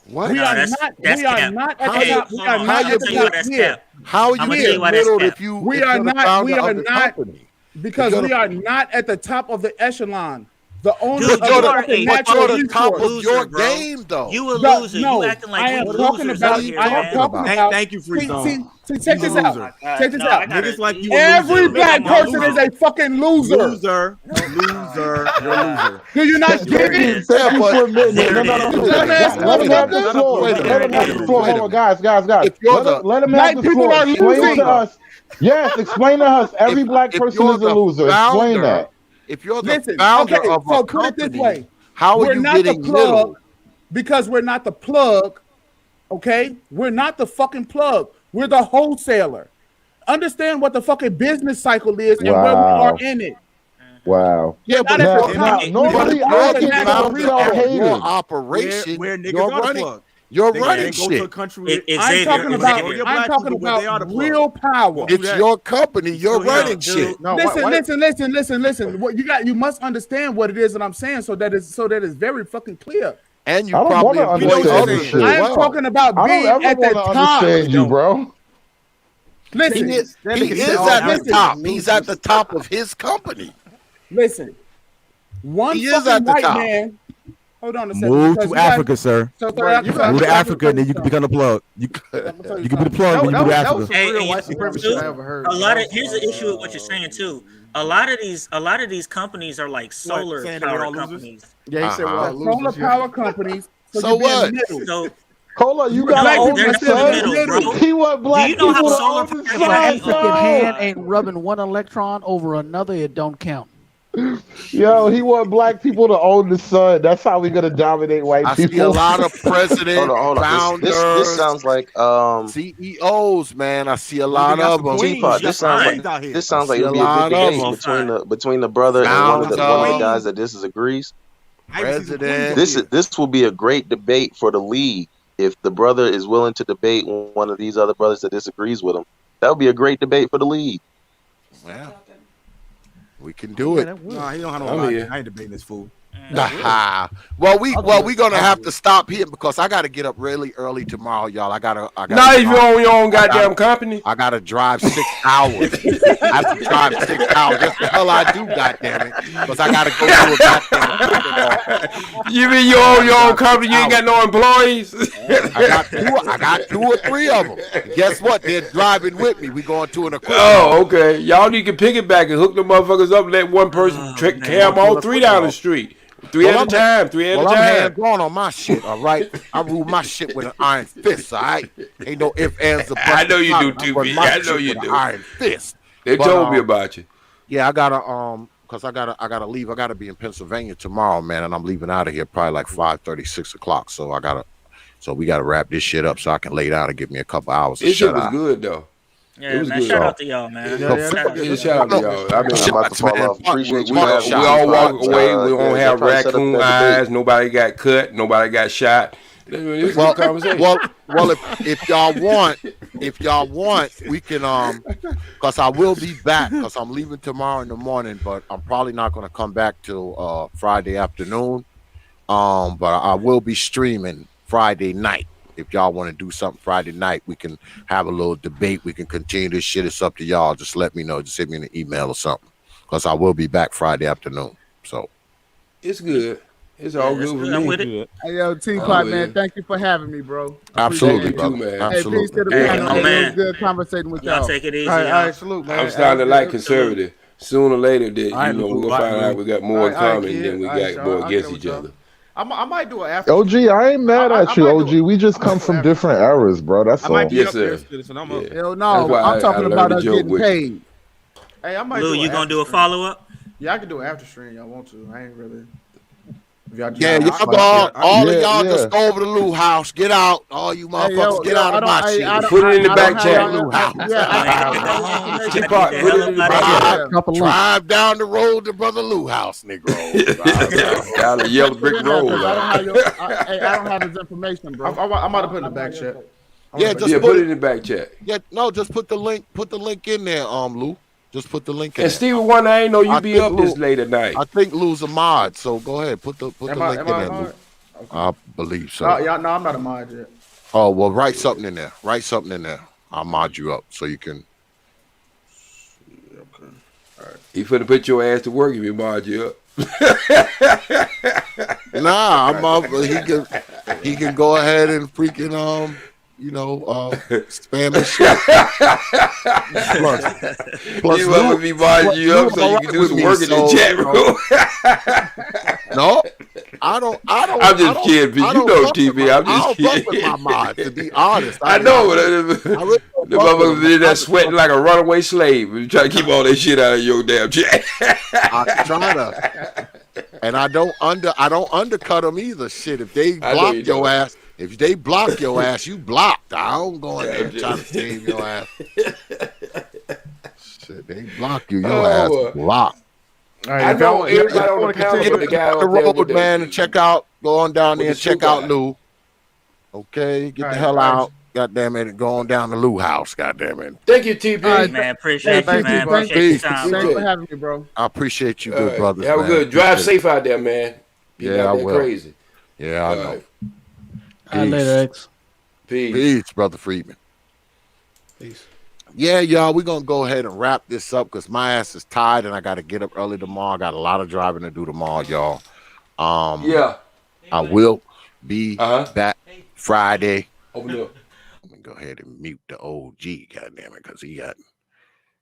What? We No, are that's- not. that's We are cap. not at How the you- top. We are hold on, not I'll at the tell you why top that's here. cap. How I'm you gonna tell you getting why that's middled cap. if you We if are you're the not. founder We are of the not company? because If you're we the- are not at the top of the echelon. The owner Dude, of But you're the the, fucking but natural you're the top of resource. your Loser, bro. game, though. You a loser. No, You acting like I am we talking losers about. out here, I am man. talking Thank- about. thank you, Free See, Zone. check You's this a out. loser. Check this No, out. I gotta, Niggas like you a Every loser. black person is a fucking loser. Loser. Loser. You're a loser. Do you not Thank get you, it? thank you for admitting There it. it No, is. no, no, Dumbass let him have the motherfucker. floor. Wait a Let him minute. have the floor. Wait a Hold on, guys. If you're Let him Black have the people floor. are Explain losing. to us. Yes, explain to us. Every black if person you're is a the loser. Explain founder, that. if you're the Listen, founder okay, of a so put it this company, way. how are We're you not the getting plug middled? because we're not the plug. Okay, we're not the fucking plug. We're the wholesaler. Understand what the fucking business cycle is and where we are Wow. in it. Wow. Yeah, but Not if at the Now, top. normally We're I the get natural called resource. self-hated. your operation, Where niggas you're are the running, plug. you're They running go to a shit. country. I'm talking about. Xavier. I'm talking But they are about the plug. real power. Don't do It's that. your company. You're Dude, running dude, shit. No, Listen. What you must understand what it is that I'm saying, so that it's very fucking clear. And you I don't probably want to employ understand others this as shit. I am well. talking about I being don't ever at the want to top. understand you, bro. Listen, He is That he nigga is said all at the Africans top. are He's at the top of his company. listen. One He is fucking at the white top. man. Hold on a second. Move because to you guys- Africa, sir. So, Right, you Move to got- Africa, and then you can become the plug. You can be the plug, and you move to that was Africa. some real Hey, white you know, supremacy too, I ever heard. a lot of here's the issue with what you're saying too. A lot of these companies are like solar saying that we're power all losers? companies. Yeah, he said we're Uh-huh. all solar losers. power companies. So, So you're being what? middle. So Cola, you Black gotta people own they're the not in the sun. middle, bro. He want black Do you know how people to solar own the power If an sun, African hand yo. ain't rubbing one electron over another, it don't count. Yo, he want black people to own the sun. That's how we gonna dominate white I see a people. lot of presidents, Hold on. This founders, sounds like CEOs, man. I see a We lot got of some them. queens. Teapot. You got This some sounds queens like out here. this sounds I like see it a would be a lot good of debate them. between the brother and one of the Founder, guys that disagrees. president. This will be a great debate for the league if the brother is willing to debate one of these other brothers that disagrees with him. That would be a great debate for the league. Well, we can do it. Nah, he don't have no I'm logic. here. I ain't debating this fool. Nah. Well, we're gonna have to stop here because I gotta get up really early tomorrow, y'all. I gotta Now, if you own your own I gotta- goddamn company, I gotta drive 6 hours. I have to drive 6 hours. That's the hell I do, goddammit. Because I gotta go to a goddamn you mean you own your own company, you ain't got no employees? I got two or three of them. Guess what? They're driving with me. We going to an equipment. Oh, okay. Y'all need to piggyback and hook the motherfuckers up and let one person carry them all three down the street. Three at a time. I'm hands-on on my shit, all right? I rule my shit with an iron fist, all right? Ain't no ifs, ands, or buts. I know you do, I run TP. my I know shit you with an do. Iron fist. They But, told me about you. Yeah, I gotta because I gotta leave. I gotta be in Pennsylvania tomorrow, man, and I'm leaving out of here probably like 5:30, 6 o'clock. So we gotta wrap this shit up so I can lay down and give me a couple hours of This shit shut was eye. good though. Yeah, It was man. good. Shout out to y'all, man. Shout out to y'all. I mean, I'm about to fall off. Appreciate you having we me. all walk away. We don't have y'all trying to set up raccoon that debate. eyes. Nobody got cut. Nobody got shot. This is a conversation. Well, if y'all want, we can because I will be back because I'm leaving tomorrow in the morning, but I'm probably not gonna come back till Friday afternoon. But I will be streaming Friday night. If y'all want to do something Friday night, we can have a little debate. We can continue this shit. It's up to y'all. Just let me know. Just send me an email or something because I will be back Friday afternoon. So it's good. It's all good with me. I'm with it. Hey, yo, T.P.O.T, man, thank you for having me, bro. Absolutely, Appreciate brother. it. Man. Hey, peace to the Absolutely. panel. Oh, It man. was good conversating with Y'all y'all. take it easy, All y'all. right, salute, man. I'm starting to like Salute. conservative. Sooner or later, that All right, we're Lou, gonna all right, find Lou. out we got more All in right, common kid. than we All right, got more y'all. against I'll get each with other. I might do an after. OG, I ain't mad I at you, might OG. do- We just I come might from do different eras, bro. That's I all. might be Yes, up there, sir. citizen. I'm Yeah. up. Hell That's no, why I'm talking I about learned us to joke getting with you. paid. Hey, I might Lou, do you an gonna do a after stream. follow up? Yeah, I can do an after stream. Y'all want to? I ain't really. If y'all just Yeah, have a y'all spot, all of Yeah, y'all just yeah. go over to Lou House. Get out, all you Hey, yo, motherfuckers. Get yo, out I of don't, my shit. I don't, Put it in the I back don't have Go to chat. y'all. Lou House. Yeah, I don't have y'all information. Teapot, the put hell it in up the out of back here. chat. Yeah. Drop a link. Drive down the road to Brother Lou House, Negroes. Down the yellow Put brick it in there road. because I don't have your. I don't have his information, bro. I'm about to put it in the back chat. Yeah, just Yeah, put put it. it in the back chat. Yeah, no, just put the link. Put the link in there, Lou. Just put the link in And there. Stevie Wonder, I ain't know you I be think up this Lou. late at night. I think Lou's a mod. So go ahead, put the Am link in I a there, Lou. mod? Okay. I believe so. No, yeah, no, I'm not a mod yet. Oh well, write something in there. Write something in there. I'll mod you up so you can. Okay. All right. He finna put your ass to work if he mod you up. Nah, I'm up. He can go ahead and freaking spam his shit. Plus He Lou, must be modding you Lou up so all you right can do with some me, work in the so, chat room. No, I don't. I'm just kidding, P. I You don't know, fuck with TP. I'm I just don't fuck with kidding. my mods, to be honest. I mean, know, I really don't the fuck with them. motherfuckers been in there sweating like a runaway slave. You try to keep all that shit out of your damn chat. I try to, and I don't undercut them either. Shit, if they block your ass, you blocked. I don't go in there and try to save your ass. Shit, they block you, your ass blocked. All right, I know everybody on the panel, but the guy the up there road, with the man, and check out. Go on down there and the check suit out guy. Lou. Okay, get the right, hell all right. out. God damn it, go on down to Lou House. God damn it. Thank you, TP. All right, Man, appreciate you, man. Thanks Appreciate your time, for bro. having me, bro. I appreciate you, All good right. brothers. Have a man. good drive Appreciate safe out there, man. Be Yeah, not I that will. crazy. Yeah, I All know. right. All right, later, X. Peace. Peace, Brother Friedman. Peace. Yeah, y'all, we're gonna go ahead and wrap this up because my ass is tired and I gotta get up early tomorrow. I got a lot of driving to do tomorrow, y'all. Yeah. I will be back Friday. Open up. I'm gonna go ahead and mute the OG, goddamn it, because he got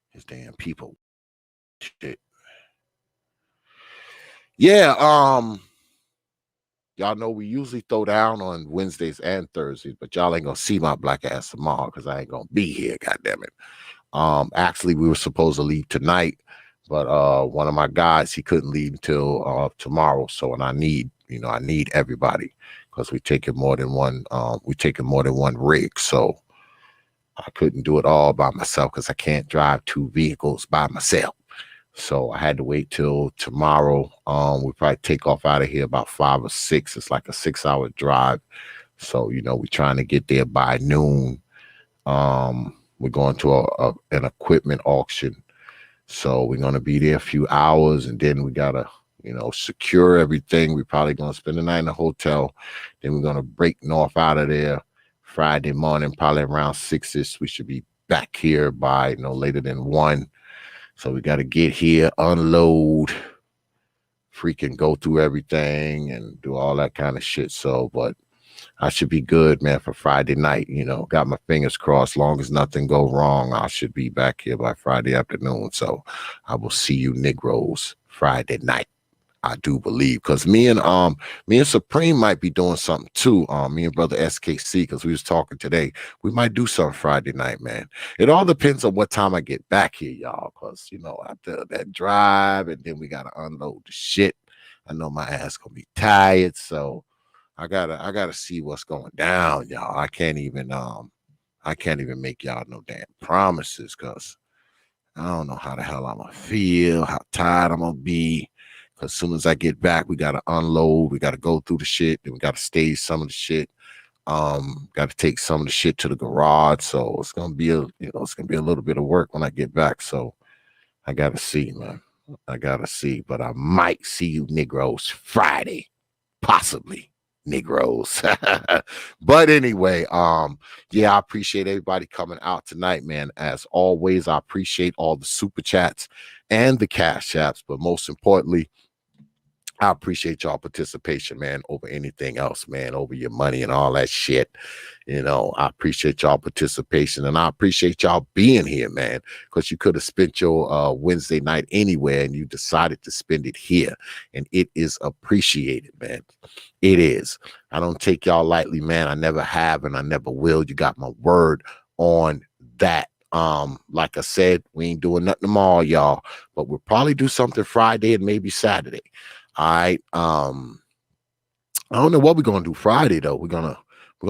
his damn people. Shit. Yeah, y'all know we usually throw down on Wednesdays and Thursdays, but y'all ain't gonna see my black ass tomorrow because I ain't gonna be here, goddamn it. Actually, we were supposed to leave tonight, but one of my guys, he couldn't leave until tomorrow. So, and I need everybody because we're taking more than one rig. So I couldn't do it all by myself because I can't drive two vehicles by myself. So I had to wait till tomorrow. We probably take off out of here about 5 or 6. It's like a 6-hour drive. So, we're trying to get there by noon. We're going to an equipment auction. So we're going to be there a few hours and then we got to, secure everything. We're probably going to spend the night in a hotel. Then we're going to break north out of there Friday morning, probably around 6-ish. We should be back here by no later than 1. So we got to get here, unload, freaking go through everything and do all that kind of shit. So, but I should be good, man, for Friday night. Got my fingers crossed. Long as nothing go wrong, I should be back here by Friday afternoon. So I will see you Negroes Friday night. I do believe because me and Supreme might be doing something too. Me and brother SKC, because we was talking today. We might do something Friday night, man. It all depends on what time I get back here, y'all. Because after that drive and then we gotta unload the shit. I know my ass gonna be tired, so I gotta see what's going down, y'all. I can't even make y'all no damn promises because I don't know how the hell I'm gonna feel, how tired I'm gonna be. Because as soon as I get back, we gotta unload, we gotta go through the shit, then we gotta stage some of the shit. Gotta take some of the shit to the garage. So it's gonna be a little bit of work when I get back. So I gotta see, man. I gotta see. But I might see you Negroes Friday, possibly. Negroes. But anyway, yeah, I appreciate everybody coming out tonight, man. As always, I appreciate all the super chats and the cash apps, but most importantly, I appreciate y'all participation, man, over anything else, man, over your money and all that shit. I appreciate y'all participation and I appreciate y'all being here, man, because you could have spent your Wednesday night anywhere and you decided to spend it here. And it is appreciated, man. It is. I don't take y'all lightly, man. I never have and I never will. You got my word on that. Like I said, we ain't doing nothing tomorrow, y'all, but we'll probably do something Friday and maybe Saturday. All right. I don't know what we're gonna do Friday though. We're gonna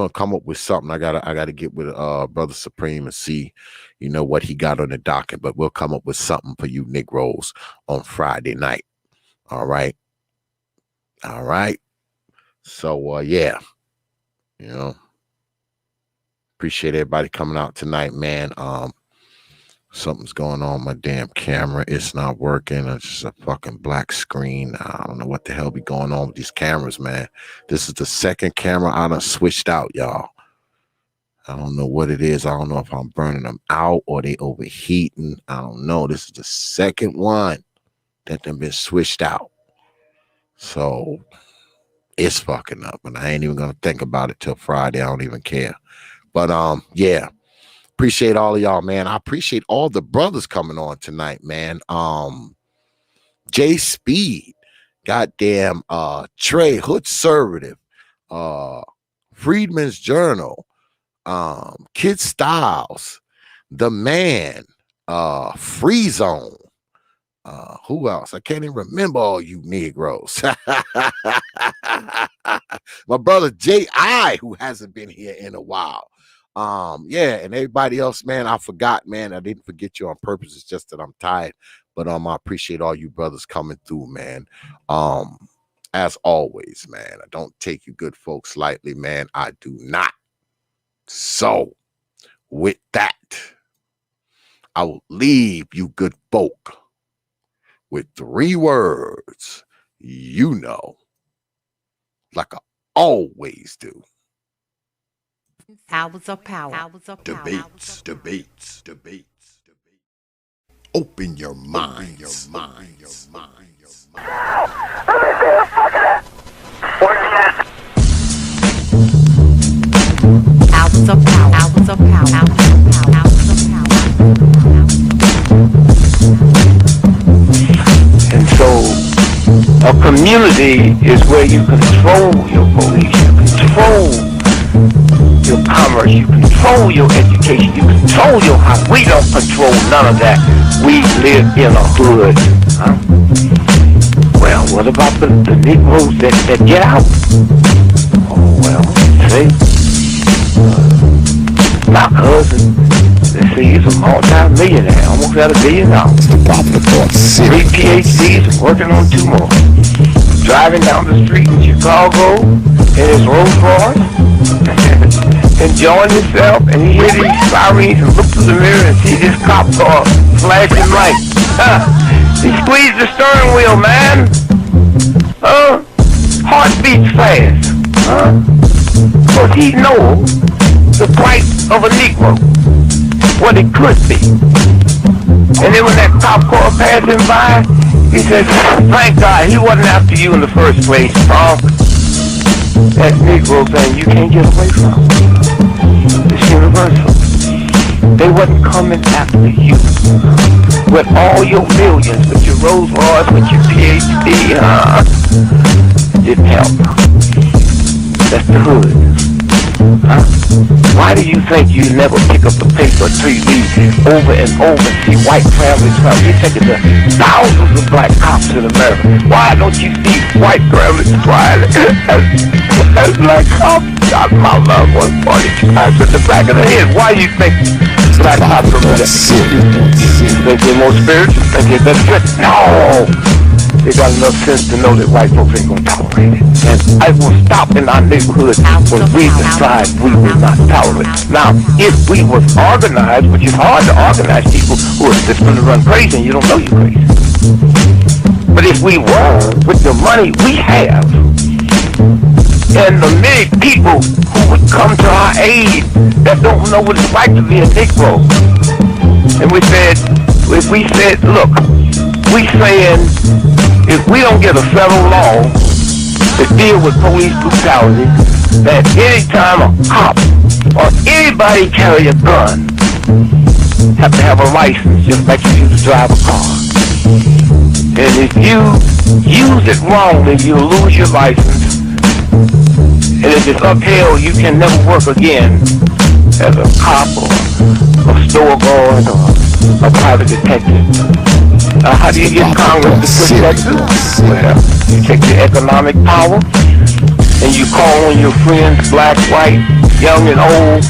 come up with something. I gotta get with Brother Supreme and see, what he got on the docket. But we'll come up with something for you Negroes on Friday night. All right. So yeah, appreciate everybody coming out tonight, man. Something's going on with my damn camera. It's not working. It's just a fucking black screen. I don't know what the hell be going on with these cameras, man. This is the second camera I done switched out, y'all. I don't know what it is. I don't know if I'm burning them out or they overheating. I don't know. This is the second one that done been switched out. So it's fucking up. And I ain't even going to think about it till Friday. I don't even care. But yeah. Appreciate all of y'all, man. I appreciate all the brothers coming on tonight, man. J Speed, goddamn Trey, Hood Conservative, Freedman's Journal, Kid Styles, The Man, Free Zone. Who else? I can't even remember all you Negroes. My brother J.I., who hasn't been here in a while. Yeah, and everybody else, man, I forgot, man. I didn't forget you on purpose. It's just that I'm tired. But I appreciate all you brothers coming through, man. As always, man, I don't take you good folks lightly, man. I do not. So, with that, I will leave you good folk with 3 words, like I always do. Hours of power. Debates. Open your minds. Hours of power. And so a community is where you control your police, you control your commerce, you control your education, you control your house. We don't control none of that. We live in a hood. Huh? Well, what about the Negroes that get out? Oh, well, see, my cousin, he's a multi-millionaire, almost at $1 billion. 3 PhDs, working on 2 more. Driving down the street in Chicago in his Rolls Royce, enjoying himself, and he hear these sirens and look through the mirror and see this cop car flashing lights. He squeezed the steering wheel, man. Heart beats fast. Because he knows the price of a Negro, what it could be. And then when that cop car passing by, he says, thank God he wasn't after you in the first place, punk. That Negro thing you can't get away from. It's universal. They wasn't coming after you with all your millions, with your Rolls Royce, with your PhD. Didn't help. That's the hood. Why do you think you never pick up the paper till you read over and over and see white families? You think it's thousands of black cops in America. Why don't you see white families crying as black cops shot my loved one 42 times in the back of the head? Why do you think black cops are better? You think they're more spiritual? Think they're better? No! They got enough sense to know that white folks ain't gonna tolerate it. And I will stop in our neighborhood when we decide we will not tolerate it. Now, if we was organized, which is hard to organize people who are just gonna run crazy and you don't know you're crazy. But if we were, with the money we have, and the many people who would come to our aid that don't know what it's like to be a Negro, and we said, if we said, look, we saying, if we don't get a federal law to deal with police brutality, that anytime a cop or anybody carry a gun, have to have a license just like you used to drive a car. And if you use it wrongly, you'll lose your license. And if it's upheld, you can never work again as a cop or a store guard or a private detective. How do you get Congress to push that through? Well, you take your economic power and you call on your friends, black, white, young and old,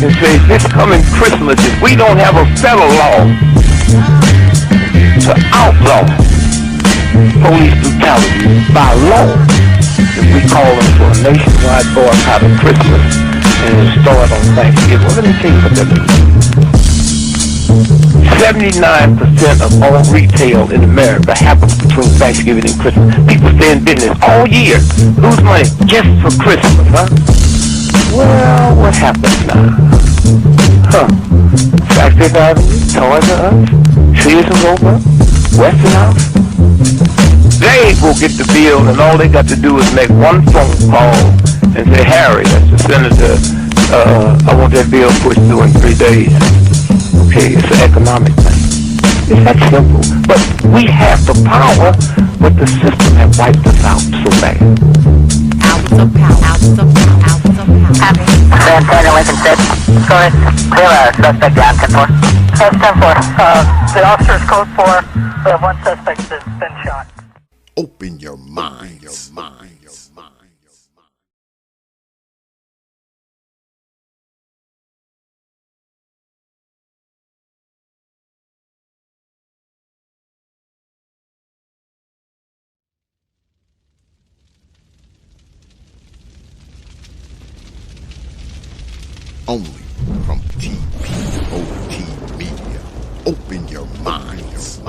and say, this coming Christmas, if we don't have a federal law to outlaw police brutality by law, if we call them for a nationwide boycott of Christmas and it start on Thanksgiving. Well, let me tell you what that means. 79% of all retail in America happens between Thanksgiving and Christmas. People stay in business all year, lose money just for Christmas, huh? Well, what happens now? Sac Fifth Avenue, Toys R Us, Sears and Roebuck, Westinghouse. They will get the bill, and all they got to do is make one phone call and say, Harry, that's the senator, I want that bill pushed through in 3 days. Okay, it's an economic thing. It's that simple. But we have the power, but the system has wiped us out so bad. Hours of power. Hours of power. Hours of power. San Antonio, Lincoln 6. Go ahead. Clear suspect down, 10-4. That's 10-4. The officer's code 4. We have one suspect that's been shot. Open your mind. Your mind. Only from T.P.O.T. Media. Open your minds.